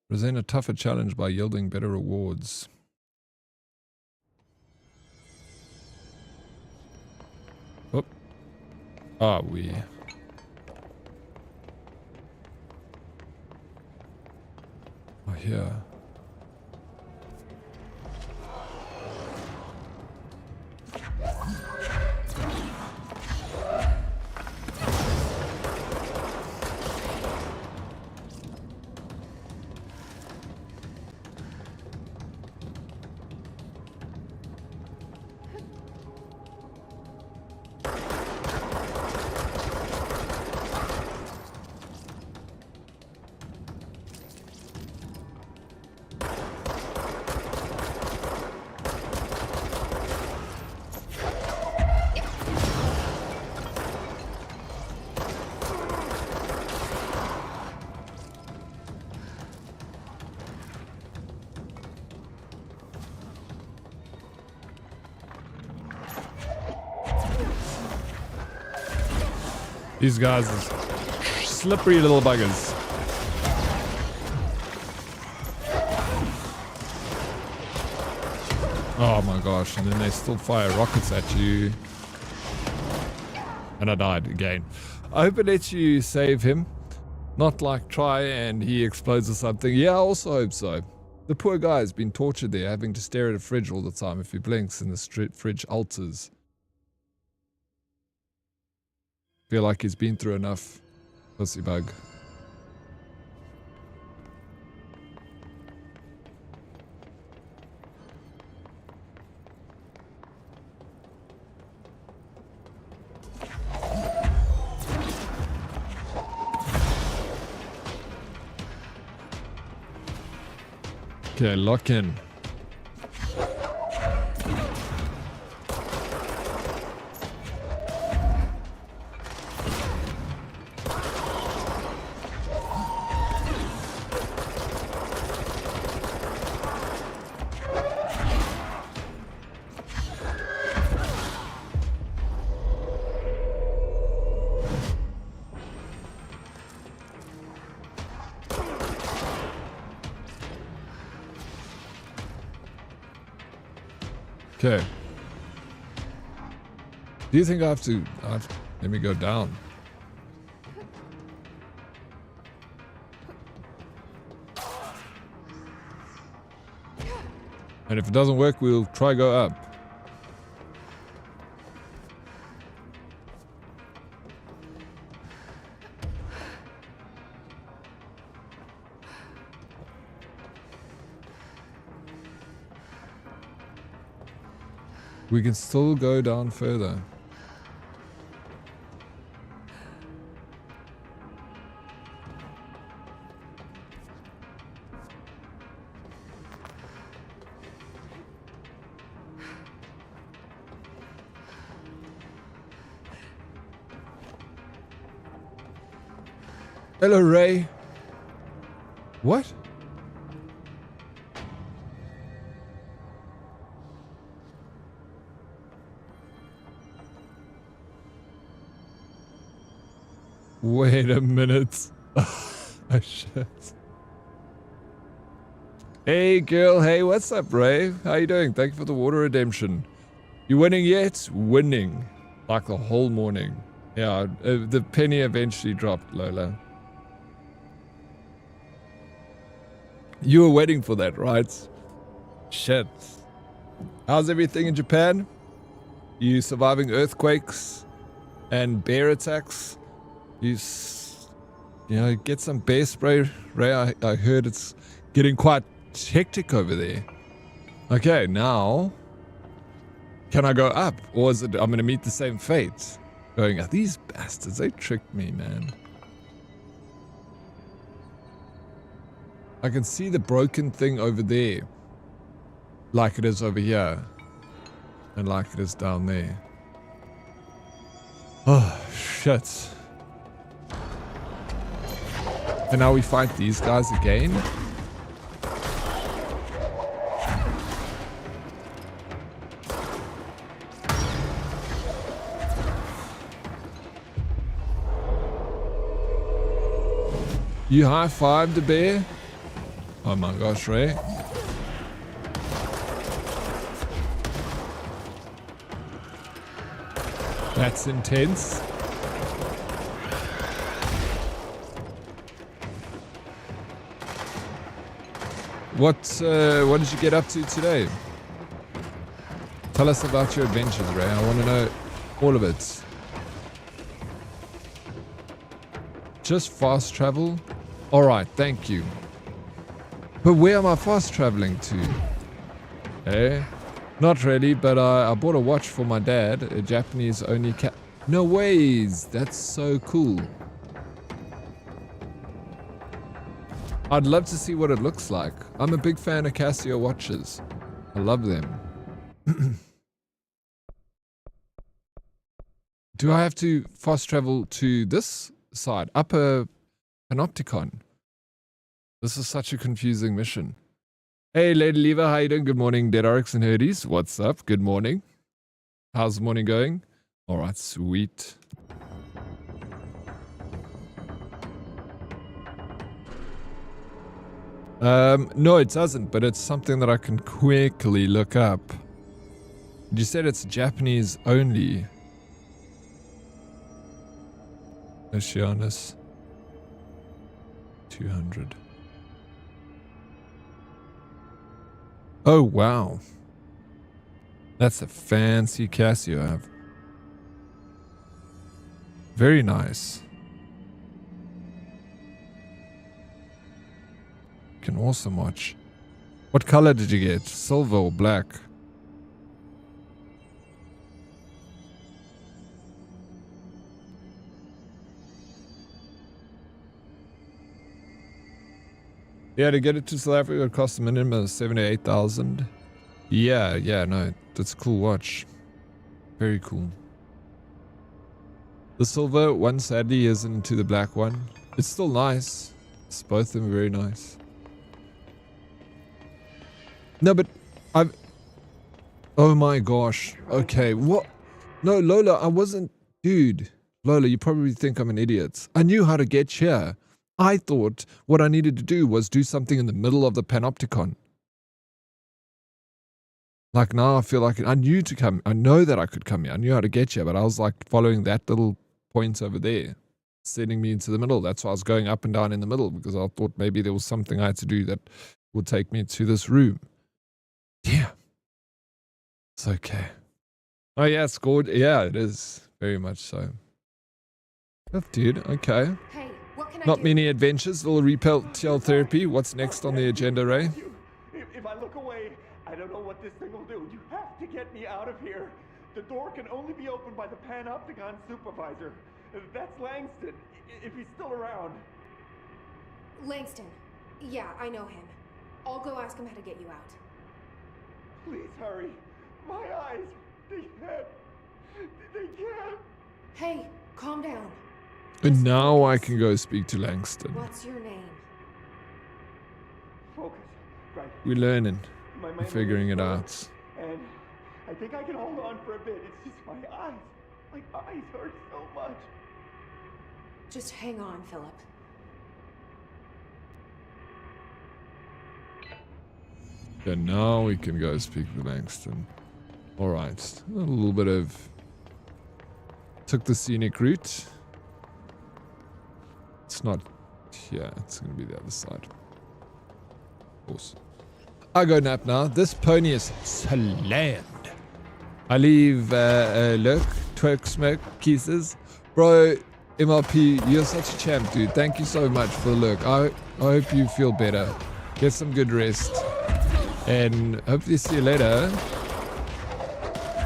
Present a tougher challenge by yielding better rewards. Oh. Are we? Oh, here. These guys are slippery little buggers. Oh my gosh, and then they still fire rockets at you. And I died again. I hope it lets you save him. Not like try and he explodes or something. Yeah, I also hope so. The poor guy has been tortured there, having to stare at a fridge all the time. If he blinks and the fridge alters. Feel like he's been through enough. Pussy bug. Okay, lock in. Okay. Do you think I have to let me go down? And if it doesn't work, we'll try go up. We can still go down further. Hello, Ray. What? Wait a minute. Oh, shit. Hey, girl. Hey, what's up, Ray? How you doing? Thank you for the water redemption. You winning yet? Winning. Like the whole morning. Yeah, the penny eventually dropped, Lola. You were waiting for that, right? Shit. How's everything in Japan? You surviving earthquakes and bear attacks? You know, get some bear spray, Ray. I heard it's getting quite hectic over there. Okay, now can I go up, or is it I'm gonna meet the same fate? Going, are these bastards? They tricked me, man. I can see the broken thing over there, like it is over here, and like it is down there. Oh shit! And now we fight these guys again. You high-fived the bear? Oh my gosh, Ray. That's intense. What did you get up to today? Tell us about your adventures, Ray. I want to know all of it. Just fast travel? Alright, thank you. But where am I fast traveling to? Eh? Not really, but I bought a watch for my dad, a Japanese only No ways! That's so cool. I'd love to see what it looks like. I'm a big fan of Casio watches. I love them. Do I have to fast travel to this side? Upper Panopticon. This is such a confusing mission. Hey, Lady Lever, how you doing? Good morning, Dead Oryx and Herdies. What's up? Good morning. How's the morning going? Alright, sweet. No, it doesn't, but it's something that I can quickly look up. You said it's Japanese only. Oceanus. 200. Oh, wow. That's a fancy Casio I have. Very nice. Can awesome watch. What color did you get? Silver or black? Yeah, to get it to South Africa, it costs a minimum of 78,000. Yeah, no, that's a cool watch. Very cool. The silver one sadly isn't into the black one. It's still nice. It's both of them very nice. No, but I've... Oh my gosh. Okay, what? No, Lola, I wasn't... Dude. Lola, you probably think I'm an idiot. I knew how to get here. I thought what I needed to do was do something in the middle of the Panopticon. Like now I feel like I knew to come. I know that I could come here. I knew how to get here, but I was like following that little point over there, sending me into the middle. That's why I was going up and down in the middle, because I thought maybe there was something I had to do that would take me to this room. Yeah. It's okay. Oh yeah, it's good. Yeah, it is. Very much so. Oh, dude, okay. Hey, what can I Not do? many adventures. Little repel therapy. What's next on the agenda, Ray? If I look away, I don't know what this thing will do. You have to get me out of here. The door can only be opened by the Panopticon supervisor. That's Langston, if he's still around. Langston. Yeah, I know him. I'll go ask him how to get you out. Please hurry. My eyes, they can't. Hey, calm down. And now I can go speak to Langston. What's your name? Focus. Right. We're learning. My We're figuring it moving out. slower, and I think I can hold on for a bit. It's just my eyes. My eyes hurt so much. Just hang on, Philip. Yeah, now we can go speak with Langston. Alright. A little bit of... Took the scenic route. It's not here. It's going to be the other side. Of course. I go nap now. This pony is slammed. I leave look, twerk, smoke, kisses. Bro, MLP, you're such a champ, dude. Thank you so much for the look. I hope you feel better. Get some good rest. And hopefully see you later.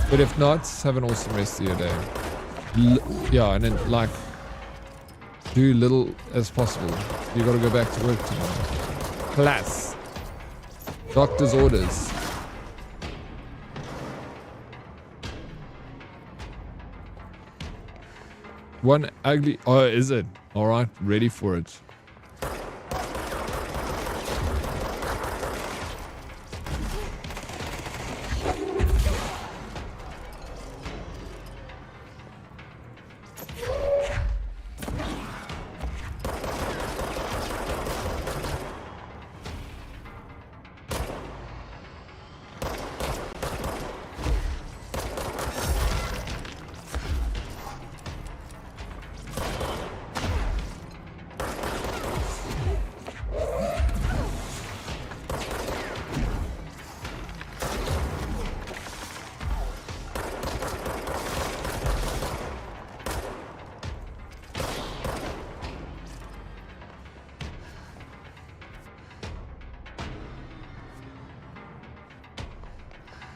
But if not, have an awesome rest of your day. Yeah, and then like do little as possible. You gotta go back to work tomorrow. Class. Doctor's orders. One ugly. Oh, is it? All right, ready for it.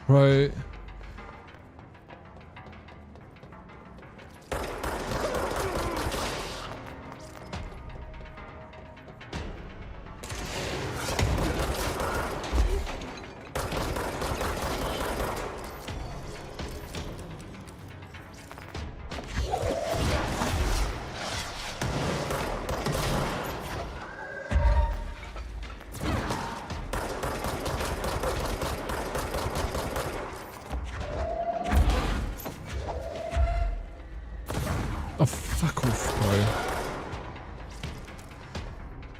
Right. Oh, fuck off,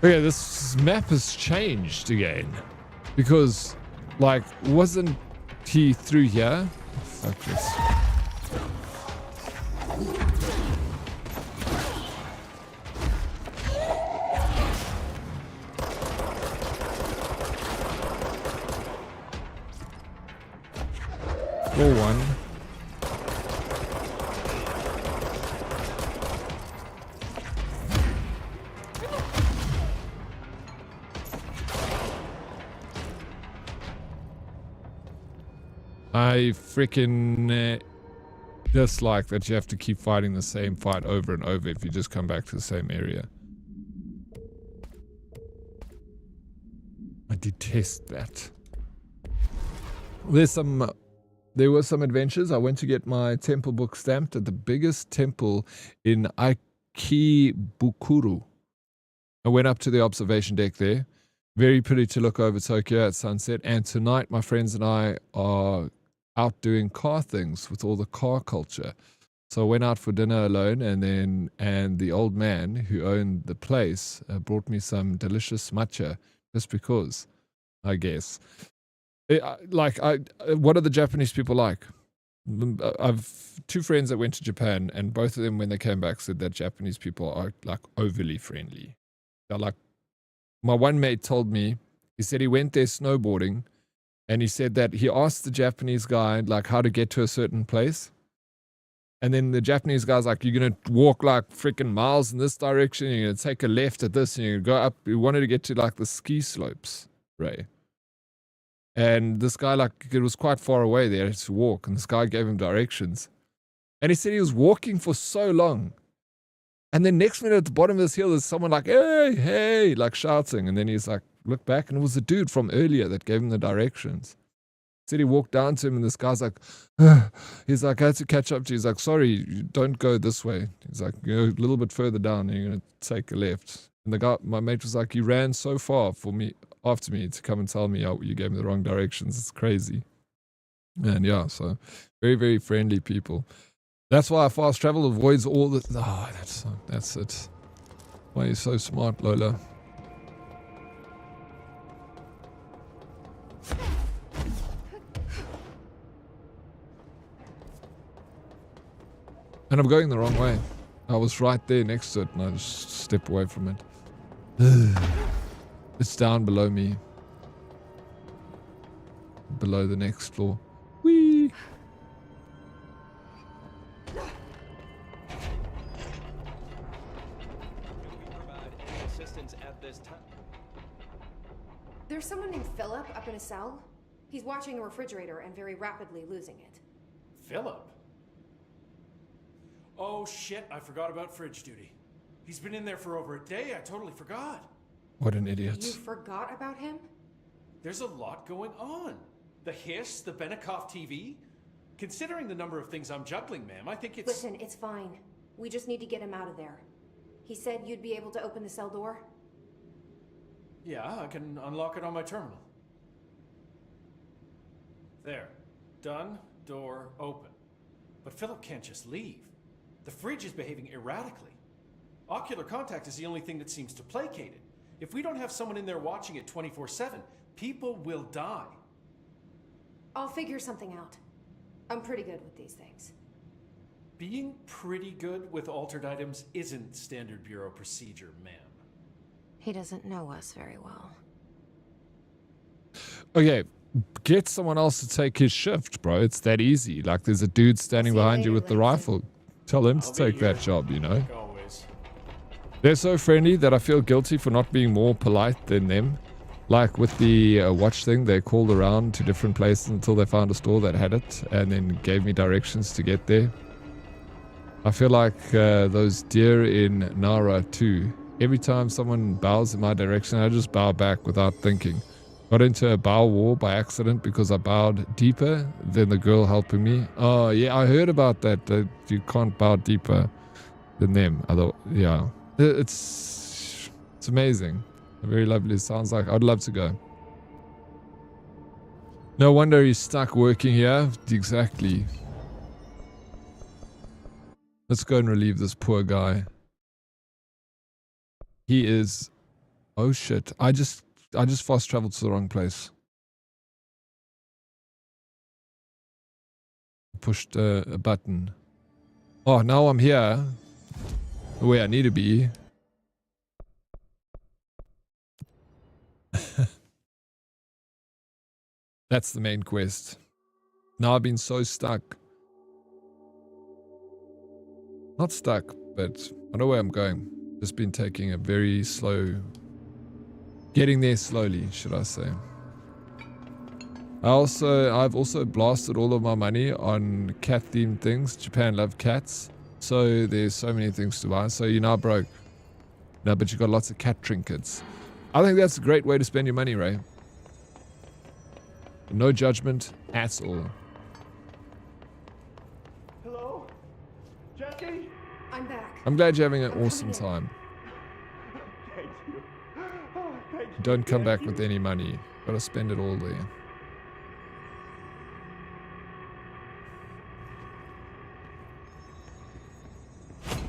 bro. Okay, this map has changed again. Because, like, wasn't he through here? Fuck this. Roll one. I freaking dislike that you have to keep fighting the same fight over and over if you just come back to the same area. I detest that. There were some adventures. I went to get my temple book stamped at the biggest temple in Ikebukuro. I went up to the observation deck there. Very pretty to look over Tokyo at sunset. And tonight my friends and I are out doing car things with all the car culture. So I went out for dinner alone, and the old man who owned the place brought me some delicious matcha just because, I guess. What are the Japanese people like? I've two friends that went to Japan, and both of them, when they came back, said that Japanese people are like overly friendly. They're like, my one mate told me, he said he went there snowboarding, and he said that he asked the Japanese guy like how to get to a certain place. And then the Japanese guy's like, you're going to walk like freaking miles in this direction. You're going to take a left at this and you're going to go up. He wanted to get to like the ski slopes, Ray. And this guy, like, it was quite far away there to walk. And this guy gave him directions. And he said he was walking for so long. And then next minute at the bottom of this hill, there's someone like, hey, hey, like shouting. And then he's like, look back, and it was the dude from earlier that gave him the directions. Said he walked down to him, and this guy's like, he's like, I had to catch up to you. He's like, sorry, you don't go this way. He's like, you know, a little bit further down, and you're going to take a left. And the guy, my mate was like, you ran so far for me. after me to come and tell me, oh, you gave me the wrong directions. It's crazy. And yeah, so very, very friendly people. That's why fast travel avoids all the... Oh, that's it. Why are you so smart, Lola? And I'm going the wrong way. I was right there next to it and I just step away from it. It's down below me. Below the next floor. Whee! Assistance at this time. There's someone named Philip up in a cell. He's watching a refrigerator and very rapidly losing it. Philip? Oh shit, I forgot about fridge duty. He's been in there for over a day, I totally forgot. What an idiot. You forgot about him? There's a lot going on. The hiss, the Benikoff TV. Considering the number of things I'm juggling, ma'am, I think it's... Listen, it's fine. We just need to get him out of there. He said you'd be able to open the cell door? Yeah, I can unlock it on my terminal. There. Done. Door open. But Philip can't just leave. The fridge is behaving erratically. Ocular contact is the only thing that seems to placate it. If we don't have someone in there watching it 24/7, people will die. I'll figure something out. I'm pretty good with these things. Being pretty good with altered items isn't standard Bureau procedure, ma'am. He doesn't know us very well. Okay, get someone else to take his shift, bro. It's that easy. Like, there's a dude standing behind you with the rifle. Tell him to take that job, you know? Like always. They're so friendly that I feel guilty for not being more polite than them. Like with the watch thing, they called around to different places until they found a store that had it and then gave me directions to get there. I feel like those deer in Nara too. Every time someone bows in my direction, I just bow back without thinking. Got into a bow war by accident because I bowed deeper than the girl helping me. Oh yeah, I heard about that. That you can't bow deeper than them. Yeah, it's amazing. Very lovely. Sounds like I'd love to go. No wonder he's stuck working here. Exactly. Let's go and relieve this poor guy. He is... Oh shit. I just fast traveled to the wrong place. Pushed a button. Oh, now I'm here. Where I need to be. That's the main quest. Now I've been so stuck. Not stuck, but I know where I'm going. Just been taking a very slow... Getting there slowly, should I say. I've also blasted all of my money on cat-themed things. Japan love cats. So there's so many things to buy. So you're now broke. No, but you got lots of cat trinkets. I think that's a great way to spend your money, Ray. No judgment at all. Hello? Jesse? I'm back. I'm glad you're having an awesome time. Thank you. Oh, thank you. Don't come back with any money. Gotta spend it all there.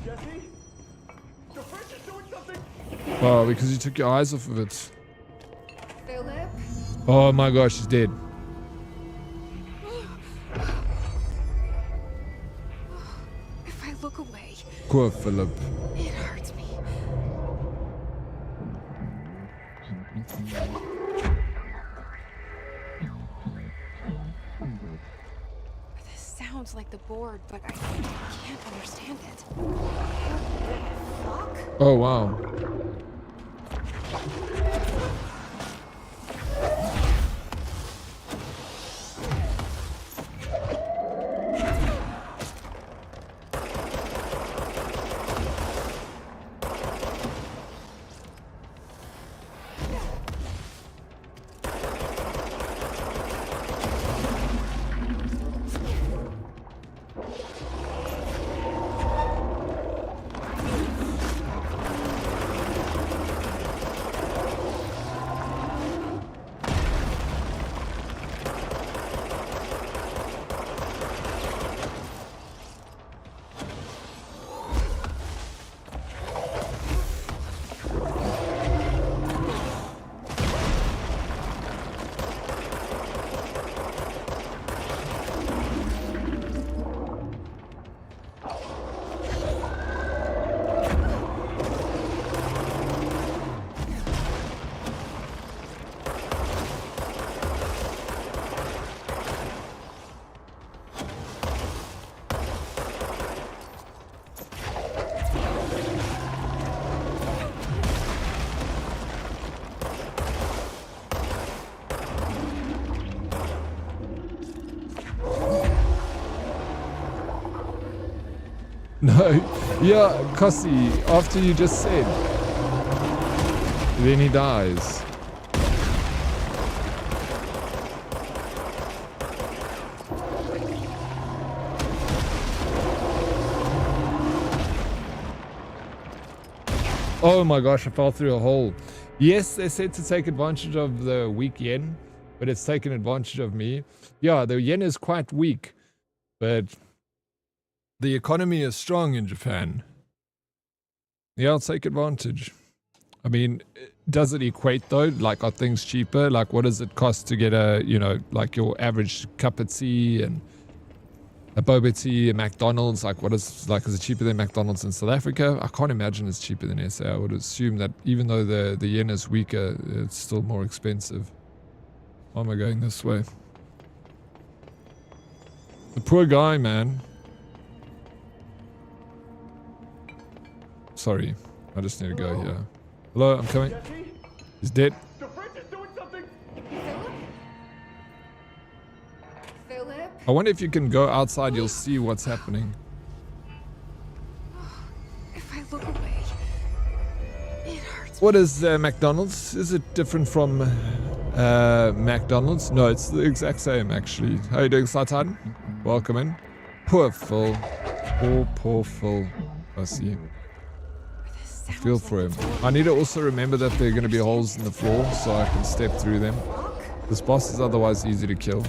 Jesse? The fridge is doing something! Oh, because you took your eyes off of it. Philip? Oh my gosh, she's dead. If I look away, Poor Philip. it hurts me. This sounds like the board, but I can't understand it. Oh wow. No, yeah, Kossi, after you just said, then he dies. Oh my gosh, I fell through a hole. Yes, they said to take advantage of the weak yen, but it's taken advantage of me. Yeah, the yen is quite weak, but the economy is strong in Japan. Yeah, I'll take advantage. I mean, does it equate though? Like, are things cheaper? Like, what does it cost to get a, you know, like your average cup of tea and a boba tea at McDonald's? Like, is it cheaper than McDonald's in South Africa? I can't imagine it's cheaper than SA. I would assume that even though the yen is weaker, it's still more expensive. Why am I going this way? The poor guy, man. Sorry, I just need to go here. Hello, I'm coming. He's dead. The fridge is doing something! Philip? I wonder if you can go outside, you'll see what's happening. If I look away, it hurts. What is McDonald's? Is it different from McDonald's? No, it's the exact same actually. How are you doing, Satan? Welcome in. Poor Phil. Poor Phil. I see. I feel for him. I need to also remember that there are going to be holes in the floor so I can step through them. This boss is otherwise easy to kill.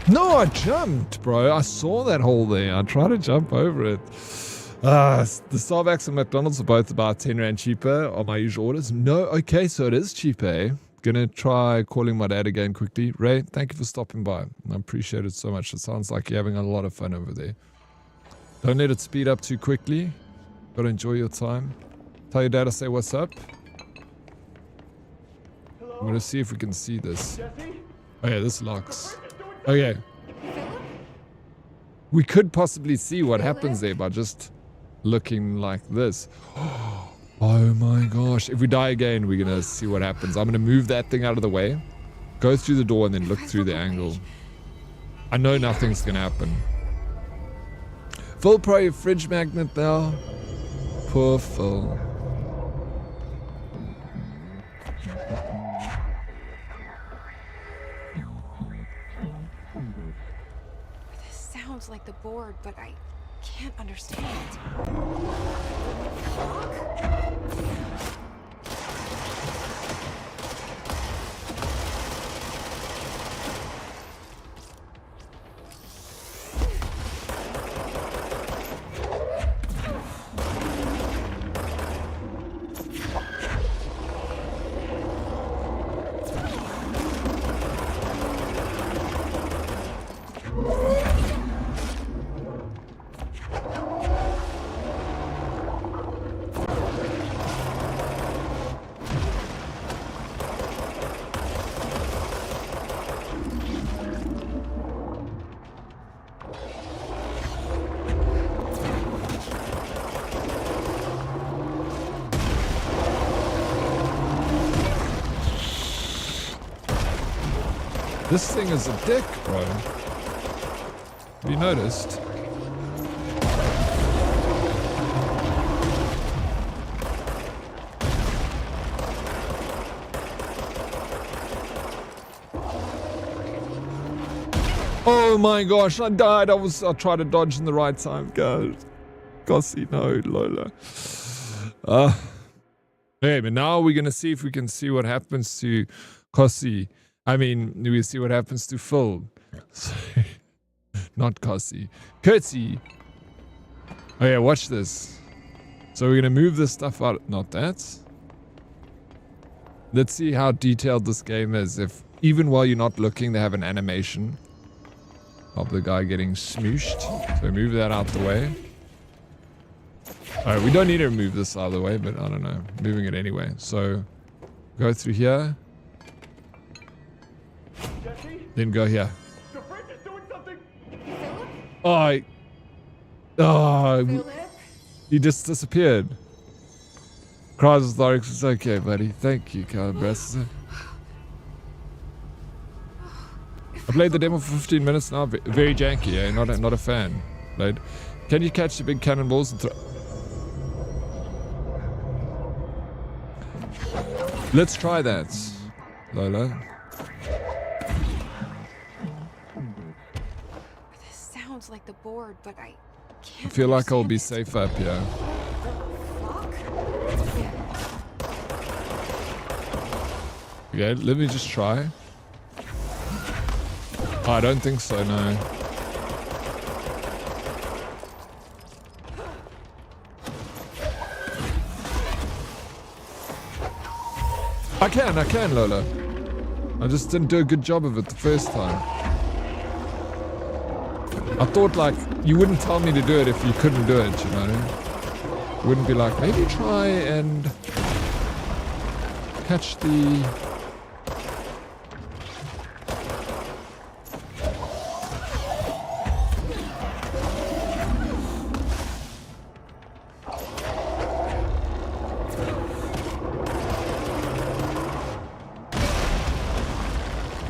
No, I jumped, bro. I saw that hole there. I tried to jump over it. The Starbucks and McDonald's are both about 10 Rand cheaper on my usual orders. No, okay, so it is cheaper, eh? Gonna try calling my dad again quickly. Ray, thank you for stopping by. I appreciate it so much. It sounds like you're having a lot of fun over there. Don't let it speed up too quickly. Gotta enjoy your time. Tell your dad to say what's up. Hello? I'm gonna see if we can see this. Jesse? Oh yeah, this locks. Okay. We could possibly see what happens there by just looking like this. Oh my gosh. If we die again, we're going to see what happens. I'm going to move that thing out of the way, go through the door, and then look through the angle. I know nothing's going to happen. Full pro your fridge magnet now. Poor Phil. Sounds like the board, but I can't understand it. This thing is a dick, bro. Have you noticed? Oh my gosh, I died. I tried to dodge in the right time, guys. Gossy, no, Lola. Okay, but now we're gonna see if we can see what happens to Kossi. I mean, we see what happens to Phil. Not Kossi. Curtsy. Oh yeah, watch this. So we're gonna move this stuff out. Not that. Let's see how detailed this game is. If even while you're not looking, they have an animation of the guy getting smooshed. So move that out the way. Alright, we don't need to move this out of the way, but I don't know. Moving it anyway. So go through here. Then go here. Oh, he just disappeared. Cries Dead Oryx. It's okay, buddy. Thank you, Calibress. I played the demo for 15 minutes now. Very janky, eh? Not a fan. Right? Can you catch the big cannonballs and throw? Let's try that, Lola. This sounds like the board, but I can't. I feel like I'll be safe up here. Okay, let me just try. Oh, I don't think so, no. I can, Lola. I just didn't do a good job of it the first time. I thought, like, you wouldn't tell me to do it if you couldn't do it, you know? You wouldn't be like, maybe try and catch the...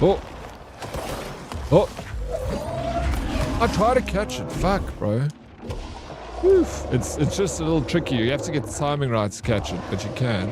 Oh. Oh. I try to catch it. Fuck, bro. Oof. It's just a little tricky. You have to get the timing right to catch it, but you can.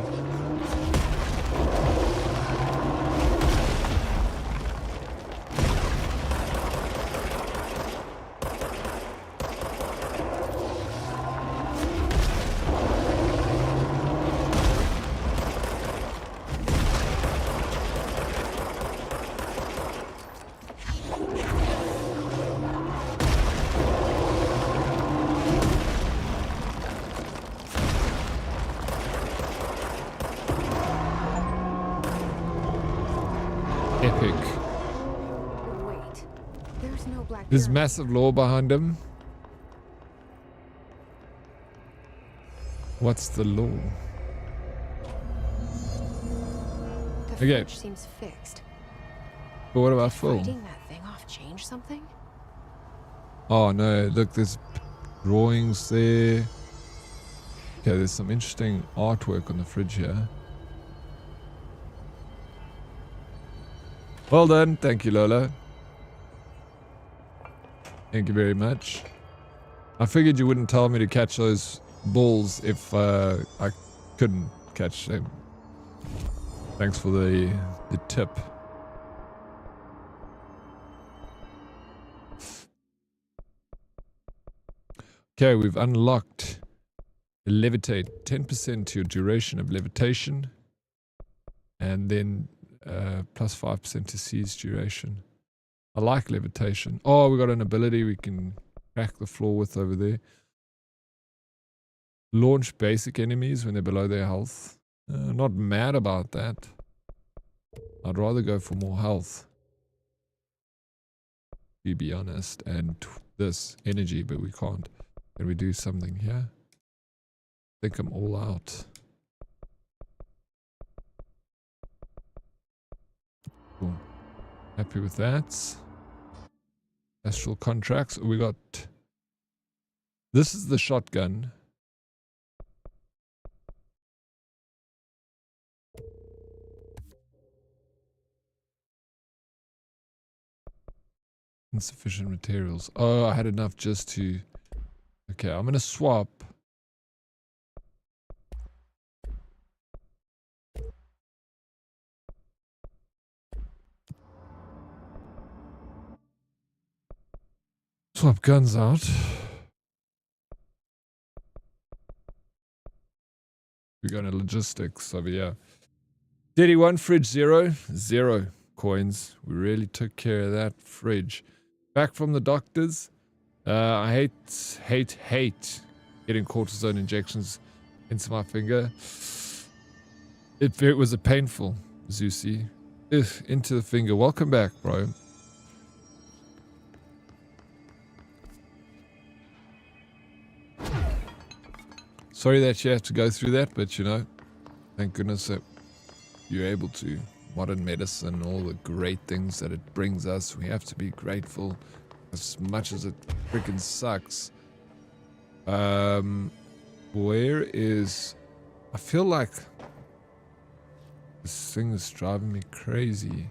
There's massive lore behind him. What's the lore? The okay. fridge seems fixed. But what about Phil? Fighting that thing off change something? Oh no, look, there's drawings there. Okay, there's some interesting artwork on the fridge here. Well done. Thank you, Lola. Thank you very much. I figured you wouldn't tell me to catch those balls if I couldn't catch them. Thanks for the tip. Okay, we've unlocked levitate. 10% to your duration of levitation. And then plus 5% to seize duration. I like levitation. Oh, we got an ability we can crack the floor with over there. Launch basic enemies when they're below their health. Not mad about that. I'd rather go for more health. To be honest. And this energy, but we can't. Can we do something here? I think I'm all out. Cool. Happy with that. Astral contracts. We got... This is the shotgun. Insufficient materials. Oh, I had enough just to... Okay, I'm gonna swap. Swap guns out. We're going to logistics over here. 31 fridge 0 coins. We really took care of that fridge. Back from the doctors. I hate getting cortisone injections into my finger. It was a painful, Zeusy. Into the finger. Welcome back, bro. Sorry that you have to go through that, but you know, thank goodness that you're able to. Modern medicine, all the great things that it brings us. We have to be grateful as much as it freaking sucks. Where is... I feel like this thing is driving me crazy.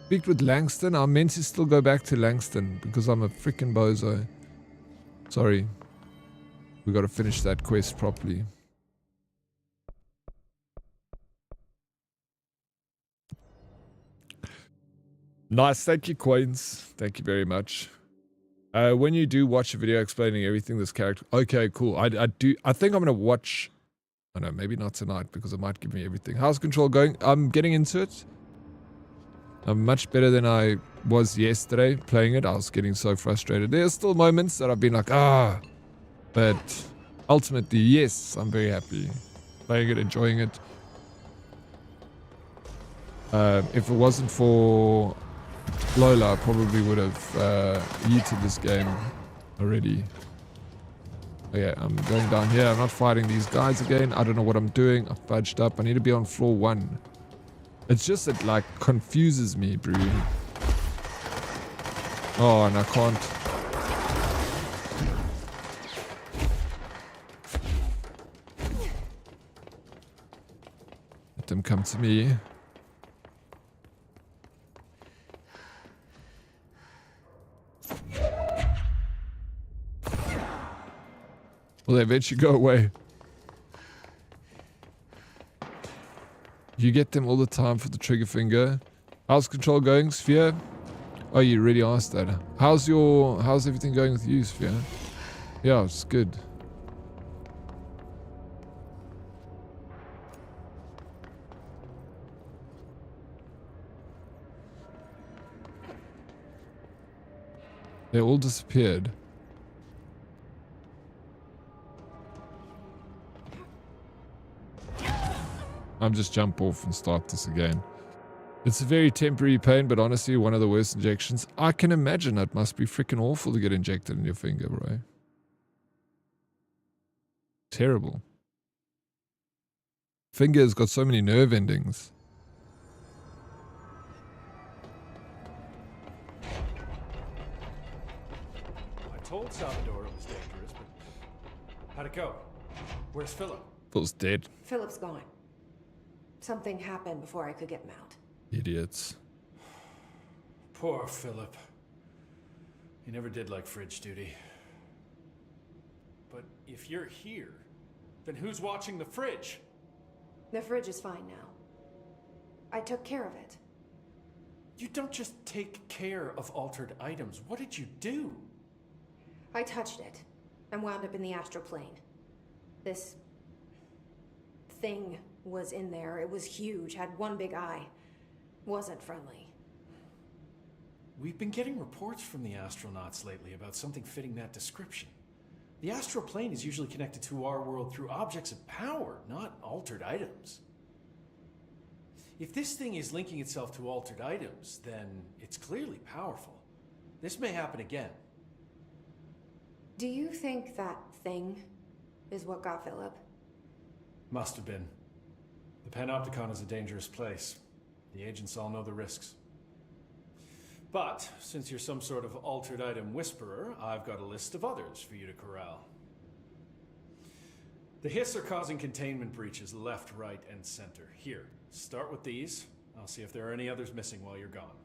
Speak with Langston. I'm meant to still go back to Langston because I'm a freaking bozo. Sorry. We got to finish that quest properly. Nice, thank you, Coins. Thank you very much. When you do watch a video explaining everything this character... Okay, cool. I think I'm going to watch... I know, maybe not tonight because it might give me everything. How's control going? I'm getting into it. I'm much better than I was yesterday playing it. I was getting so frustrated. There's still moments that I've been like, but ultimately, yes, I'm very happy. Playing it, enjoying it. If it wasn't for Lola, I probably would have yeeted this game already. Okay, I'm going down here. I'm not fighting these guys again. I don't know what I'm doing. I fudged up. I need to be on floor 1. It's just it like confuses me, bro. Oh, and I can't. Let them come to me. Will they eventually go away? You get them all the time for the trigger finger. How's control going, Sphere? Oh, you really asked that. How's everything going with you, Sphere? Yeah, it's good. They all disappeared. I'm just jump off and start this again. It's a very temporary pain, but honestly, one of the worst injections. I can imagine it must be freaking awful to get injected in your finger, bro. Terrible. Finger's got so many nerve endings. I told Salvador it was dangerous, but how'd it go? Where's Philip? Phil's dead. Philip's gone. Something happened before I could get him out. Idiots. Poor Philip. He never did like fridge duty. But if you're here, then who's watching the fridge? The fridge is fine now. I took care of it. You don't just take care of altered items. What did you do? I touched it and wound up in the astral plane. This thing was in there. It was huge, had one big eye. Wasn't friendly. We've been getting reports from the astronauts lately about something fitting that description. The astral plane is usually connected to our world through objects of power, not altered items. If this thing is linking itself to altered items, then it's clearly powerful. This may happen again. Do you think that thing is what got Philip? Must have been. The Panopticon is a dangerous place. The agents all know the risks. But, since you're some sort of altered item whisperer, I've got a list of others for you to corral. The Hiss are causing containment breaches left, right, and center. Here, start with these. I'll see if there are any others missing while you're gone.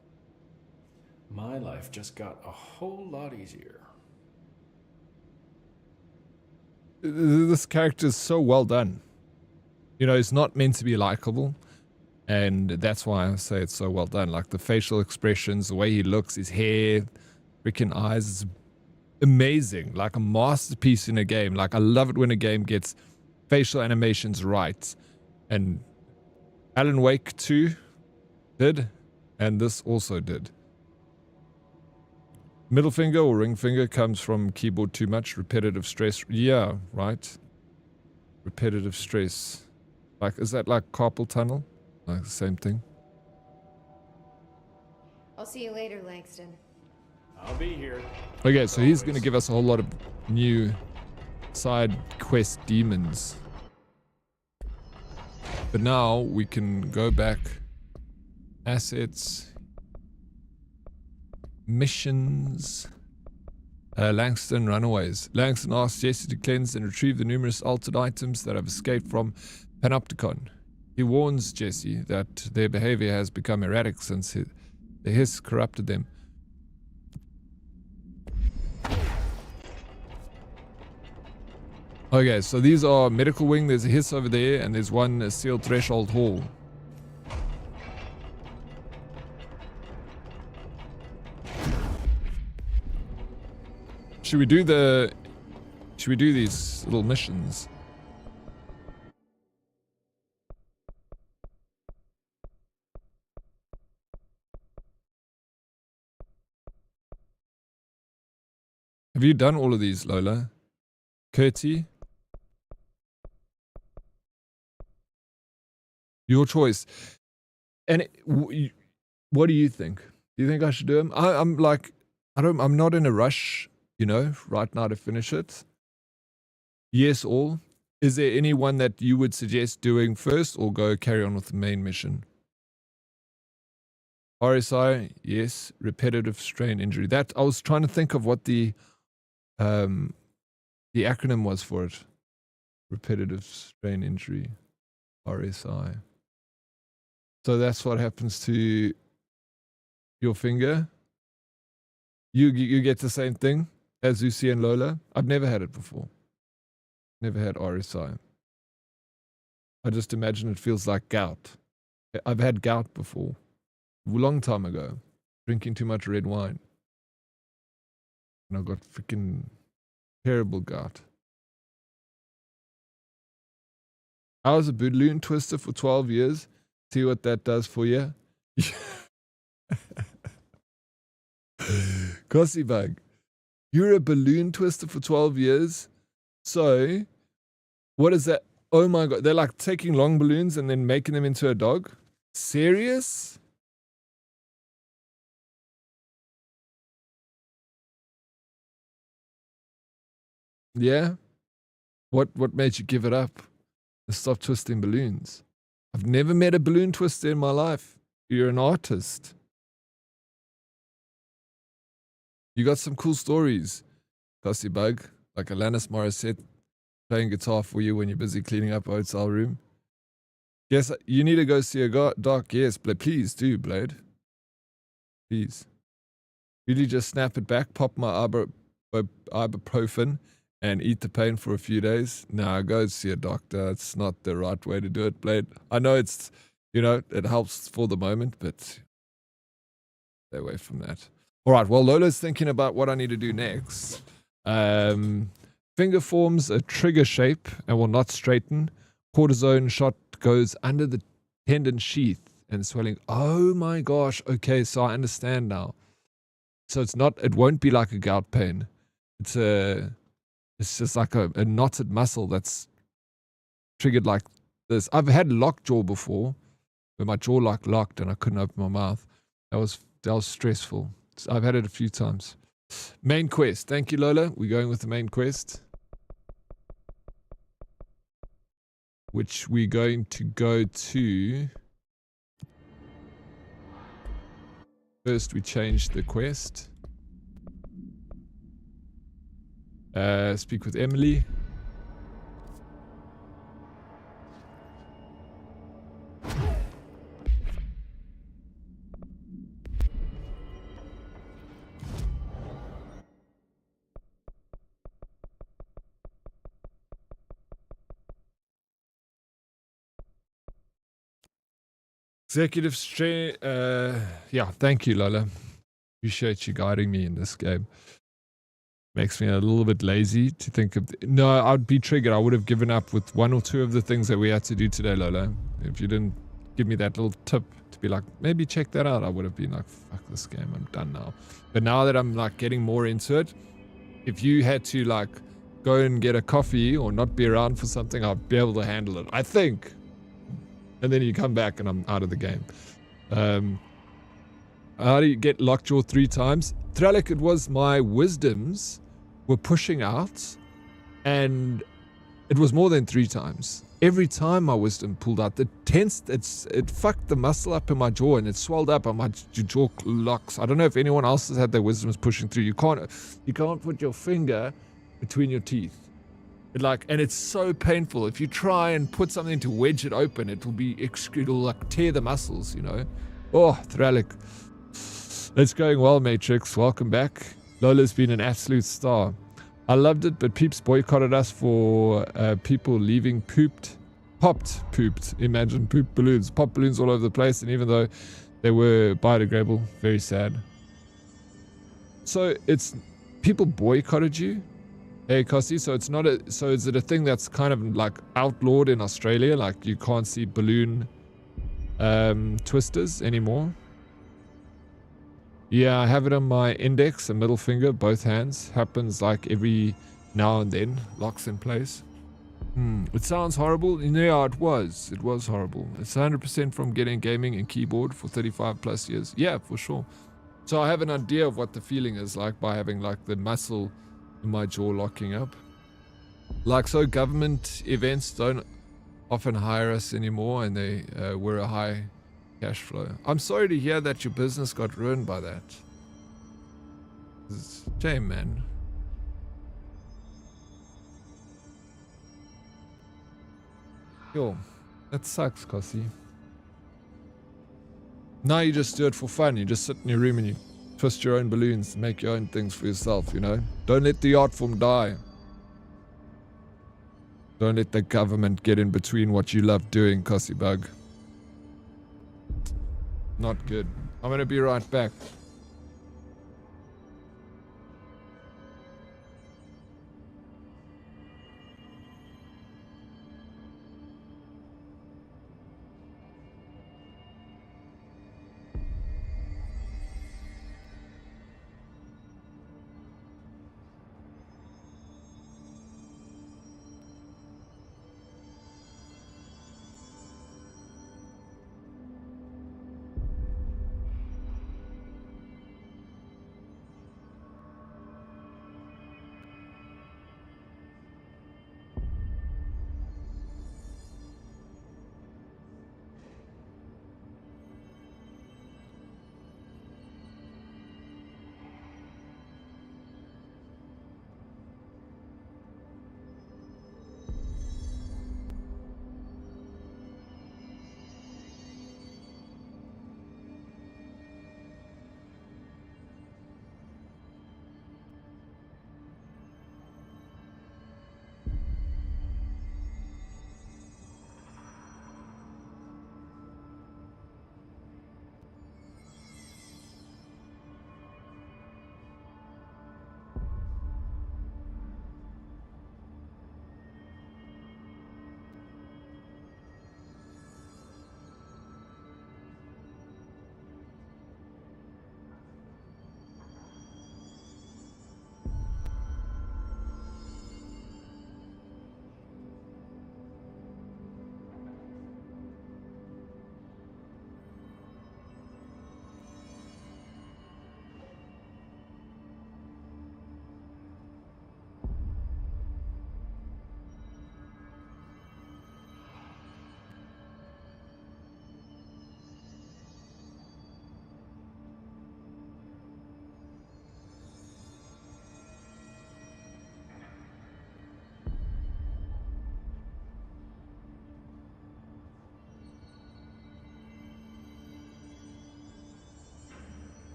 My life just got a whole lot easier. This character is so well done. You know, it's not meant to be likable. And that's why I say it's so well done. Like the facial expressions, the way he looks, his hair, freaking eyes is amazing. Like a masterpiece in a game. Like I love it when a game gets facial animations right. And Alan Wake 2 did, and this also did. Middle finger or ring finger comes from keyboard too much. Repetitive stress. Yeah, right. Repetitive stress. Like, is that like carpal tunnel? Like the same thing? I'll see you later, Langston. I'll be here. Okay, so he's going to give us a whole lot of new side quest demons. But now we can go back. Assets. Missions. Langston Runaways. Langston asks Jesse to cleanse and retrieve the numerous altered items that have escaped from Panopticon. He warns Jesse that their behavior has become erratic since the hiss corrupted them. Okay, so these are medical wing, there's a hiss over there, and there's one sealed threshold hall. Should we do these little missions? Have you done all of these, Lola? Curti? Your choice. And what do you think? Do you think I should do them? I'm like, I'm not in a rush, you know, right now to finish it. Yes, all. Is there anyone that you would suggest doing first or go carry on with the main mission? RSI, yes. Repetitive strain injury. That I was trying to think of what the acronym was for it. Repetitive strain injury. RSI. So that's what happens to your finger. You get the same thing as Lucy and Lola. I've never had it before. Never had RSI. I just imagine it feels like gout. I've had gout before. A long time ago. Drinking too much red wine. And I got freaking terrible gout. I was a balloon twister for 12 years. See what that does for you? Cossybug, you're a balloon twister for 12 years? So, what is that? Oh my god, they're like taking long balloons and then making them into a dog? Serious? Yeah? What made you give it up and stop twisting balloons? I've never met a balloon twister in my life. You're an artist. You got some cool stories, Cossybug, like Alanis Morissette playing guitar for you when you're busy cleaning up a hotel room. Yes, you need to go see a doc. Yes, but please do, Blade. Please. Really just snap it back, pop my ibuprofen, and eat the pain for a few days. Nah, go see a doctor. It's not the right way to do it, Blade. I know it's, you know, it helps for the moment, but stay away from that. All right, well, Lola's thinking about what I need to do next. Finger forms a trigger shape and will not straighten. Cortisone shot goes under the tendon sheath and swelling. Oh my gosh. Okay, so I understand now. So it won't be like a gout pain. It's just like a knotted muscle that's triggered like this. I've had lockjaw before, where my jaw locked and I couldn't open my mouth. That was stressful. I've had it a few times. Main quest. Thank you, Lola. We're going with the main quest, which we're going to go to. First, we change the quest. Speak with Emily. Executive strength. Yeah, thank you, Lola. Appreciate you guiding me in this game. Makes me a little bit lazy to think of... No, I'd be triggered. I would have given up with one or two of the things that we had to do today, Lola. If you didn't give me that little tip to be like, maybe check that out, I would have been like, fuck this game, I'm done now. But now that I'm like getting more into it, if you had to like go and get a coffee or not be around for something, I'd be able to handle it, I think. And then you come back and I'm out of the game. How do you get lockjaw 3 times? Tralek, it was my wisdoms were pushing out, and it was more than 3 times. Every time my wisdom pulled out, it tensed, it fucked the muscle up in my jaw, and it swelled up, and my jaw locks. I don't know if anyone else has had their wisdoms pushing through. You can't put your finger between your teeth. And it's so painful. If you try and put something to wedge it open, it'll like tear the muscles, you know. Oh, Tralek. It's going well, Matrix. Welcome back. Lola's been an absolute star. I loved it, but peeps boycotted us for people leaving popped. Imagine poop balloons. Pop balloons all over the place, and even though they were biodegradable, very sad. So it's people boycotted you? Hey, Kossi, so it's not so is it a thing that's kind of like outlawed in Australia? Like you can't see balloon twisters anymore? Yeah, I have it on my index and middle finger, both hands. Happens like every now and then. Locks in place. It sounds horrible. Yeah, it was. It was horrible. It's 100% from getting gaming and keyboard for 35 plus years. Yeah, for sure. So I have an idea of what the feeling is like by having like the muscle in my jaw locking up. Like, so government events don't often hire us anymore, and they were a high cash flow. I'm sorry to hear that your business got ruined by that. It's a shame, man. Yo, that sucks, Kossi. Now you just do it for fun. You just sit in your room and you twist your own balloons and make your own things for yourself, you know? Don't let the art form die. Don't let the government get in between what you love doing, Kossi Bug. Not good. I'm gonna be right back.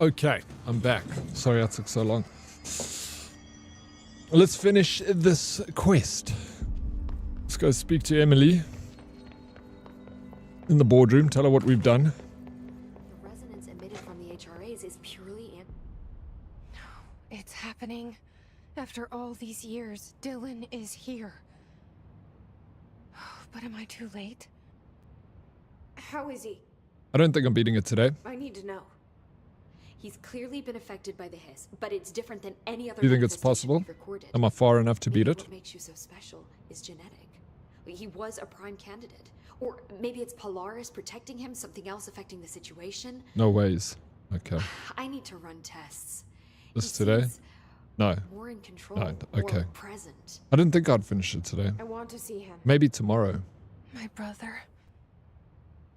Okay, I'm back. Sorry that took so long. Let's finish this quest. Let's go speak to Emily in the boardroom. Tell her what we've done. The resonance emitted from the HRAs is purely No, it's happening. After all these years, Dylan is here. But am I too late? How is he? I don't think I'm beating it today. I need to know. He's clearly been affected by the hiss, but it's different than any other Do you think it's manifestation possible? we've recorded. Am I far enough to beat Maybe it? What makes you so special is genetic. He was a prime candidate. Or maybe it's Polaris protecting him, something else affecting the situation. No ways. Okay. I need to run tests. This today? No. More in control, No, okay. more present. I didn't think I'd finish it today. I want to see him. Maybe tomorrow. My brother.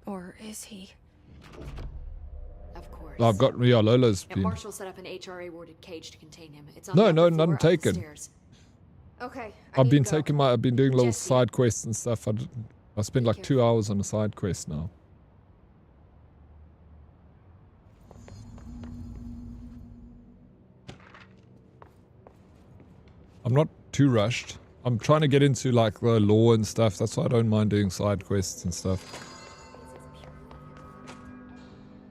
Or is he? Of course. I've got Lolo's And been. Marshall set up an HRA-warded cage to contain him. It's on No, the no, upper floor none up the taken. stairs. Okay. I've been doing little side quests and stuff. I spent like 2 hours on a side quest now. I'm not too rushed. I'm trying to get into like the law and stuff. That's why I don't mind doing side quests and stuff.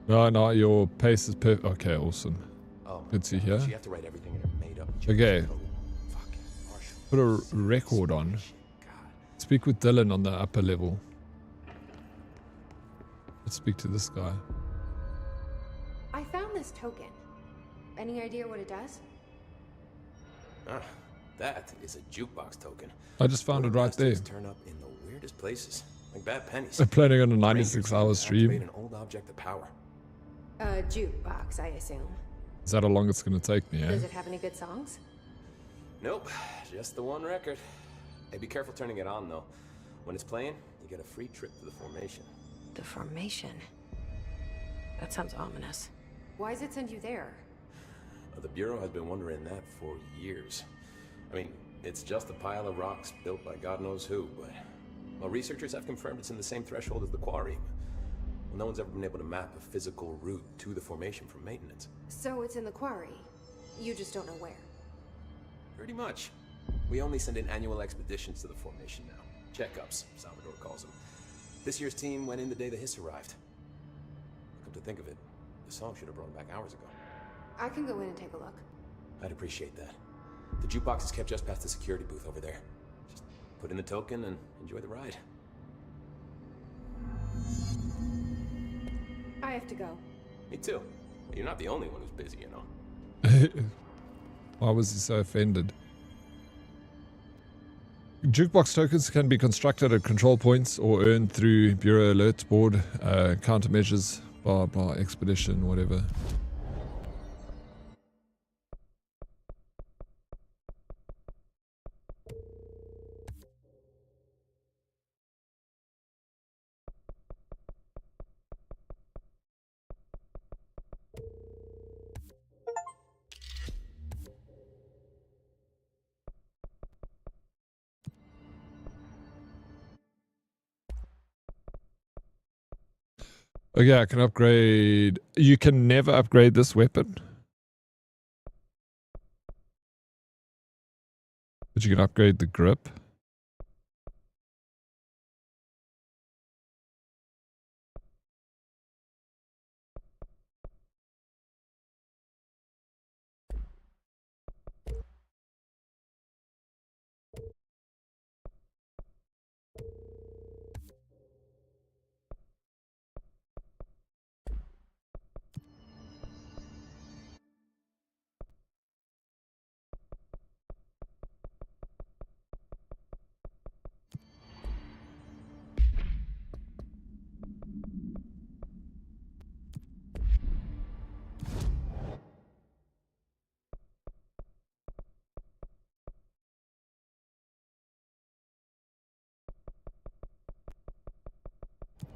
No, your pace is perfect. Okay, awesome. Good to hear. You have to write everything in a made-up. Okay. Put a record on. Speak with Dylan on the upper level. Let's speak to this guy. I found this token. Any idea what it does? Ah, that is a jukebox token. I just found it right there. Bastards turn up in the weirdest places, like bad pennies. I'm planning on a 96-hour stream. Activate an old object of power. A jukebox, I assume. Is that how long it's going to take me, eh? Does it have any good songs? Nope, just the one record. Hey, be careful turning it on, though. When it's playing, you get a free trip to the formation. The formation? That sounds ominous. Why does it send you there? The Bureau has been wondering that for years. I mean, it's just a pile of rocks built by God knows who, but... Well, researchers have confirmed it's in the same threshold as the quarry. Well, no one's ever been able to map a physical route to the formation from maintenance. So it's in the quarry. You just don't know where. Pretty much. We only send in annual expeditions to the formation now. Checkups, Salvador calls them. This year's team went in the day the hiss arrived. Come to think of it, the song should have brought them back hours ago. I can go in and take a look. I'd appreciate that. The jukebox is kept just past the security booth over there. Just put in the token and enjoy the ride. I have to go. Me too. You're not the only one who's busy, you know. Why was he so offended? Jukebox tokens can be constructed at control points or earned through Bureau Alerts Board, countermeasures, blah blah, expedition, whatever. Okay, I can upgrade. You can never upgrade this weapon. But you can upgrade the grip.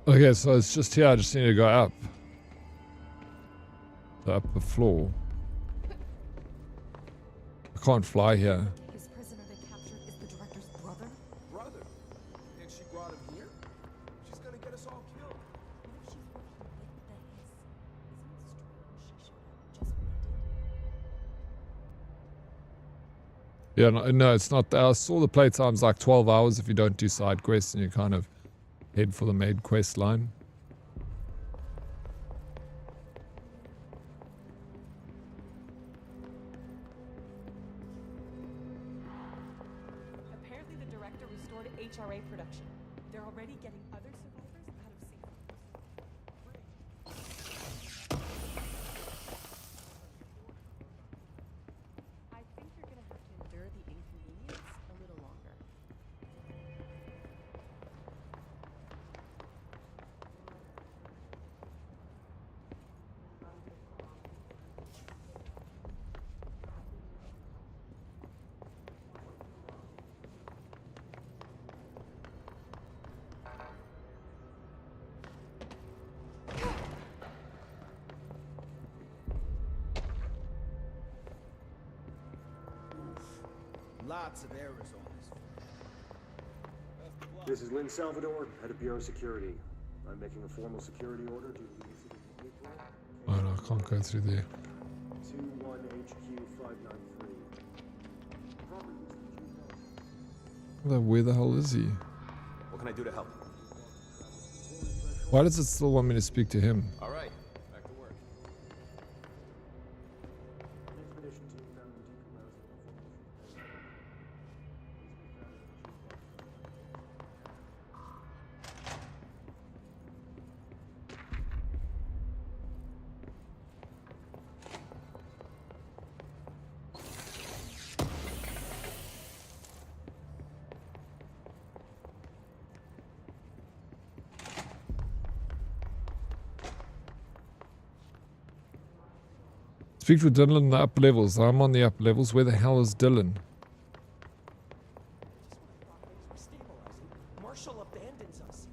Okay, so it's just here. I just need to go up. The upper floor. I can't fly here. This prisoner they captured is the director's brother? Brother? And she brought him here? She's gonna get us all killed. Yeah, no, it's not. I saw the playtime's like 12 hours if you don't do side quests and you kind of head for the main quest line. Apparently the director restored HRA production. They're already getting other survivors out of safe rooms. I think you're gonna have to endure the inconvenience a little longer. Lots of errors on this. This is Lynn Salvador, head of Bureau Security. I'm making a formal security order to the incident in April. Oh no, I can't go through there. 21HQ593. Where the hell is he? What can I do to help? Why does it still want me to speak to him? All right, back to work. An expedition team found decomposing Speak with Dylan in the upper levels. I'm on the upper levels. Where the hell is Dylan? Marshall abandons us.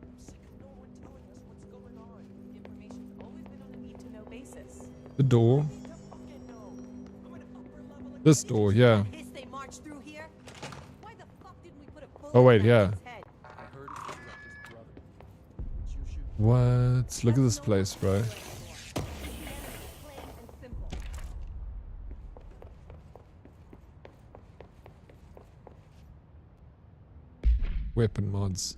I'm sick of no one telling us what's going on. Information's always been on a need-to-know basis. The door. This door, yeah. Oh wait, yeah. What? Look at this place, bro. Weapon mods.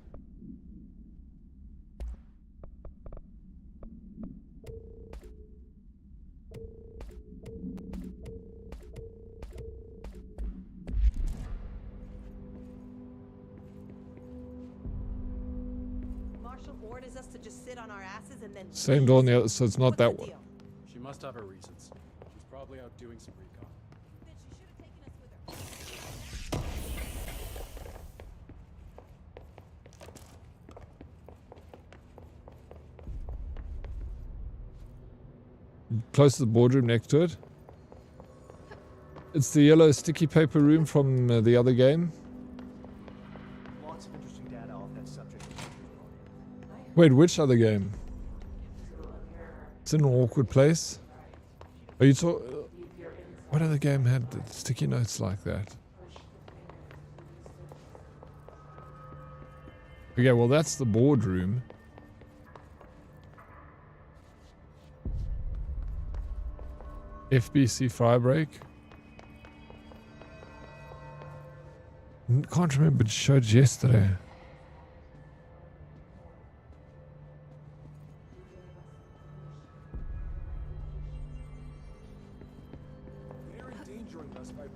Marshall orders us to just sit on our asses and then Same door on the other, so it's not that one. She must have her reasons. She's probably out doing some recon. Close to the boardroom next to it. It's the yellow sticky paper room from the other game. Lots of interesting data off that subject. Wait, which other game? It's in an awkward place. Are you talking? What other game had the sticky notes like that? Okay, well that's the boardroom. FBC Firebreak. Can't remember, it showed yesterday.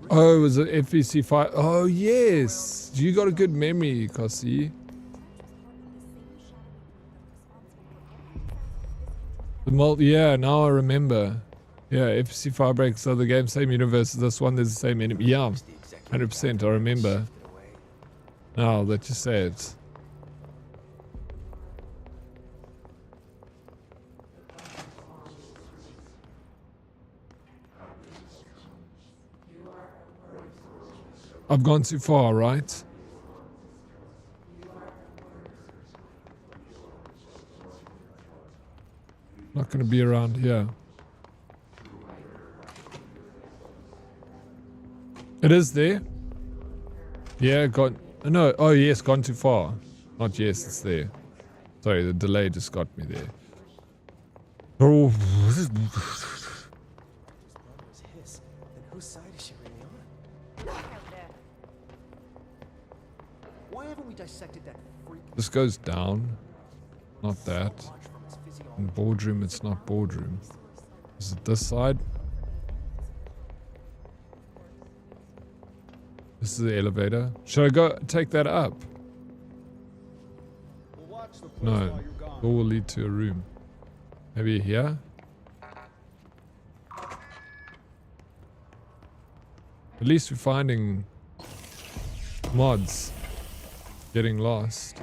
Oh, it was an FBC Fire. Oh, yes. You got a good memory, Kossi. Yeah, now I remember. Yeah, FBC Firebreak's other game, same universe as this one, there's the same enemy. Yeah, 100%, I remember. Now that you say it. I've gone too far, right? Not going to be around here. It is there. Yeah, gone. No, oh yes, gone too far. Not yes, it's there. Sorry, the delay just got me there. Oh. Whose side is she really on? Why haven't we dissected that freak? This goes down. Not that. In boardroom, it's not boardroom. Is it this side? This is the elevator. Should I go take that up? No. Door will lead to a room. Maybe here? At least we're finding mods. Getting lost.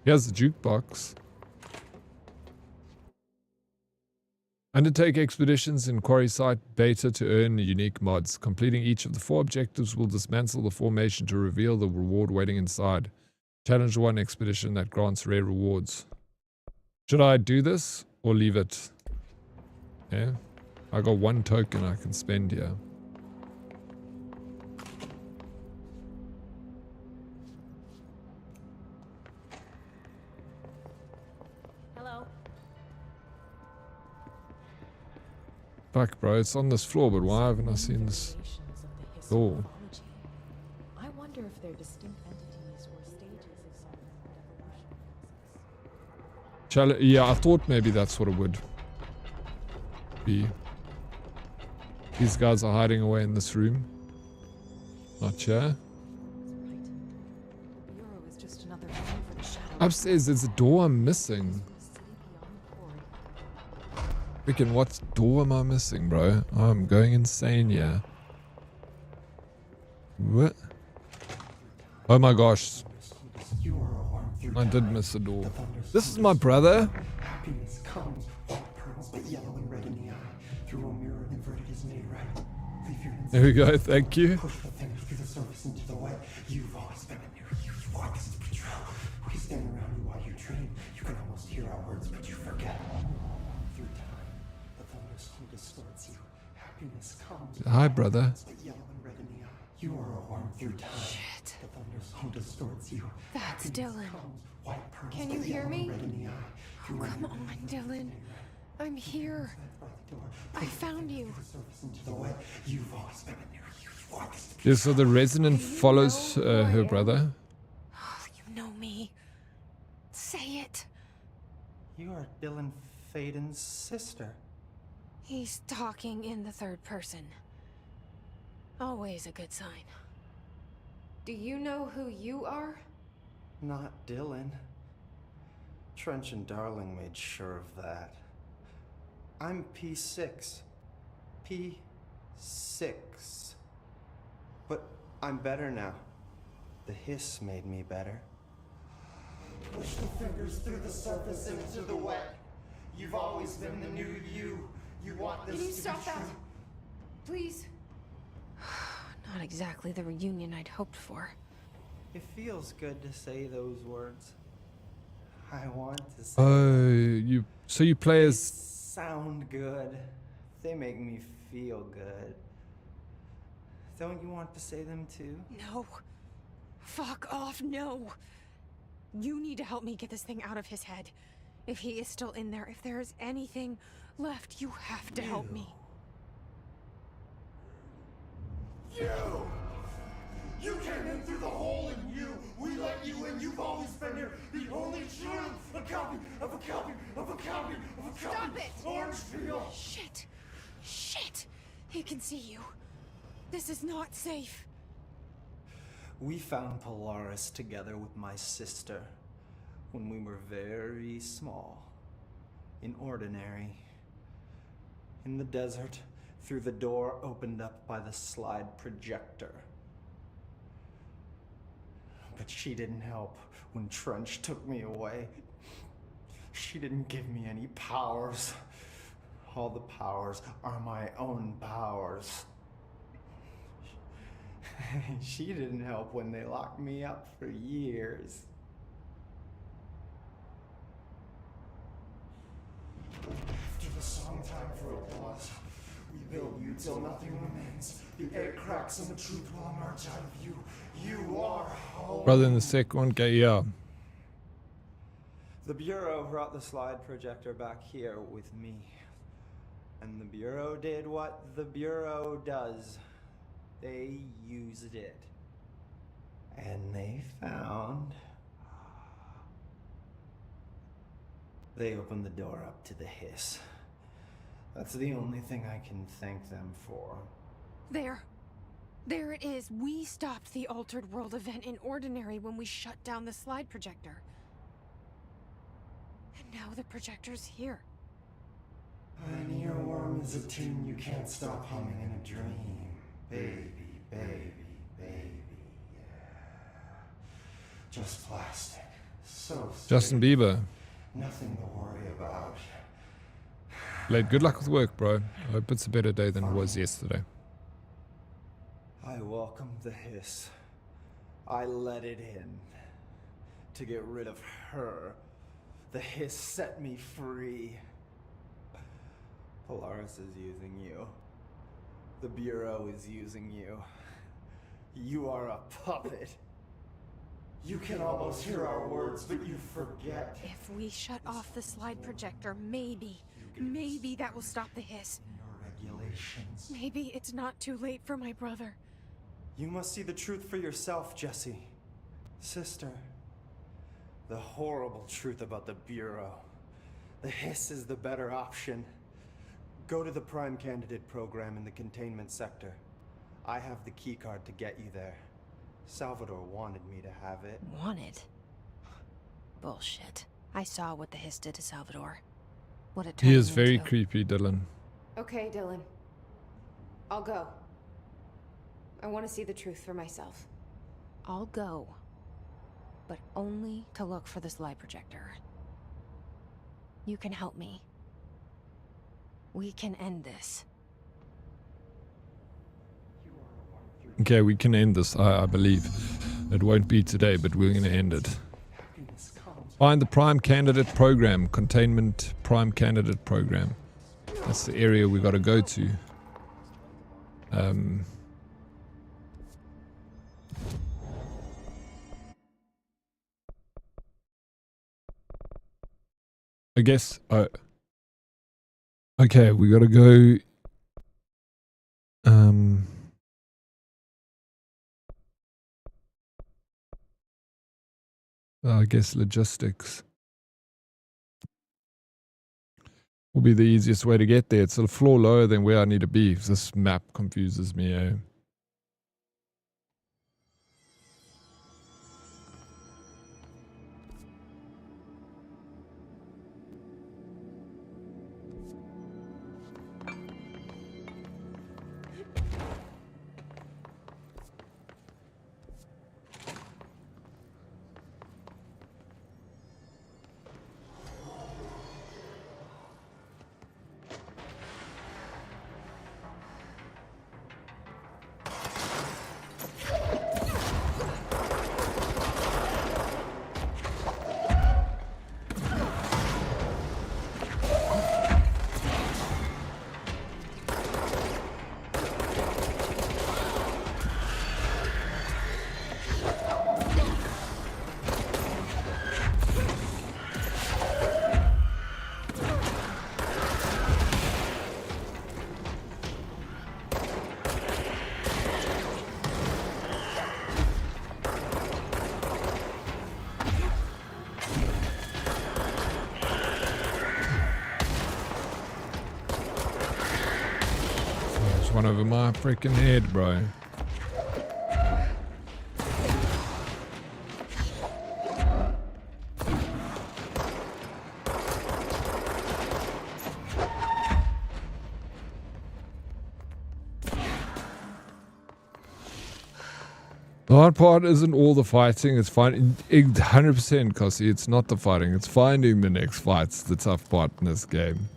Here's the jukebox. Undertake expeditions in Quarry Site Beta to earn unique mods. Completing each of the 4 objectives will dismantle the formation to reveal the reward waiting inside. Challenge 1 expedition that grants rare rewards. Should I do this or leave it? Yeah. I got 1 token I can spend here. Hello. Fuck, bro, it's on this floor, but why haven't I seen this door? I wonder if they're distinct entities or stages of some evolution. Yeah, I thought maybe that's what it would be. These guys are hiding away in this room. Not here. Upstairs, there's a door I'm missing. Freaking, what door am I missing, bro? I'm going insane here. What? Oh my gosh. I did miss a door. This is my brother. Happiness comes, white pearls, but yellow and red in the eye. Through a mirror inverted is made right. Leave your There we go, thank you. Push the fingers through the surface into the wet. You've always been in here. You've walked to patrol. We stand around you while you dream. You can almost hear our words, but you forget. Through time, the thunderstorm distorts you. Happiness comes. Hi, brother. But yellow and red in the eye. You are a worm through time. Shit. The thunderstorm distorts you. That's Happiness Dylan. comes, white pearls, Can you but hear yellow and me? red in the eye. Oh, come on, Dylan. I'm here. I found you. You've always been in here. You've walked. Yeah, so the Resonant follows her brother. Oh, you know me. Say it. You are Dylan Faden's sister. He's talking in the third person. Always a good sign. Do you know who you are? Not Dylan. Trench and Darling made sure of that. I'm P6. P6. But I'm better now. The hiss made me better. Push the fingers through the surface into the wet. You've always been the new you. You want this Can you to stop be that? true. Please? Not exactly the reunion I'd hoped for. It feels good to say those words. I want to say Oh, so you play as... sound good. They make me feel good. Don't you want to say them too? No. Fuck off, no. You need to help me get this thing out of his head. If he is still in there, if there is anything left, you have to help me. You came in through the hole in you. We let you in. You've always been here. The only truth. A copy of a copy of a copy of a copy. Stop it! Orange peel. Shit. Shit. He can see you. This is not safe. We found Polaris together with my sister when we were very small, in Ordinary, in the desert, through the door opened up by the slide projector. But she didn't help when Trench took me away. She didn't give me any powers. All the powers are my own powers. She didn't help when they locked me up for years. After the song time for applause, we build you till nothing remains. The air cracks and the truth will emerge out of you. You are home. Brother in the second one, yeah. The Bureau brought the slide projector back here with me. And the Bureau did what the Bureau does. They used it. And they found... They opened the door up to the hiss. That's the only thing I can thank them for. There. There it is. We stopped the Altered World event in Ordinary when we shut down the slide projector. And now the projector's here. An earworm is a tune you can't stop humming in a dream. Baby, baby, baby, yeah. Just plastic. So Justin Bieber. Nothing to worry about. Blade, good luck with work, bro. I hope it's a better day than it was yesterday. I welcomed the hiss. I let it in. To get rid of her. The hiss set me free. Polaris is using you. The Bureau is using you. You are a puppet. You can almost hear our words, but you forget. If we shut off the slide projector, maybe that will stop the hiss. Your regulations. Maybe it's not too late for my brother. You must see the truth for yourself, Jesse. Sister. The horrible truth about the Bureau. The hiss is the better option. Go to the Prime Candidate program in the containment sector. I have the keycard to get you there. Salvador wanted me to have it. Wanted? Bullshit. I saw what the hiss did to Salvador. What it turned He is him very into. creepy, Dylan. Okay, Dylan. I'll go. I want to see the truth for myself. I'll go. But only to look for the slide projector. You can help me. We can end this. Okay, we can end this, I believe. It won't be today, but we're going to end it. Find the Prime Candidate Program. Containment Prime Candidate Program. That's the area we got to go to. I guess... okay, we got to go... I guess logistics will be the easiest way to get there. It's a floor lower than where I need to be. This map confuses me, eh? One over my freaking head, bro. The hard part isn't all the fighting, it's finding 100% Cossie, it's not the fighting, it's finding the next fights, the tough part in this game.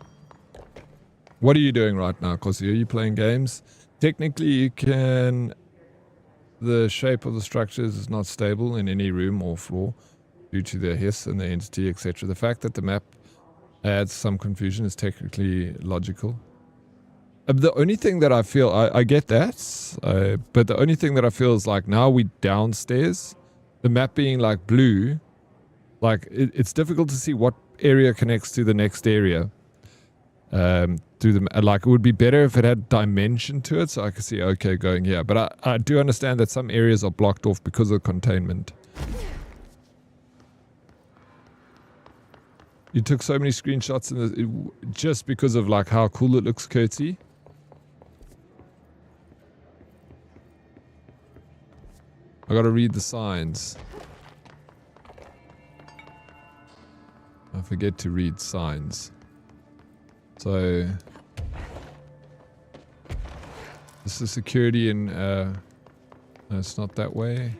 What are you doing right now, Cossie? Are you playing games? Technically you can... The shape of the structures is not stable in any room or floor due to the hiss and the entity, etc. The fact that the map adds some confusion is technically logical. The only thing that I feel, I get that, but the only thing that I feel is like now we downstairs, the map being like blue, like it's difficult to see what area connects to the next area. Through the like, it would be better if it had dimension to it, so I could see okay going here. But I do understand that some areas are blocked off because of containment. You took so many screenshots in this, just because of like how cool it looks, Curtsy. I gotta read the signs. I forget to read signs. So this is security in no, it's not that way.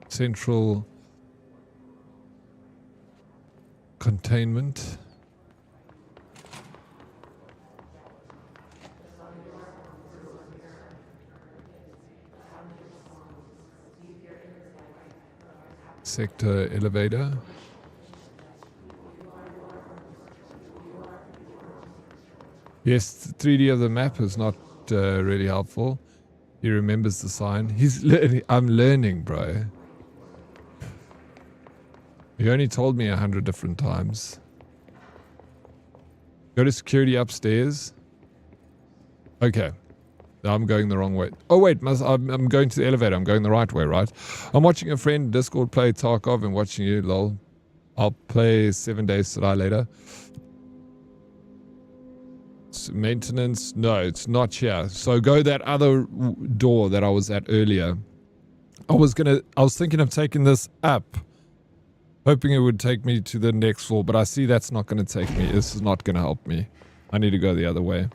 Central containment. Sector elevator. Yes, the 3D of the map is not really helpful. He remembers the sign. He's learning. I'm learning, bro. You only told me 100 different times. Go to security upstairs. Okay. I'm going the wrong way. Oh wait, I'm going to the elevator. I'm going the right way, right? I'm watching a friend Discord play Tarkov and watching you, lol. I'll play 7 Days to Die later. Maintenance? No, it's not here. So go that other door that I was at earlier. I was thinking of taking this up, hoping it would take me to the next floor, but I see that's not going to take me. This is not going to help me. I need to go the other way.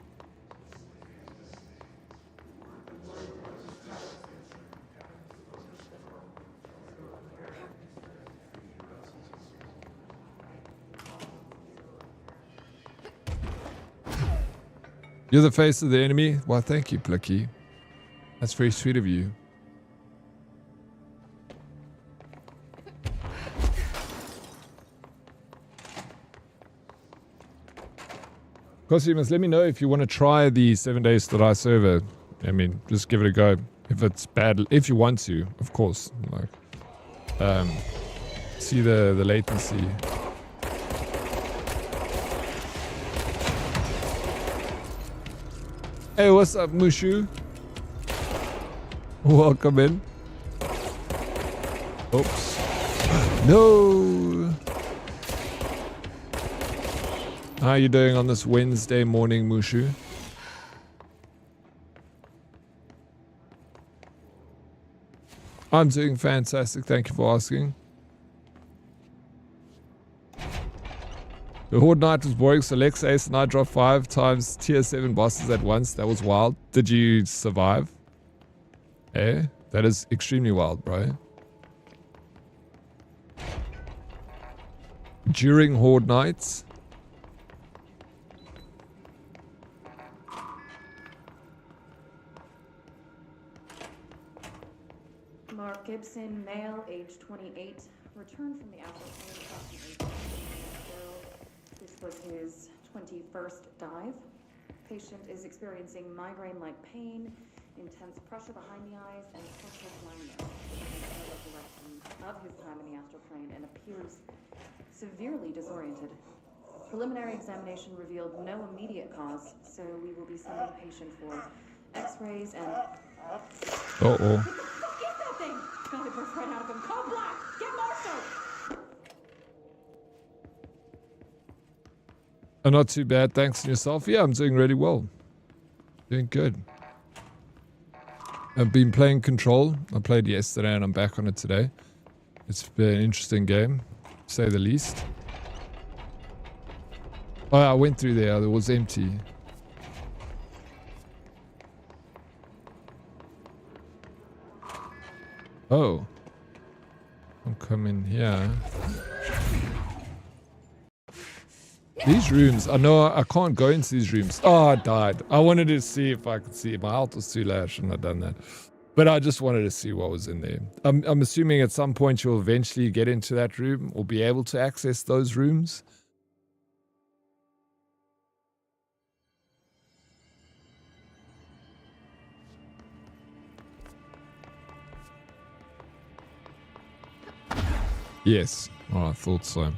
You're the face of the enemy? Well, thank you, Plicky. That's very sweet of you. Of course, you must let me know if you want to try the 7 Days to Die server. I mean, just give it a go. If it's bad, if you want to, of course. Like, see the latency. Hey, what's up, Mushu? Welcome in. Oops. No. How are you doing on this Wednesday morning, Mushu? I'm doing fantastic. Thank you for asking. The Horde Night was boring, so Lex Ace and I dropped 5 times tier 7 bosses at once. That was wild. Did you survive? Eh? That is extremely wild, bro. During Horde Nights? Mark Gibson, male, age 28, returned from the astral plane approximately 15 minutes ago. This was his 21st dive. Patient is experiencing migraine-like pain, intense pressure behind the eyes, and partial blindness. No recollection of his time in the astral plane and appears severely disoriented. Preliminary examination revealed no immediate cause, so we will be sending the patient for x-rays and... Uh-oh. Get that thing! God, it burst right out of him. Code black! Get more soap! Not too bad, thanks to yourself. Yeah, I'm doing really well. Doing good. I've been playing Control. I played yesterday and I'm back on it today. It's been an interesting game, to say the least. Oh, I went through there. It was empty. Oh. I'm coming here. These rooms, I know I can't go into these rooms. Oh, I died. I wanted to see if I could see. My health was too low. I shouldn't have done that. But I just wanted to see what was in there. I'm assuming at some point you'll eventually get into that room or be able to access those rooms. Yes. Oh, I thought so.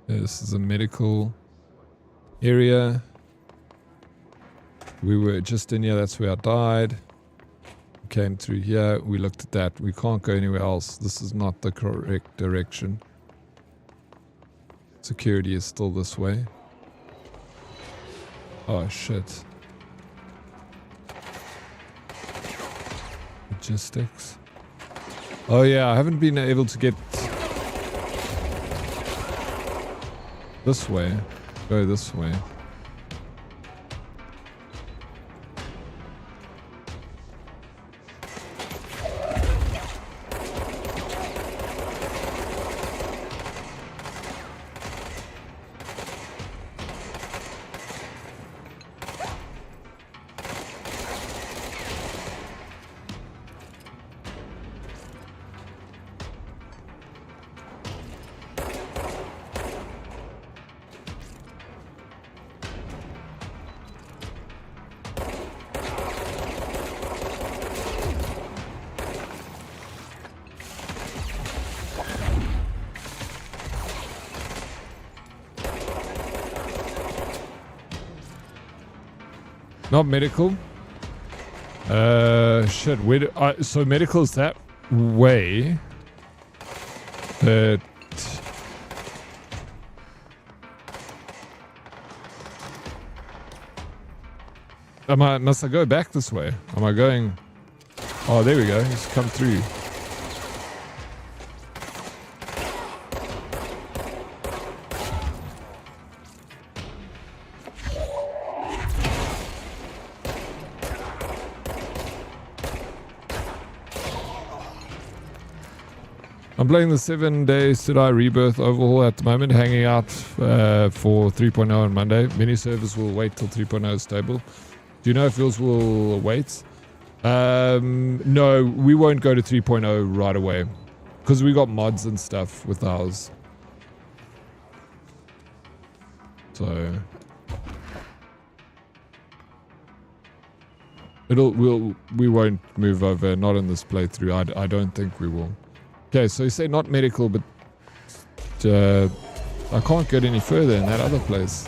This is a medical area. We were just in here, that's where I died. Came through here, we looked at that. We can't go anywhere else. This is not the correct direction. Security is still this way. Oh shit. Logistics. Oh yeah, I haven't been able to get this way. Go this way. Not medical. Shit. Where do so medical's that way. But must I go back this way? Am I going? Oh, there we go. He's come through. I'm playing the 7 days to die rebirth overhaul at the moment, hanging out for 3.0 on Monday. Mini service will wait till 3.0 is stable. Do you know if yours will wait? No, we won't go to 3.0 right away because we got mods and stuff with ours. So we won't move over, not in this playthrough. I don't think we will. Okay, so you say not medical, but I can't get any further in that other place.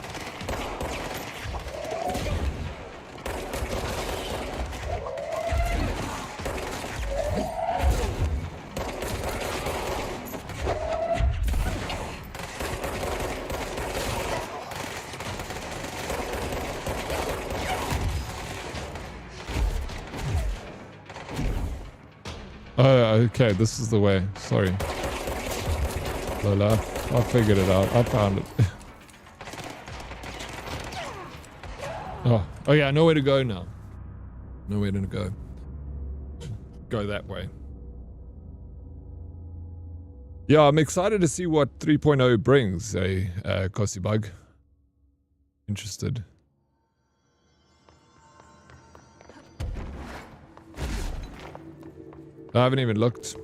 Oh, okay, this is the way. Sorry. Lola, I figured it out. I found it. Oh yeah, I know where to go now. Nowhere to go. Go that way. Yeah, I'm excited to see what 3.0 brings, Kosi Bug. Interested. I haven't even looked.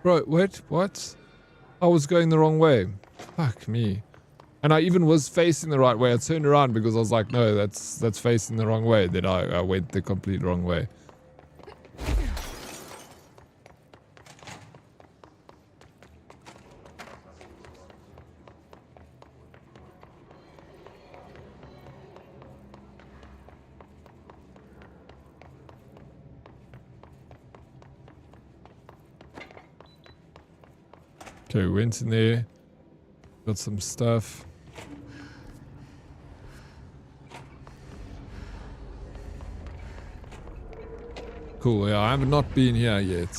Bro, wait, what? I was going the wrong way. Fuck me. And I even was facing the right way. I turned around because I was like, no, that's facing the wrong way. Then I went the complete wrong way. Okay, we went in there. Got some stuff. Cool, yeah, I have not been here yet.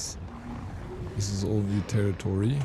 This is all new territory.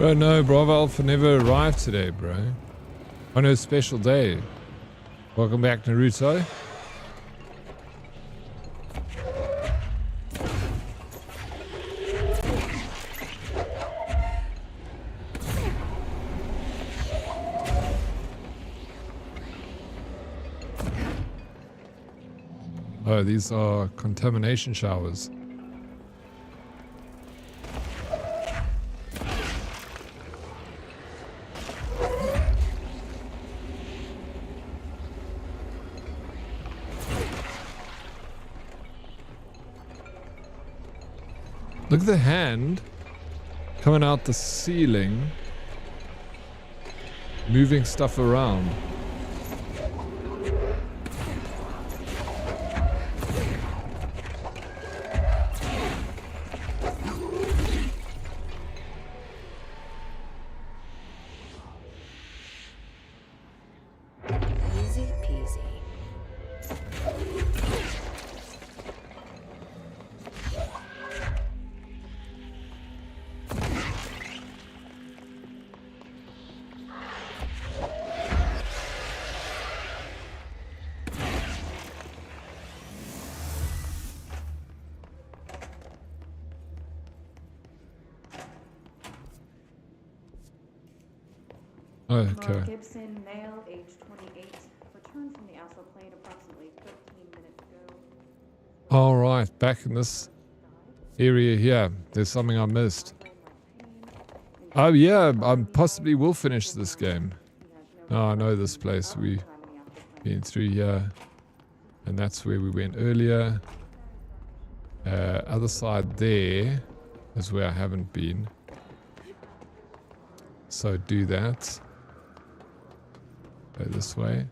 Bro, no, Bravo Alpha never arrived today, bro. On her special day. Welcome back, Naruto. Oh, these are contamination showers. Look at the hand coming out the ceiling, moving stuff around. Easy peasy. Okay. Mark Gibson, male, age 28, returned from the astral plane approximately 13 minutes ago. All right, back in this area here. There's something I missed. Oh yeah, I possibly will finish this game. Oh, I know this place. We've been through here. And that's where we went earlier. Other side there is where I haven't been. So do that. Go this way.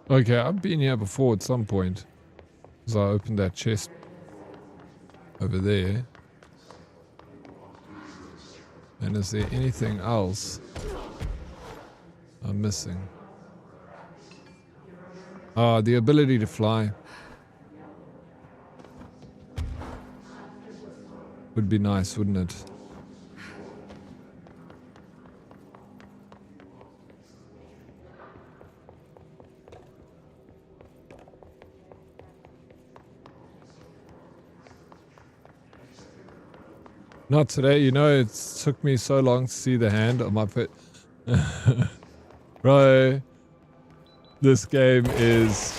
Okay, I've been here before at some point. Because I opened that chest over there. And is there anything else I'm missing? Ah, the ability to fly. Would be nice, wouldn't it? Not today, you know, it took me so long to see the hand on my foot. Bro, this game is...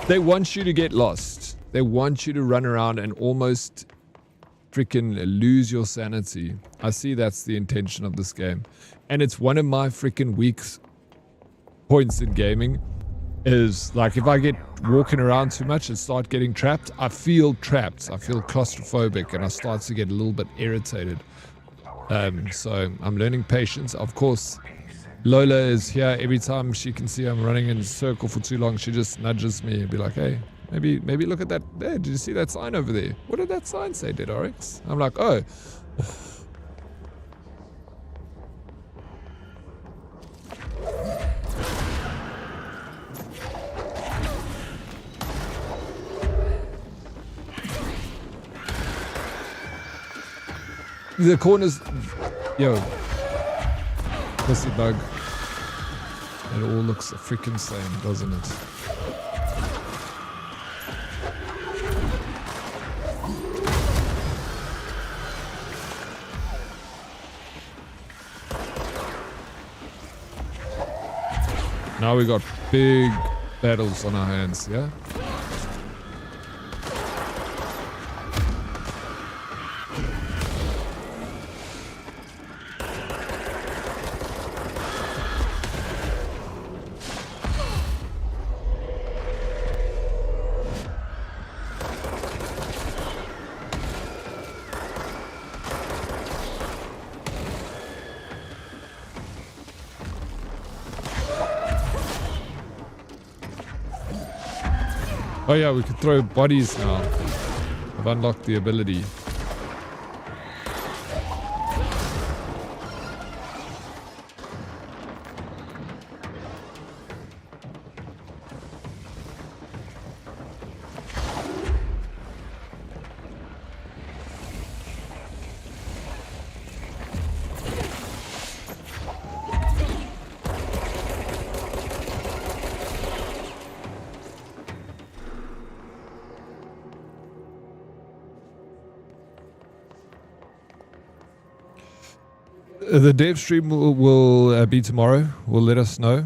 They want you to get lost. They want you to run around and almost freaking lose your sanity. I see that's the intention of this game. And it's one of my freaking weak points in gaming. Is like if I get walking around too much and start getting trapped, I feel trapped. I feel claustrophobic and I start to get a little bit irritated. So I'm learning patience. Of course, Lola is here every time she can see I'm running in a circle for too long. She just nudges me and be like, hey, maybe look at that there. Did you see that sign over there? What did that sign say, Dead Oryx? I'm like, oh. The corners, yo, pussy bug. It all looks the freaking same, doesn't it? Now we got big battles on our hands, yeah? Oh yeah, we could throw bodies now. I've unlocked the ability. The dev stream will be tomorrow. Will let us know.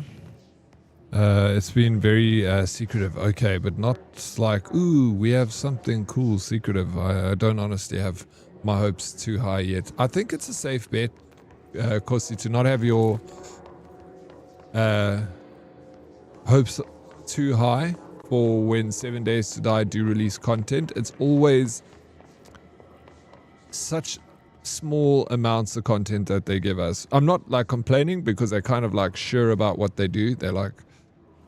It's been very secretive. Okay, but not like, ooh, we have something cool secretive. I don't honestly have my hopes too high yet. I think it's a safe bet, Kosi, to not have your hopes too high for when 7 Days to Die do release content. It's always such small amounts of content that they give us. I'm not like complaining because they're kind of like sure about what they do. They're like,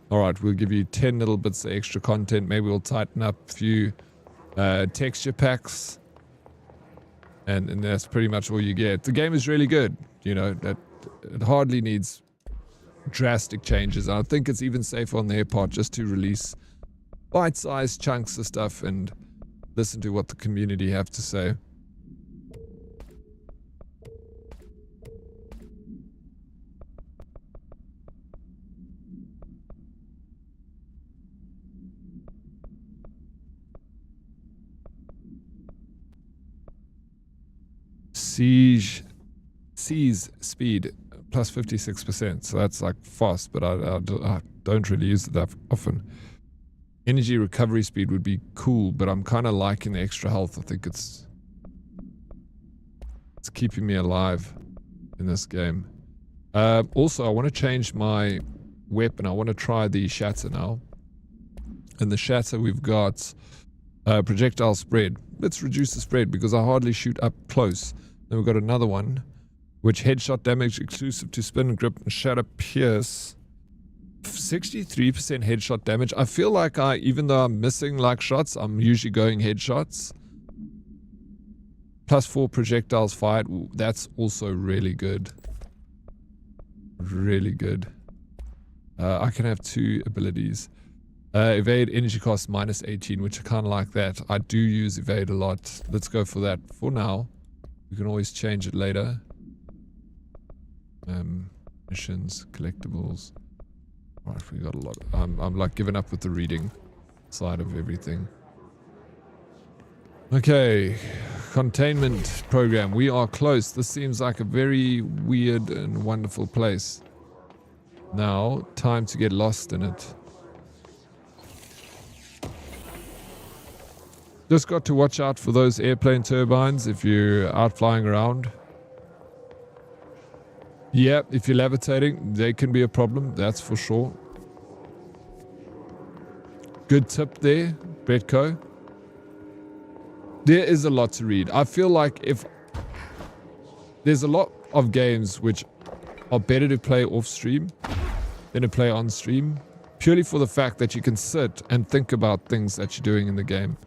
all right, we'll give you 10 little bits of extra content. Maybe we'll tighten up a few texture packs. And that's pretty much all you get. The game is really good. You know, that it hardly needs drastic changes. And I think it's even safer on their part just to release bite-sized chunks of stuff and listen to what the community have to say. Siege speed plus 56%, so that's like fast, but I don't really use it that often. Energy recovery speed would be cool, but I'm kind of liking the extra health. I think it's keeping me alive in this game. Also, I want to change my weapon. I want to try the shatter now. And the shatter we've got projectile spread. Let's reduce the spread because I hardly shoot up close. Then we've got another one, which headshot damage exclusive to spin, grip, and shatter pierce. 63% headshot damage. I feel like even though I'm missing like shots, I'm usually going headshots. Plus 4 projectiles fired. Ooh, that's also really good. Really good. I can have 2 abilities. Evade energy cost minus 18, which I kind of like that. I do use evade a lot. Let's go for that for now. You can always change it later. Missions, collectibles. Alright, we got a lot. I'm like giving up with the reading side of everything. Okay, containment program. We are close. This seems like a very weird and wonderful place. Now, time to get lost in it. Just got to watch out for those airplane turbines if you're out flying around. Yeah, if you're levitating, they can be a problem, that's for sure. Good tip there, Bretko. There is a lot to read. I feel like if there's a lot of games which are better to play off stream than to play on stream, purely for the fact that you can sit and think about things that you're doing in the game.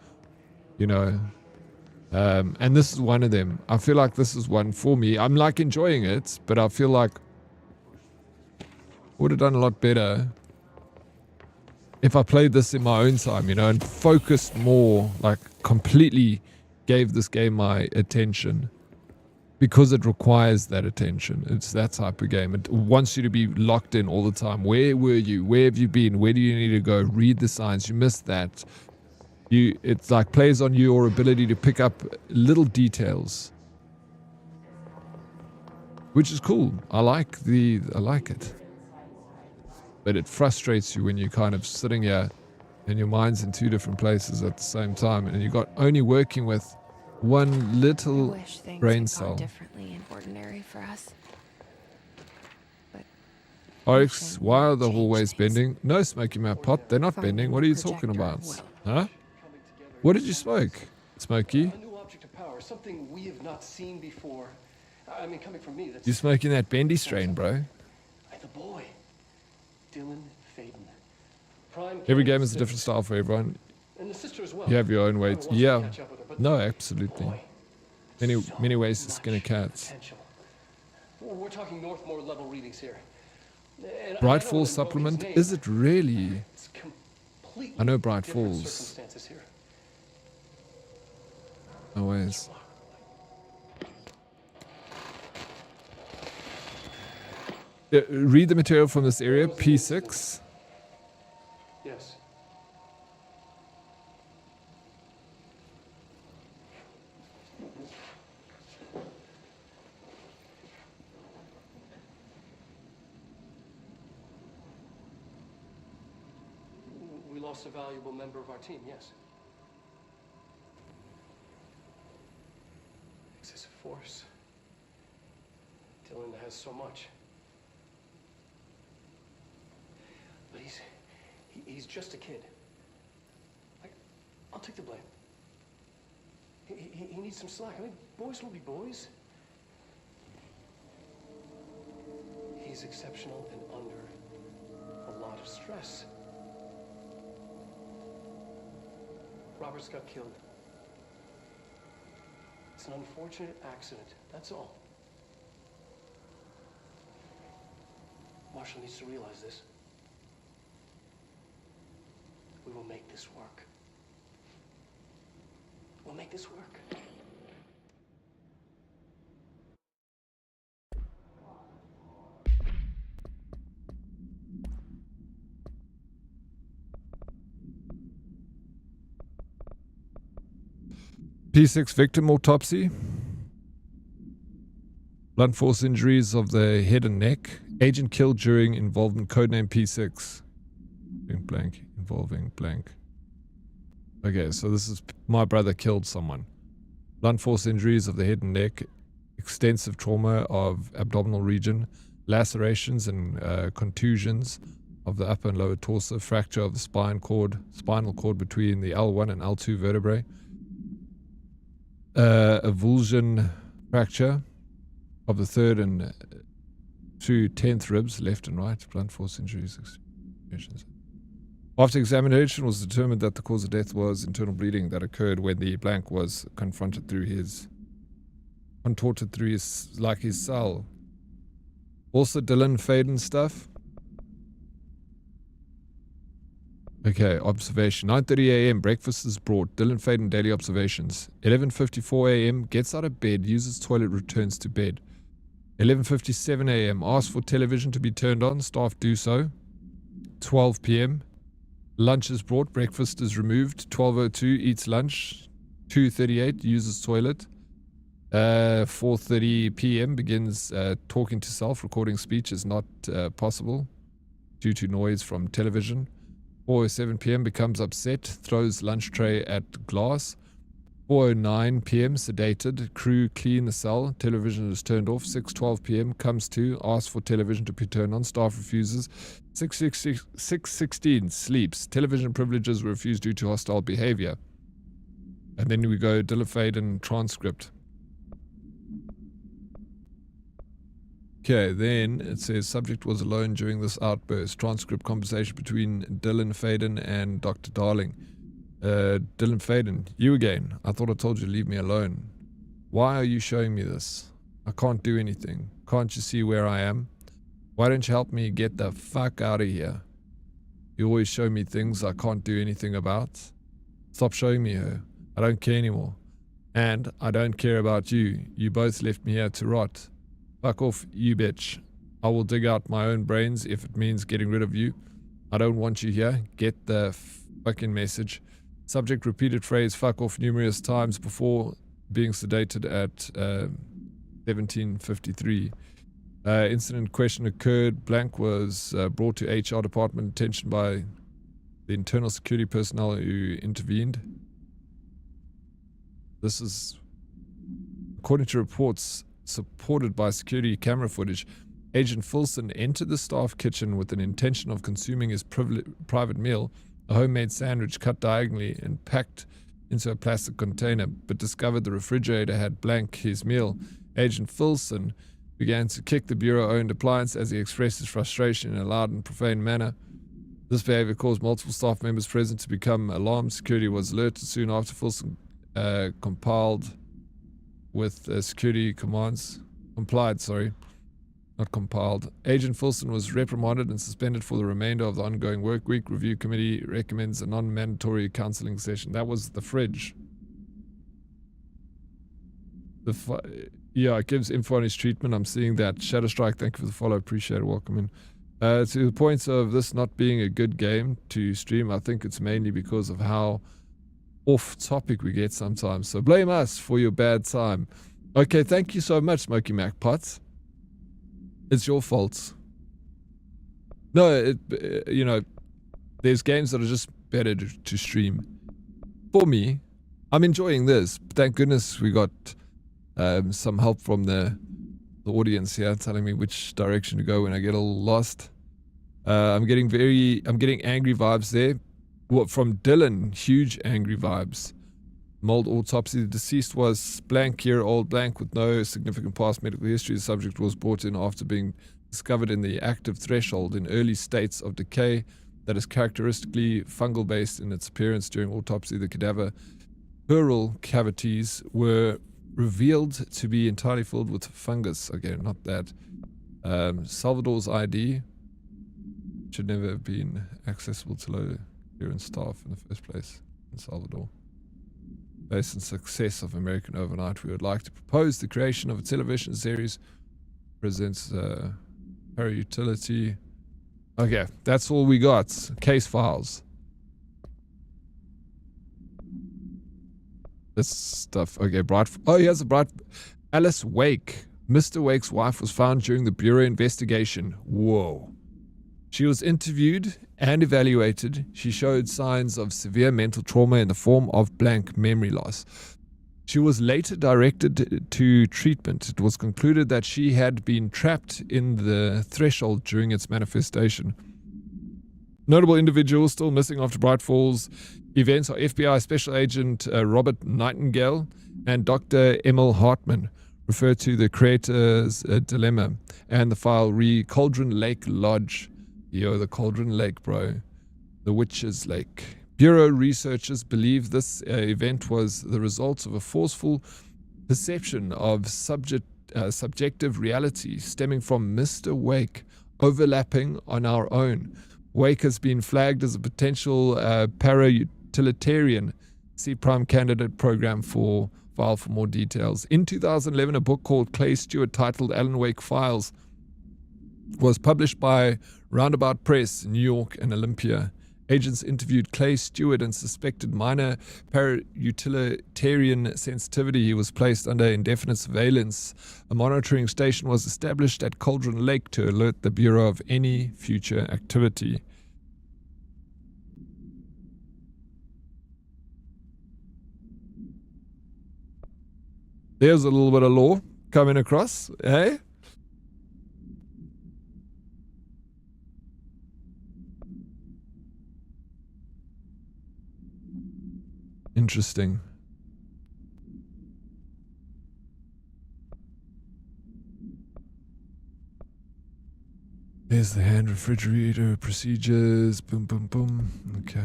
You know, and this is one of them. I feel like this is one for me. I'm like enjoying it, but I feel like I would have done a lot better if I played this in my own time, you know, and focused more, like completely gave this game my attention because it requires that attention. It's that type of game. It wants you to be locked in all the time. Where were you? Where have you been? Where do you need to go? Read the signs. You missed that. It's like plays on your ability to pick up little details, which is cool. I like it, but it frustrates you when you're kind of sitting here and your mind's in 2 different places at the same time, and you're only working with one little brain cell. Differently in ordinary for us. Oryx, why are the hallways bending? No, Smoky Map Pot, they're not bending. What are you talking about? Huh? What did you smoke, Smokey? A new object of power, something we have not seen before. I mean, coming from me, that's... You're smoking that bendy strain, bro. The boy, Dylan Faden. Prime Every game is a different style for everyone. And the sister as well. You have your own way. I don't want you to Yeah. catch up with her, but No, absolutely. Many ways to skin a cat. potential. We're talking Northmore level readings here. And Bright I know Falls that supplement? Bogey's name, Is it really? it's completely I know Bright different Falls. circumstances here. No ways. Read the material from this area, P6. Yes. We lost a valuable member of our team, yes. Excessive force. Dylan has so much. But he's just a kid. I'll take the blame. He needs some slack. I mean, boys will be boys. He's exceptional and under a lot of stress. Robert's got killed. It's an unfortunate accident, that's all. Marshall needs to realize this. We will make this work. We'll make this work. P6 victim autopsy. Blunt force injuries of the head and neck. Agent killed during involvement. Codename P6. Blank. Involving blank. Okay, so this is my brother killed someone. Blunt force injuries of the head and neck. Extensive trauma of abdominal region. Lacerations and contusions of the upper and lower torso. Fracture of the spinal cord between the L1 and L2 vertebrae. Avulsion fracture of the 3rd and 2 10th ribs, left and right. Blunt force injuries. After examination, it was determined that the cause of death was internal bleeding that occurred when the blank was contorted through his cell. Also Dylan Faden stuff. Okay, observation. 9:30 a.m. Breakfast is brought. Dylan Faden daily observations. 11:54 a.m. Gets out of bed, uses toilet, returns to bed. 11:57 a.m. Asks for television to be turned on. Staff do so. 12 p.m. Lunch is brought. Breakfast is removed. 12:02 eats lunch. 2:38 uses toilet. 4:30 p.m. begins talking to self. Recording speech is not possible due to noise from television. 4:07 p.m. becomes upset, throws lunch tray at glass. 4:09 p.m. sedated, crew clean the cell, television is turned off. 6:12 p.m. comes to, asks for television to be turned on, staff refuses. 6:16 sleeps, television privileges were refused due to hostile behavior. And then we go Dylan Faden transcript. Okay, then it says subject was alone during this outburst. Transcript conversation between Dylan Faden and Dr. Darling. Dylan Faden, you again. I thought I told you to leave me alone. Why are you showing me this? I can't do anything. Can't you see where I am? Why don't you help me get the fuck out of here? You always show me things I can't do anything about. Stop showing me her. I don't care anymore. And I don't care about you. You both left me here to rot. Fuck off, you bitch. I will dig out my own brains if it means getting rid of you. I don't want you here. Get the fucking message. Subject repeated phrase fuck off numerous times before being sedated at 17:53. Incident question occurred. Blank was brought to HR department attention by the internal security personnel who intervened. This is according to reports supported by security camera footage. Agent Filson entered the staff kitchen with an intention of consuming his private meal, a homemade sandwich cut diagonally and packed into a plastic container, but discovered the refrigerator had blank his meal. Agent Filson began to kick the Bureau-owned appliance as he expressed his frustration in a loud and profane manner. This behavior caused multiple staff members present to become alarmed. Security was alerted soon after. Filson complied with security commands. Not compiled. Agent Filson was reprimanded and suspended for the remainder of the ongoing work week. Review committee recommends a non-mandatory counseling session. That was the fridge. Yeah, it gives info on his treatment. I'm seeing that. Shadow Strike, thank you for the follow. Appreciate it. Welcome in. To the point of this not being a good game to stream, I think it's mainly because of how off topic we get sometimes. So blame us for your bad time. Okay, thank you so much, Smoky Mac Potts. It's your fault. No, you know, there's games that are just better to stream. For me, I'm enjoying this. Thank goodness we got some help from the audience here, telling me which direction to go when I get all lost. I'm getting angry vibes there. What from Dylan? Huge angry vibes. Mold autopsy. The deceased was blank year old, blank with no significant past medical history. The subject was brought in after being discovered in the active threshold in early states of decay that is characteristically fungal based in its appearance. During autopsy, the cadaver pleural cavities were revealed to be entirely filled with fungus. Okay, not that. Salvador's ID should never have been accessible to low clearance staff in the first place in Salvador. Based on success of American Overnight, we would like to propose the creation of a television series. Presents para-utility. Okay, that's all we got. Case files. This stuff. Okay, here's a bright. Alice Wake. Mr. Wake's wife was found during the Bureau investigation. Whoa. She was interviewed and evaluated. She showed signs of severe mental trauma in the form of blank memory loss. She was later directed to treatment. It was concluded that she had been trapped in the threshold during its manifestation. Notable individuals still missing after Bright Falls events are FBI Special Agent Robert Nightingale and Dr. Emil Hartman, referred to the creator's dilemma, and the file Cauldron Lake Lodge. Yo, the Cauldron Lake, bro. The Witch's Lake. Bureau researchers believe this event was the result of a forceful perception of subjective reality stemming from Mr. Wake overlapping on our own. Wake has been flagged as a potential para-utilitarian. See Prime Candidate Program for file for more details. In 2011, a book called Clay Stewart titled Alan Wake Files was published by Roundabout Press, New York and Olympia. Agents interviewed Clay Stewart and suspected minor para-utilitarian sensitivity. He was placed under indefinite surveillance. A monitoring station was established at Cauldron Lake to alert the Bureau of any future activity. There's a little bit of lore coming across, eh? Interesting. There's the hand refrigerator procedures. Boom, boom, boom. Okay.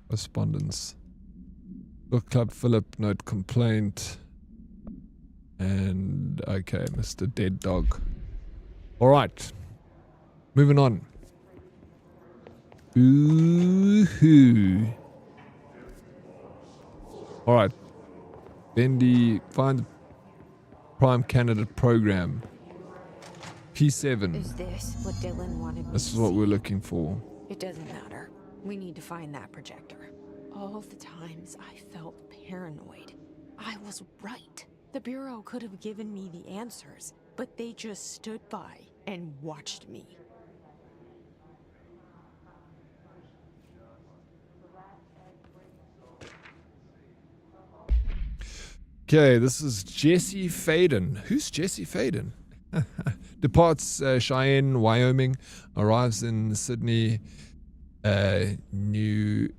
Correspondence. Book Club Philip, note complaint. And, okay, Mr. Dead Dog. Alright. Moving on. Ooh-hoo. Alright. Bendy, find the Prime Candidate Program. P7. Is this what Dylan wanted me This to is what see? we're looking for. It doesn't matter. We need to find that projector. All the times I felt paranoid, I was right. The Bureau could have given me the answers, but they just stood by and watched me. Okay, this is Jesse Faden. Who's Jesse Faden? Departs Cheyenne, Wyoming, arrives in Sydney, New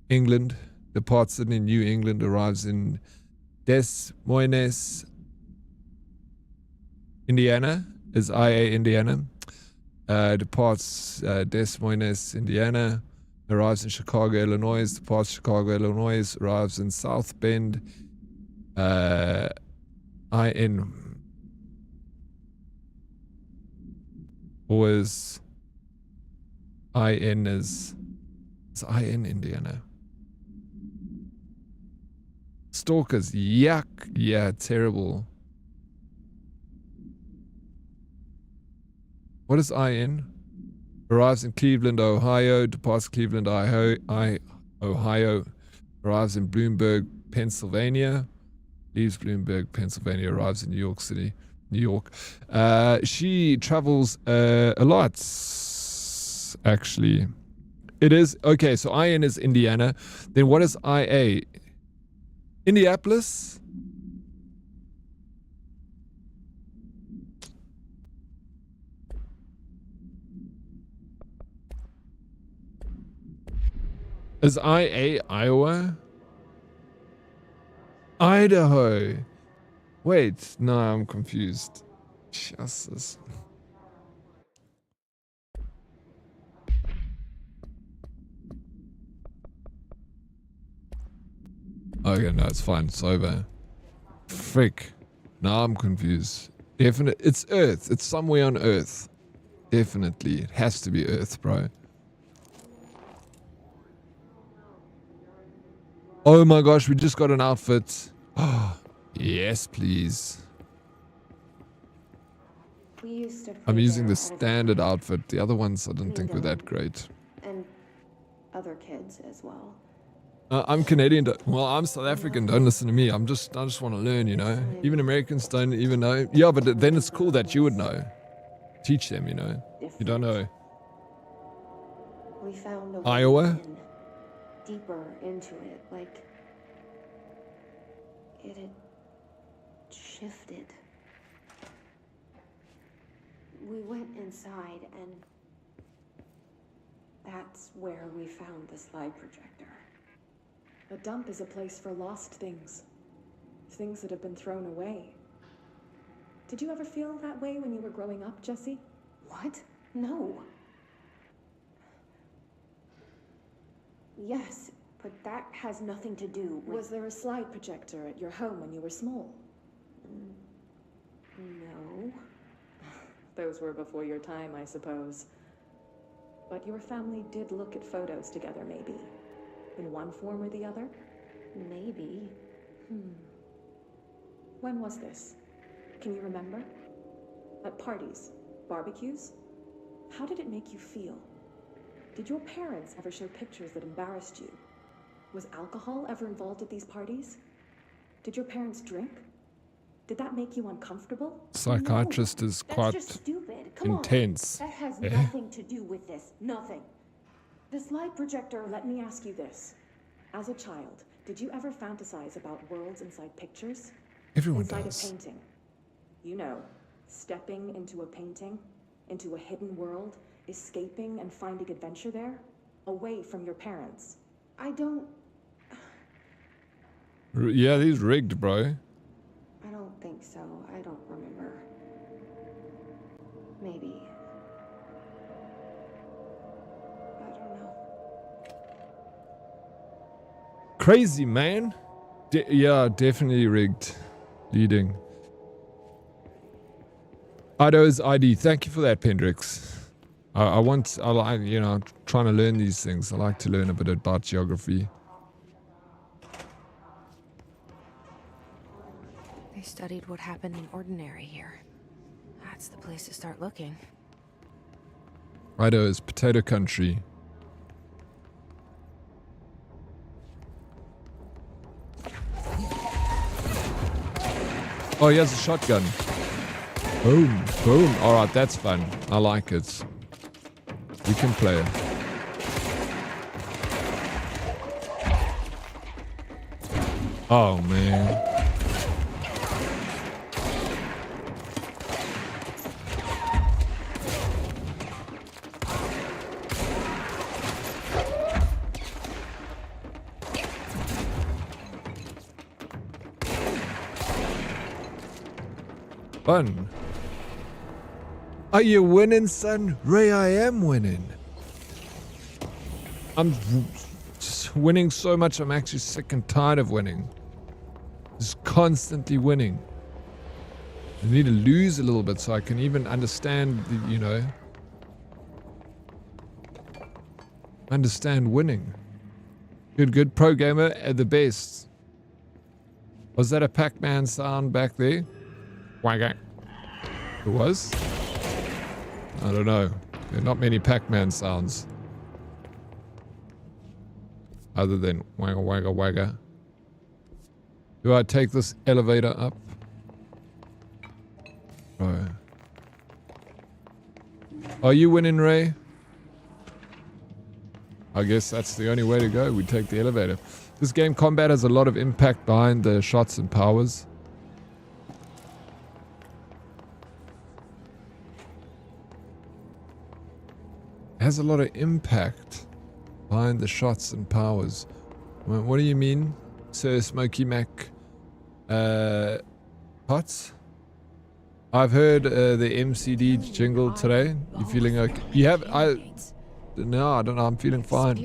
England. Departs Sydney, New England, arrives in Des Moines, Indiana, is IA Indiana. departs Des Moines, Indiana, arrives in Chicago, Illinois, departs Chicago, Illinois, arrives in South Bend, IN was IN is IN Indiana. Stalkers, yuck, yeah, terrible. What is IN? Arrives in Cleveland, Ohio, departs Cleveland, Ohio, arrives in Bloomberg, Pennsylvania, leaves Bloomberg, Pennsylvania, arrives in New York City, New York. She travels a lot, actually. It is, okay, so IN is Indiana. Then what is IA? Indianapolis? Is IA Iowa? Idaho. Wait, no, I'm confused. Jesus. Okay, no, it's fine. It's over. Frick. Now I'm confused. Definitely, it's Earth. It's somewhere on Earth. Definitely. It has to be Earth, bro. Oh my gosh, we just got an outfit. Oh, yes, please. We used to I'm play using there the all the standard time. outfit. The other ones I didn't think were that Even- great. And other kids as well. I'm Canadian. Well, I'm South African. Don't listen to me. I just want to learn, you know. Even Americans don't even know. Yeah, but then it's cool that you would know. Teach them, you know. You don't know. We found a way Iowa? in, deeper into it, like it had shifted. We went inside and that's where we found the slide projector. A dump is a place for lost things. Things that have been thrown away. Did you ever feel that way when you were growing up, Jesse? What? No. Yes, but that has nothing to do with... Was there a slide projector at your home when you were small? No. Those were before your time, I suppose. But your family did look at photos together, maybe. In one form or the other? Maybe. When was this? Can you remember? At parties? Barbecues? How did it make you feel? Did your parents ever show pictures that embarrassed you? Was alcohol ever involved at these parties? Did your parents drink? Did that make you uncomfortable? Psychiatrist is That's quite just stupid. Come intense. On. That has Yeah. nothing to do with this. Nothing. The slide projector, let me ask you this. As a child, did you ever fantasize about worlds inside pictures? Everyone inside does. a painting? You know, stepping into a painting, into a hidden world, escaping and finding adventure there, away from your parents. I don't... Yeah, he's rigged, bro. I don't think so. I don't remember. Maybe. I don't know. Crazy, man. Yeah, definitely rigged. Leading. Ido's ID. Thank you for that, Pendrix. I like, you know, trying to learn these things. I like to learn a bit about geography. They studied what happened in Ordinary here. That's the place to start looking. Ido is potato country. Oh, he has a shotgun. Boom, boom. Alright, that's fun. I like it. We can play it. Oh, man. Fun. Are you winning, son? Ray, I am winning. I'm just winning so much, I'm actually sick and tired of winning. Just constantly winning. I need to lose a little bit so I can even understand, you know, understand winning. Good pro gamer at the best. Was that a Pac-Man sound back there? Wagga. It was? I don't know. There are not many Pac-Man sounds. Other than wagga wagga wagga. Do I take this elevator up? Oh. Are you winning, Ray? I guess that's the only way to go. We take the elevator. This game combat has a lot of impact behind the shots and powers. It has a lot of impact behind the shots and powers. What do you mean, Sir Smokey Mac? Pots? I've heard the MCD jingle today. You feeling okay? You have? No, I don't know. I'm feeling fine.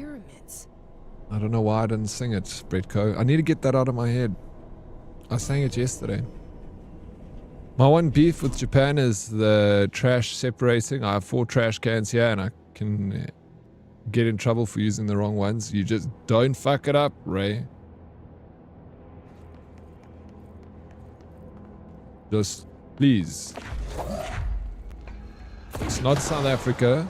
I don't know why I didn't sing it, Bretco. I need to get that out of my head. I sang it yesterday. My one beef with Japan is the trash separating. I have 4 trash cans here and I can get in trouble for using the wrong ones. You just don't fuck it up, Ray. Just please. It's not South Africa.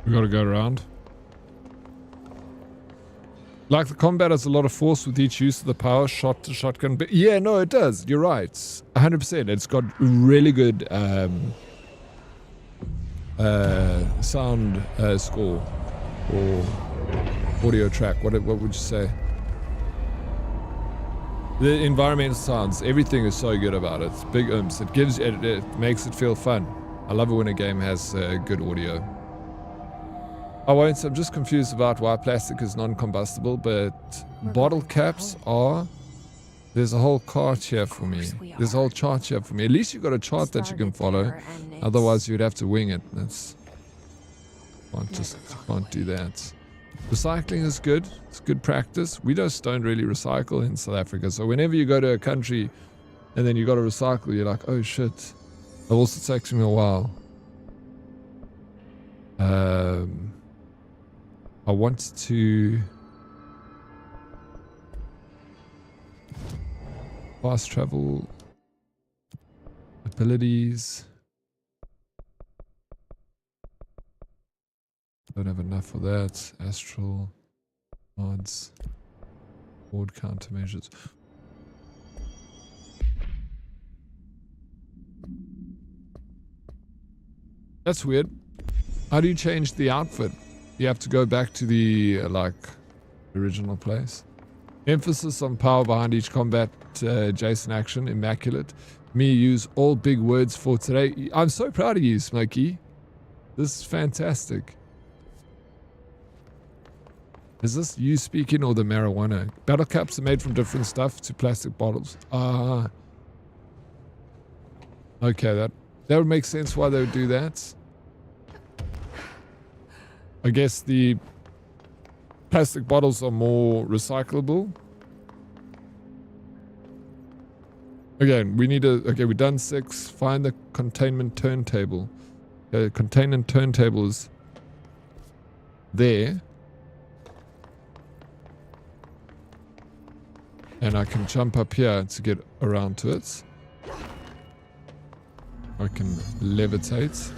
We gotta go around. Like the combat has a lot of force with each use of the power shot to shotgun. But yeah, no, it does. You're right. 100%. It's got really good sound score or audio track. What would you say? The environmental sounds, everything is so good about it. It's big oomph. It makes it feel fun. I love it when a game has good audio. I'm just confused about why plastic is non-combustible, but bottle caps are. There's a whole cart here for me. There's a whole chart here for me. At least you've got a chart that you can follow. Otherwise, you'd have to wing it. Can't do that. Recycling is good. It's good practice. We just don't really recycle in South Africa. So whenever you go to a country and then you got to recycle, you're like, oh shit. It also takes me a while. I want to fast travel abilities. Don't have enough for that. Astral odds, board countermeasures. That's weird. How do you change the outfit? You have to go back to the original place. Emphasis on power behind each combat Jason action. Immaculate. Me use all big words for today. I'm so proud of you, Smokey. This is fantastic. Is this you speaking or the marijuana? Battle caps are made from different stuff to plastic bottles. Okay, that would make sense why they would do that. I guess the plastic bottles are more recyclable. Again, we need a... Okay, we've done 6. Find the containment turntable. Containment turntable is there. And I can jump up here to get around to it. I can levitate.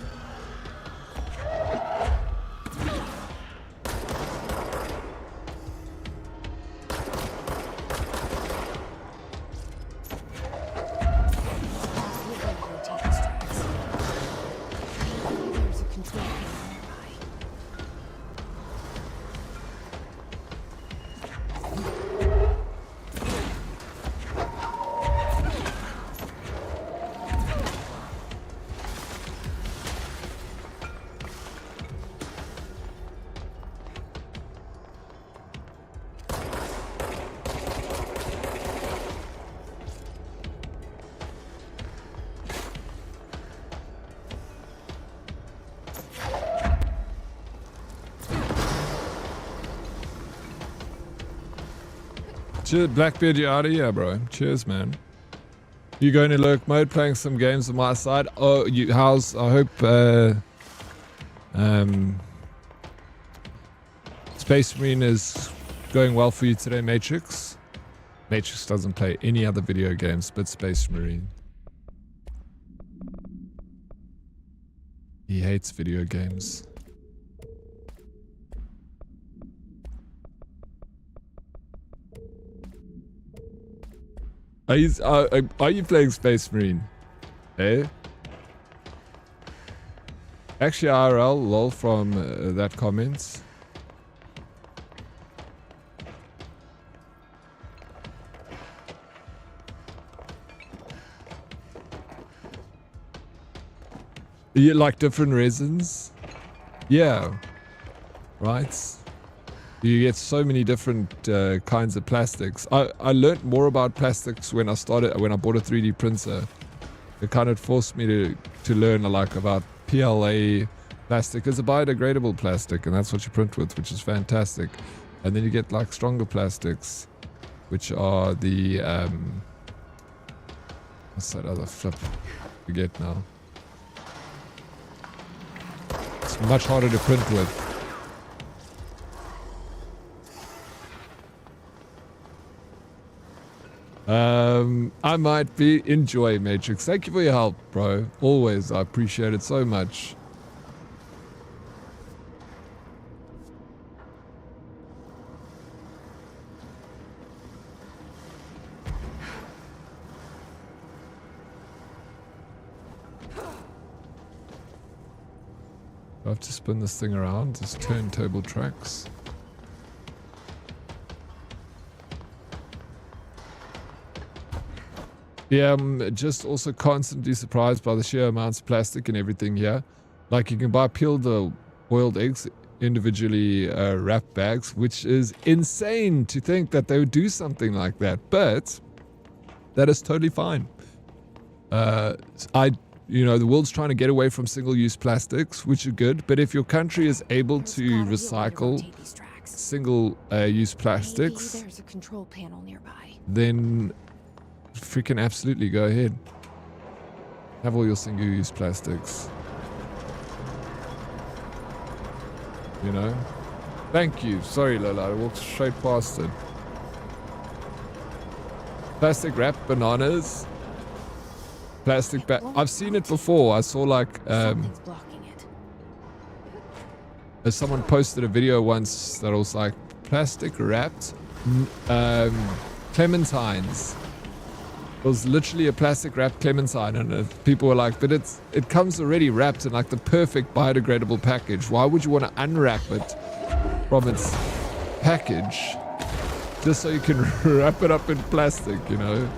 There's a control panel nearby. Cheers, Blackbeard, you out of here, bro. Cheers, man. You going to lurk mode, playing some games on my side? Oh, you, how's, I hope, Space Marine is going well for you today, Matrix. Matrix doesn't play any other video games but Space Marine. He hates video games. Are you playing Space Marine? Eh? Actually, IRL, lol from that comment. You like different resins? Yeah. Right? You get so many different kinds of plastics. I learned more about plastics when I bought a 3D printer. It kind of forced me to learn like about PLA plastic. It's a biodegradable plastic, and that's what you print with, which is fantastic. And then you get like stronger plastics, which are the what's that other flip? Forget now. It's much harder to print with. I might be enjoy Matrix. Thank you for your help, bro. Always, I appreciate it so much. I have to spin this thing around. This turntable tracks. Yeah, I'm just also constantly surprised by the sheer amounts of plastic and everything here. Like, you can buy peeled boiled eggs, individually wrapped bags, which is insane to think that they would do something like that. But that is totally fine. You know, the world's trying to get away from single-use plastics, which are good. But if your country is able to recycle single-use plastics, Maybe there's a control panel nearby. then freaking absolutely go ahead. Have all your single-use plastics. You know? Thank you. Sorry, Lola. I walked straight past it. Plastic wrapped bananas. Plastic bag. I've seen it before. I saw like someone posted a video once that was like plastic wrapped clementines. It was literally a plastic wrapped clementine, and people were like, but it comes already wrapped in like the perfect biodegradable package. Why would you want to unwrap it from its package just so you can wrap it up in plastic, you know?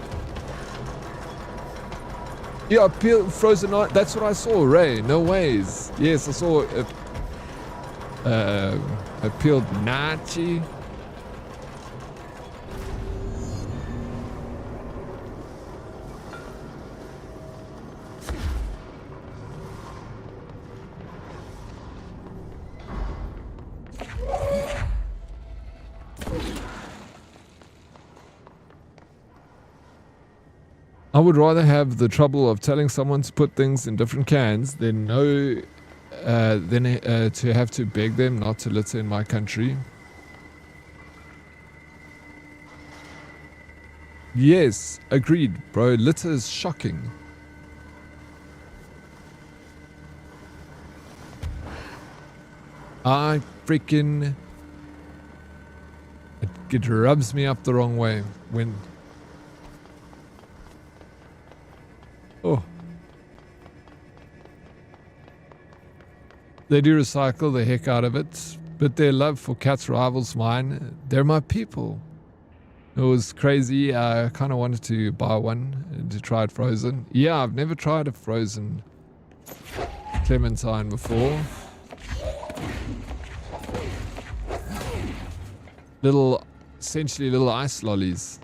Yeah, frozen ice. That's what I saw, Ray. No ways. Yes, I saw a peeled nachi. I would rather have the trouble of telling someone to put things in different cans than to have to beg them not to litter in my country. Yes, agreed, bro. Litter is shocking. I freaking... It rubs me up the wrong way when... Oh. They do recycle the heck out of it, but their love for cats rivals mine. They're my people. It was crazy. I kind of wanted to buy one to try it frozen. Yeah, I've never tried a frozen clementine before. Essentially little ice lollies.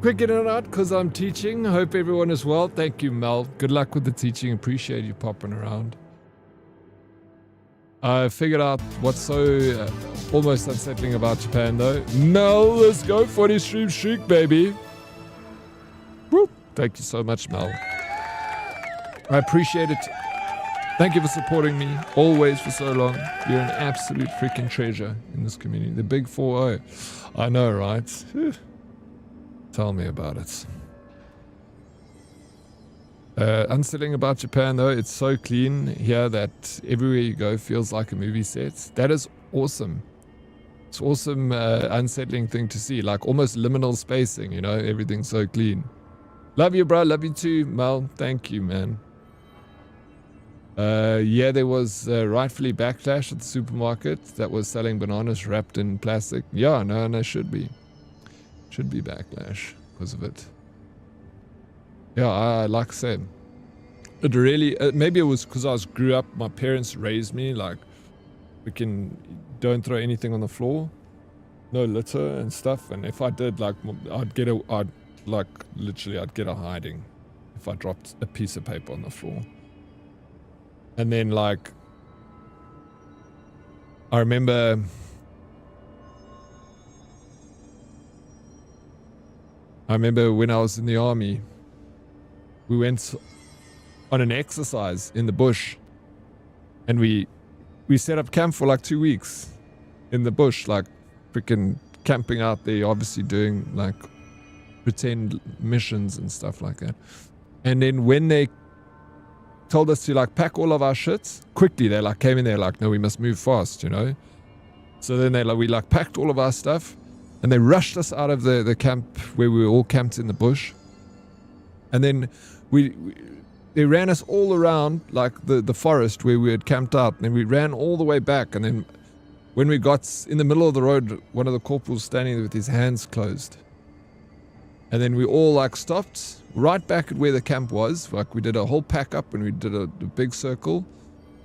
Quick in and out because I'm teaching. Hope everyone is well. Thank you, Mel. Good luck with the teaching. Appreciate you popping around. I figured out what's so almost unsettling about Japan, though. Mel, let's go 40 stream streak, baby. Woo. Thank you so much, Mel. I appreciate it. Thank you for supporting me always for so long. You're an absolute freaking treasure in this community. The big 4-0. I know, right? Tell me about it. Unsettling about Japan, though, it's so clean here that everywhere you go feels like a movie set. That is awesome. It's awesome, unsettling thing to see. Like almost liminal spacing, you know? Everything's so clean. Love you, bro. Love you too, Mel. Thank you, man. Yeah, there was rightfully backlash at the supermarket that was selling bananas wrapped in plastic. Yeah, no, should be. Should be backlash because of it. Yeah, I like I said, it really, maybe it was because I grew up, my parents raised me, like, don't throw anything on the floor, no litter and stuff, and if I did, like, I'd get a hiding if I dropped a piece of paper on the floor. And then, like, I remember when I was in the army, we went on an exercise in the bush, and we set up camp for like 2 weeks in the bush, like freaking camping out there, obviously doing like pretend missions and stuff like that. And then when they told us to like pack all of our shit quickly, they like came in there like, no, we must move fast, you know. So then we like packed all of our stuff. And they rushed us out of the camp where we were all camped in the bush. And then they ran us all around like the forest where we had camped out. And then we ran all the way back. And then when we got in the middle of the road, one of the corporals standing with his hands closed. And then we all like stopped right back at where the camp was. Like we did a whole pack up and we did a big circle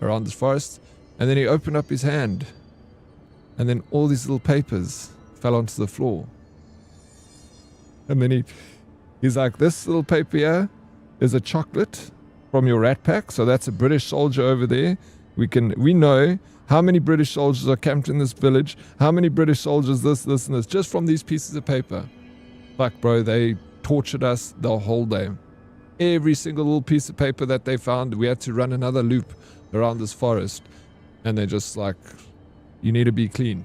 around this forest. And then he opened up his hand. And then all these little papers fell onto the floor. And then he's like, this little paper here is a chocolate from your rat pack. So that's a British soldier over there. We know how many British soldiers are camped in this village, how many British soldiers this, and this, just from these pieces of paper. Fuck, bro, they tortured us the whole day. Every single little piece of paper that they found, we had to run another loop around this forest. And they're just like, you need to be clean.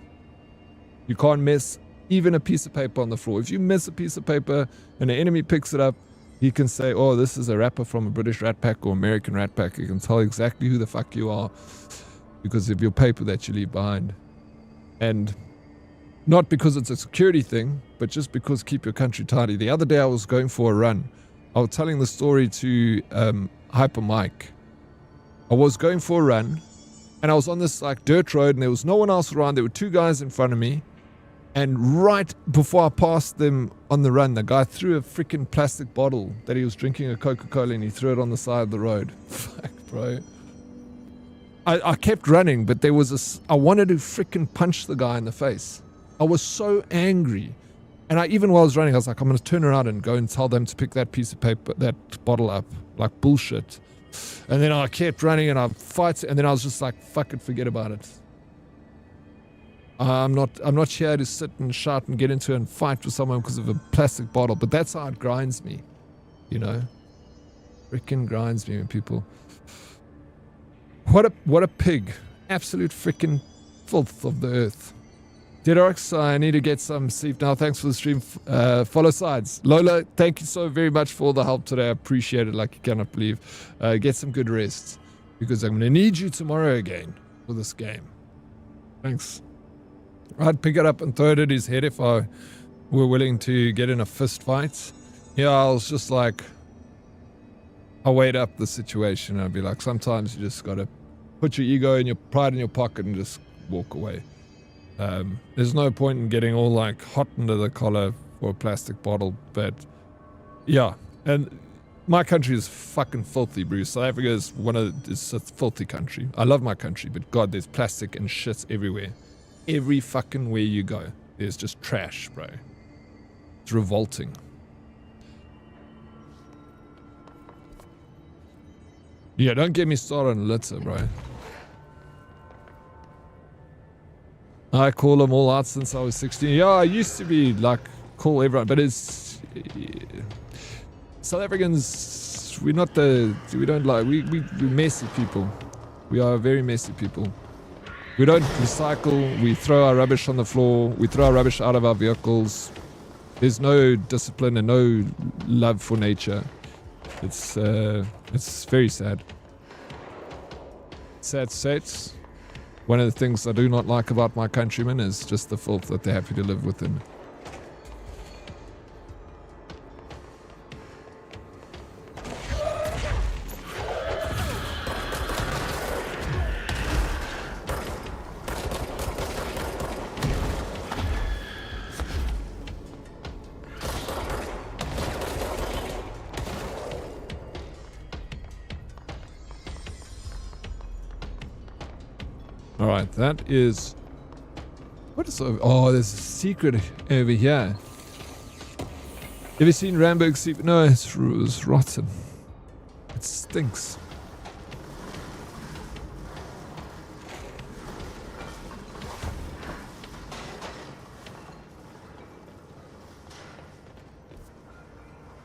You can't miss even a piece of paper on the floor. If you miss a piece of paper and the enemy picks it up, He can say, oh, this is a rapper from a British Rat Pack or American Rat Pack. He can tell exactly who the fuck you are because of your paper that you leave behind. And not because it's a security thing, but just because keep your country tidy. The other day I was going for a run. I was telling the story to Hyper Mike. I was going for a run, and I was on this like dirt road, and there was no one else around. There were two guys in front of me, and right before I passed them on the run, the guy threw a freaking plastic bottle that he was drinking a Coca-Cola, and he threw it on the side of the road. Fuck, bro. I kept running, but there was I wanted to freaking punch the guy in the face. I was so angry. And even while I was running, I was like, I'm going to turn around and go and tell them to pick that piece of paper, that bottle up. Like bullshit. And then I kept running and I fight. And then I was just like, fuck it, forget about it. I'm not here to sit and shout and get into and fight with someone because of a plastic bottle. But that's how it grinds me. You know? Freaking grinds me when people... What a pig. Absolute freaking filth of the earth. Dead Oryx, I need to get some sleep now. Thanks for the stream. Follow sides. Lola, thank you so very much for the help today. I appreciate it like you cannot believe. Get some good rest because I'm going to need you tomorrow again for this game. Thanks. I'd pick it up and throw it at his head if I were willing to get in a fist fight. Yeah, I was just like, I weighed up the situation. I'd be like, sometimes you just got to put your ego and your pride in your pocket and just walk away. There's no point in getting all like hot under the collar for a plastic bottle, but yeah, and my country is fucking filthy, Bruce. South Africa is it's a filthy country. I love my country, but God, there's plastic and shit everywhere. Every fucking where you go, there's just trash, bro. It's revolting. Yeah, don't get me started on litter, bro. I call them all out since I was 16. Yeah, I used to be like, call everyone, but it's... South Africans, we're messy people. We are very messy people. We don't recycle, we throw our rubbish on the floor, we throw our rubbish out of our vehicles. There's no discipline and no love for nature. It's very sad. Sad states. One of the things I do not like about my countrymen is just the filth that they're happy to live within. Alright, that is... What is over... Oh, there's a secret over here. Have you seen Rambo's secret? No, it's rotten. It stinks.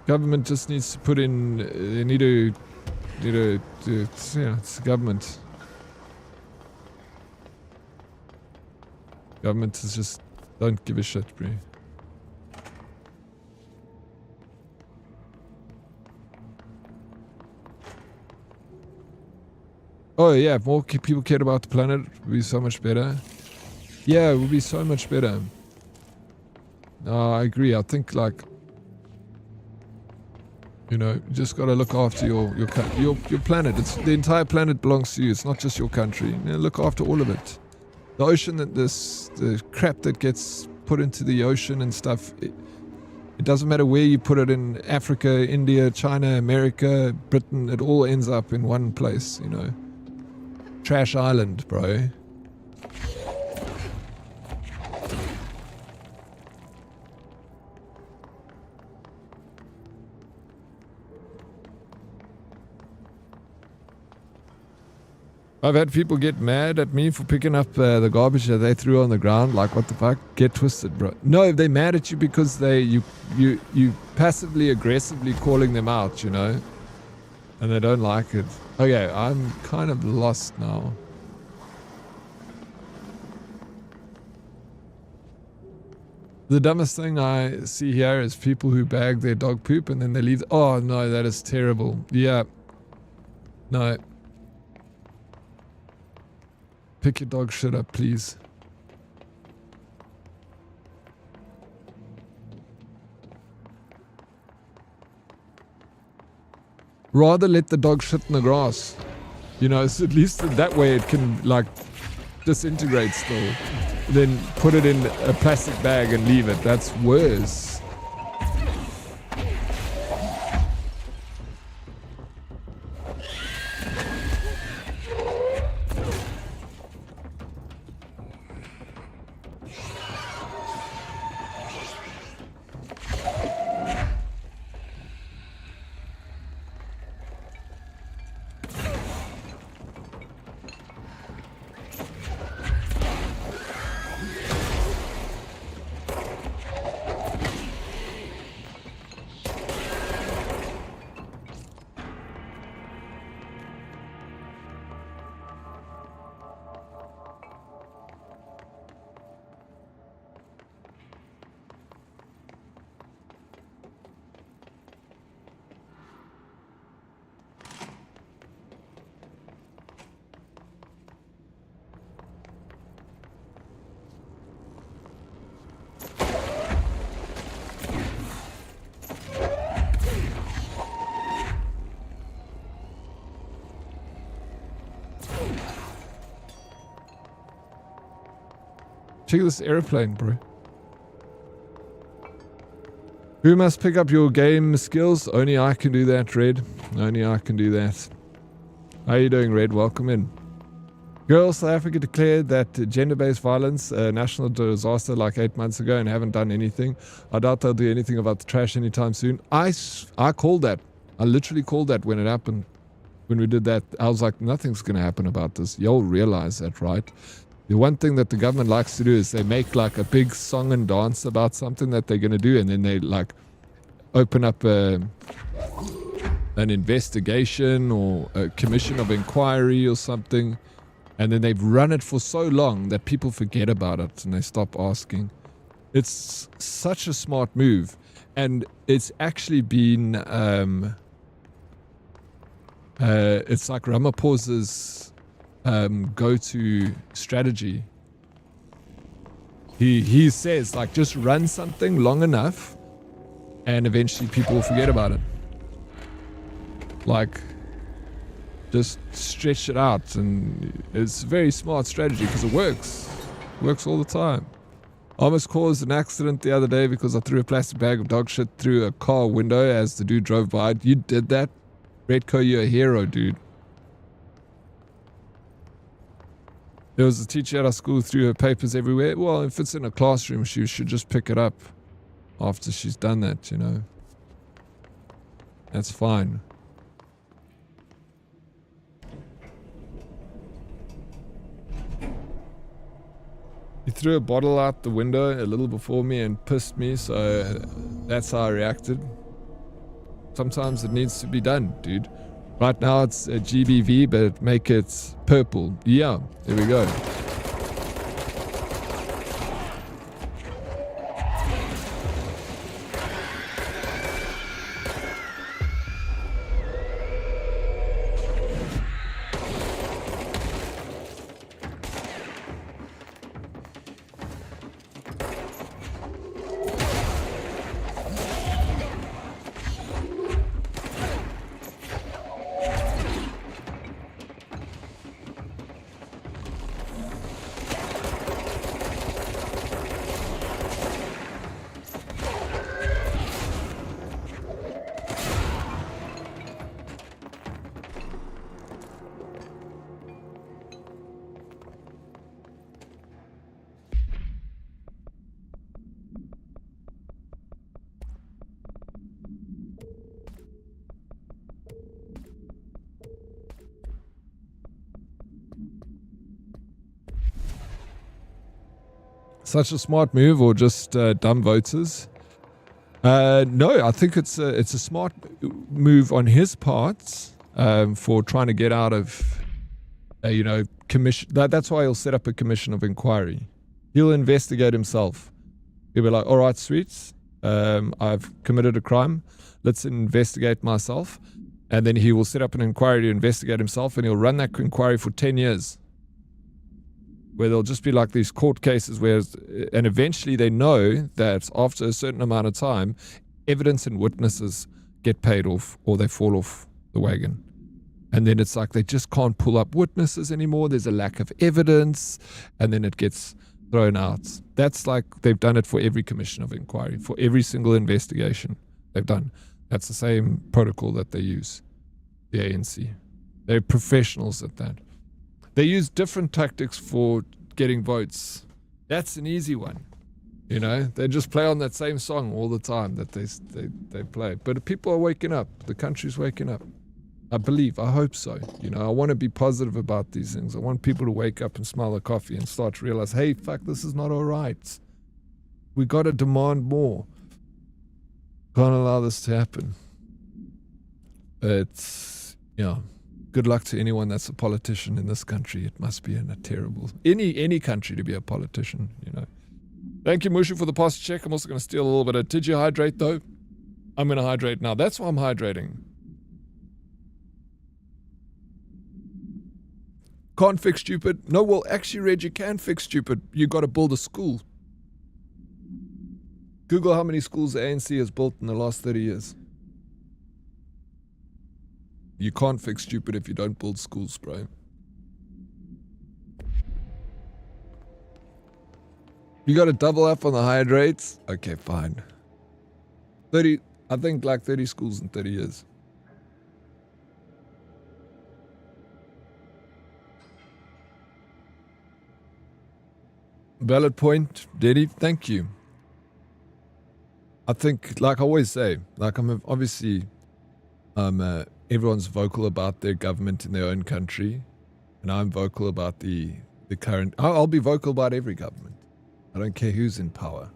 Government just needs to put in... They need to... yeah, it's the government. Government is just don't give a shit, bro. Oh yeah, if more people cared about the planet, it would be so much better. Yeah, it would be so much better. No, I agree. I think like, you know, you just gotta look after your planet. It's the entire planet belongs to you. It's not just your country. You know, look after all of it. The ocean, the crap that gets put into the ocean and stuff, it doesn't matter where you put it in Africa, India, China, America, Britain, it all ends up in one place, you know. Trash island, bro. I've had people get mad at me for picking up the garbage that they threw on the ground. Like, what the fuck? Get twisted, bro. No, they're mad at you because you passively aggressively calling them out, you know, and they don't like it. Okay, I'm kind of lost now. The dumbest thing I see here is people who bag their dog poop and then they leave. Oh no, that is terrible. Yeah. No. Pick your dog shit up, please. Rather let the dog shit in the grass. You know, so at least that way it can like disintegrate still. Then put it in a plastic bag and leave it. That's worse. Check this airplane, bro. Who must pick up your game skills? Only I can do that, Red. Only I can do that. How are you doing, Red? Welcome in. Girls, South Africa declared that gender-based violence a national disaster like 8 months ago and haven't done anything. I doubt they'll do anything about the trash anytime soon. I called that. I literally called that when it happened. When we did that, I was like, nothing's going to happen about this. You'll realize that, right? The one thing that the government likes to do is they make like a big song and dance about something that they're going to do, and then they like open up an investigation or a commission of inquiry or something, and then they've run it for so long that people forget about it and they stop asking. It's such a smart move, and it's actually been it's like Ramaphosa's go-to strategy. He says like just run something long enough and eventually people will forget about it. Like just stretch it out, and it's a very smart strategy because it works. It works all the time. I almost caused an accident the other day because I threw a plastic bag of dog shit through a car window as the dude drove by. You did that? Redco, you're a hero, dude. There was a teacher at our school who threw her papers everywhere. Well, if it's in a classroom, she should just pick it up after she's done that, you know. That's fine. He threw a bottle out the window a little before me and pissed me, so that's how I reacted. Sometimes it needs to be done, dude. Right now it's a GBV, but make it purple. Yeah, there we go. Such a smart move, or just dumb voters? No, I think it's a smart move on his part for trying to get out of, you know, commission. That's why he'll set up a commission of inquiry. He'll investigate himself. He'll be like, all right, sweets, I've committed a crime. Let's investigate myself. And then he will set up an inquiry to investigate himself, and he'll run that inquiry for 10 years. Where there'll just be like these court cases and eventually they know that after a certain amount of time, evidence and witnesses get paid off or they fall off the wagon. And then it's like they just can't pull up witnesses anymore. There's a lack of evidence, and then it gets thrown out. That's like they've done it for every commission of inquiry, for every single investigation they've done. That's the same protocol that they use, the ANC. They're professionals at that. They use different tactics for getting votes. That's an easy one. You know, they just play on that same song all the time that they play. But people are waking up. The country's waking up. I believe. I hope so. You know, I want to be positive about these things. I want people to wake up and smell the coffee and start to realize, hey, fuck, this is not all right. We got to demand more. Can't allow this to happen. It's, good luck to anyone that's a politician in this country. It must be in a terrible, any country to be a politician, you know. Thank you, Mushu, for the posture check. I'm also going to steal a little bit of, did you hydrate though? I'm going to hydrate now. That's why I'm hydrating. Can't fix stupid. No, well, actually, Reg, you can fix stupid. You got to build a school. Google how many schools the ANC has built in the last 30 years. You can't fix stupid if you don't build schools, bro. You got to double up on the hydrates? Okay, fine. 30, I think like 30 schools in 30 years. Valid point, Daddy. Thank you. I think, like I always say, like I'm obviously, everyone's vocal about their government in their own country, and I'm vocal about the current. I'll be vocal about every government. I don't care who's in power.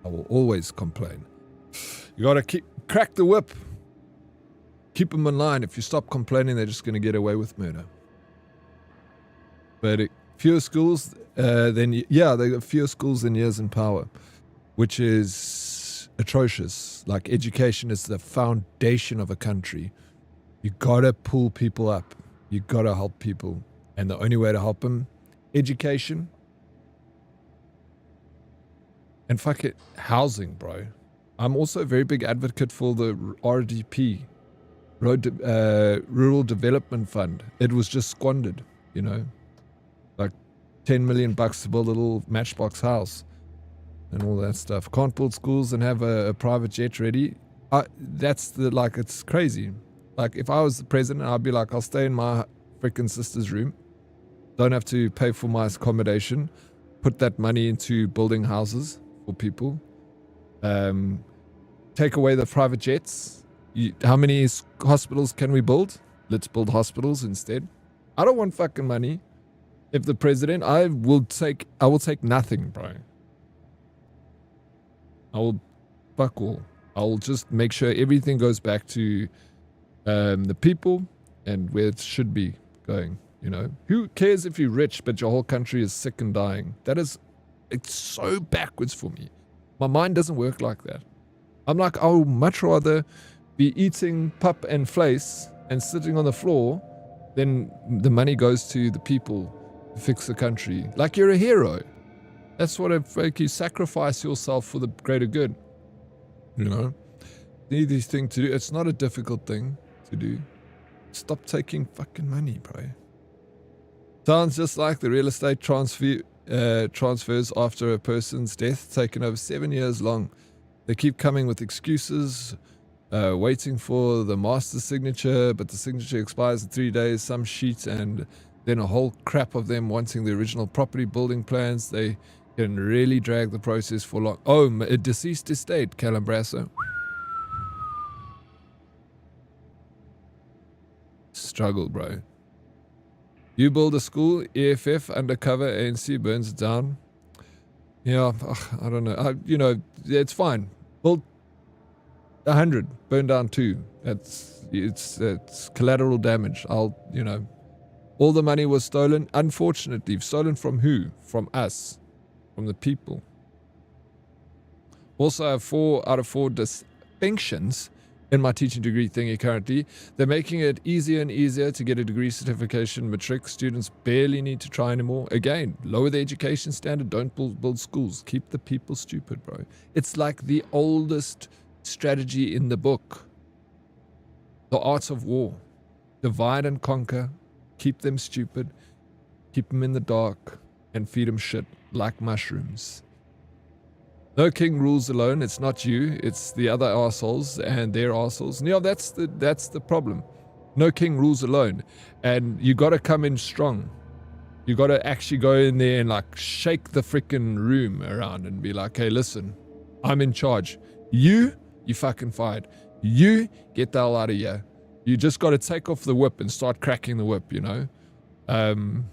I will always complain. You gotta crack the whip. Keep them in line. If you stop complaining, they're just gonna get away with murder. But fewer schools, they got fewer schools than years in power, which is atrocious. Like, education is the foundation of a country. You gotta pull people up. You gotta help people. And the only way to help them, education. And fuck it, housing, bro. I'm also a very big advocate for the RDP, Rural Development Fund. It was just squandered, you know. Like 10 million bucks to build a little matchbox house and all that stuff. Can't build schools and have a private jet ready. It's crazy. Like, if I was the president, I'd be like, I'll stay in my freaking sister's room. Don't have to pay for my accommodation. Put that money into building houses for people. Take away the private jets. How many hospitals can we build? Let's build hospitals instead. I don't want fucking money. If the president, I will take nothing, bro. I will fuck all. I'll just make sure everything goes back to the people and where it should be going, you know. Who cares if you're rich but your whole country is sick and dying? It's so backwards for me. My mind doesn't work like that. I'm like, I would much rather be eating pup and fleece and sitting on the floor than the money goes to the people to fix the country. Like, you're a hero. That's what you sacrifice yourself for the greater good. You know? The easiest thing to do. It's not a difficult thing to do. Stop taking fucking money, bro. Sounds just like the real estate transfers after a person's death, taken over 7 years long. They keep coming with excuses, waiting for the master's signature, but the signature expires in 3 days, some sheet, and then a whole crap of them wanting the original property building plans. They can really drag the process for long. Oh, a deceased estate, Calambrasso. Struggle, bro. You build a school, EFF, undercover, ANC burns it down. Yeah, I don't know. It's fine. Build 100, burn down 2. It's collateral damage. All the money was stolen. Unfortunately, stolen from who? From us, from the people. Also, I have 4 out of 4 distinctions in my teaching degree thingy currently. They're making it easier and easier to get a degree certification. Matric students barely need to try anymore. Again, lower the education standard. Don't build schools. Keep the people stupid, bro. It's like the oldest strategy in the book. The Art of War. Divide and conquer. Keep them stupid. Keep them in the dark. And feed them shit like mushrooms. No king rules alone. It's not you. It's the other assholes and their assholes. And yeah, that's the problem. No king rules alone. And you got to come in strong. You got to actually go in there and like shake the freaking room around and be like, hey, listen, I'm in charge. You fucking fired. You get the hell out of here. You just got to take off the whip and start cracking the whip, you know? And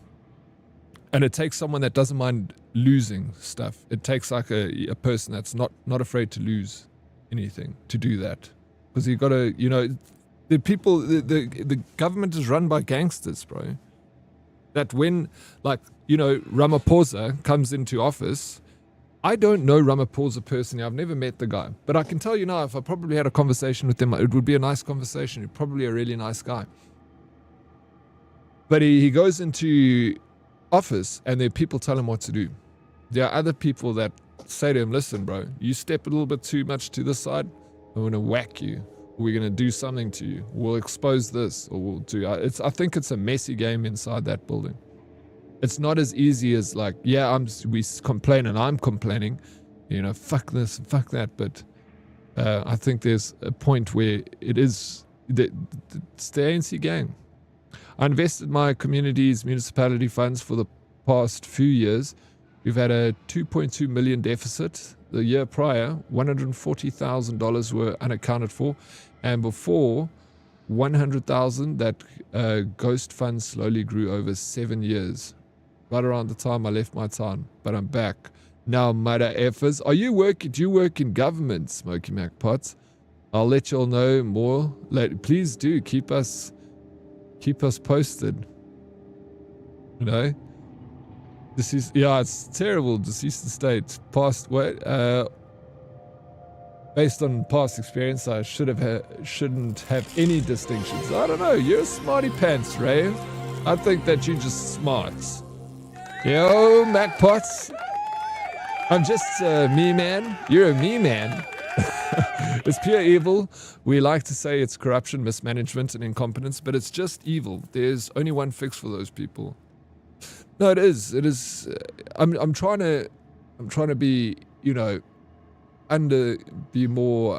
it takes someone that doesn't mind losing stuff. It takes like a person that's not afraid to lose anything to do that. Because you got to, you know, the people, the government is run by gangsters, bro. That when, like, you know, Ramaphosa comes into office, I don't know Ramaphosa personally. I've never met the guy. But I can tell you now, if I probably had a conversation with him, it would be a nice conversation. He's probably a really nice guy. But he goes into office and there are people tell him what to do. There are other people that say to him, listen, bro, you step a little bit too much to this side, I'm going to whack you. We're going to do something to you. We'll expose this, or we'll do... I think it's a messy game inside that building. It's not as easy as like, yeah, we complain and I'm complaining, you know, fuck this, fuck that. But I think there's a point where it is... It's the ANC gang. I invested my community's municipality funds for the past few years. We've had a 2.2 million deficit. The year prior, $140,000 were unaccounted for. And before, 100,000, that ghost fund slowly grew over 7 years. Right around the time I left my town. But I'm back. Now, mother effers. Do you work in government, Smoky Mac Potts? I'll let y'all know more later. Please do keep us posted. You know? It's terrible. Deceased state. Based on past experience, I shouldn't have any distinctions. I don't know. You're a smarty pants, Ray. I think that you're just smart. Yo, Mac Potts. I'm just a me man. You're a me man. It's pure evil. We like to say it's corruption, mismanagement, and incompetence, but it's just evil. There's only one fix for those people. No, it is. It is. I'm trying to be, you know, be more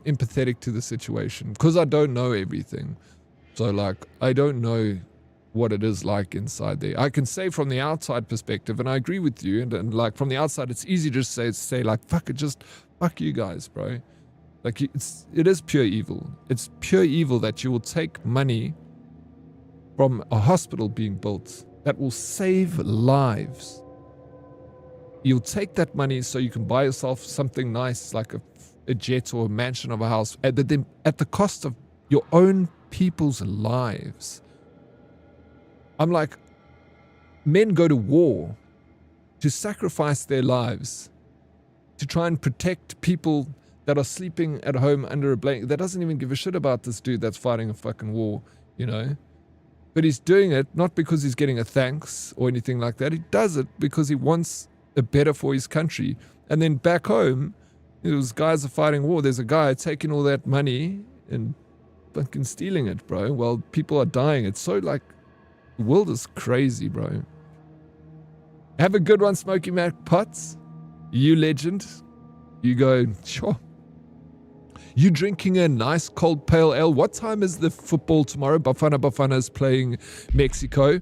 empathetic to the situation because I don't know everything. So like, I don't know what it is like inside there. I can say from the outside perspective, and I agree with you. And like from the outside, it's easy to say like, fuck it, just fuck you guys, bro. Like it is pure evil. It's pure evil that you will take money from a hospital being built that will save lives. You'll take that money so you can buy yourself something nice like a jet or a mansion of a house at the cost of your own people's lives. I'm like, men go to war to sacrifice their lives to try and protect people that are sleeping at home under a blanket, that doesn't even give a shit about this dude that's fighting a fucking war, you know? But he's doing it not because he's getting a thanks or anything like that. He does it because he wants a better for his country. And then back home, those guys are fighting war. There's a guy taking all that money and fucking stealing it, bro. While people are dying. It's so like, the world is crazy, bro. Have a good one, Smoky Mac Potts. You legend. You go, sure. You drinking a nice cold pale ale. What time is the football tomorrow? Bafana is playing Mexico.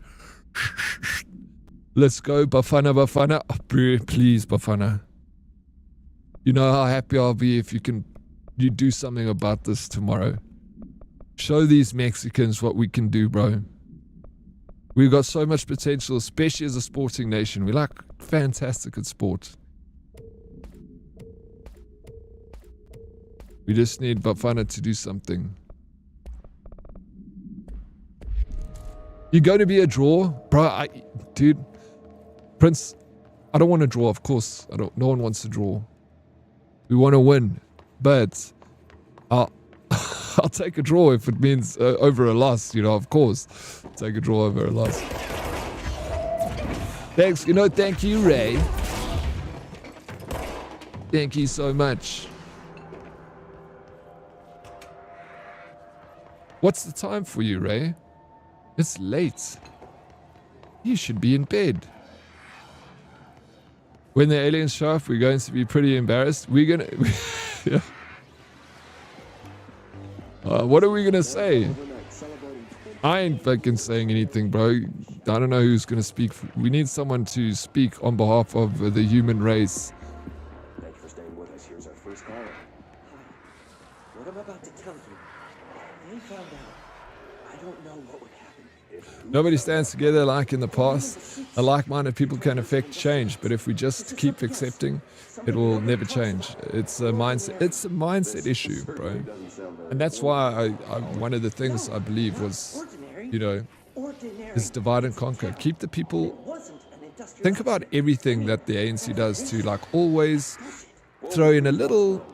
Let's go, Bafana. Oh, please, Bafana. You know how happy I'll be if you do something about this tomorrow. Show these Mexicans what we can do, bro. We've got so much potential, especially as a sporting nation. We're like fantastic at sport. We just need Bafana to do something. You're going to be a draw? Bro, dude. Prince, I don't want to draw, of course. No one wants to draw. We want to win. But I'll, I'll take a draw if it means over a loss, you know, of course. Take a draw over a loss. Thanks, you know, thank you, Ray. Thank you so much. What's the time for you, Ray? It's late. You should be in bed. When the aliens show up, we're going to be pretty embarrassed. We're gonna... yeah. What are we gonna say? I ain't fucking saying anything, bro. I don't know who's gonna speak. We need someone to speak on behalf of the human race. Thank you for staying with us. Here's our first caller. Hi. What I'm about to tell you, if they found out, I don't know what would happen. Nobody stands together like in the past. A like-minded people can affect change, but if we just keep accepting, it will never change. It's a mindset. It's a mindset issue, bro. And that's why one of the things I believe was, you know, is divide and conquer. Keep the people. Think about everything that the ANC does to, like, always throw in a little,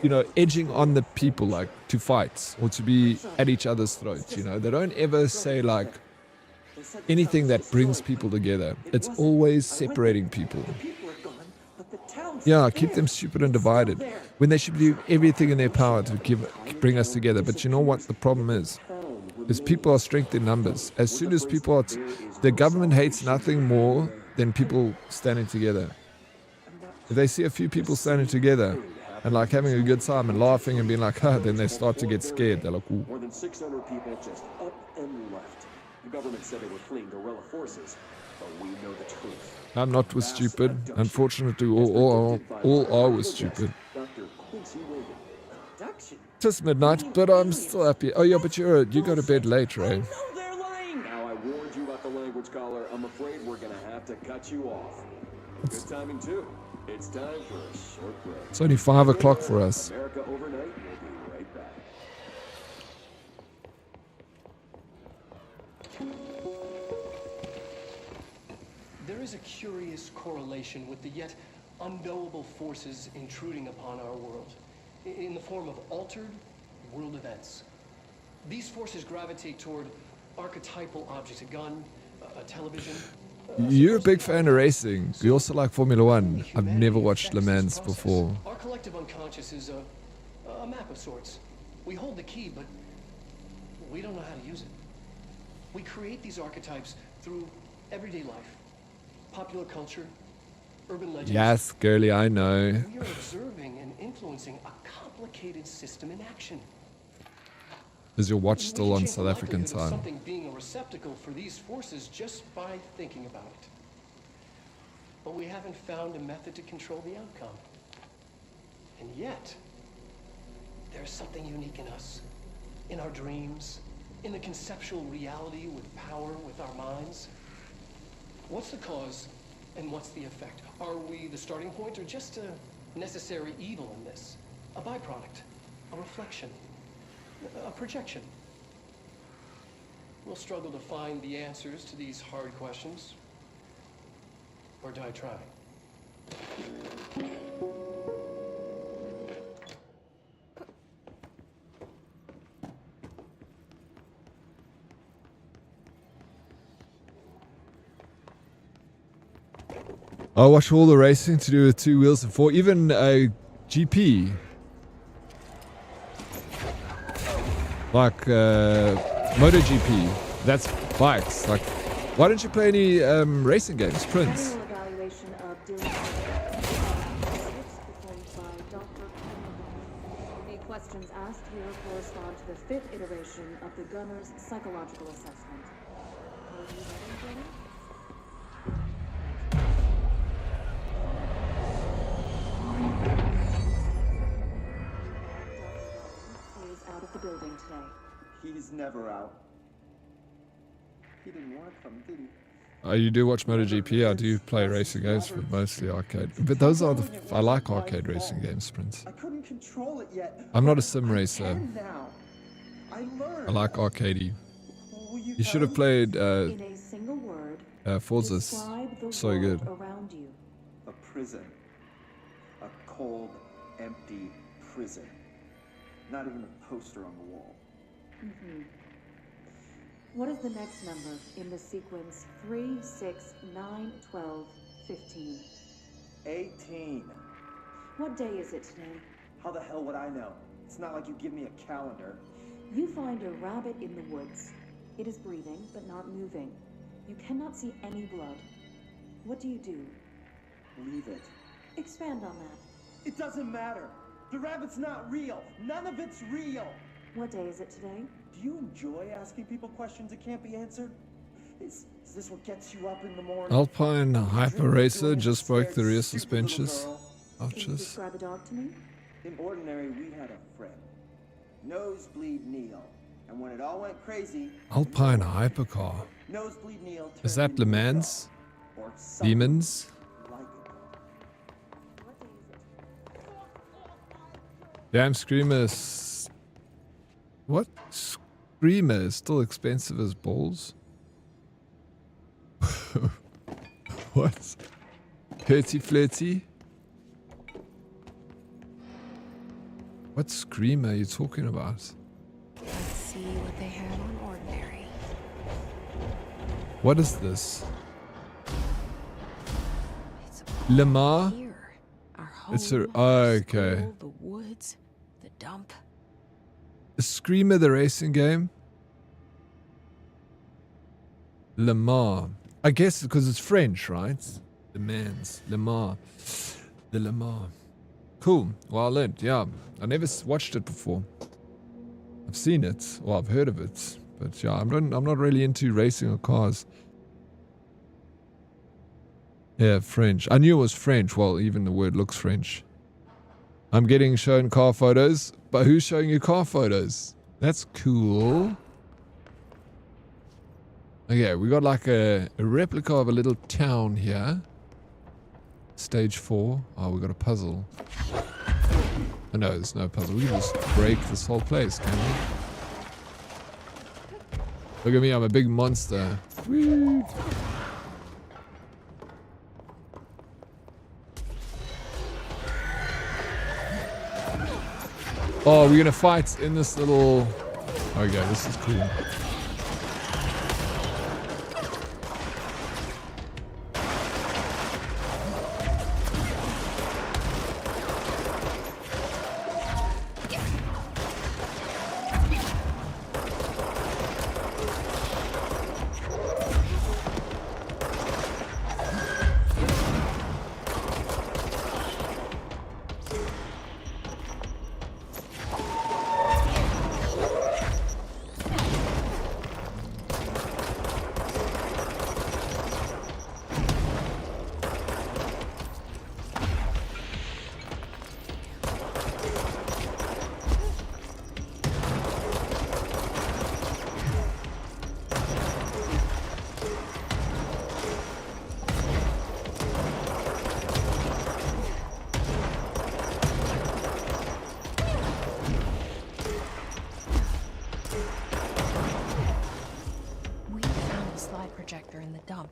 you know, edging on the people, like, to fight or to be at each other's throats, you know. They don't ever say, like, anything that brings people together. It's always separating people. Yeah, keep them stupid and divided when they should do everything in their power to bring us together. But you know what the problem is people are strength in numbers. As soon as people are... the government hates nothing more than people standing together. If they see a few people standing together and like having a good time and laughing and being like, then they start to get scared. They're like, ooh. More than 600 people just up and left. The government said they were fleeing guerrilla forces, but we know the truth. I'm not was stupid. Unfortunately, all are was stupid. It's midnight, but I'm still happy. Oh yeah, but you go to bed late, right? Now I warned you about the language caller. I'm afraid we're gonna have to cut you off. Good timing too. It's time for a short break. It's only 5 o'clock for us. America Overnight. We'll be right back. There is a curious correlation with the yet unknowable forces intruding upon our world, in the form of altered world events. These forces gravitate toward archetypal objects, a gun, a television. You're a big fan of racing. You also like Formula One. I've never watched Le Mans before. Our collective unconscious is a map of sorts. We hold the key, but we don't know how to use it. We create these archetypes through everyday life, popular culture, urban legends. Yes, girly, I know. We are observing and influencing a complicated system in action. Is your watch still on South African time? Something being a receptacle for these forces just by thinking about it. But we haven't found a method to control the outcome. And yet, there's something unique in us, in our dreams, in the conceptual reality with power with our minds. What's the cause and what's the effect? Are we the starting point or just a necessary evil in this? A byproduct, a reflection, a projection? We'll struggle to find the answers to these hard questions. Or die trying. I watch all the racing to do with 2 wheels and 4, even GP. Like MotoGP. That's bikes. Like, why don't you play any racing games, Prince? The questions asked here correspond to the 5th iteration of the gunner's psychological assessment. Are you ready, Jenny? Is out of the building today. He's never out. He didn't want to come, did he? You do watch MotoGP. I do play racing games, but mostly arcade. But those are I like arcade racing games, Prince. I couldn't control it yet. I'm not a sim racer. Now. I learned. I like arcadey. You should have played In a single word, Forza. describe the So world good. around you. A prison. A cold, empty prison. Not even a poster on the wall. Mm-hmm. What is the next number in the sequence 3, 6, 9, 12, 15? 18. What day is it today? How the hell would I know? It's not like you give me a calendar. You find a rabbit in the woods. It is breathing, but not moving. You cannot see any blood. What do you do? Leave it. Expand on that. It doesn't matter. The rabbit's not real. None of it's real. What day is it today? Do you enjoy asking people questions that can't be answered? Is this what gets you up in the morning? Alpine Hyper Racer just broke the rear suspensions. Can you Ouches. describe a dog to me? In ordinary, we had a friend. Nosebleed Neil. And when it all went crazy... Alpine Hypercar. Nosebleed Neil Is that Le Mans? or something Demons? like it. Damn Screamers. What? Screamer is still expensive as balls? What? Hurty flirty? What Screamer are you talking about? Let's see what they have on ordinary. What is this? Lamar? Here. Our home, It's a. our Oh, okay. school, the woods, the dump. Is Screamer the racing game? Lamar. I guess because it's French, right? Le Mans. Lamar. The Lamar. Cool. Well, I learned. Yeah. I never watched it before. I've seen it. Well, I've heard of it. But yeah, I'm not really into racing or cars. Yeah, French. I knew it was French. Well, even the word looks French. I'm getting shown car photos. But who's showing you car photos? That's cool. Okay, we got like a replica of a little town here. Stage 4. Oh, we got a puzzle. Oh no, there's no puzzle. We can just break this whole place, can we? Look at me, I'm a big monster. Whee! Oh, we're gonna fight in this little... Okay, this is cool.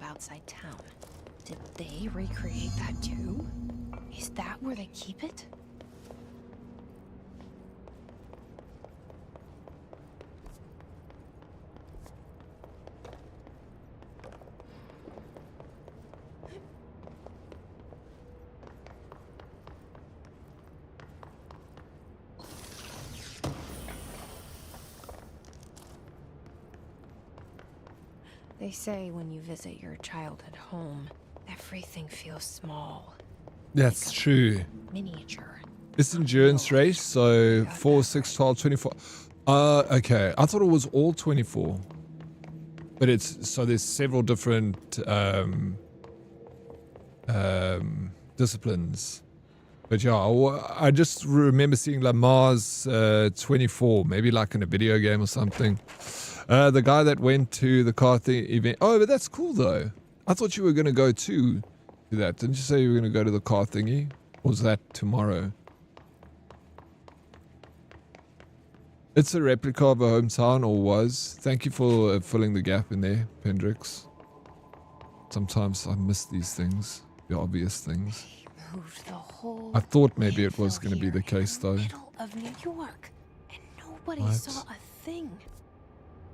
Outside town. Did they recreate that too? Is that where they keep it? They say when you visit your childhood home, everything feels small. That's true. Miniature. It's endurance race, so 4, 6, 12, 24. Okay. I thought it was all 24. But it's, so there's several different disciplines. But yeah, I just remember seeing Lamar's 24, maybe like in a video game or something. The guy that went to the car thing event. Oh, but that's cool though. I thought you were going to go to that. Didn't you say you were going to go to the car thingy? Or was that tomorrow? It's a replica of a hometown, or was. Thank you for filling the gap in there, Pendrix. Sometimes I miss these things. The obvious things. moved the whole I thought maybe it was going to be the case, though. middle of New York, and nobody What? saw a thing.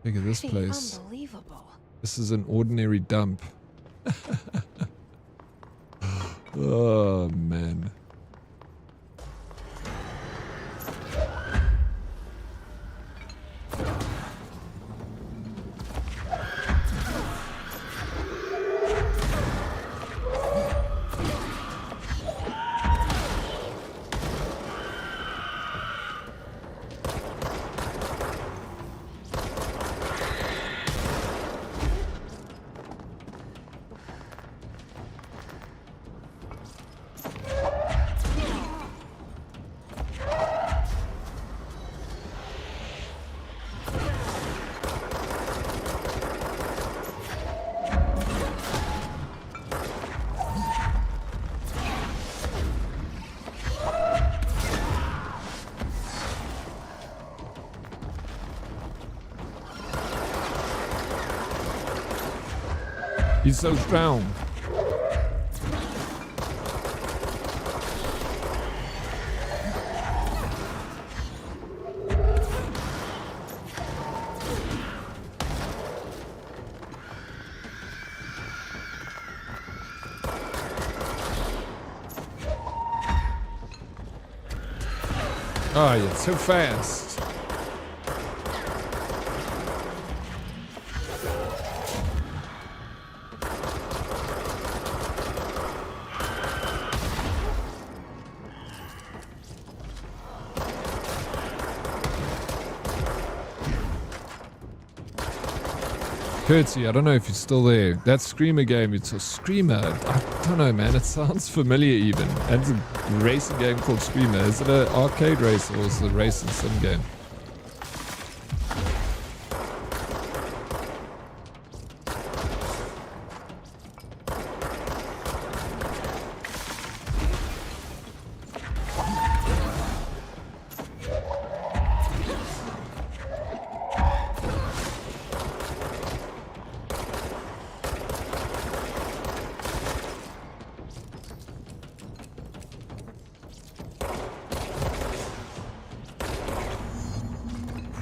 Look at this Pretty place. Unbelievable. This is an ordinary dump. Oh, man. He's so strong. Oh, you're so fast. Curtsy, I don't know if you're still there. That Screamer game, it's a Screamer. I don't know, man. It sounds familiar even. That's a racing game called Screamer. Is it an arcade race or is it a racing sim game?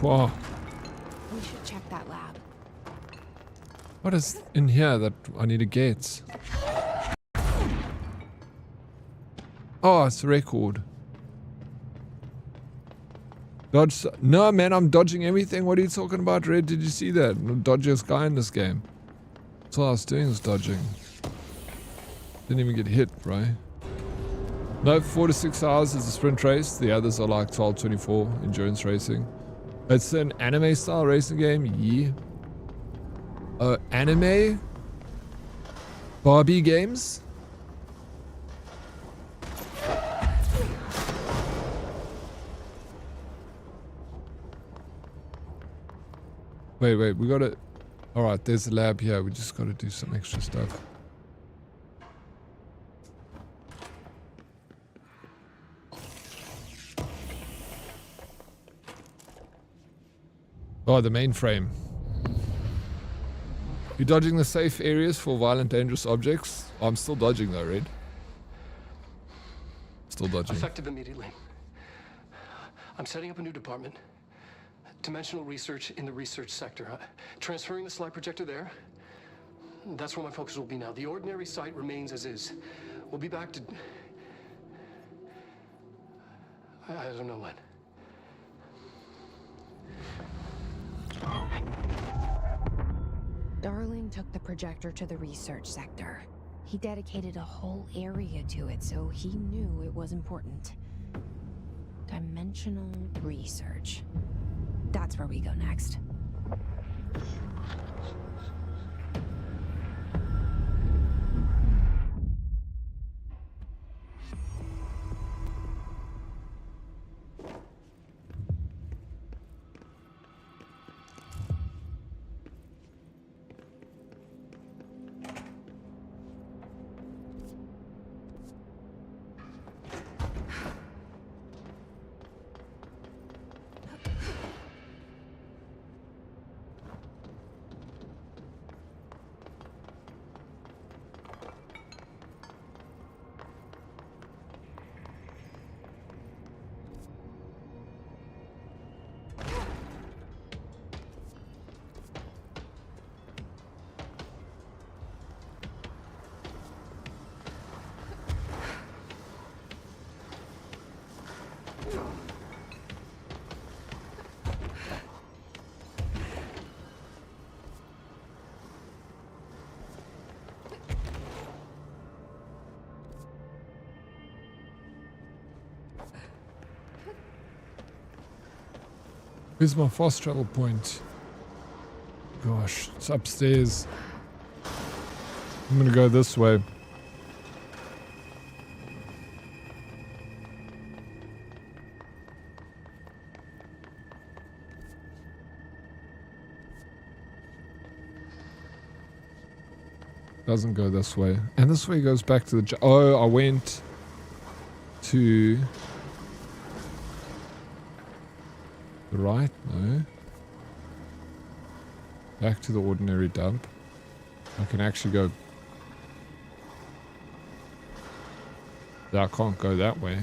Whoa. We should check that lab. What is in here that I need to get? Oh, it's a record. Dodge. No, man, I'm dodging everything. What are you talking about, Red? Did you see that? I'm the dodgiest guy in this game. That's all I was doing was dodging. Didn't even get hit, right? No, 4 to 6 hours is a sprint race. The others are like 12, 24 endurance racing. It's an anime style racing game, yeah. Anime? Barbie games? Wait, we gotta... Alright, there's a lab here. We just gotta do some extra stuff. Oh, the mainframe. You're dodging the safe areas for violent, dangerous objects. Oh, I'm still dodging though, Red. Still dodging. Effective immediately. I'm setting up a new department. Dimensional research in the research sector. Transferring the slide projector there. That's where my focus will be now. The ordinary site remains as is. We'll be back to... I don't know when. Darling took the projector to the research sector. He dedicated a whole area to it, so he knew it was important. Dimensional research. That's where we go next. Where's my fast travel point? Gosh, it's upstairs. I'm gonna go this way. Doesn't go this way. And this way goes back to the... Oh, I went to... the right? No. Back to the ordinary dump. I can actually go... I can't go that way.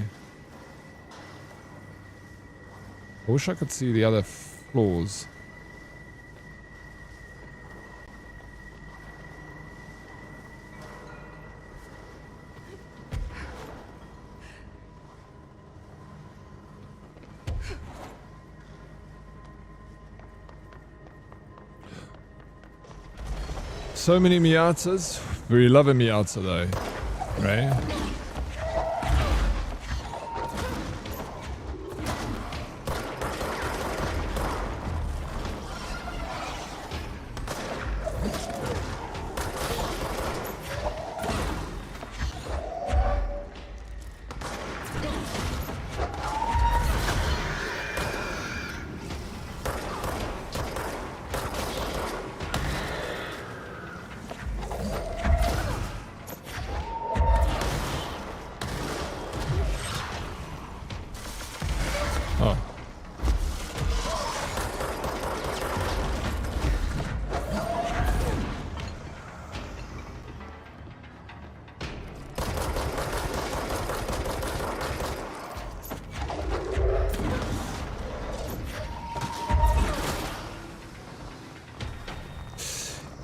I wish I could see the other floors. So many Miatas. We love a Miata though, right?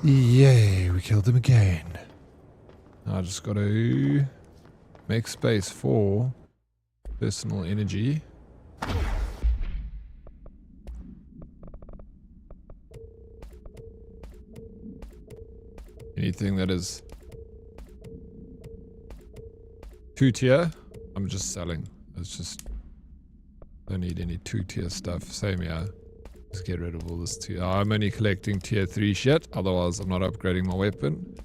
Yay, we killed him again. I just gotta make space for personal energy. Anything that is 2-tier, I'm just selling. It's just, don't need any 2-tier stuff. Same here. Just get rid of all this tier. I'm only collecting tier 3 shit, otherwise I'm not upgrading my weapon.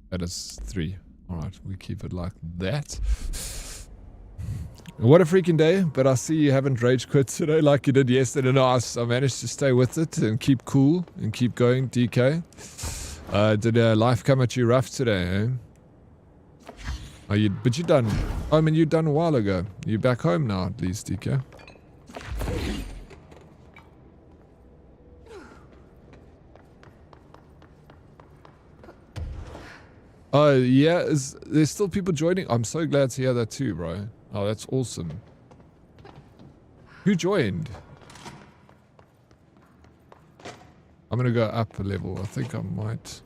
That is 3. Alright, we keep it like that. What a freaking day, but I see you haven't rage quit today like you did yesterday. No, I managed to stay with it and keep cool and keep going, DK. Did life come at you rough today, eh? But you done. I mean, you done a while ago. You back home now, at least, DK. Oh, yeah. There's still people joining? I'm so glad to hear that too, bro. Oh, that's awesome. Who joined? I'm gonna go up a level. I think I might.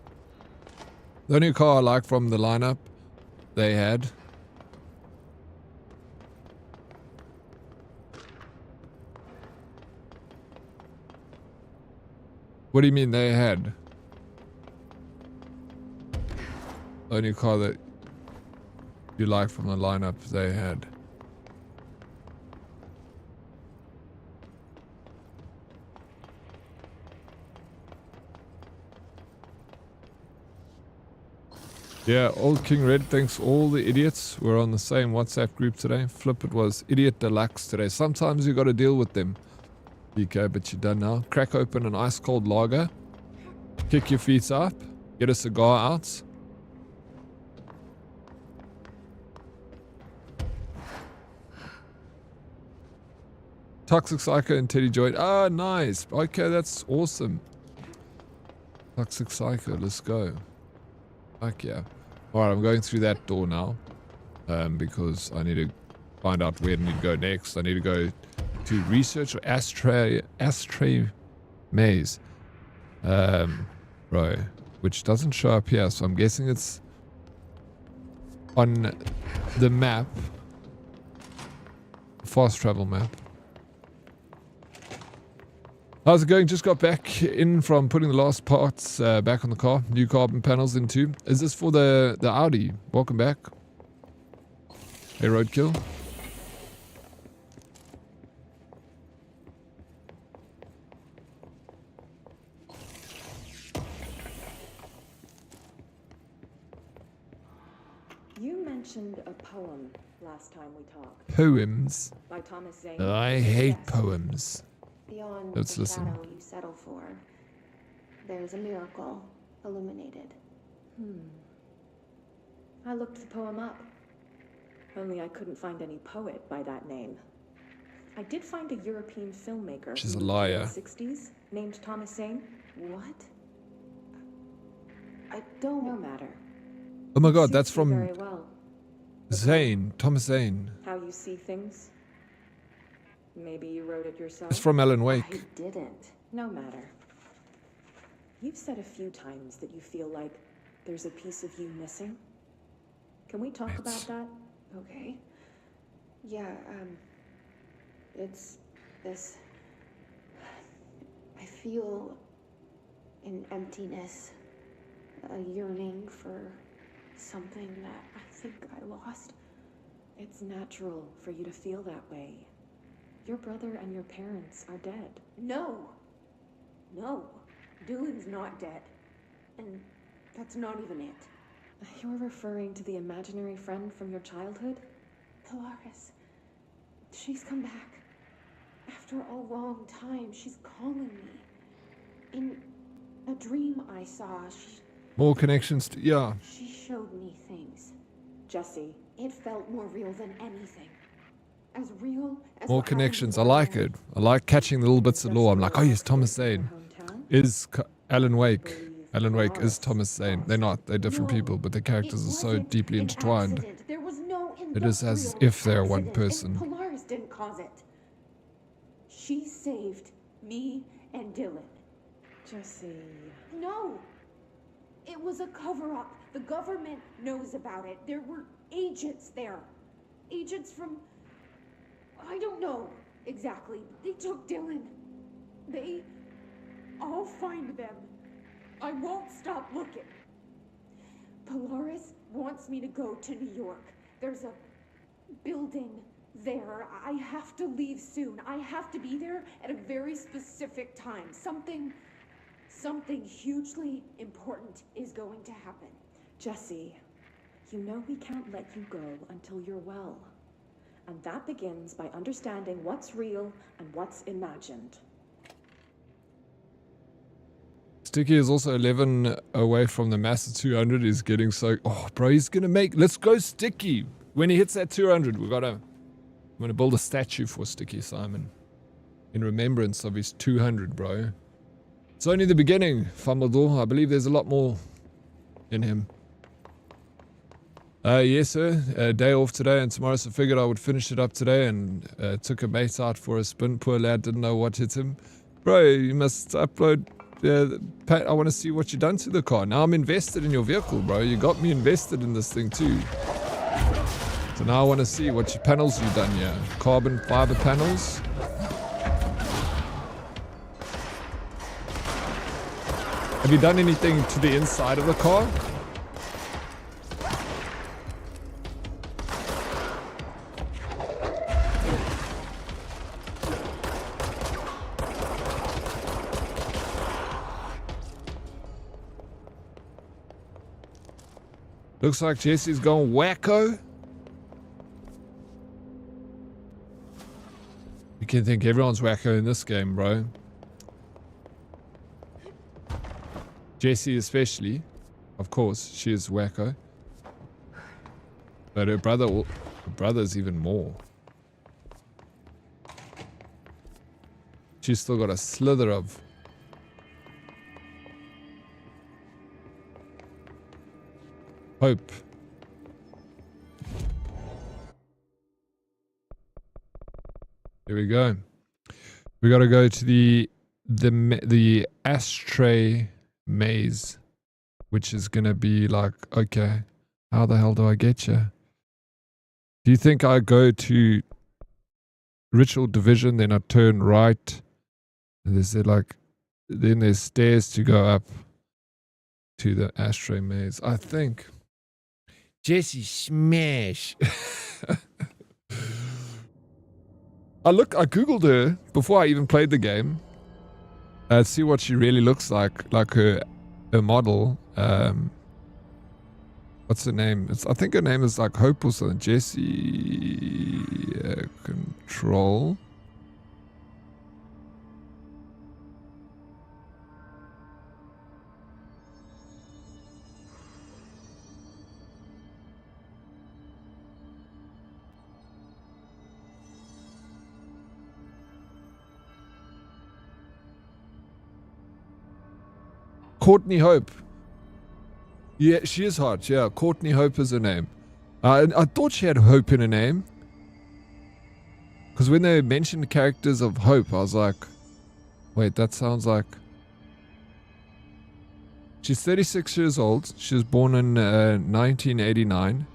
The only car I like from the lineup they had. What do you mean they had? The only car that you like from the lineup they had. Yeah, old King Red thinks all the idiots were on the same WhatsApp group today. Flip, it was Idiot Deluxe today. Sometimes you got to deal with them. DK, but you're done now. Crack open an ice cold lager. Kick your feet up. Get a cigar out. Toxic Psycho and Teddy joined. Ah, nice. Okay, that's awesome. Toxic Psycho, let's go. Fuck yeah. Alright, I'm going through that door now. Because I need to find out where I need to go next. I need to go to research or ashtray maze. Right. Which doesn't show up here, so I'm guessing it's on the map. Fast travel map. How's it going? Just got back in from putting the last parts back on the car. New carbon panels in too. Is this for the Audi? Welcome back. Hey, Roadkill. mentioned a poem last time we talked. Poems. By Thomas Zane. I hate Yes. poems. Beyond Let's the listen. shadow you settle for, there's a miracle illuminated. I looked the poem up. Only I couldn't find any poet by that name. I did find a European filmmaker She's a who lived in liar. the 60s named Thomas Zane. What? I don't. No matter. Oh my god, Suits that's you from very well. Zane. Thomas Zane. How you see things. Maybe you wrote it yourself. It's from Alan I Wake. didn't. No matter. You've said a few times that you feel like there's a piece of you missing. Can we talk about that? Okay. Yeah, it's this. I feel an emptiness, a yearning for something that I think I lost. It's natural for you to feel that way. Your brother and your parents are dead. No! No! Dylan's not dead. And that's not even it. You're referring to the imaginary friend from your childhood? Polaris. She's come back. After a long time, she's calling me. In a dream I saw, More connections to. Yeah. she showed me things. Jesse. It felt more real than anything. As real as More the connections. I islands like were. it. I like catching the little bits of lore. I'm like, oh yes, Thomas Zane is Alan Wake. Alan Wake is Thomas Zane. They're not. They're different people, but the characters are so deeply intertwined. Accident. There was no It is as industrial if they're one accident, person. And Polaris didn't cause it. She saved me and Dylan. Jesse. No! It was a cover-up. The government knows about it. There were agents there. Agents from... I don't know exactly. They took Dylan. I'll find them. I won't stop looking. Polaris wants me to go to New York. There's a building there. I have to leave soon. I have to be there at a very specific time. Something hugely important is going to happen. Jesse, you know we can't let you go until you're well. And that begins by understanding what's real and what's imagined. Sticky is also 11 away from the massive 200. He's getting so... Oh, bro, he's going to make... Let's go Sticky. When he hits that 200, I'm going to build a statue for Sticky Simon. In remembrance of his 200, bro. It's only the beginning, Famador. I believe there's a lot more in him. Yes, sir. Day off today and tomorrow, so figured I would finish it up today and took a mate out for a spin. Poor lad didn't know what hit him. Bro, you must upload... Pat, I want to see what you've done to the car. Now I'm invested in your vehicle, bro. You got me invested in this thing too. So now I want to see what your panels you've done here. Carbon fiber panels. Have you done anything to the inside of the car? Looks like Jesse's gone wacko. You can think everyone's wacko in this game, bro. Jessie especially. Of course, she is wacko. But her brother's even more. She's still got a slither of... hope. Here we go. We gotta go to the ashtray maze, which is gonna be like, okay, how the hell do I get you? Do you think I go to ritual division, then I turn right, and then there's stairs to go up to the ashtray maze? I think. Jesse smash. I googled her before I even played the game. See what she really looks like her model. What's her name? I think her name is like Hope or something. Jessie Control. Courtney Hope. Yeah, she is hot. Yeah, Courtney Hope is her name. I thought she had Hope in her name. Because when they mentioned characters of Hope, I was like, wait, that sounds like... She's 36 years old. She was born in 1989.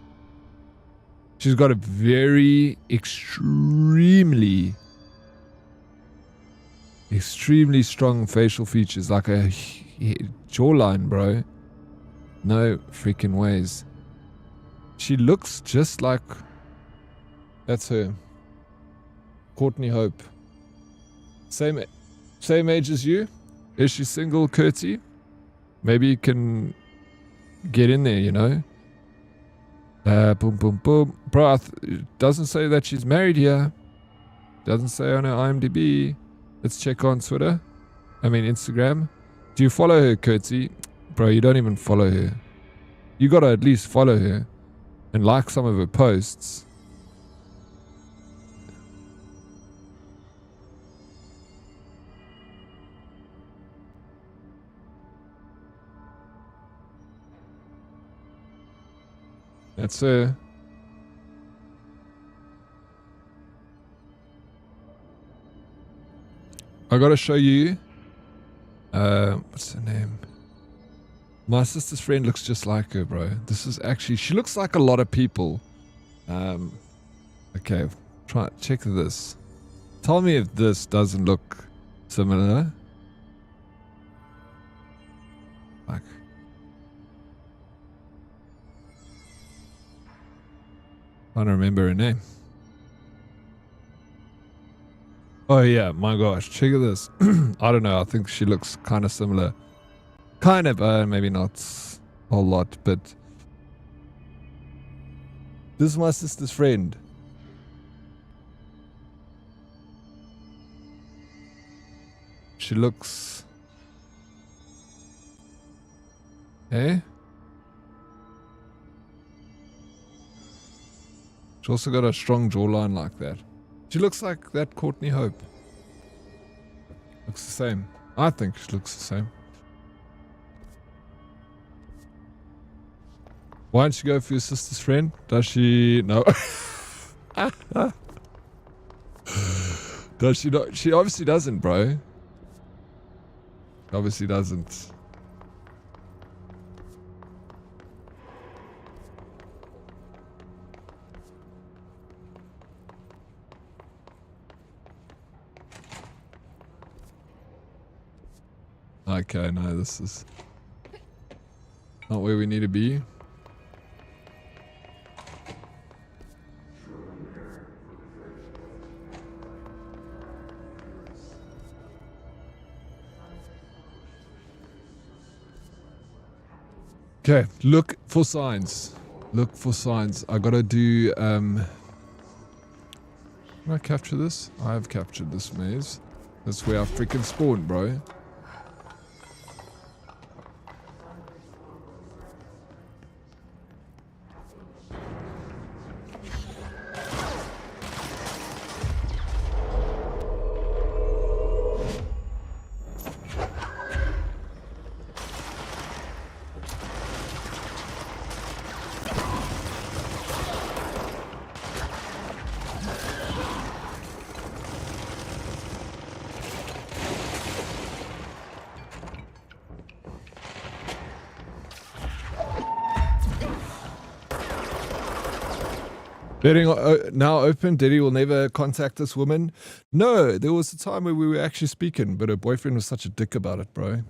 She's got a very extremely strong facial features. Like a jawline, bro. No freaking ways. She looks just like... That's her. Courtney Hope. Same age as you? Is she single, Curtsy? Maybe you can get in there, you know? Boom, boom, boom. Bro, doesn't say that she's married here. Doesn't say on her IMDb. Let's check on Twitter. I mean Instagram. Do you follow her, Curtsy? Bro, you don't even follow her. You gotta at least follow her and like some of her posts. That's her. I gotta show you. What's her name? My sister's friend looks just like her, bro. This is actually... She looks like a lot of people. Okay, check this. Tell me if this doesn't look similar. Like... I don't remember her name. Oh yeah, my gosh, check out this. I don't know, I think she looks kind of similar. Kind of, maybe not a whole lot, but... This is my sister's friend. She looks... Eh? She also got a strong jawline like that. She looks like that Courtney Hope. Looks the same. I think she looks the same. Why don't you go for your sister's friend? Does she... No. Does she not? She obviously doesn't, bro. Obviously doesn't. Okay, no, this is not where we need to be. Okay, look for signs. Look for signs. I gotta do, Can I capture this? I have captured this maze. That's where I freaking spawned, bro. Betting now open. Diddy will never contact this woman. No, there was a time where we were actually speaking, but her boyfriend was such a dick about it, bro.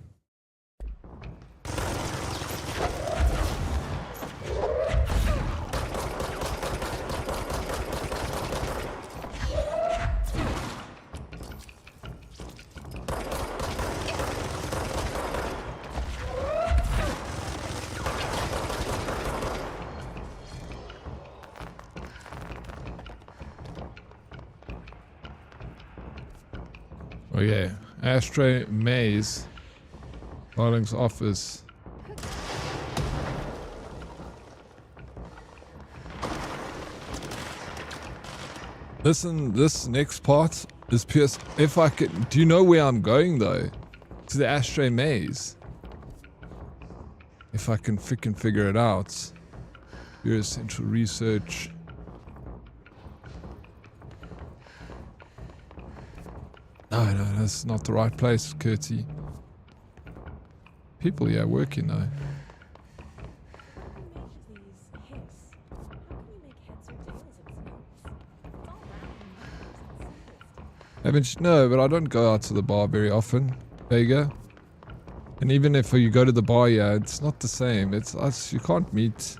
Okay. Ashtray maze. Darling's office. Listen, this next part is pure. If I could, do you know where I'm going though? To the Ashtray maze. If I can freaking figure it out. Pure essential research. No, that's not the right place, Curty. People, yeah, working though. Haven't you? No, but I don't go out to the bar very often, Vega. And even if you go to the bar, yeah, it's not the same. It's us. You can't meet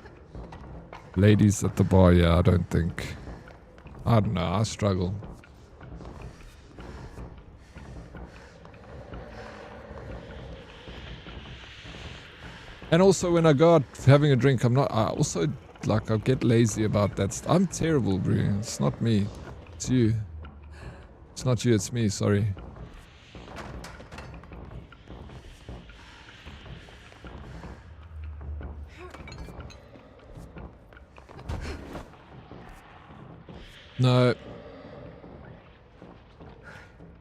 ladies at the bar, yeah, I don't think. I don't know, I struggle. And also when I go out having a drink, I also, like, I get lazy about that. I'm terrible, bro. It's not me. It's you. It's not you, it's me, sorry. No.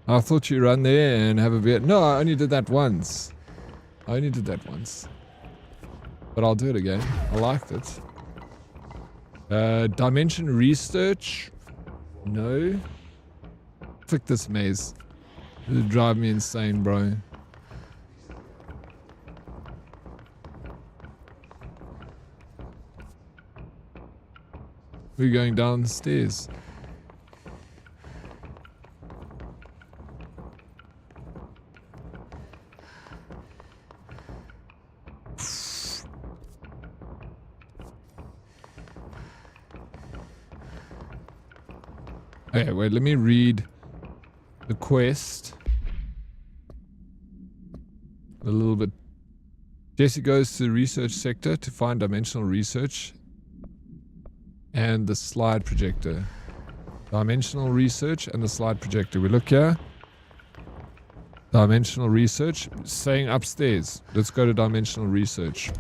I thought you run there and have a beer. No, I only did that once. But I'll do it again. I liked it. Dimension research? No. Frick this maze. It'll drive me insane, bro. We're going downstairs. Okay, wait, let me read the quest a little bit. Jesse goes to the research sector to find dimensional research and the slide projector. Dimensional research and the slide projector. We look here. Dimensional research. Saying upstairs. Let's go to dimensional research.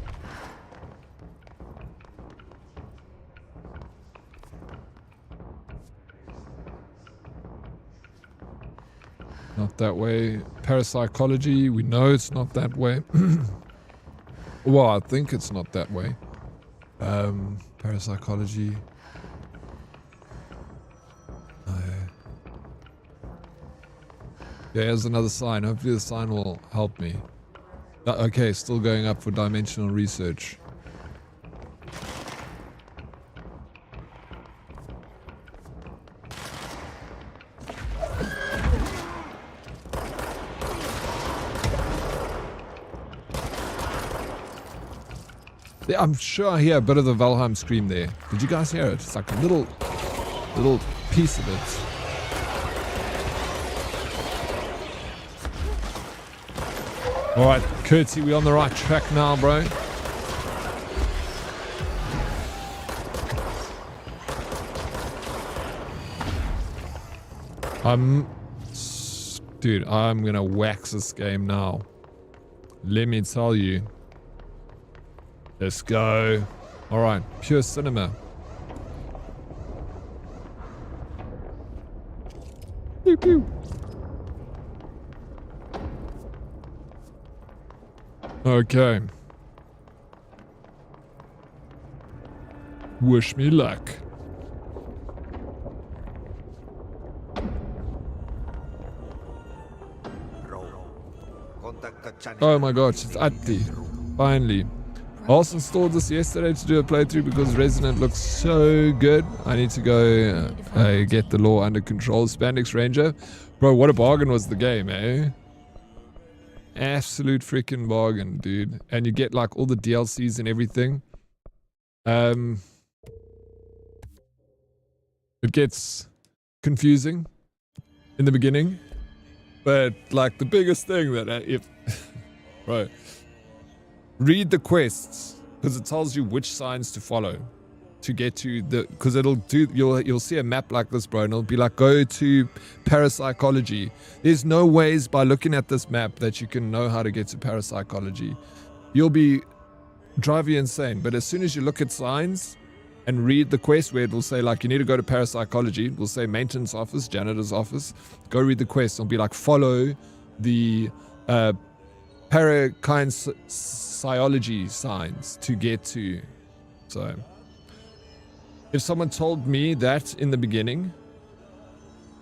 Not that way. Parapsychology. We know it's not that way. Well, I think it's not that way. Parapsychology. Yeah, here's another sign. Hopefully the sign will help me. Okay, still going up for dimensional research. Yeah, I'm sure I hear a bit of the Valheim scream there. Did you guys hear it? It's like a little piece of it. Alright, Curtsy, we on the right track now, bro. Dude, I'm gonna wax this game now. Let me tell you. Let's go. Alright, pure cinema. Pew pew. Okay. Wish me luck. Oh my gosh, it's Atti. Finally. I also installed this yesterday to do a playthrough because Resident looks so good. I need to go get the law under control. Spandex Ranger. Bro, what a bargain was the game, eh? Absolute freaking bargain, dude. And you get like all the DLCs and everything. It gets confusing in the beginning. But like the biggest thing that right. Read the quests, because it tells you which signs to follow to get to the, because you'll see a map like this, bro, and it'll be like, go to parapsychology. There's no ways by looking at this map that you can know how to get to parapsychology. You'll be drive you insane. But as soon as you look at signs and read the quest where it will say like you need to go to parapsychology, it will say maintenance office, janitor's office, go read the quest. It'll be like follow the parakinesioology signs to get to. So if someone told me that in the beginning,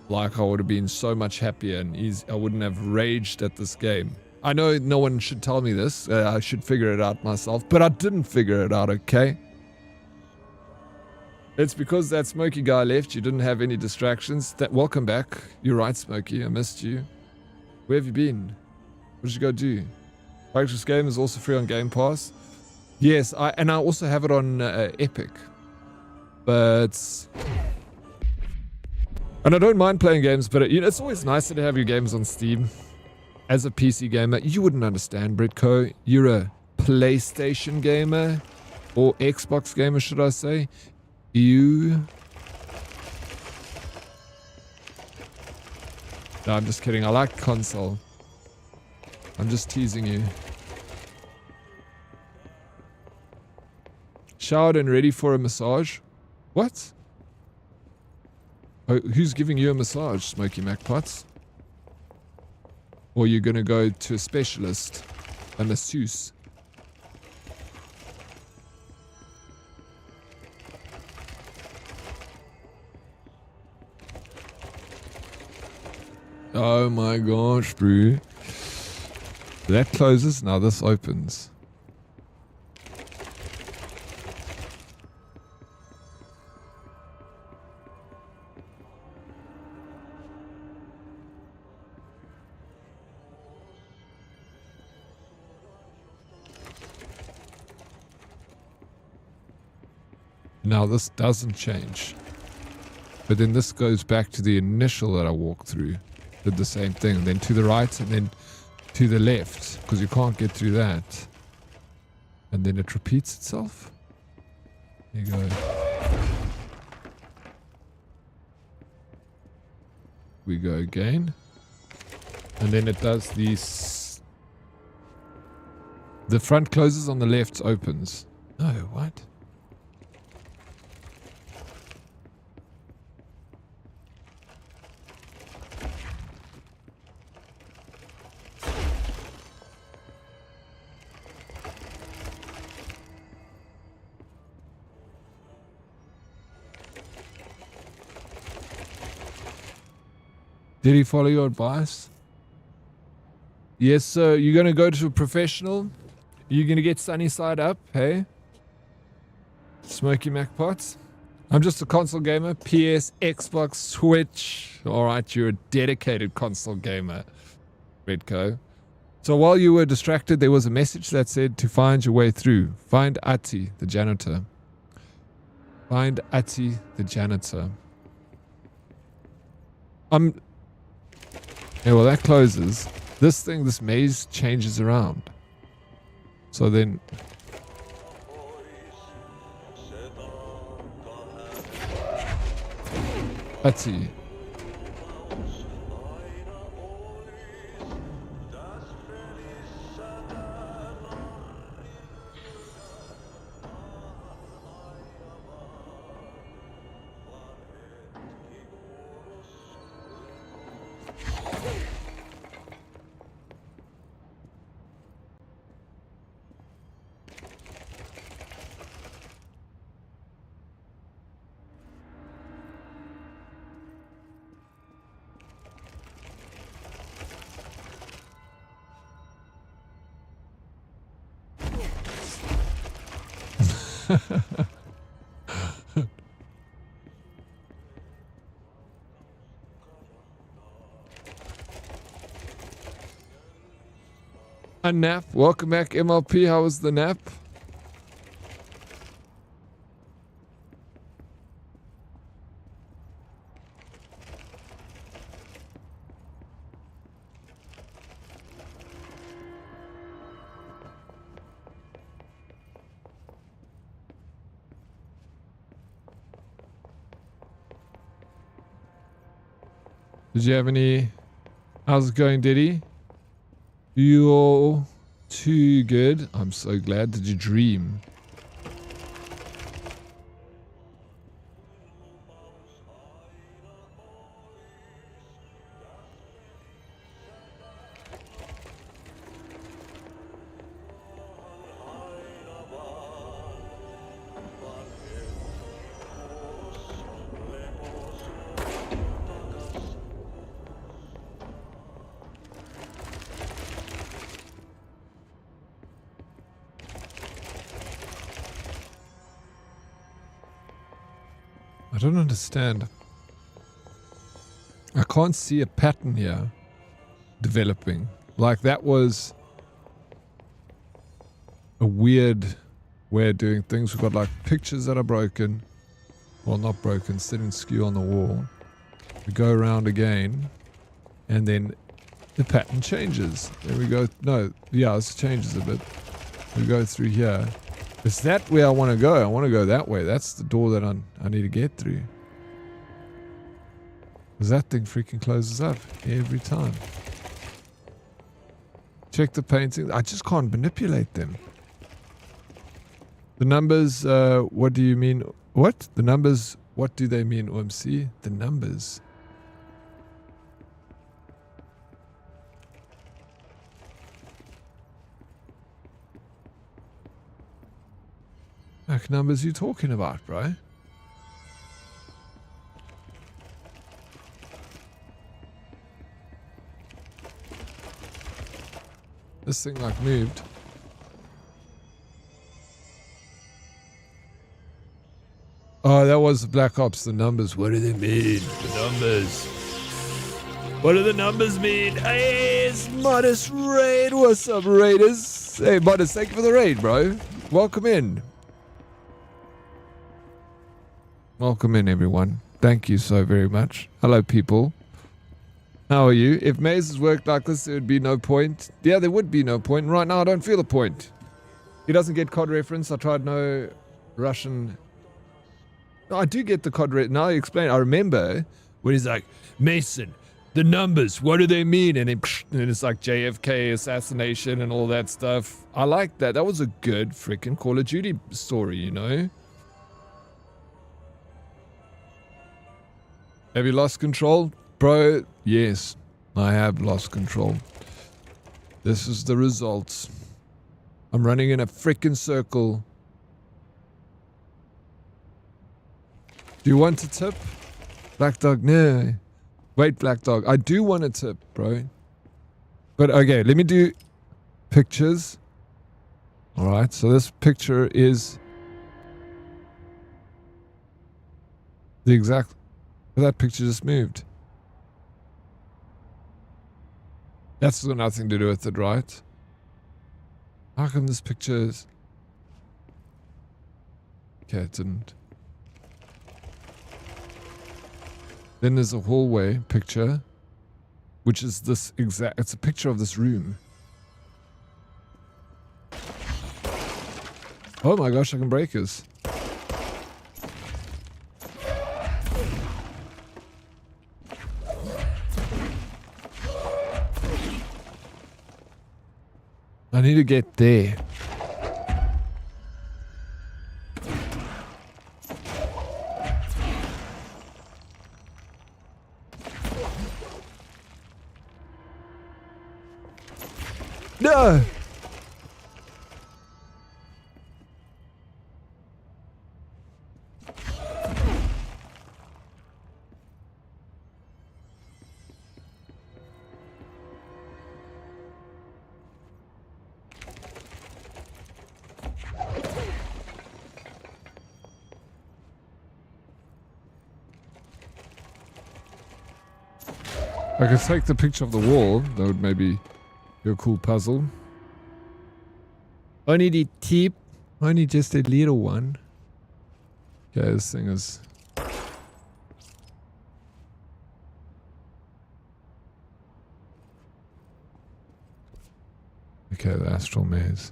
like, I would have been so much happier and I wouldn't have raged at this game. I know no one should tell me this. I should figure it out myself, but I didn't figure it out, okay? It's because that Smokey guy left. You didn't have any distractions. Welcome back. You're right, Smokey. I missed you. Where have you been? What did you go do? Righteous Game is also free on Game Pass. Yes, and I also have it on Epic. But... And I don't mind playing games, but it's always nicer to have your games on Steam. As a PC gamer, you wouldn't understand, Britco. You're a PlayStation gamer, or Xbox gamer, should I say. No, I'm just kidding. I like console. I'm just teasing you. Showered and ready for a massage? What? Oh, who's giving you a massage, Smokey MacPots? Or you're gonna go to a specialist, a masseuse? Oh my gosh, bro. That closes, now this opens. Now this doesn't change. But then this goes back to the initial that I walked through. Did the same thing. Then to the right and then to the left. Because you can't get through that. And then it repeats itself. There you go. We go again. And then it does these. The front closes, on the left opens. No, what? Did he follow your advice? Yes, sir. You're going to go to a professional? You're going to get sunny side up, hey? Smokey MacPots? I'm just a console gamer. PS, Xbox, Switch. Alright, you're a dedicated console gamer. Redco. So while you were distracted, there was a message that said to find your way through. Find Ati, the janitor. Find Ati, the janitor. Yeah, well, that closes. This maze changes around. So then... Ati. A nap. Welcome back, MLP. How was the nap? Did you have any... How's it going, Diddy? You're too good. I'm so glad. Did you dream? I don't understand. I can't see a pattern here developing. Like that was a weird way of doing things. We've got like pictures that are broken. Well, not broken, sitting skew on the wall. We go around again and then the pattern changes. There we go. No, yeah, it changes a bit. We go through here. Is that where I want to go? I want to go that way. That's the door that I need to get through. Because that thing freaking closes up every time. Check the paintings. I just can't manipulate them. The numbers, what do you mean? What? The numbers, what do they mean, OMC? The numbers. What numbers are you talking about, bro? This thing like moved. Oh, that was the Black Ops, the numbers. What do they mean? The numbers. What do the numbers mean? Hey, it's Modest Raid. What's up, Raiders? Hey, Modest, thank you for the raid, bro. Welcome in. Welcome in, everyone. Thank you so very much. Hello, people. How are you? If mazes worked like this, there would be no point. Yeah, there would be no point. Right now, I don't feel a point. He doesn't get COD reference. I tried no Russian... No, I do get the COD reference. Now I explain. I remember when he's like, Mason, the numbers, what do they mean? And then it's like JFK assassination and all that stuff. I like that. That was a good freaking Call of Duty story, you know? Have you lost control? Bro, yes, I have lost control. This is the results. I'm running in a freaking circle. Do you want a tip? Black Dog, no. Wait, Black Dog, I do want a tip, bro. But okay, let me do pictures. Alright, so this picture is the exact... That picture just moved. That's got nothing to do with it, right? How come this picture is... Okay, it didn't. Then there's a hallway picture, which is this exact... It's a picture of this room. Oh my gosh, I can break this. I need to get there. No! I could take the picture of the wall. That would maybe be a cool puzzle. Only the tip. Only just a little one. Okay, this thing is... Okay, the astral maze.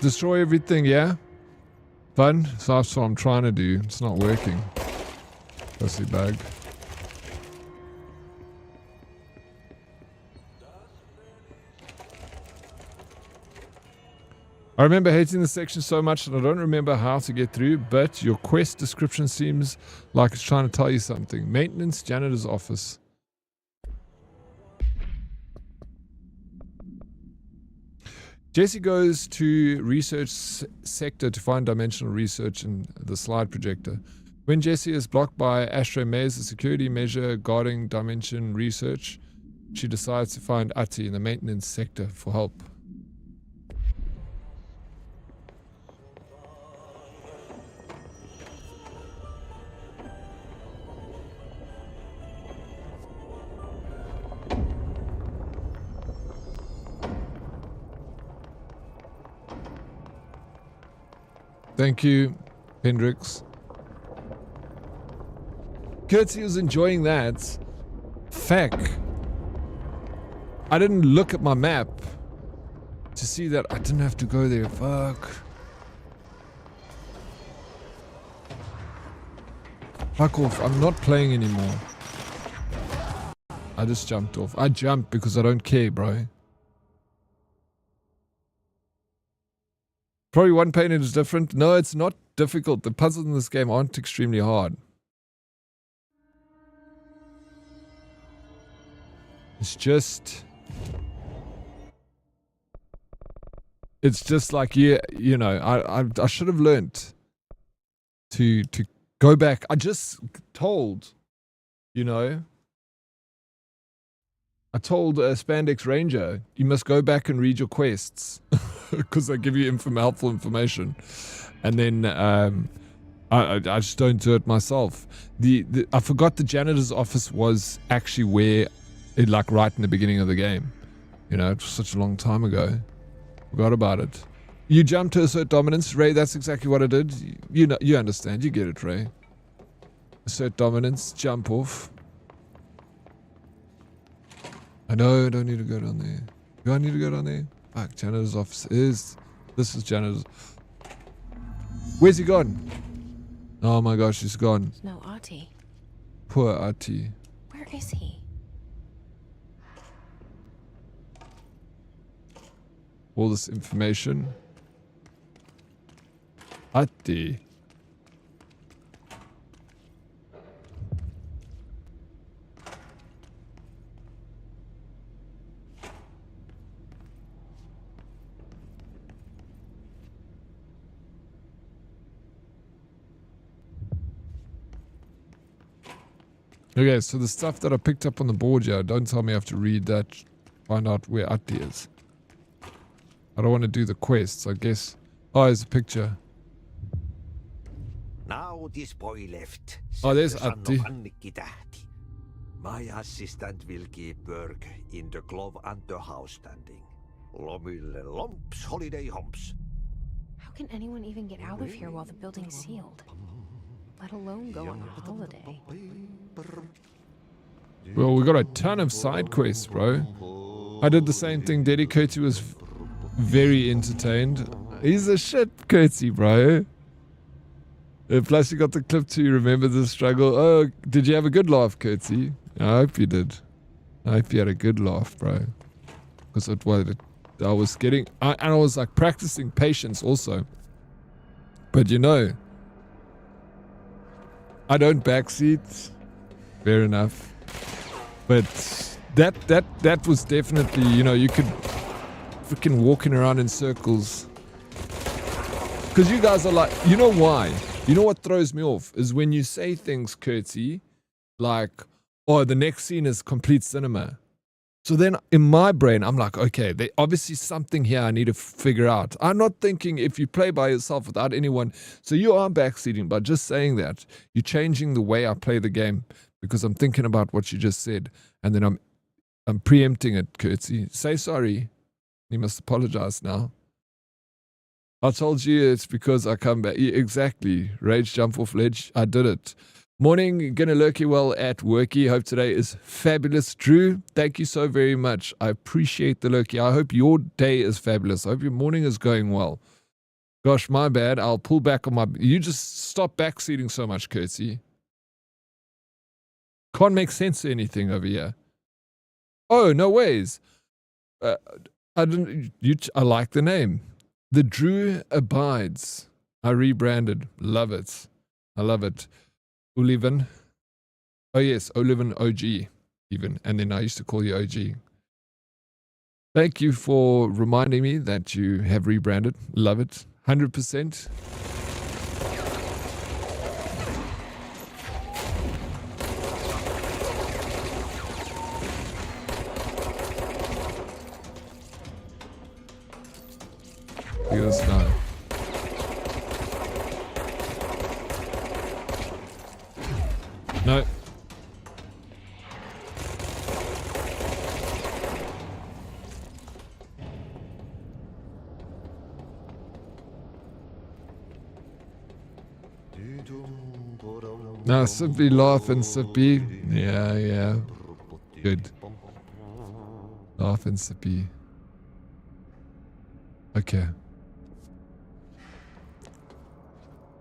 Destroy everything, yeah? Fun? So that's what I'm trying to do. It's not working. Pussy bag. I remember hating this section so much that I don't remember how to get through, but your quest description seems like it's trying to tell you something. Maintenance janitor's office. Jesse goes to research sector to find dimensional research in the slide projector. When Jesse is blocked by Astro Maze, a security measure guarding dimension research, she decides to find Ati in the maintenance sector for help. Thank you, Hendrix. Curtsy was enjoying that. Feck. I didn't look at my map to see that I didn't have to go there. Fuck. Fuck off. I'm not playing anymore. I just jumped off. I jumped because I don't care, bro. Probably one painting is different. No, it's not difficult. The puzzles in this game aren't extremely hard. It's just like, yeah, you know, I should have learned to go back. I just told, you know, I told Spandex Ranger, you must go back and read your quests because they give you helpful information. And then I just don't do it myself. I forgot the janitor's office was actually where, like right in the beginning of the game. You know, it was such a long time ago. Forgot about it. You jumped to assert dominance, Ray. That's exactly what I did. You know, you understand. You get it, Ray. Assert dominance, jump off. I know I don't need to go down there. Do I need to go down there? Fuck, janitor's office is... This is janitor's... Where's he gone? Oh my gosh, he's gone. There's no Ati. Poor Ati. Where is he? All this information. Ati. Okay, so the stuff that I picked up on the board here, don't tell me I have to read that, find out where Ati is. I don't want to do the quests, I guess. Oh, there's a picture. Now this boy left. Oh, there's the son Ati. of Annikki Tähti. My assistant will keep Berg in the glove and the house standing. Lomille lomps, holiday humps. How can anyone even get out of here while the building's sealed? Let alone go on a holiday. Well, we got a ton of side quests, bro. I did the same thing. Daddy Curtsy was very entertained. He's a shit Curtsy, bro. Plus you got the clip to remember the struggle. Oh, did you have a good laugh, Curtsy? I hope you did. I hope you had a good laugh, bro. Because I was getting... and I was like practicing patience also. But you know... I don't backseat. Fair enough. But that was definitely, you know, you could freaking walking around in circles. Because you guys are like, you know why? You know what throws me off is when you say things, Curtsy, like, oh, the next scene is complete cinema. So then in my brain, I'm like, okay, there's obviously something here I need to figure out. I'm not thinking if you play by yourself without anyone. So you are backseating by just saying that. You're changing the way I play the game because I'm thinking about what you just said. And then I'm preempting it, Curtsy. Say sorry. You must apologize now. I told you it's because I come back. Yeah, exactly. Rage jump off ledge. I did it. Morning, gonna lurk you well at worky. Hope today is fabulous. Drew, thank you so very much. I appreciate the lurky. I hope your day is fabulous. I hope your morning is going well. Gosh, my bad. I'll pull back on my... You just stop backseating so much, Curtsy. Can't make sense of anything over here. Oh, no ways. I like the name. The Drew Abides. I rebranded. Love it. I love it. Oliven. Oh yes, Oliven OG even. And then I used to call you OG. Thank you for reminding me that you have rebranded. Love it. 100%. Look at this guy. No. No, simply laugh and sippy. Yeah. Good. Laugh and sippy. Okay.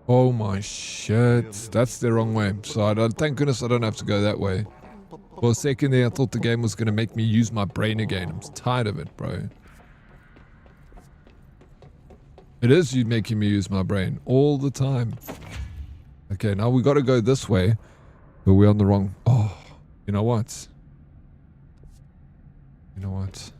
Oh my shit. That's the wrong way. So thank goodness I don't have to go that way. For a second there I thought the game was going to make me use my brain again. I'm tired of it, bro. It is you making me use my brain all the time. Okay, now we got to go this way. But we're on the wrong... Oh, you know what? You know what?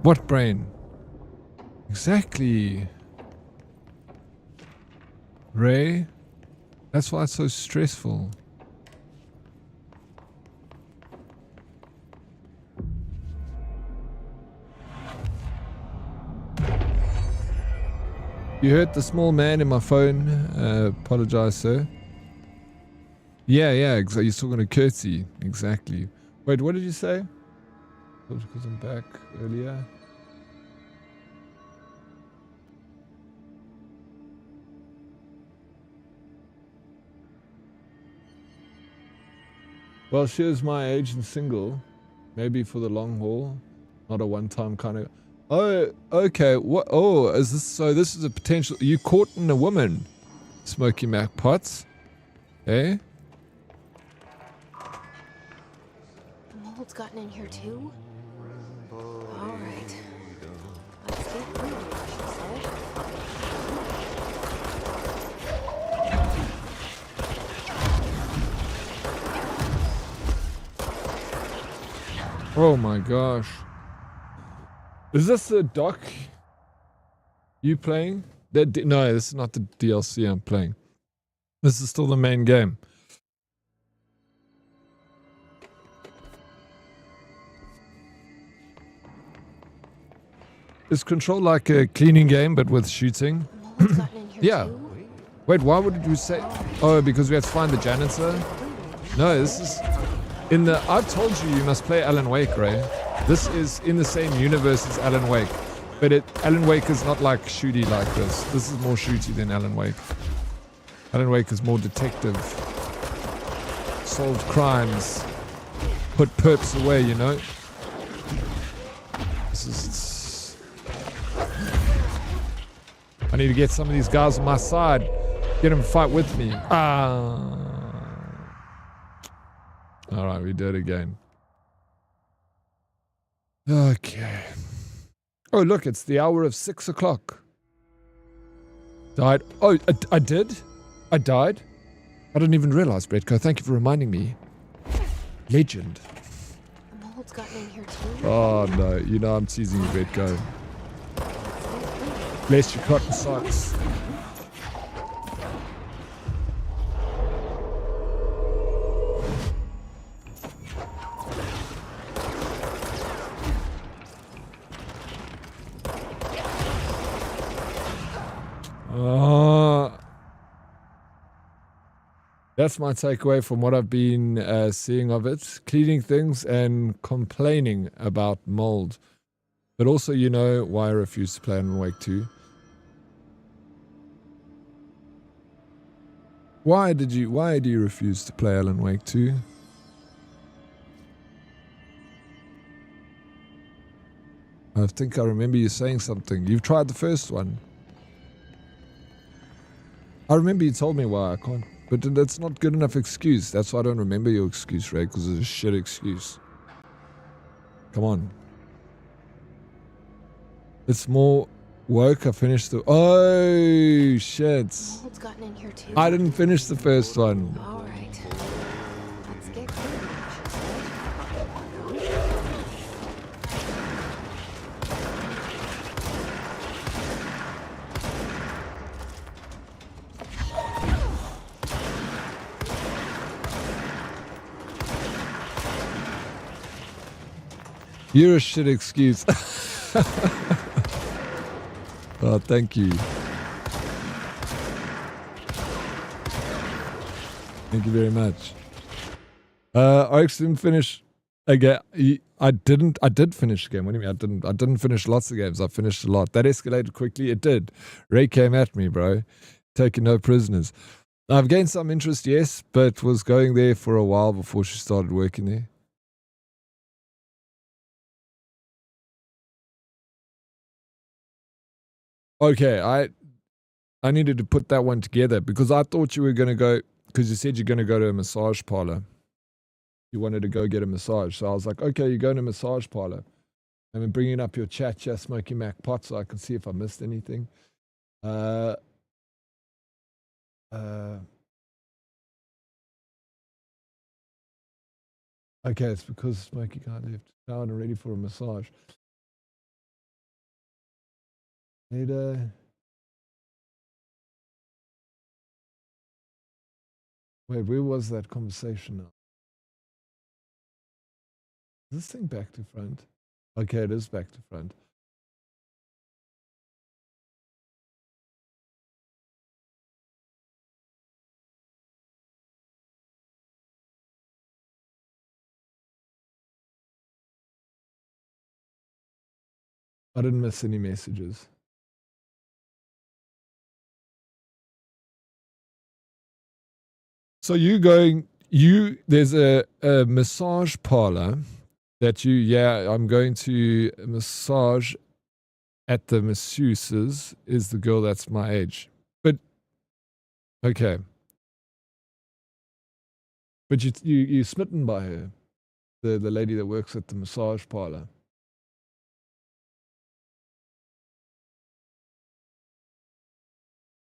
What brain? Exactly. Ray? That's why it's so stressful. You hurt the small man in my phone. Apologize, sir. Yeah, you're talking to Curtsy. Exactly. Wait, what did you say? Because I'm back earlier. Well, she was my age and single. Maybe for the long haul. Not a one-time kind of... Oh, okay. What? Oh, is this... So this is a potential... You caught in a woman, Smoky Mac Potts. Eh? The mold's gotten in here too? Alright. Let's get rid of it, I should say. Oh my gosh. Is this the doc you playing? No, this is not the DLC I'm playing. This is still the main game. Is Control like a cleaning game but with shooting? Yeah. Wait, why would you say... Oh, because we have to find the janitor? No, this is... In the... I've told you you must play Alan Wake, Ray. This is in the same universe as Alan Wake. But Alan Wake is not like shooty like this. This is more shooty than Alan Wake. Alan Wake is more detective. Solve crimes. Put perps away, you know? This is... I need to get some of these guys on my side. Get them to fight with me. Alright, we did it again. Okay. Oh, look, it's the hour of 6 o'clock. Died. Oh, I did? I died? I didn't even realize, Bretko. Thank you for reminding me. Legend. The mold's gotten in here too. Oh, no. You know I'm teasing you, Bretko. Bless your cotton socks. That's my takeaway from what I've been seeing of it. Cleaning things and complaining about mold. But also, you know why I refuse to play Alan Wake 2. Why do you refuse to play Alan Wake 2? I think I remember you saying something. You've tried the first one. I remember you told me why I can't. But that's not good enough excuse. That's why I don't remember your excuse, Ray, because it's a shit excuse. Come on. It's more work. I finished the... Oh, shit. Mold's gotten in here too. I didn't finish the first one. All right. Let's get clean. You're a shit excuse. Oh, thank you. Thank you very much. I actually didn't finish again. I did finish the game. What do you mean? I didn't finish lots of games. I finished a lot. That escalated quickly. It did. Ray came at me, bro. Taking no prisoners. I've gained some interest, yes, but was going there for a while before she started working there. Okay, I needed to put that one together because I thought you were going to go, because you said you're going to go to a massage parlor. You wanted to go get a massage. So I was like, okay, you're going to a massage parlor. And then bringing up your chat, Smoky Mac pot, so I can see if I missed anything. Okay, it's because Smoky guy left town and ready for a massage. Later. Wait, where was that conversation now? Is this thing back to front? Okay, it is back to front. I didn't miss any messages. So there's a massage parlor that I'm going to massage at the masseuses is the girl that's my age. But, okay. But you're smitten by her, the lady that works at the massage parlor.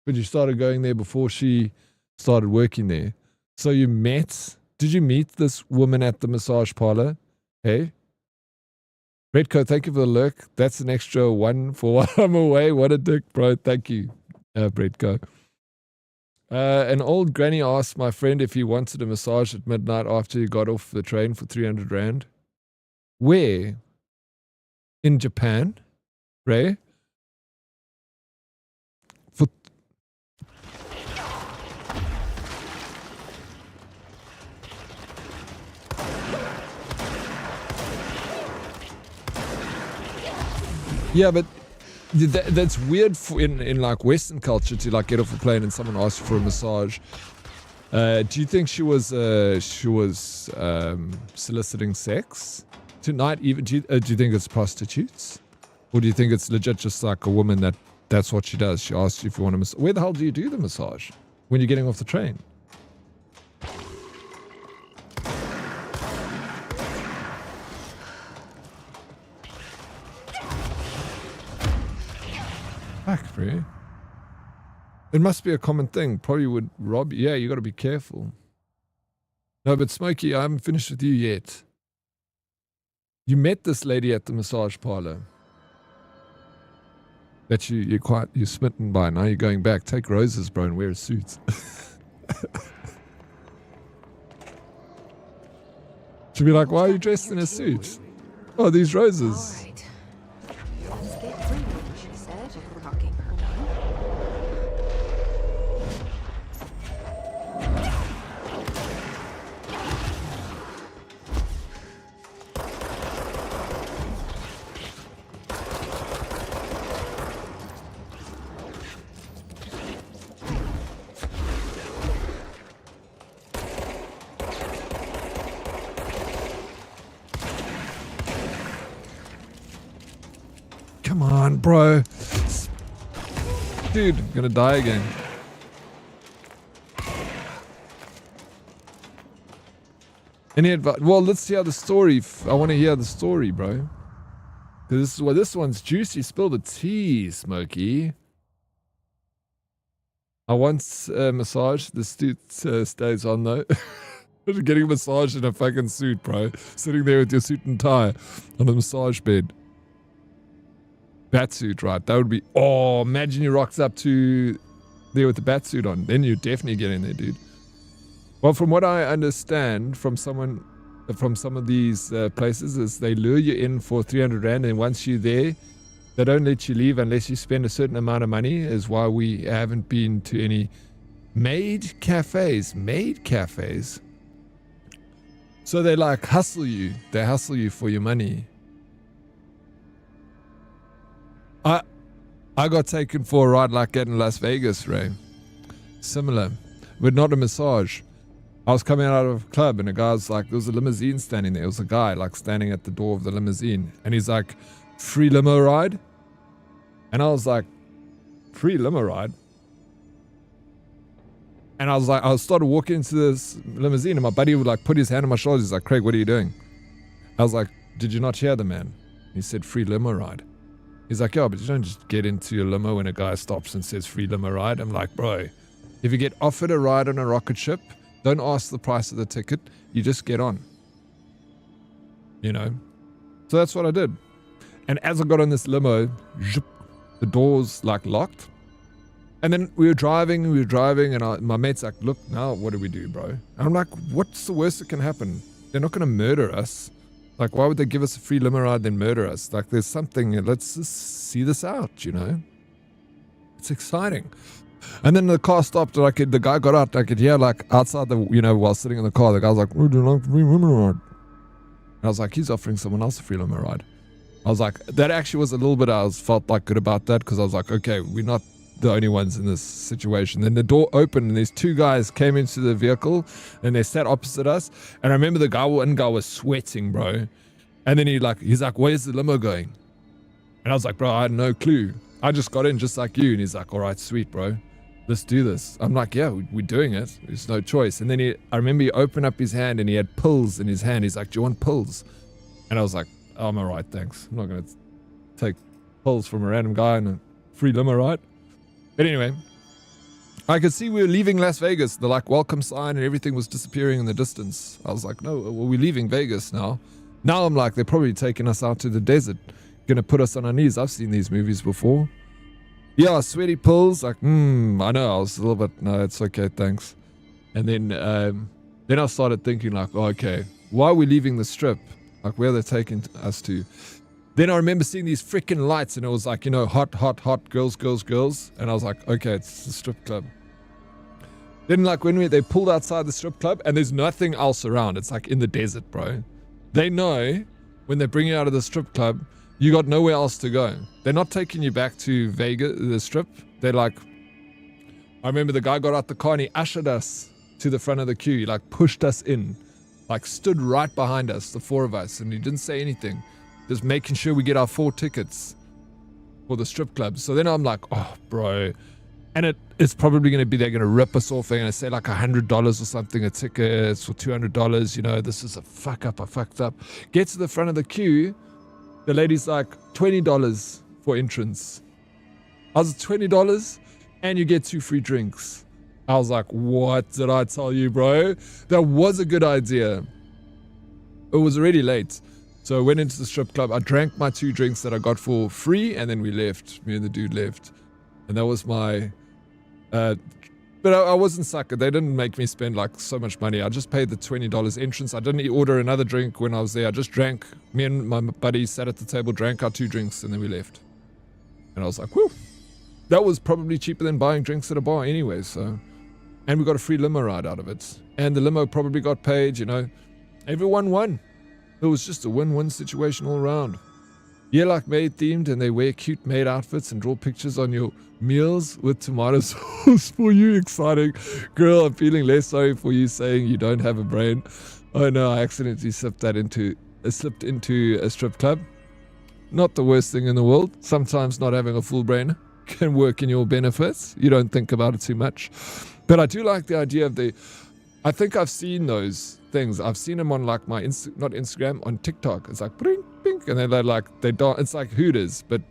But you started going there before she started working there. So did you meet this woman at the massage parlor? Hey? Redco, thank you for the lurk. That's an extra one for while I'm away. What a dick, bro. Thank you, Redco. An old granny asked my friend if he wanted a massage at midnight after he got off the train for 300 Rand. Where? In Japan? Ray? Yeah, but that's weird in like Western culture to like get off a plane and someone asks you for a massage. Do you think she was soliciting sex tonight? Even do you think it's prostitutes, or do you think it's legit just like a woman that's what she does? She asks you if you want a massage. Where the hell do you do the massage when you're getting off the train? fuck, bro. It must be a common thing. Probably would rob you. Yeah, you got to be careful. No, but Smokey, I haven't finished with you yet. You met this lady at the massage parlor that you're smitten by. Now you're going back. Take roses, bro, and wear a suit. She'll be like, why are you dressed in a suit? Oh, these roses. All right. Let's get through, she said, talking her done. Come on, bro. Dude, I'm gonna die again. Any advice? Well, let's hear the story. I want to hear the story, bro. Because this one's juicy. Spill the tea, Smokey. I once massaged. The suit stays on, though. Getting a massage in a fucking suit, bro. Sitting there with your suit and tie on a massage bed. Batsuit, right? That would be... Oh, imagine you rocks up to there with the batsuit on. Then you definitely get in there, dude. Well, from what I understand from some of these places is they lure you in for 300 Rand, and once you're there, they don't let you leave unless you spend a certain amount of money, is why we haven't been to any maid cafes. Maid cafes. So they like hustle you. They hustle you for your money. I got taken for a ride like that in Las Vegas, Ray. Similar, but not a massage. I was coming out of a club and a guy's like, there was a limousine standing there. It was a guy like standing at the door of the limousine. And he's like, free limo ride? And I was like, free limo ride? And I was like, I started walking into this limousine and my buddy would like put his hand on my shoulder. He's like, Craig, what are you doing? I was like, did you not hear the man? He said, free limo ride. He's like, yeah, but you don't just get into your limo when a guy stops and says free limo ride. I'm like, bro, if you get offered a ride on a rocket ship, don't ask the price of the ticket. You just get on. You know? So that's what I did. And as I got on this limo, the doors like locked. And then we were driving, and my mate's like, look, now what do we do, bro? And I'm like, what's the worst that can happen? They're not going to murder us. Like, why would they give us a free limo ride then murder us? Like, there's something, let's just see this out, you know? It's exciting. And then the car stopped, and the guy got out, I could hear, like, outside the, you know, while sitting in the car, the guy was like, would you like a free limo ride? And I was like, he's offering someone else a free limo ride. I was like, that actually was a little bit, felt like good about that, because I was like, okay, we're not the only ones in this situation. Then the door opened and these two guys came into the vehicle and they sat opposite us. And I remember one guy was sweating, bro. And then he's like, where's the limo going? And I was like, bro, I had no clue. I just got in just like you. And he's like, all right, sweet, bro. Let's do this. I'm like, yeah, we're doing it. There's no choice. And then I remember he opened up his hand and he had pills in his hand. He's like, do you want pills? And I was like, oh, I'm all right, thanks. I'm not going to take pills from a random guy in a free limo ride. But anyway, I could see we were leaving Las Vegas. The like welcome sign and everything was disappearing in the distance. I was like, no, we're leaving Vegas now. Now I'm like, they're probably taking us out to the desert. Going to put us on our knees. I've seen these movies before. Yeah, sweaty pills. Like, I know. I was a little bit, no, it's okay, thanks. And then I started thinking like, oh, okay, why are we leaving the strip? Like, where are they taking us to? Then I remember seeing these freaking lights and it was like, you know, hot, girls. And I was like, okay, it's the strip club. Then like when they pulled outside the strip club and there's nothing else around. It's like in the desert, bro. They know when they bring you out of the strip club, you got nowhere else to go. They're not taking you back to Vegas, the strip. They're like, I remember the guy got out the car and he ushered us to the front of the queue. He like pushed us in, like stood right behind us, the four of us. And he didn't say anything. Just making sure we get our 4 tickets for the strip club. So then I'm like, oh, bro. And it's probably going to be, they're going to rip us off. They're going to say like $100 or something a ticket for $200. You know, this is a fuck up. I fucked up. Get to the front of the queue. The lady's like, $20 for entrance. I was $20 and you get 2 free drinks. I was like, what did I tell you, bro? That was a good idea. It was already late. So I went into the strip club. I drank my 2 drinks that I got for free, and then we left. Me and the dude left. And that was my... but I wasn't sucker. They didn't make me spend like so much money. I just paid the $20 entrance. I didn't order another drink when I was there. I just drank. Me and my buddy sat at the table, drank our 2 drinks, and then we left. And I was like, whew. That was probably cheaper than buying drinks at a bar anyway, so... And we got a free limo ride out of it. And the limo probably got paid, you know. Everyone won. It was just a win-win situation all around. Yeah, like maid themed, and they wear cute maid outfits and draw pictures on your meals with tomato sauce for you. Exciting. Girl, I'm feeling less sorry for you saying you don't have a brain. Oh no, I accidentally slipped into a strip club. Not the worst thing in the world. Sometimes not having a full brain can work in your benefits. You don't think about it too much. But I do like the idea of I think I've seen those things. I've seen them on like my not Instagram, on TikTok. It's like bing, bing, and then they don't. It's like Hooters, but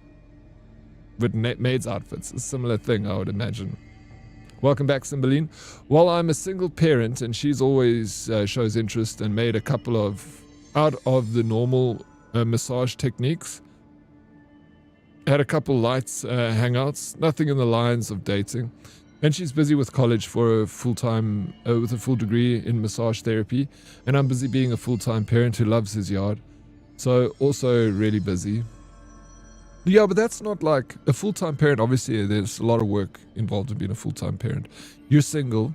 with maids' outfits. A similar thing, I would imagine. Welcome back, Cymbeline. Well, I'm a single parent, and she's always shows interest and made a couple of out of the normal massage techniques. Had a couple lights hangouts, nothing in the lines of dating. And she's busy with college for a full-time, with a full degree in massage therapy. And I'm busy being a full-time parent who loves his yard. So also really busy. Yeah, but that's not like a full-time parent. Obviously, there's a lot of work involved in being a full-time parent. You're single.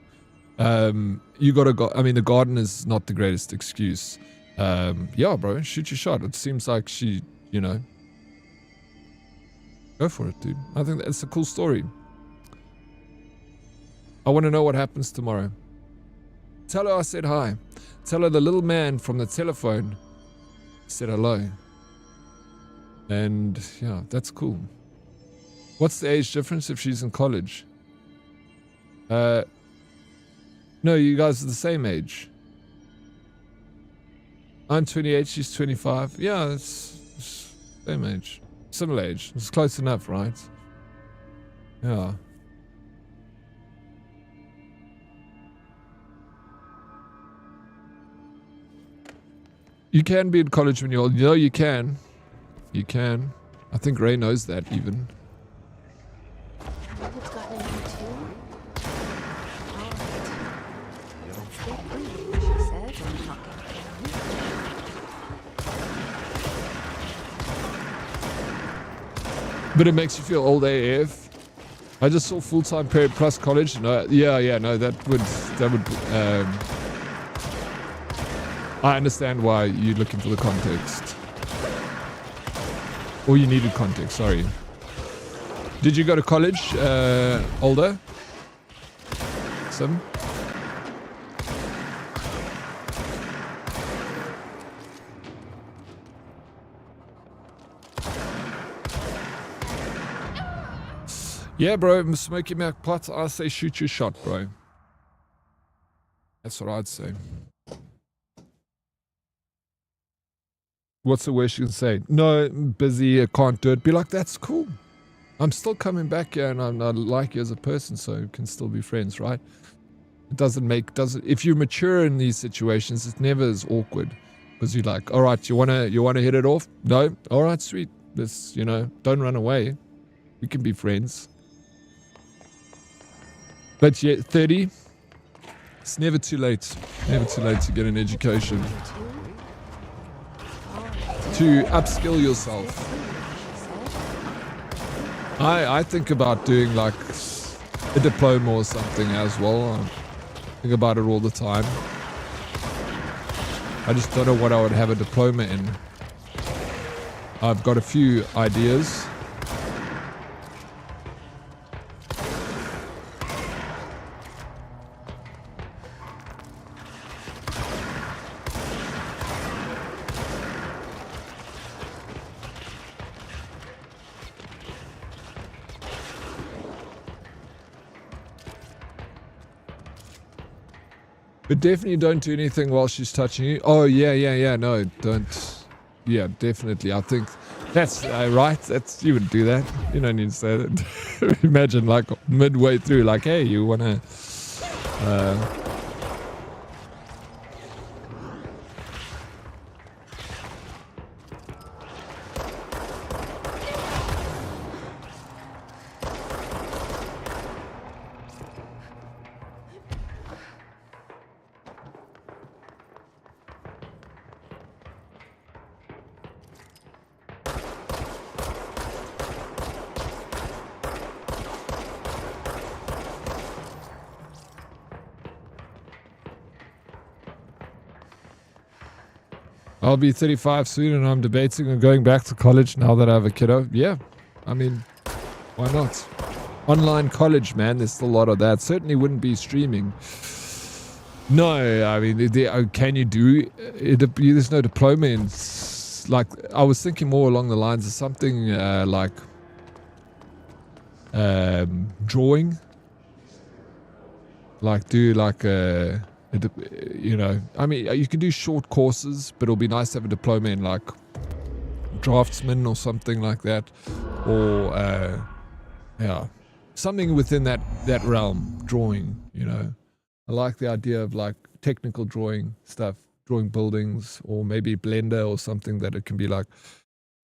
You gotta go. I mean, the garden is not the greatest excuse. Yeah, bro, shoot your shot. It seems like she, you know, go for it, dude. I think that's a cool story. I want to know what happens tomorrow. Tell her I said hi. Tell her the little man from the telephone said hello. And yeah, that's cool. What's the age difference if she's in college? No, you guys are the same age. I'm 28, she's 25. Yeah, it's same age. Similar age. It's close enough, right? Yeah. You can be in college when you're old. You know you can. You can. I think Ray knows that even. But it makes you feel old AF. I just saw full-time period plus college. No, yeah, no, that would. I understand why you're looking for the context. Or you needed context, sorry. Did you go to college, older? Sim? Yeah, bro, Smoky Mac Pot, I say shoot your shot, bro. That's what I'd say. What's the worst you can say? No, I'm busy, I can't do it. Be like, that's cool. I'm still coming back here and I like you as a person, so we can still be friends, right? It doesn't if you're mature in these situations, it's never as awkward. Because you're like, all right, you wanna hit it off? No? All right, sweet. This, you know, don't run away. We can be friends. But yeah, 30, it's never too late. Never too late to get an education. To upskill yourself. I think about doing like a diploma or something as well. I think about it all the time. I just don't know what I would have a diploma in. I've got a few ideas. But definitely don't do anything while she's touching you. Oh, yeah, no, don't. Yeah, definitely. I think That's right. That's you would do that. You don't need to say that. Imagine like midway through, like, hey, you wanna. I'll be 35 soon and I'm debating on going back to college now that I have a kiddo. Yeah, I mean, why not? Online college, man, there's still a lot of that. Certainly wouldn't be streaming. No, I mean, can you do it? There's no diploma in, like, I was thinking more along the lines of something like drawing. Like, do like a you know, I mean, you can do short courses, but it'll be nice to have a diploma in like draftsman or something like that, or yeah, something within that realm. Drawing, you know, I like the idea of like technical drawing stuff, drawing buildings, or maybe Blender or something that it can be like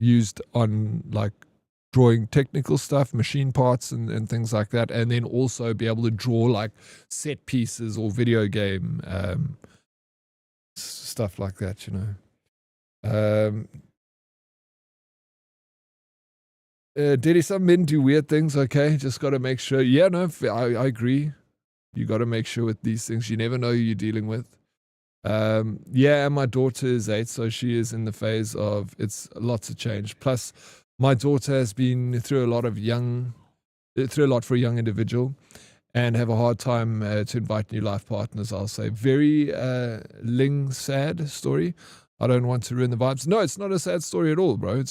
used on like drawing technical stuff, machine parts and things like that, and then also be able to draw like set pieces or video game stuff like that, you know. Diddy, some men do weird things, okay? Just got to make sure. Yeah, no, I agree. You got to make sure with these things. You never know who you're dealing with. Yeah, and my daughter is 8, so she is in the phase of it's lots of change. Plus, my daughter has been through a lot for a young individual, and have a hard time to invite new life partners. I'll say very sad story. I don't want to ruin the vibes. No, it's not a sad story at all, bro.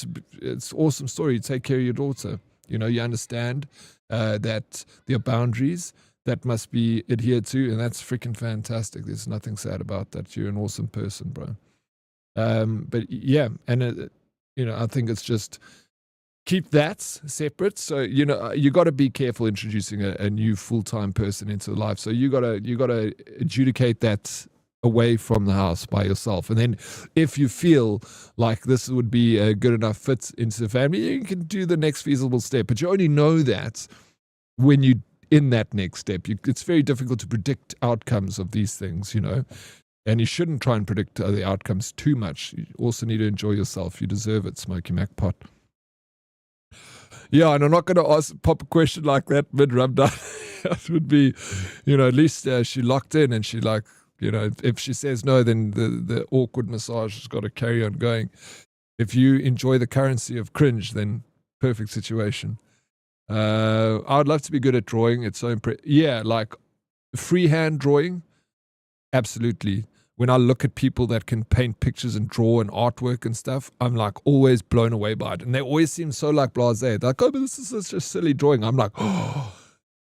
It's awesome story. You take care of your daughter. You know, you understand that there are boundaries that must be adhered to, and that's freaking fantastic. There's nothing sad about that. You're an awesome person, bro. But yeah, and you know, I think it's just keep that separate. So, you know, you got to be careful introducing a new full-time person into life. So you got to adjudicate that away from the house by yourself. And then if you feel like this would be a good enough fit into the family, you can do the next feasible step. But you only know that when you in that next step. It's very difficult to predict outcomes of these things, you know. And you shouldn't try and predict the outcomes too much. You also need to enjoy yourself. You deserve it, Smoky Mac Pot. Yeah, and I'm not going to pop a question like that mid-rundown. It would be, you know, at least she locked in and she like, you know, if she says no, then the awkward massage has got to carry on going. If you enjoy the currency of cringe, then perfect situation. I'd love to be good at drawing. It's so yeah, like freehand drawing, absolutely. When I look at people that can paint pictures and draw and artwork and stuff, I'm like always blown away by it. And they always seem so like blasé. They're like, oh, but this is such a silly drawing. I'm like, oh,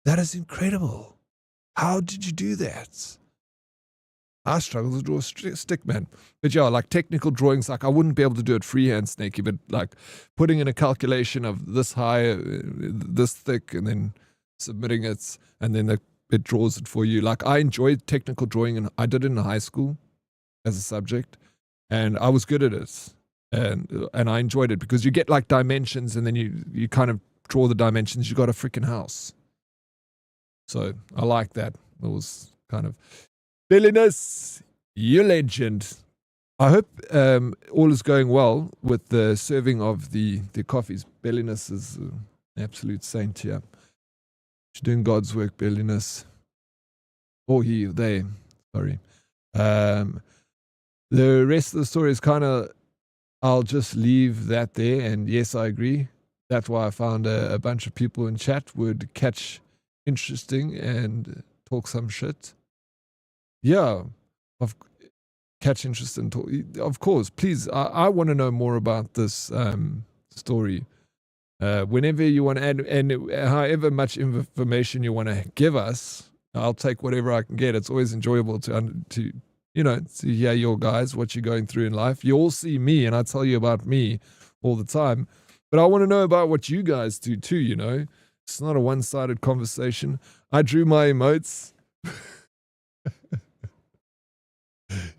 that is incredible. How did you do that? I struggle to draw a stick, man. But yeah, like technical drawings, like I wouldn't be able to do it freehand, Snakey, but like putting in a calculation of this high, this thick, and then submitting it, and then it draws it for you. Like I enjoyed technical drawing, and I did it in high school as a subject, and I was good at it, and I enjoyed it because you get like dimensions, and then you kind of draw the dimensions. You got a freaking house, so I like that. It was kind of Billiness, you legend. I hope all is going well with the serving of the coffees. Billiness is an absolute saint here. She's doing God's work, Billiness. Or they. Sorry. The rest of the story is kind of, I'll just leave that there. And yes, I agree. That's why I found a bunch of people in chat would catch interesting and talk some shit. Yeah, catch interest and talk. Of course, please. I want to know more about this story. Whenever you want to add, and however much information you want to give us, I'll take whatever I can get. It's always enjoyable to you know, to hear your guys, what you're going through in life. You all see me, and I tell you about me all the time. But I want to know about what you guys do too, you know. It's not a one-sided conversation. I drew my emotes.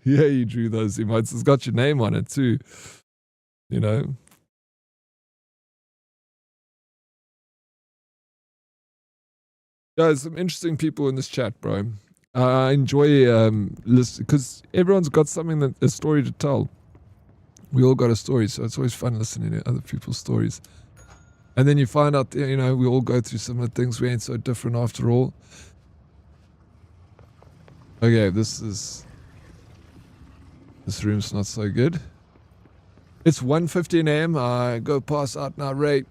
Yeah, you drew those emotes. It's got your name on it too, you know. Guys, some interesting people in this chat, bro. I enjoy listening because everyone's got a story to tell. We all got a story, so it's always fun listening to other people's stories. And then you find out, you know, we all go through similar things. We ain't so different after all. Okay, this room's not so good. It's 1:15 a.m. I go pass out now, Ray.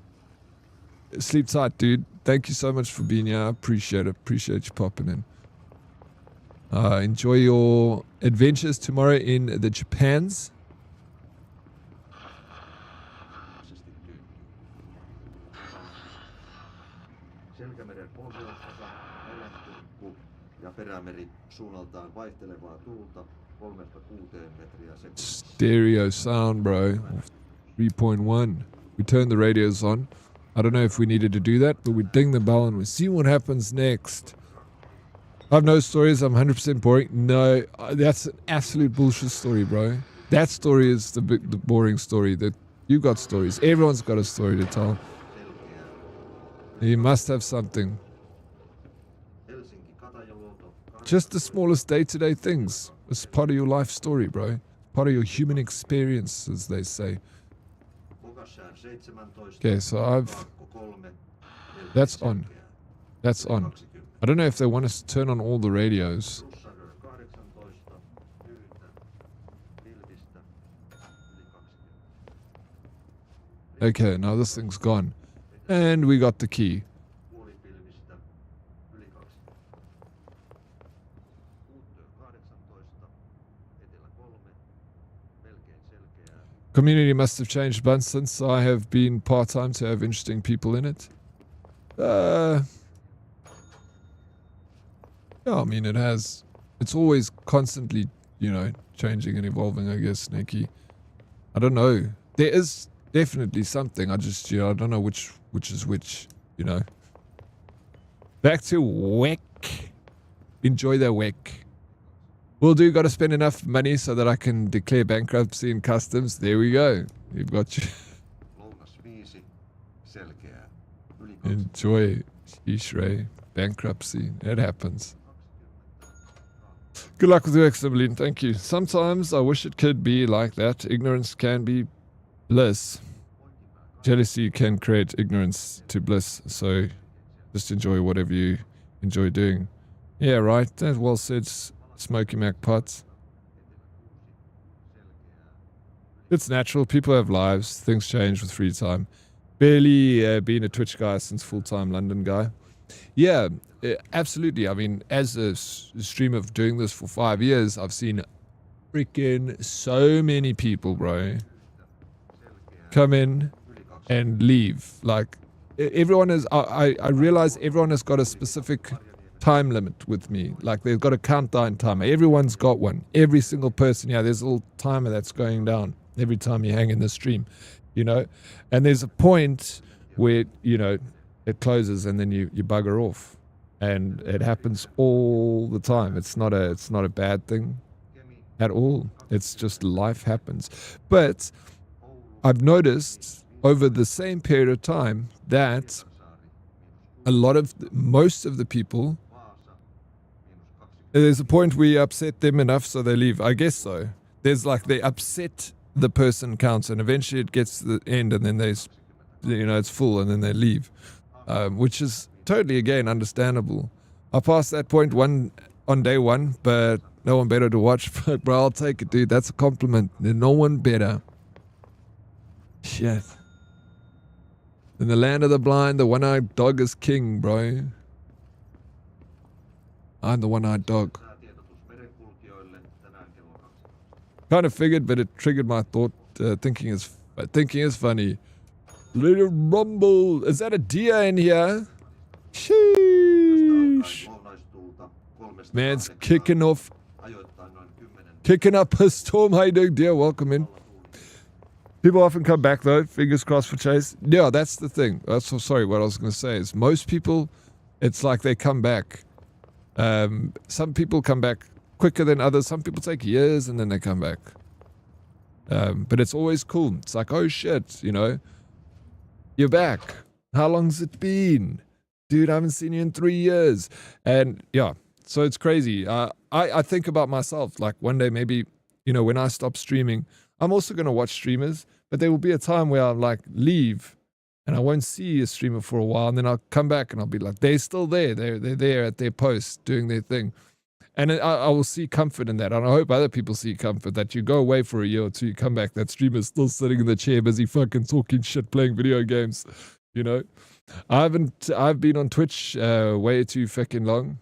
Sleep tight, dude. Thank you so much for being here. I appreciate it. Appreciate you popping in. Enjoy your adventures tomorrow in the Japans. Selkämeren pohjoisosa, Merenkurkku ja perämeri suunnaltaan vaihtelevaa tuulta 3-6 metriä sekunnissa. Stereo sound, bro. 3.1. We turn the radios on. I don't know if we needed to do that, but we ding the bell and we see what happens next. I have no stories. I'm 100% boring. No, that's an absolute bullshit story, bro. That story is the boring story. That you got stories. Everyone's got a story to tell. You must have something. Just the smallest day-to-day things. It's part of your life story, bro. Part of your human experience, as they say. Okay, so that's on. That's on. I don't know if they want us to turn on all the radios. Okay, now this thing's gone. And we got the key. Community must have changed a bunch since I have been part-time to have interesting people in it. Yeah, I mean, it has. It's always constantly, you know, changing and evolving, I guess, Nikki. I don't know. There is definitely something. I just, you know, I don't know which is which, you know. Back to WEC. Enjoy the WEC. Will do. Got to spend enough money so that I can declare bankruptcy in customs. There we go. You've got you. Enjoy. Sheesh, bankruptcy. It happens. Good luck with your Evelyn. Thank you. Sometimes I wish it could be like that. Ignorance can be bliss. Jealousy can create ignorance to bliss. So just enjoy whatever you enjoy doing. Yeah, right. That's well said, Smoky Mac Potts. It's natural. People have lives. Things change with free time. Barely been a Twitch guy since full-time London guy. Yeah, absolutely. I mean, as a streamer of doing this for 5 years, I've seen freaking so many people, bro, come in and leave. Like, everyone is, I realize everyone has got a specific time limit with me. Like, they've got a countdown timer. Everyone's got one. Every single person, yeah, there's a little timer that's going down every time you hang in the stream, you know? And there's a point where, you know, it closes and then you bugger off. And it happens all the time. It's not a bad thing at all. It's just life happens. But I've noticed over the same period of time that most of the people, there's a point where you upset them enough so they leave. I guess so. There's like, they upset the person counts and eventually it gets to the end and then there's, you know, it's full and then they leave. Which is totally, again, understandable. I passed that point on day one, but no one better to watch. But bro, I'll take it, dude. That's a compliment. There's no one better. Shit. In the land of the blind, the one-eyed dog is king, bro. I'm the one-eyed dog. Kind of figured, but it triggered my thought. Thinking is funny. Little rumble. Is that a deer in here? Sheesh. Man's kicking up a storm. How you doing, dear? Welcome in. People often come back though. Fingers crossed for Chase. Yeah, that's the thing. That's sorry. What I was going to say is most people, it's like they come back. Some people come back quicker than others. Some people take years and then they come back. But it's always cool. It's like, oh shit, you know, you're back. How long's it been? Dude, I haven't seen you in 3 years. And yeah, so it's crazy. I think about myself, like one day maybe, you know, when I stop streaming, I'm also going to watch streamers, but there will be a time where I'll like leave and I won't see a streamer for a while. And then I'll come back and I'll be like, they're still there. They're there at their post doing their thing. And I will see comfort in that. And I hope other people see comfort that you go away for a year or two, you come back, that streamer's still sitting in the chair, busy fucking talking shit, playing video games, you know? I've been on Twitch way too fucking long.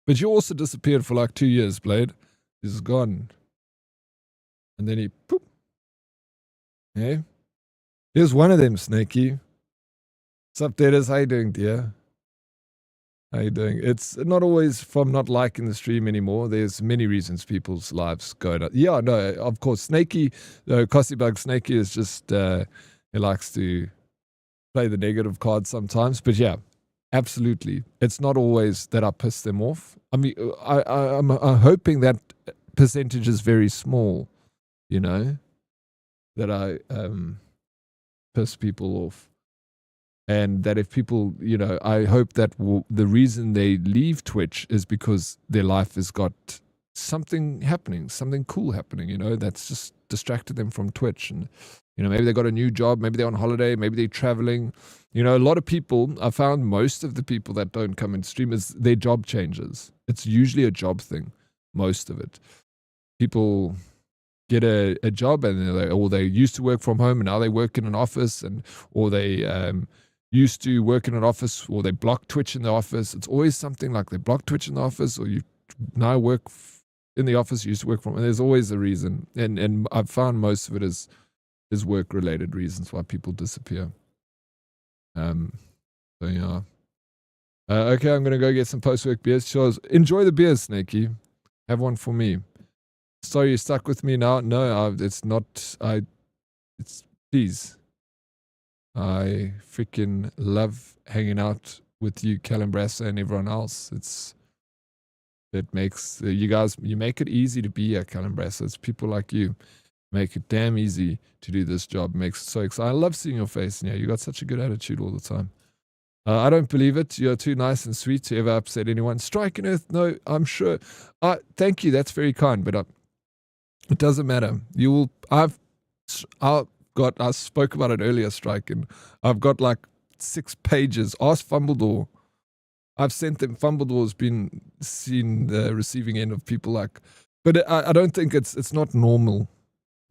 But you also disappeared for like 2 years, Blade. He's gone. And then he poop. Hey? Here's one of them, Snakey. What's up, Deaders? How you doing, dear? How you doing? It's not always from not liking the stream anymore. There's many reasons people's lives go down. Yeah, no, of course. Snakey, Cossybug Snakey is just, he likes to play the negative card sometimes. But yeah, absolutely. It's not always that I piss them off. I mean, I'm hoping that percentage is very small, you know, that I piss people off. And that if people, you know, I hope that the reason they leave Twitch is because their life has got something happening, something cool happening, you know, that's just distracted them from Twitch. And, you know, maybe they got a new job, maybe they're on holiday, maybe they're traveling. You know, a lot of people, I found most of the people that don't come and stream is their job changes. It's usually a job thing, most of it. People get a job and they used to work from home and now they work in an office, and or they used to work in an office, or they block Twitch in the office. It's always something like they block Twitch in the office, or you now work in the office, you used to work from, and there's always a reason. And I've found most of it is work-related reasons why people disappear. So yeah. Okay, I'm going to go get some post-work beers. Sure. Enjoy the beers, Snakey. Have one for me. Sorry you're stuck with me now. No, it's not. It's, please. I freaking love hanging out with you, Calambrassa, and everyone else. It makes you make it easy to be here, Calambrassa. It's people like you make it damn easy to do this job. It makes it so exciting. I love seeing your face. Yeah, you got such a good attitude all the time. I don't believe it. You're too nice and sweet to ever upset anyone. Strike in Earth, no, I'm sure. Thank you. That's very kind, but it doesn't matter. You will. I spoke about it earlier, Strike, and I've got like 6 pages. Ask Fumbledore. I've sent them. Fumbledore's been seen the receiving end of people like, but I don't think it's not normal.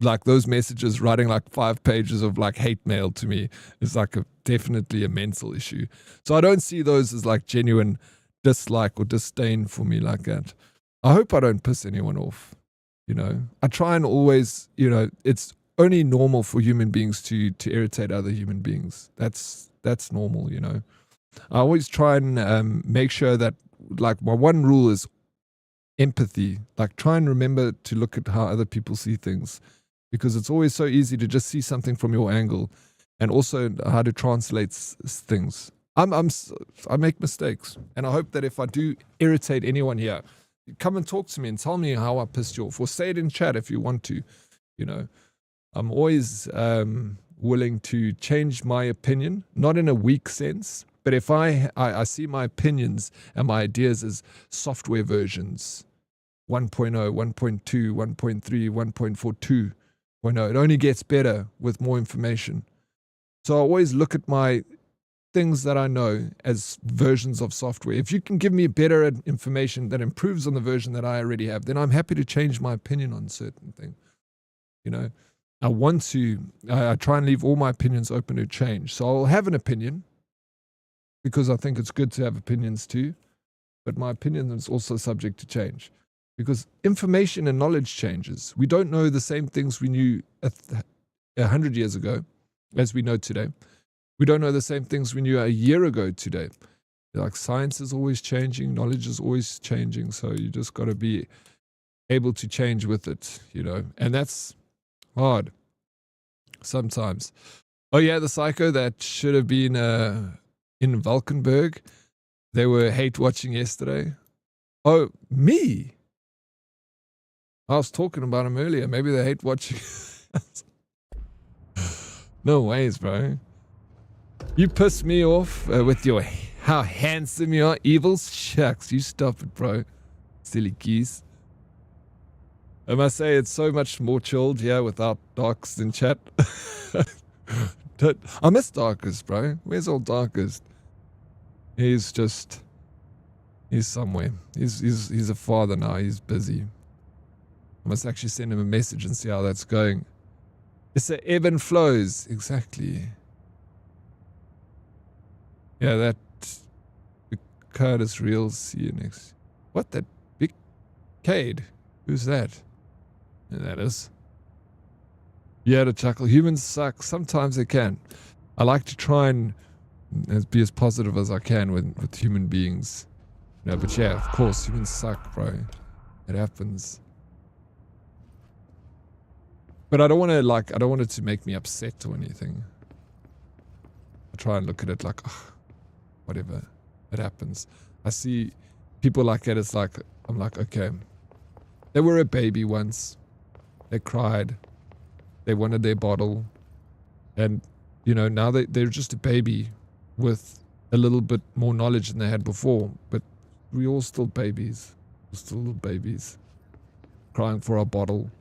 Like those messages, writing like 5 pages of like hate mail to me is like definitely a mental issue. So I don't see those as like genuine dislike or disdain for me like that. I hope I don't piss anyone off. You know, I try and always, you know, it's only normal for human beings to irritate other human beings. That's normal, you know. I always try and make sure that, like, my one rule is empathy. Like, try and remember to look at how other people see things, because it's always so easy to just see something from your angle, and also how to translate things. I make mistakes, and I hope that if I do irritate anyone here, come and talk to me and tell me how I pissed you off, or say it in chat if you want to, you know. I'm always willing to change my opinion, not in a weak sense, but if I see my opinions and my ideas as software versions, 1.0, 1.2, 1.3, 1.42, it only gets better with more information. So I always look at my things that I know as versions of software. If you can give me better information that improves on the version that I already have, then I'm happy to change my opinion on certain things, you know. I try and leave all my opinions open to change. So I'll have an opinion because I think it's good to have opinions too. But my opinion is also subject to change because information and knowledge changes. We don't know the same things we knew 100 years ago as we know today. We don't know the same things we knew a year ago today. Like, science is always changing. Knowledge is always changing. So you just got to be able to change with it, you know. And that's hard. Sometimes. Oh yeah, the psycho that should have been in Valkenburg. They were hate watching yesterday. Oh, me? I was talking about him earlier. Maybe they hate watching. No ways, bro. You piss me off with your how handsome you are. Evil shucks. You stop it, bro. Silly geese. I must say it's so much more chilled here without Darkest in chat. I miss Darkest, bro. Where's old Darkest? He's somewhere. He's a father now. He's busy. I must actually send him a message and see how that's going. It's a ebb and flows. Exactly. Yeah, that Curtis Real. See you next. What? That big Cade? Who's that? Yeah, that is. Yeah, to chuckle. Humans suck. Sometimes they can. I like to try and be as positive as I can with human beings. No, but yeah, of course, humans suck, bro. It happens. But I don't want it to make me upset or anything. I try and look at it like, oh, whatever. It happens. I see people like it, it's like, I'm like, okay. They were a baby once. They cried. They wanted their bottle. And, you know, now they're just a baby with a little bit more knowledge than they had before. But we're all still babies. We're still little babies. Crying for our bottle.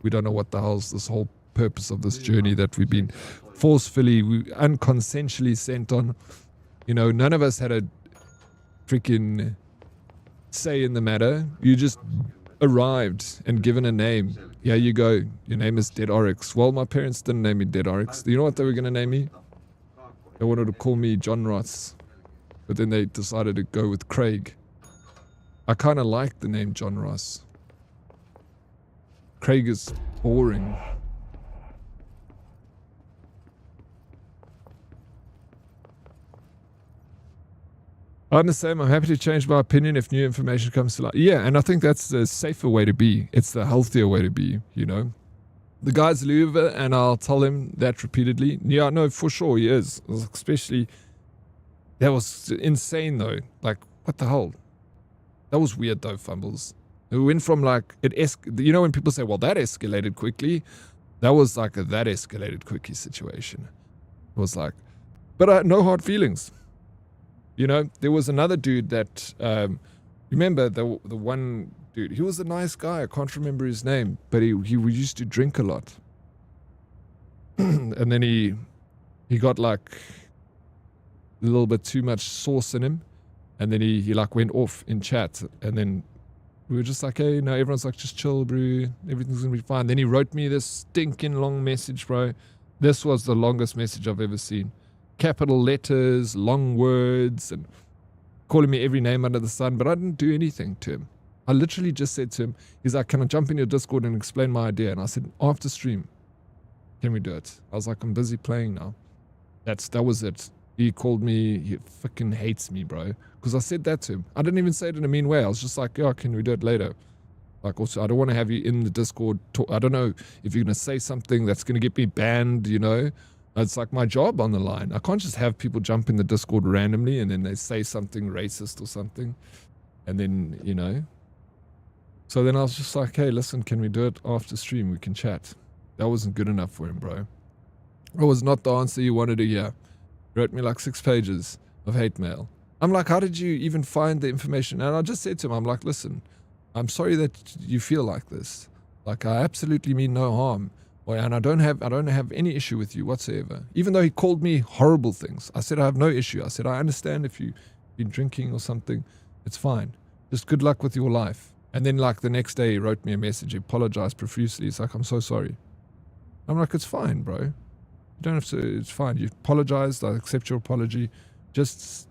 We don't know what the hell's this whole purpose of this journey that we've been forcefully, unconsensually sent on. You know, none of us had a freaking say in the matter. You just arrived and given a name. Here you go. Your name is Dead Oryx. Well, my parents didn't name me Dead Oryx. You know what they were going to name me? They wanted to call me John Ross. But then they decided to go with Craig. I kind of like the name John Ross. Craig is boring. I understand. I'm happy to change my opinion if new information comes to light. Yeah, and I think that's the safer way to be. It's the healthier way to be, you know. The guy's Louvre, and I'll tell him that repeatedly. Yeah, no, for sure he is. Especially, that was insane though. Like, what the hell? That was weird though, Fumbles. It went from like, you know when people say, well, that escalated quickly? That was like a that escalated quickly situation. It was like, but I had no hard feelings. You know, there was another dude that, remember the one dude, he was a nice guy. I can't remember his name, but he used to drink a lot. And then he got like a little bit too much sauce in him. And then he like went off in chat. And then we were just like, hey, no, everyone's like, just chill, bro. Everything's going to be fine. Then he wrote me this stinking long message, bro. This was the longest message I've ever seen. Capital letters, long words, and calling me every name under the sun. But I didn't do anything to him. I literally just said to him, he's like, can I jump in your Discord and explain my idea? And I said, after stream, can we do it? I was like, I'm busy playing now. That was it. He called me, he fucking hates me, bro. Because I said that to him. I didn't even say it in a mean way. I was just like, yeah, can we do it later? Like, also, I don't want to have you in the Discord. I don't know if you're going to say something that's going to get me banned, you know? It's like my job on the line. I can't just have people jump in the Discord randomly and then they say something racist or something. And then, you know. So then I was just like, hey, listen, can we do it after stream? We can chat. That wasn't good enough for him, bro. It was not the answer you wanted to hear. Wrote me like 6 pages of hate mail. I'm like, how did you even find the information? And I just said to him, I'm like, listen, I'm sorry that you feel like this. Like, I absolutely mean no harm. And I don't have any issue with you whatsoever. Even though he called me horrible things. I said, I have no issue. I said, I understand if you've been drinking or something. It's fine. Just good luck with your life. And then like the next day he wrote me a message. He apologized profusely. He's like, I'm so sorry. I'm like, it's fine, bro. You don't have to, it's fine. You apologized. I accept your apology. Just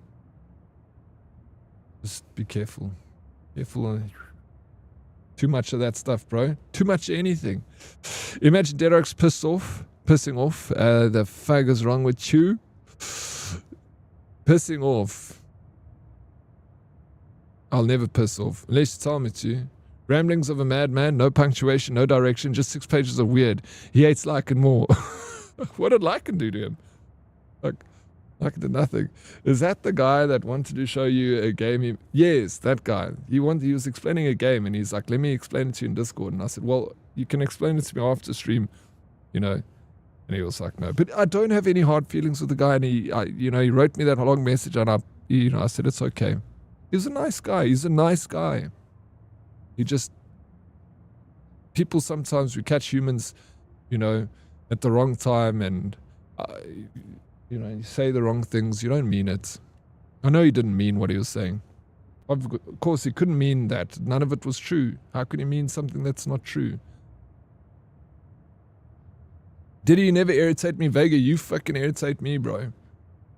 be careful. Careful. Too much of that stuff, bro. Too much of anything. Imagine Dead Oryx pissing off. The fuck is wrong with you? Pissing off. I'll never piss off. Unless you tell me to. Ramblings of a madman. No punctuation, no direction. Just 6 pages of weird. He hates like and more. What did Lycan do to him? Lycan did nothing. Is that the guy that wanted to show you a game? Yes, that guy. He was explaining a game, and he's like, let me explain it to you in Discord. And I said, well, you can explain it to me after stream, you know. And he was like, no. But I don't have any hard feelings with the guy. And he wrote me that long message, and I said, it's okay. He's a nice guy. He's a nice guy. People sometimes, we catch humans, at the wrong time, and you say the wrong things. You don't mean it. I know he didn't mean what he was saying. Of course, he couldn't mean that. None of it was true. How could he mean something that's not true? Did he never irritate me, Vega? You fucking irritate me, bro.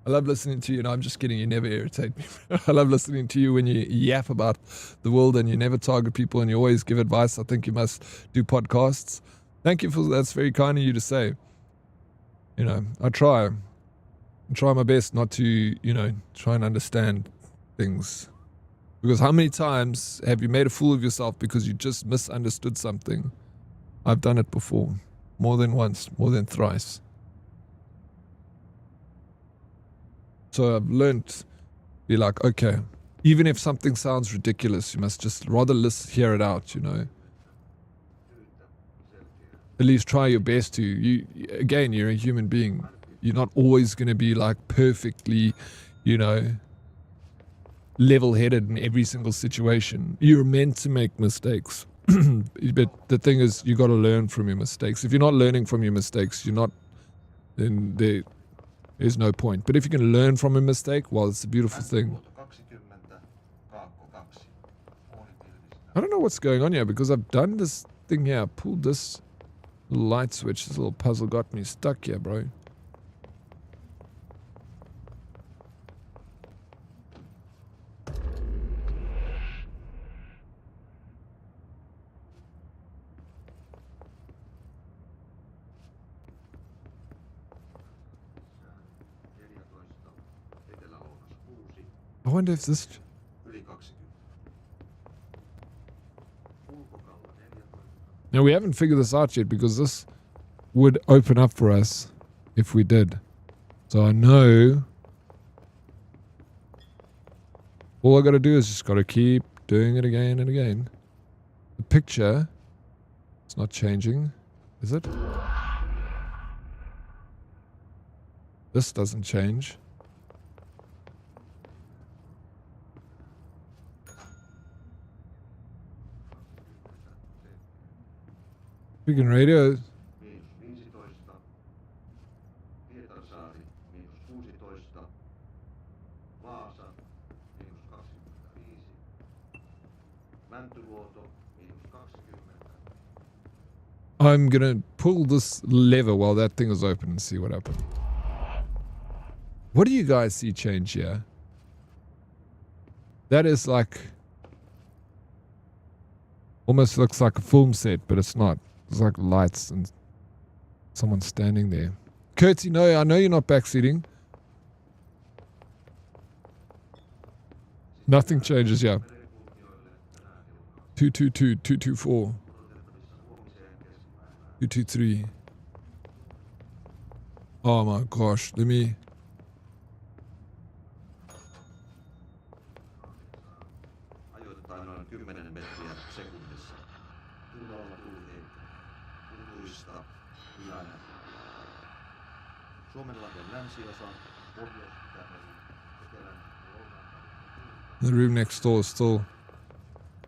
I love listening to you. No, I'm just kidding. You never irritate me. I love listening to you when you yap about the world and you never target people and you always give advice. I think you must do podcasts. Thank you for that's very kind of you to say. I try my best not to, try and understand things. Because how many times have you made a fool of yourself because you just misunderstood something? I've done it before. More than once, more than thrice. So I've learned to be like, okay, even if something sounds ridiculous, you must just rather hear it out, At least try your best to. You're a human being. You're not always going to be like perfectly, level-headed in every single situation. You're meant to make mistakes. But the thing is, you got to learn from your mistakes. If you're not learning from your mistakes, then there's no point. But if you can learn from a mistake, well, it's a beautiful thing. I don't know what's going on here because I've done this thing here. I pulled this light switch. This little puzzle got me stuck here, bro. I wonder if this... Now, we haven't figured this out yet because this would open up for us if we did. So I know all I got to do is just got to keep doing it again and again. The picture, it's not changing, is it? This doesn't change. Speaking radio. I'm gonna pull this lever while that thing is open and see what happens. What do you guys see change here? That is like... almost looks like a film set, but it's not. It's like lights and someone standing there. Curtsy, no, I know you're not backseating. Nothing changes, yeah. 222, 224. 223. Oh my gosh, let me... The room next door is still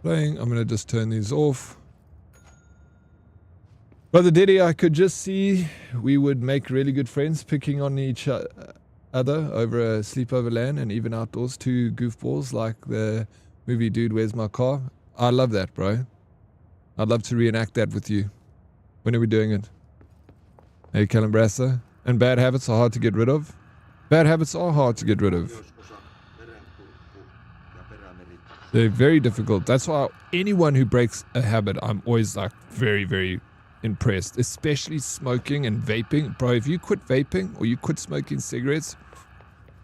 playing. I'm going to just turn these off. Brother Diddy, I could just see we would make really good friends picking on each other over a sleepover LAN and even outdoors. Two goofballs like the movie Dude, Where's My Car? I love that, bro. I'd love to reenact that with you. When are we doing it? Hey, Calambrasa. And bad habits are hard to get rid of? Bad habits are hard to get rid of. They're very difficult. That's why anyone who breaks a habit, I'm always like very, very impressed. Especially smoking and vaping. Bro, if you quit vaping or you quit smoking cigarettes,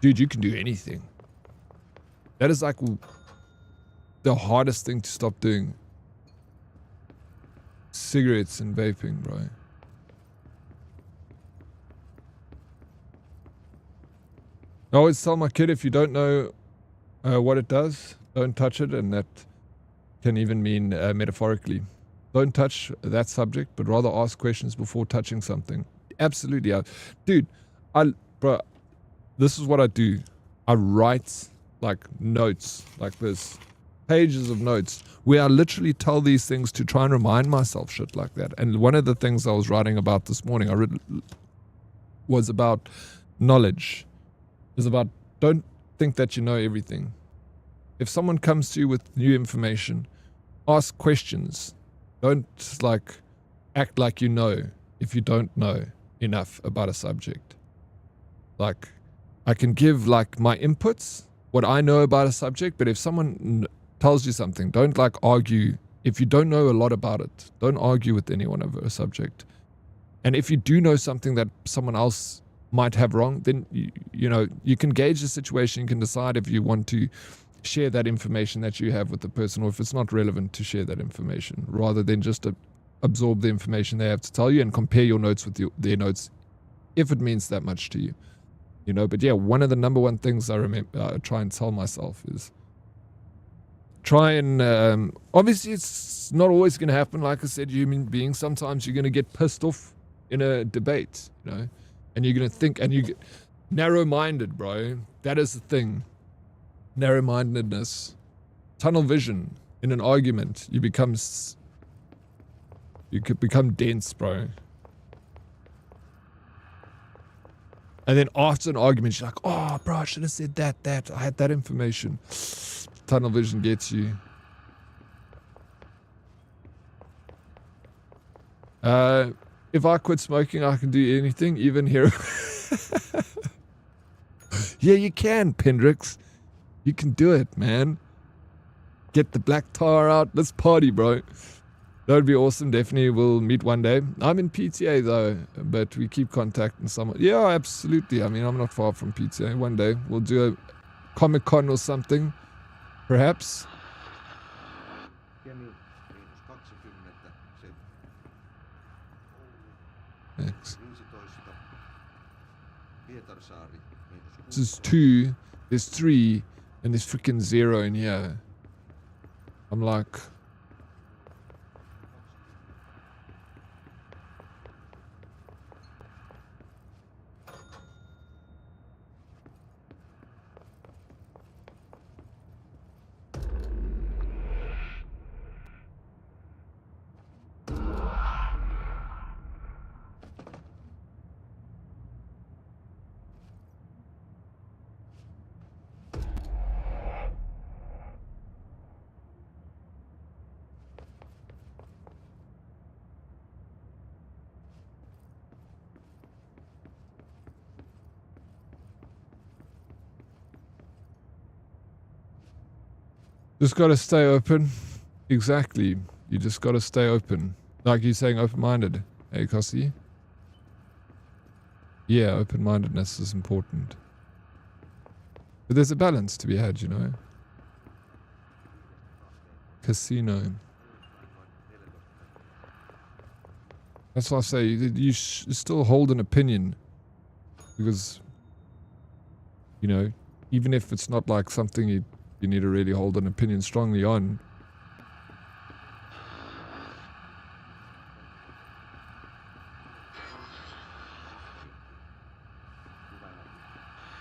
dude, you can do anything. That is like the hardest thing to stop doing. Cigarettes and vaping, bro. I always tell my kid, if you don't know what it does, don't touch it, and that can even mean metaphorically. Don't touch that subject, but rather ask questions before touching something. Absolutely. Dude, bro, this is what I do. I write like notes like this, pages of notes, where I literally tell these things to try and remind myself shit like that. And one of the things I was writing about this morning, was about knowledge. It was about, don't think that you know everything. If someone comes to you with new information, ask questions. Don't like act like you know if you don't know enough about a subject. Like, I can give like my inputs, what I know about a subject, but if someone tells you something, don't like argue. If you don't know a lot about it, don't argue with anyone over a subject. And if you do know something that someone else might have wrong, then you know, you can gauge the situation. You can decide if you want to share that information that you have with the person, or if it's not relevant to share that information, rather than just absorb the information they have to tell you and compare your notes with their notes, if it means that much to you. You know, but yeah, one of the number one things I remember, try and tell myself is try and, obviously it's not always going to happen. Like I said, human beings, sometimes you're going to get pissed off in a debate, you know, and you're going to think, and you get narrow-minded, bro. That is the thing. Narrow-mindedness, tunnel vision in an argument. You could become dense, bro. And then after an argument, you're like, oh, bro, I should have said that. I had that information. Tunnel vision gets you. If I quit smoking, I can do anything, even heroin. Yeah, you can, Pendrix. You can do it, man. Get the black tar out. Let's party, bro. That would be awesome. Definitely we'll meet one day. I'm in PTA though, but we keep contacting someone. Yeah, absolutely. I mean, I'm not far from PTA. One day we'll do a Comic-Con or something, perhaps. Thanks. This is 2, there's 3, and there's freaking 0 in here. I'm like... Just gotta stay open. Exactly. You just gotta stay open. Like you're saying, open-minded. Hey, Kossi? Yeah, open-mindedness is important. But there's a balance to be had, you know? Casino. That's why I say you still hold an opinion. Because, you know, even if it's not like something you need to really hold an opinion strongly on.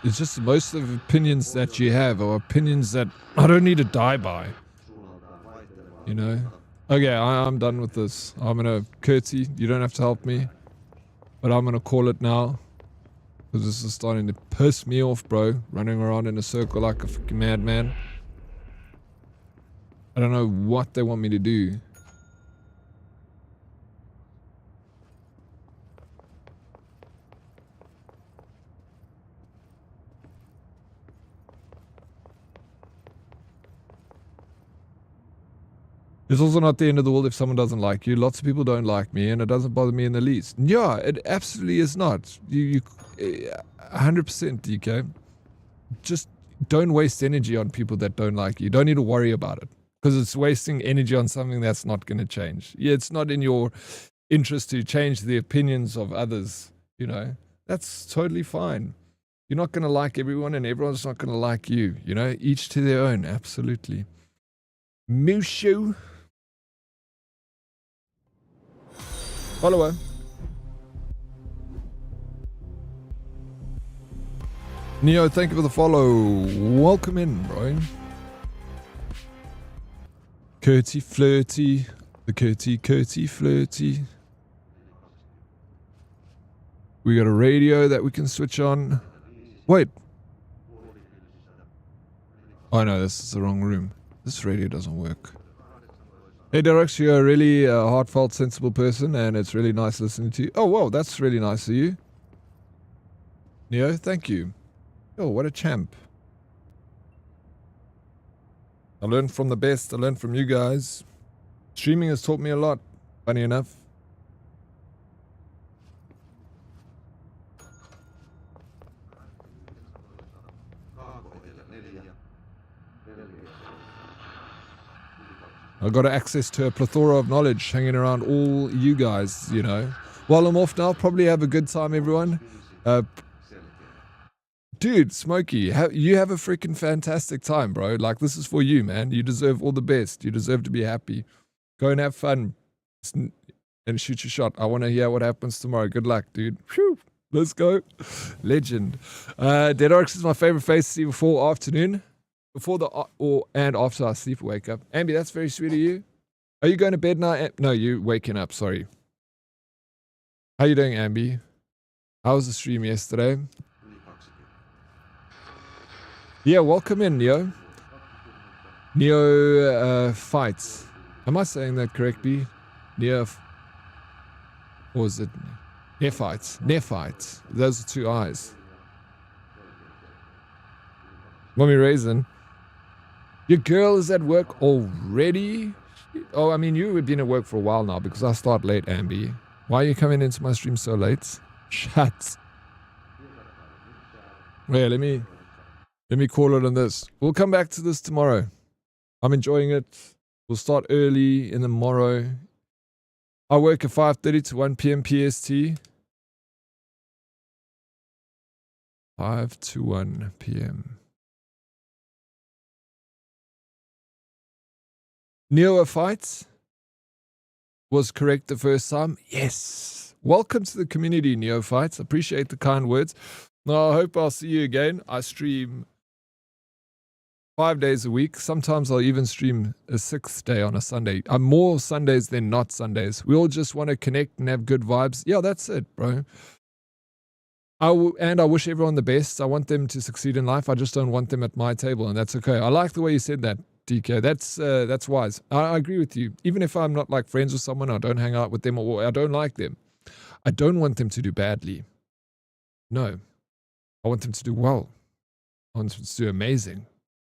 It's just most of the opinions that you have are opinions that I don't need to die by. You know? Okay, I'm done with this. I'm gonna curtsy. You don't have to help me. But I'm gonna call it now. Because this is starting to piss me off, bro. Running around in a circle like a fucking madman. I don't know what they want me to do. It's also not the end of the world if someone doesn't like you. Lots of people don't like me, and it doesn't bother me in the least. Yeah, it absolutely is not. You 100% DK. Just don't waste energy on people that don't like you. Don't need to worry about it. Because it's wasting energy on something that's not going to change. Yeah, it's not in your interest to change the opinions of others, you know. That's totally fine. You're not going to like everyone, and everyone's not going to like you. You know, each to their own. Absolutely. Mushu. Follower. Neo, thank you for the follow. Welcome in, bro. Curty flirty. The curty flirty. We got a radio that we can switch on. Wait. Oh no, this is the wrong room. This radio doesn't work. Hey Dead Oryx, you're a really heartfelt, sensible person, and it's really nice listening to you. Oh, wow, that's really nice of you. Neo, thank you. Oh, what a champ. I learned from the best. I learned from you guys. Streaming has taught me a lot, funny enough. I got access to a plethora of knowledge hanging around all you guys, you know. While I'm off now, probably have a good time, everyone. Dude, Smokey, you have a freaking fantastic time, bro. Like, this is for you, man. You deserve all the best. You deserve to be happy. Go and have fun and shoot your shot. I want to hear what happens tomorrow. Good luck, dude. Whew. Let's go. Legend. Dead Oryx is my favorite face to see before afternoon. Before and after I sleep or wake up. Ambi, that's very sweet of you. Are you going to bed now? No, you waking up, sorry. How you doing, Ambi? How was the stream yesterday? Yeah, welcome in, Neo. Neo fights. Am I saying that correctly? Neo, or is it Nephites? Nephites. Those are two eyes. Mommy Raisin. Your girl is at work already? Oh, I mean, you've been at work for a while now because I start late, Ambi. Why are you coming into my stream so late? Shut. Yeah, let me call it on this. We'll come back to this tomorrow. I'm enjoying it. We'll start early in the morrow. I work at 5:30 to 1 p.m. PST. 5 to 1 p.m. Neophytes was correct the first time. Yes. Welcome to the community, Neophytes. Appreciate the kind words. No, I hope I'll see you again. I stream 5 days a week. Sometimes I'll even stream a 6th day on a Sunday. I'm more Sundays than not Sundays. We all just want to connect and have good vibes. Yeah, that's it, bro. And I wish everyone the best. I want them to succeed in life. I just don't want them at my table, and that's okay. I like the way you said that, DK. That's wise. I agree with you. Even if I'm not like friends with someone, I don't hang out with them, or I don't like them, I don't want them to do badly. No. I want them to do well. I want them to do amazing.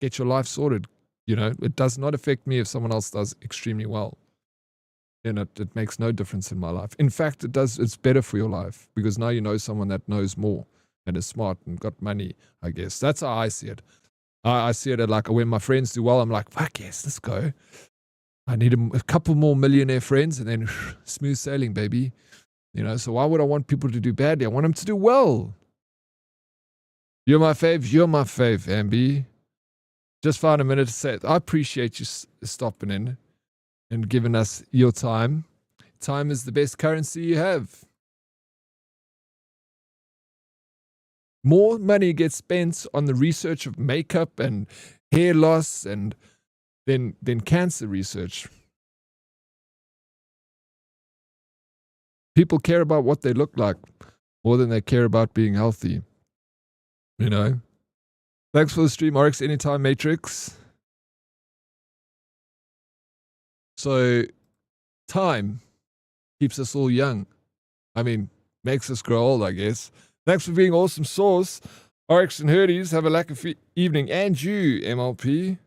Get your life sorted. You know, it does not affect me if someone else does extremely well. And it makes no difference in my life. In fact, it's better for your life because now you know someone that knows more and is smart and got money, I guess. That's how I see it. I see it like when my friends do well, I'm like, fuck yes, let's go. I need a couple more millionaire friends and then smooth sailing, baby. You know, so why would I want people to do badly? I want them to do well. You're my fave, Ambi. Just found a minute to say it. I appreciate you stopping in and giving us your time. Time is the best currency you have. More money gets spent on the research of makeup and hair loss and than cancer research. People care about what they look like more than they care about being healthy. You know? Thanks for the stream, Oryx. Anytime, Matrix. So, time keeps us all young. I mean, makes us grow old, I guess. Thanks for being awesome sauce. Oryx and Herdies, have a lucky evening. And you, MLP.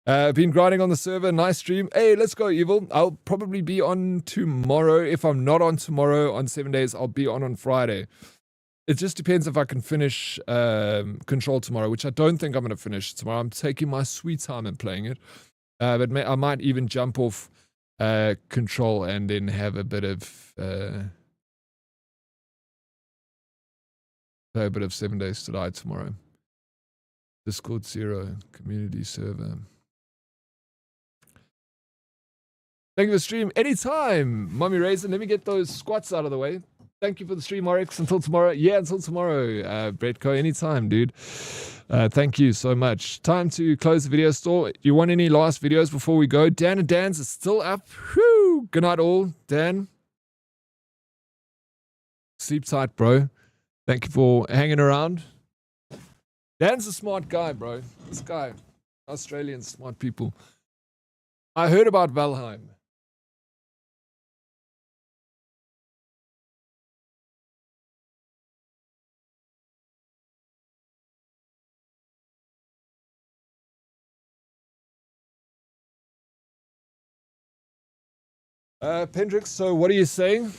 Been grinding on the server. Nice stream. Hey, let's go, Evil. I'll probably be on tomorrow. If I'm not on tomorrow on 7 days, I'll be on Friday. It just depends if I can finish Control tomorrow, which I don't think I'm going to finish tomorrow. I'm taking my sweet time and playing it. But I might even jump off Control and then have a bit of Play a bit of 7 Days to Die tomorrow. Discord 0, community server. Thank you for the stream. Anytime, Mommy Raisin. Let me get those squats out of the way. Thank you for the stream, Oryx. Until tomorrow. Yeah, until tomorrow. Bretko, anytime, dude. Thank you so much. Time to close the video store. You want any last videos before we go? Dan and Dan's is still up. Whew. Good night, all. Dan. Sleep tight, bro. Thank you for hanging around. Dan's a smart guy, bro. This guy. Australian smart people. I heard about Valheim. Pendrix, so what are you saying?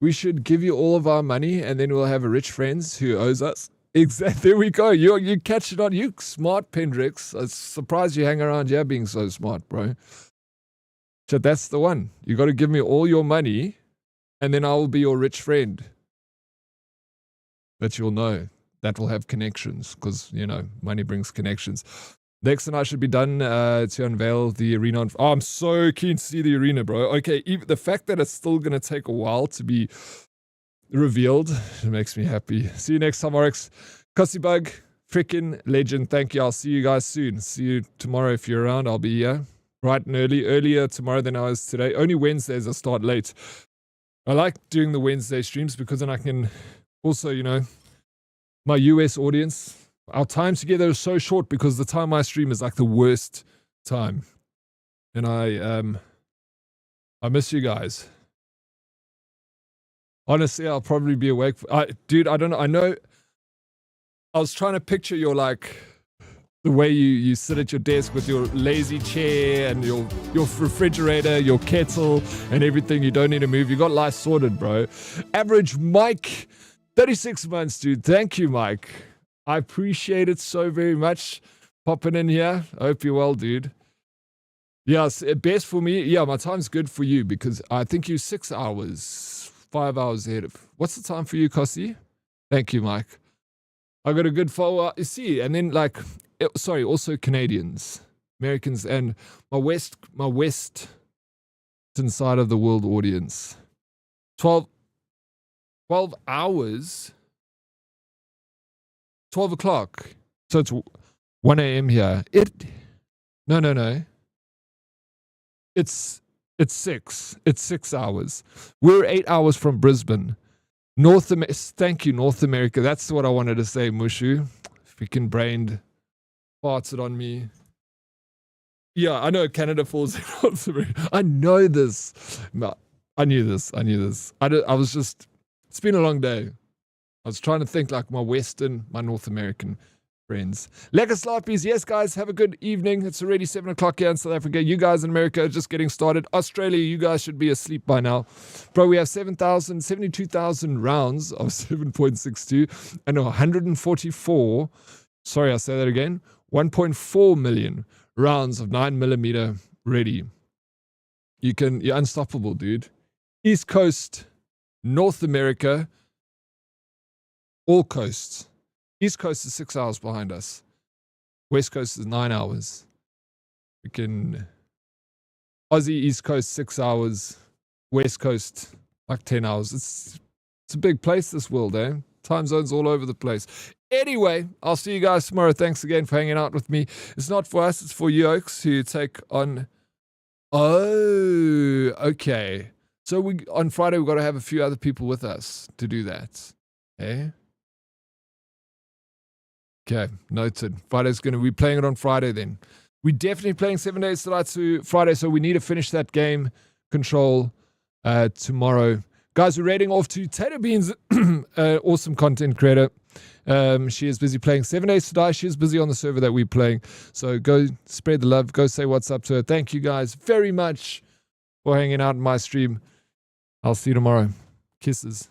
We should give you all of our money and then we'll have a rich friends who owes us. Exactly. There we go. You catch it on. You smart, Pendrix. I'm surprised you hang around here being so smart, bro. So that's the one. You got to give me all your money and then I will be your rich friend. That you'll know. That will have connections because, you know, money brings connections. Next and I should be done to unveil the arena. Oh, I'm so keen to see the arena, bro. Okay, even the fact that it's still going to take a while to be revealed, it makes me happy. See you next time, Oryx. Cussybug, freaking legend. Thank you. I'll see you guys soon. See you tomorrow if you're around. I'll be here bright and early. Earlier tomorrow than I was today. Only Wednesdays I start late. I like doing the Wednesday streams because then I can also, you know, my US audience... Our time together is so short because the time I stream is like the worst time. And I miss you guys. Honestly, I'll probably be awake. Dude, I don't know. I know. I was trying to picture your like the way you sit at your desk with your lazy chair and your refrigerator, your kettle and everything. You don't need to move. You got life sorted, bro. Average Mike, 36 months, dude. Thank you, Mike. I appreciate it so very much. Popping in here. I hope you're well, dude. Yes, best for me. Yeah, my time's good for you because I think you're 6 hours, 5 hours ahead of. What's the time for you, Kossi? Thank you, Mike. I got a good follow-up. You see, and then like, sorry, also Canadians, Americans, and my western side of the world audience. 12 hours. 12 o'clock. So it's 1 a.m. here. No. It's 6. It's 6 hours. We're 8 hours from Brisbane. Thank you, North America. That's what I wanted to say, Mushu. Freaking brained. Farts it on me. Yeah, I know Canada falls in North America. I know this. No, I knew this. I was just, it's been a long day. I was trying to think like my North American friends. Lekker Slappies. Yes, guys, have a good evening. It's already 7 o'clock here in South Africa. You guys in America are just getting started. Australia, you guys should be asleep by now. Bro, we have 72,000 rounds of 7.62 and 144, sorry, I'll say that again, 1.4 million rounds of 9mm ready. You're unstoppable, dude. East Coast, North America, all coasts. East Coast is 6 hours behind us. West Coast is 9 hours. We can Aussie East Coast 6 hours. West Coast like 10 hours. It's a big place, this world, eh? Time zones all over the place. Anyway, I'll see you guys tomorrow. Thanks again for hanging out with me. It's not for us, it's for you oaks who take on. Oh, okay. So on Friday we've got to have a few other people with us to do that. Eh? Okay, noted. Friday's going to be playing it on Friday then. We're definitely playing 7 Days to Die to Friday, so we need to finish that game control tomorrow. Guys, we're raiding off to Tater Beans, awesome content creator. She is busy playing 7 Days to Die. She is busy on the server that we're playing. So go spread the love. Go say what's up to her. Thank you guys very much for hanging out in my stream. I'll see you tomorrow. Kisses.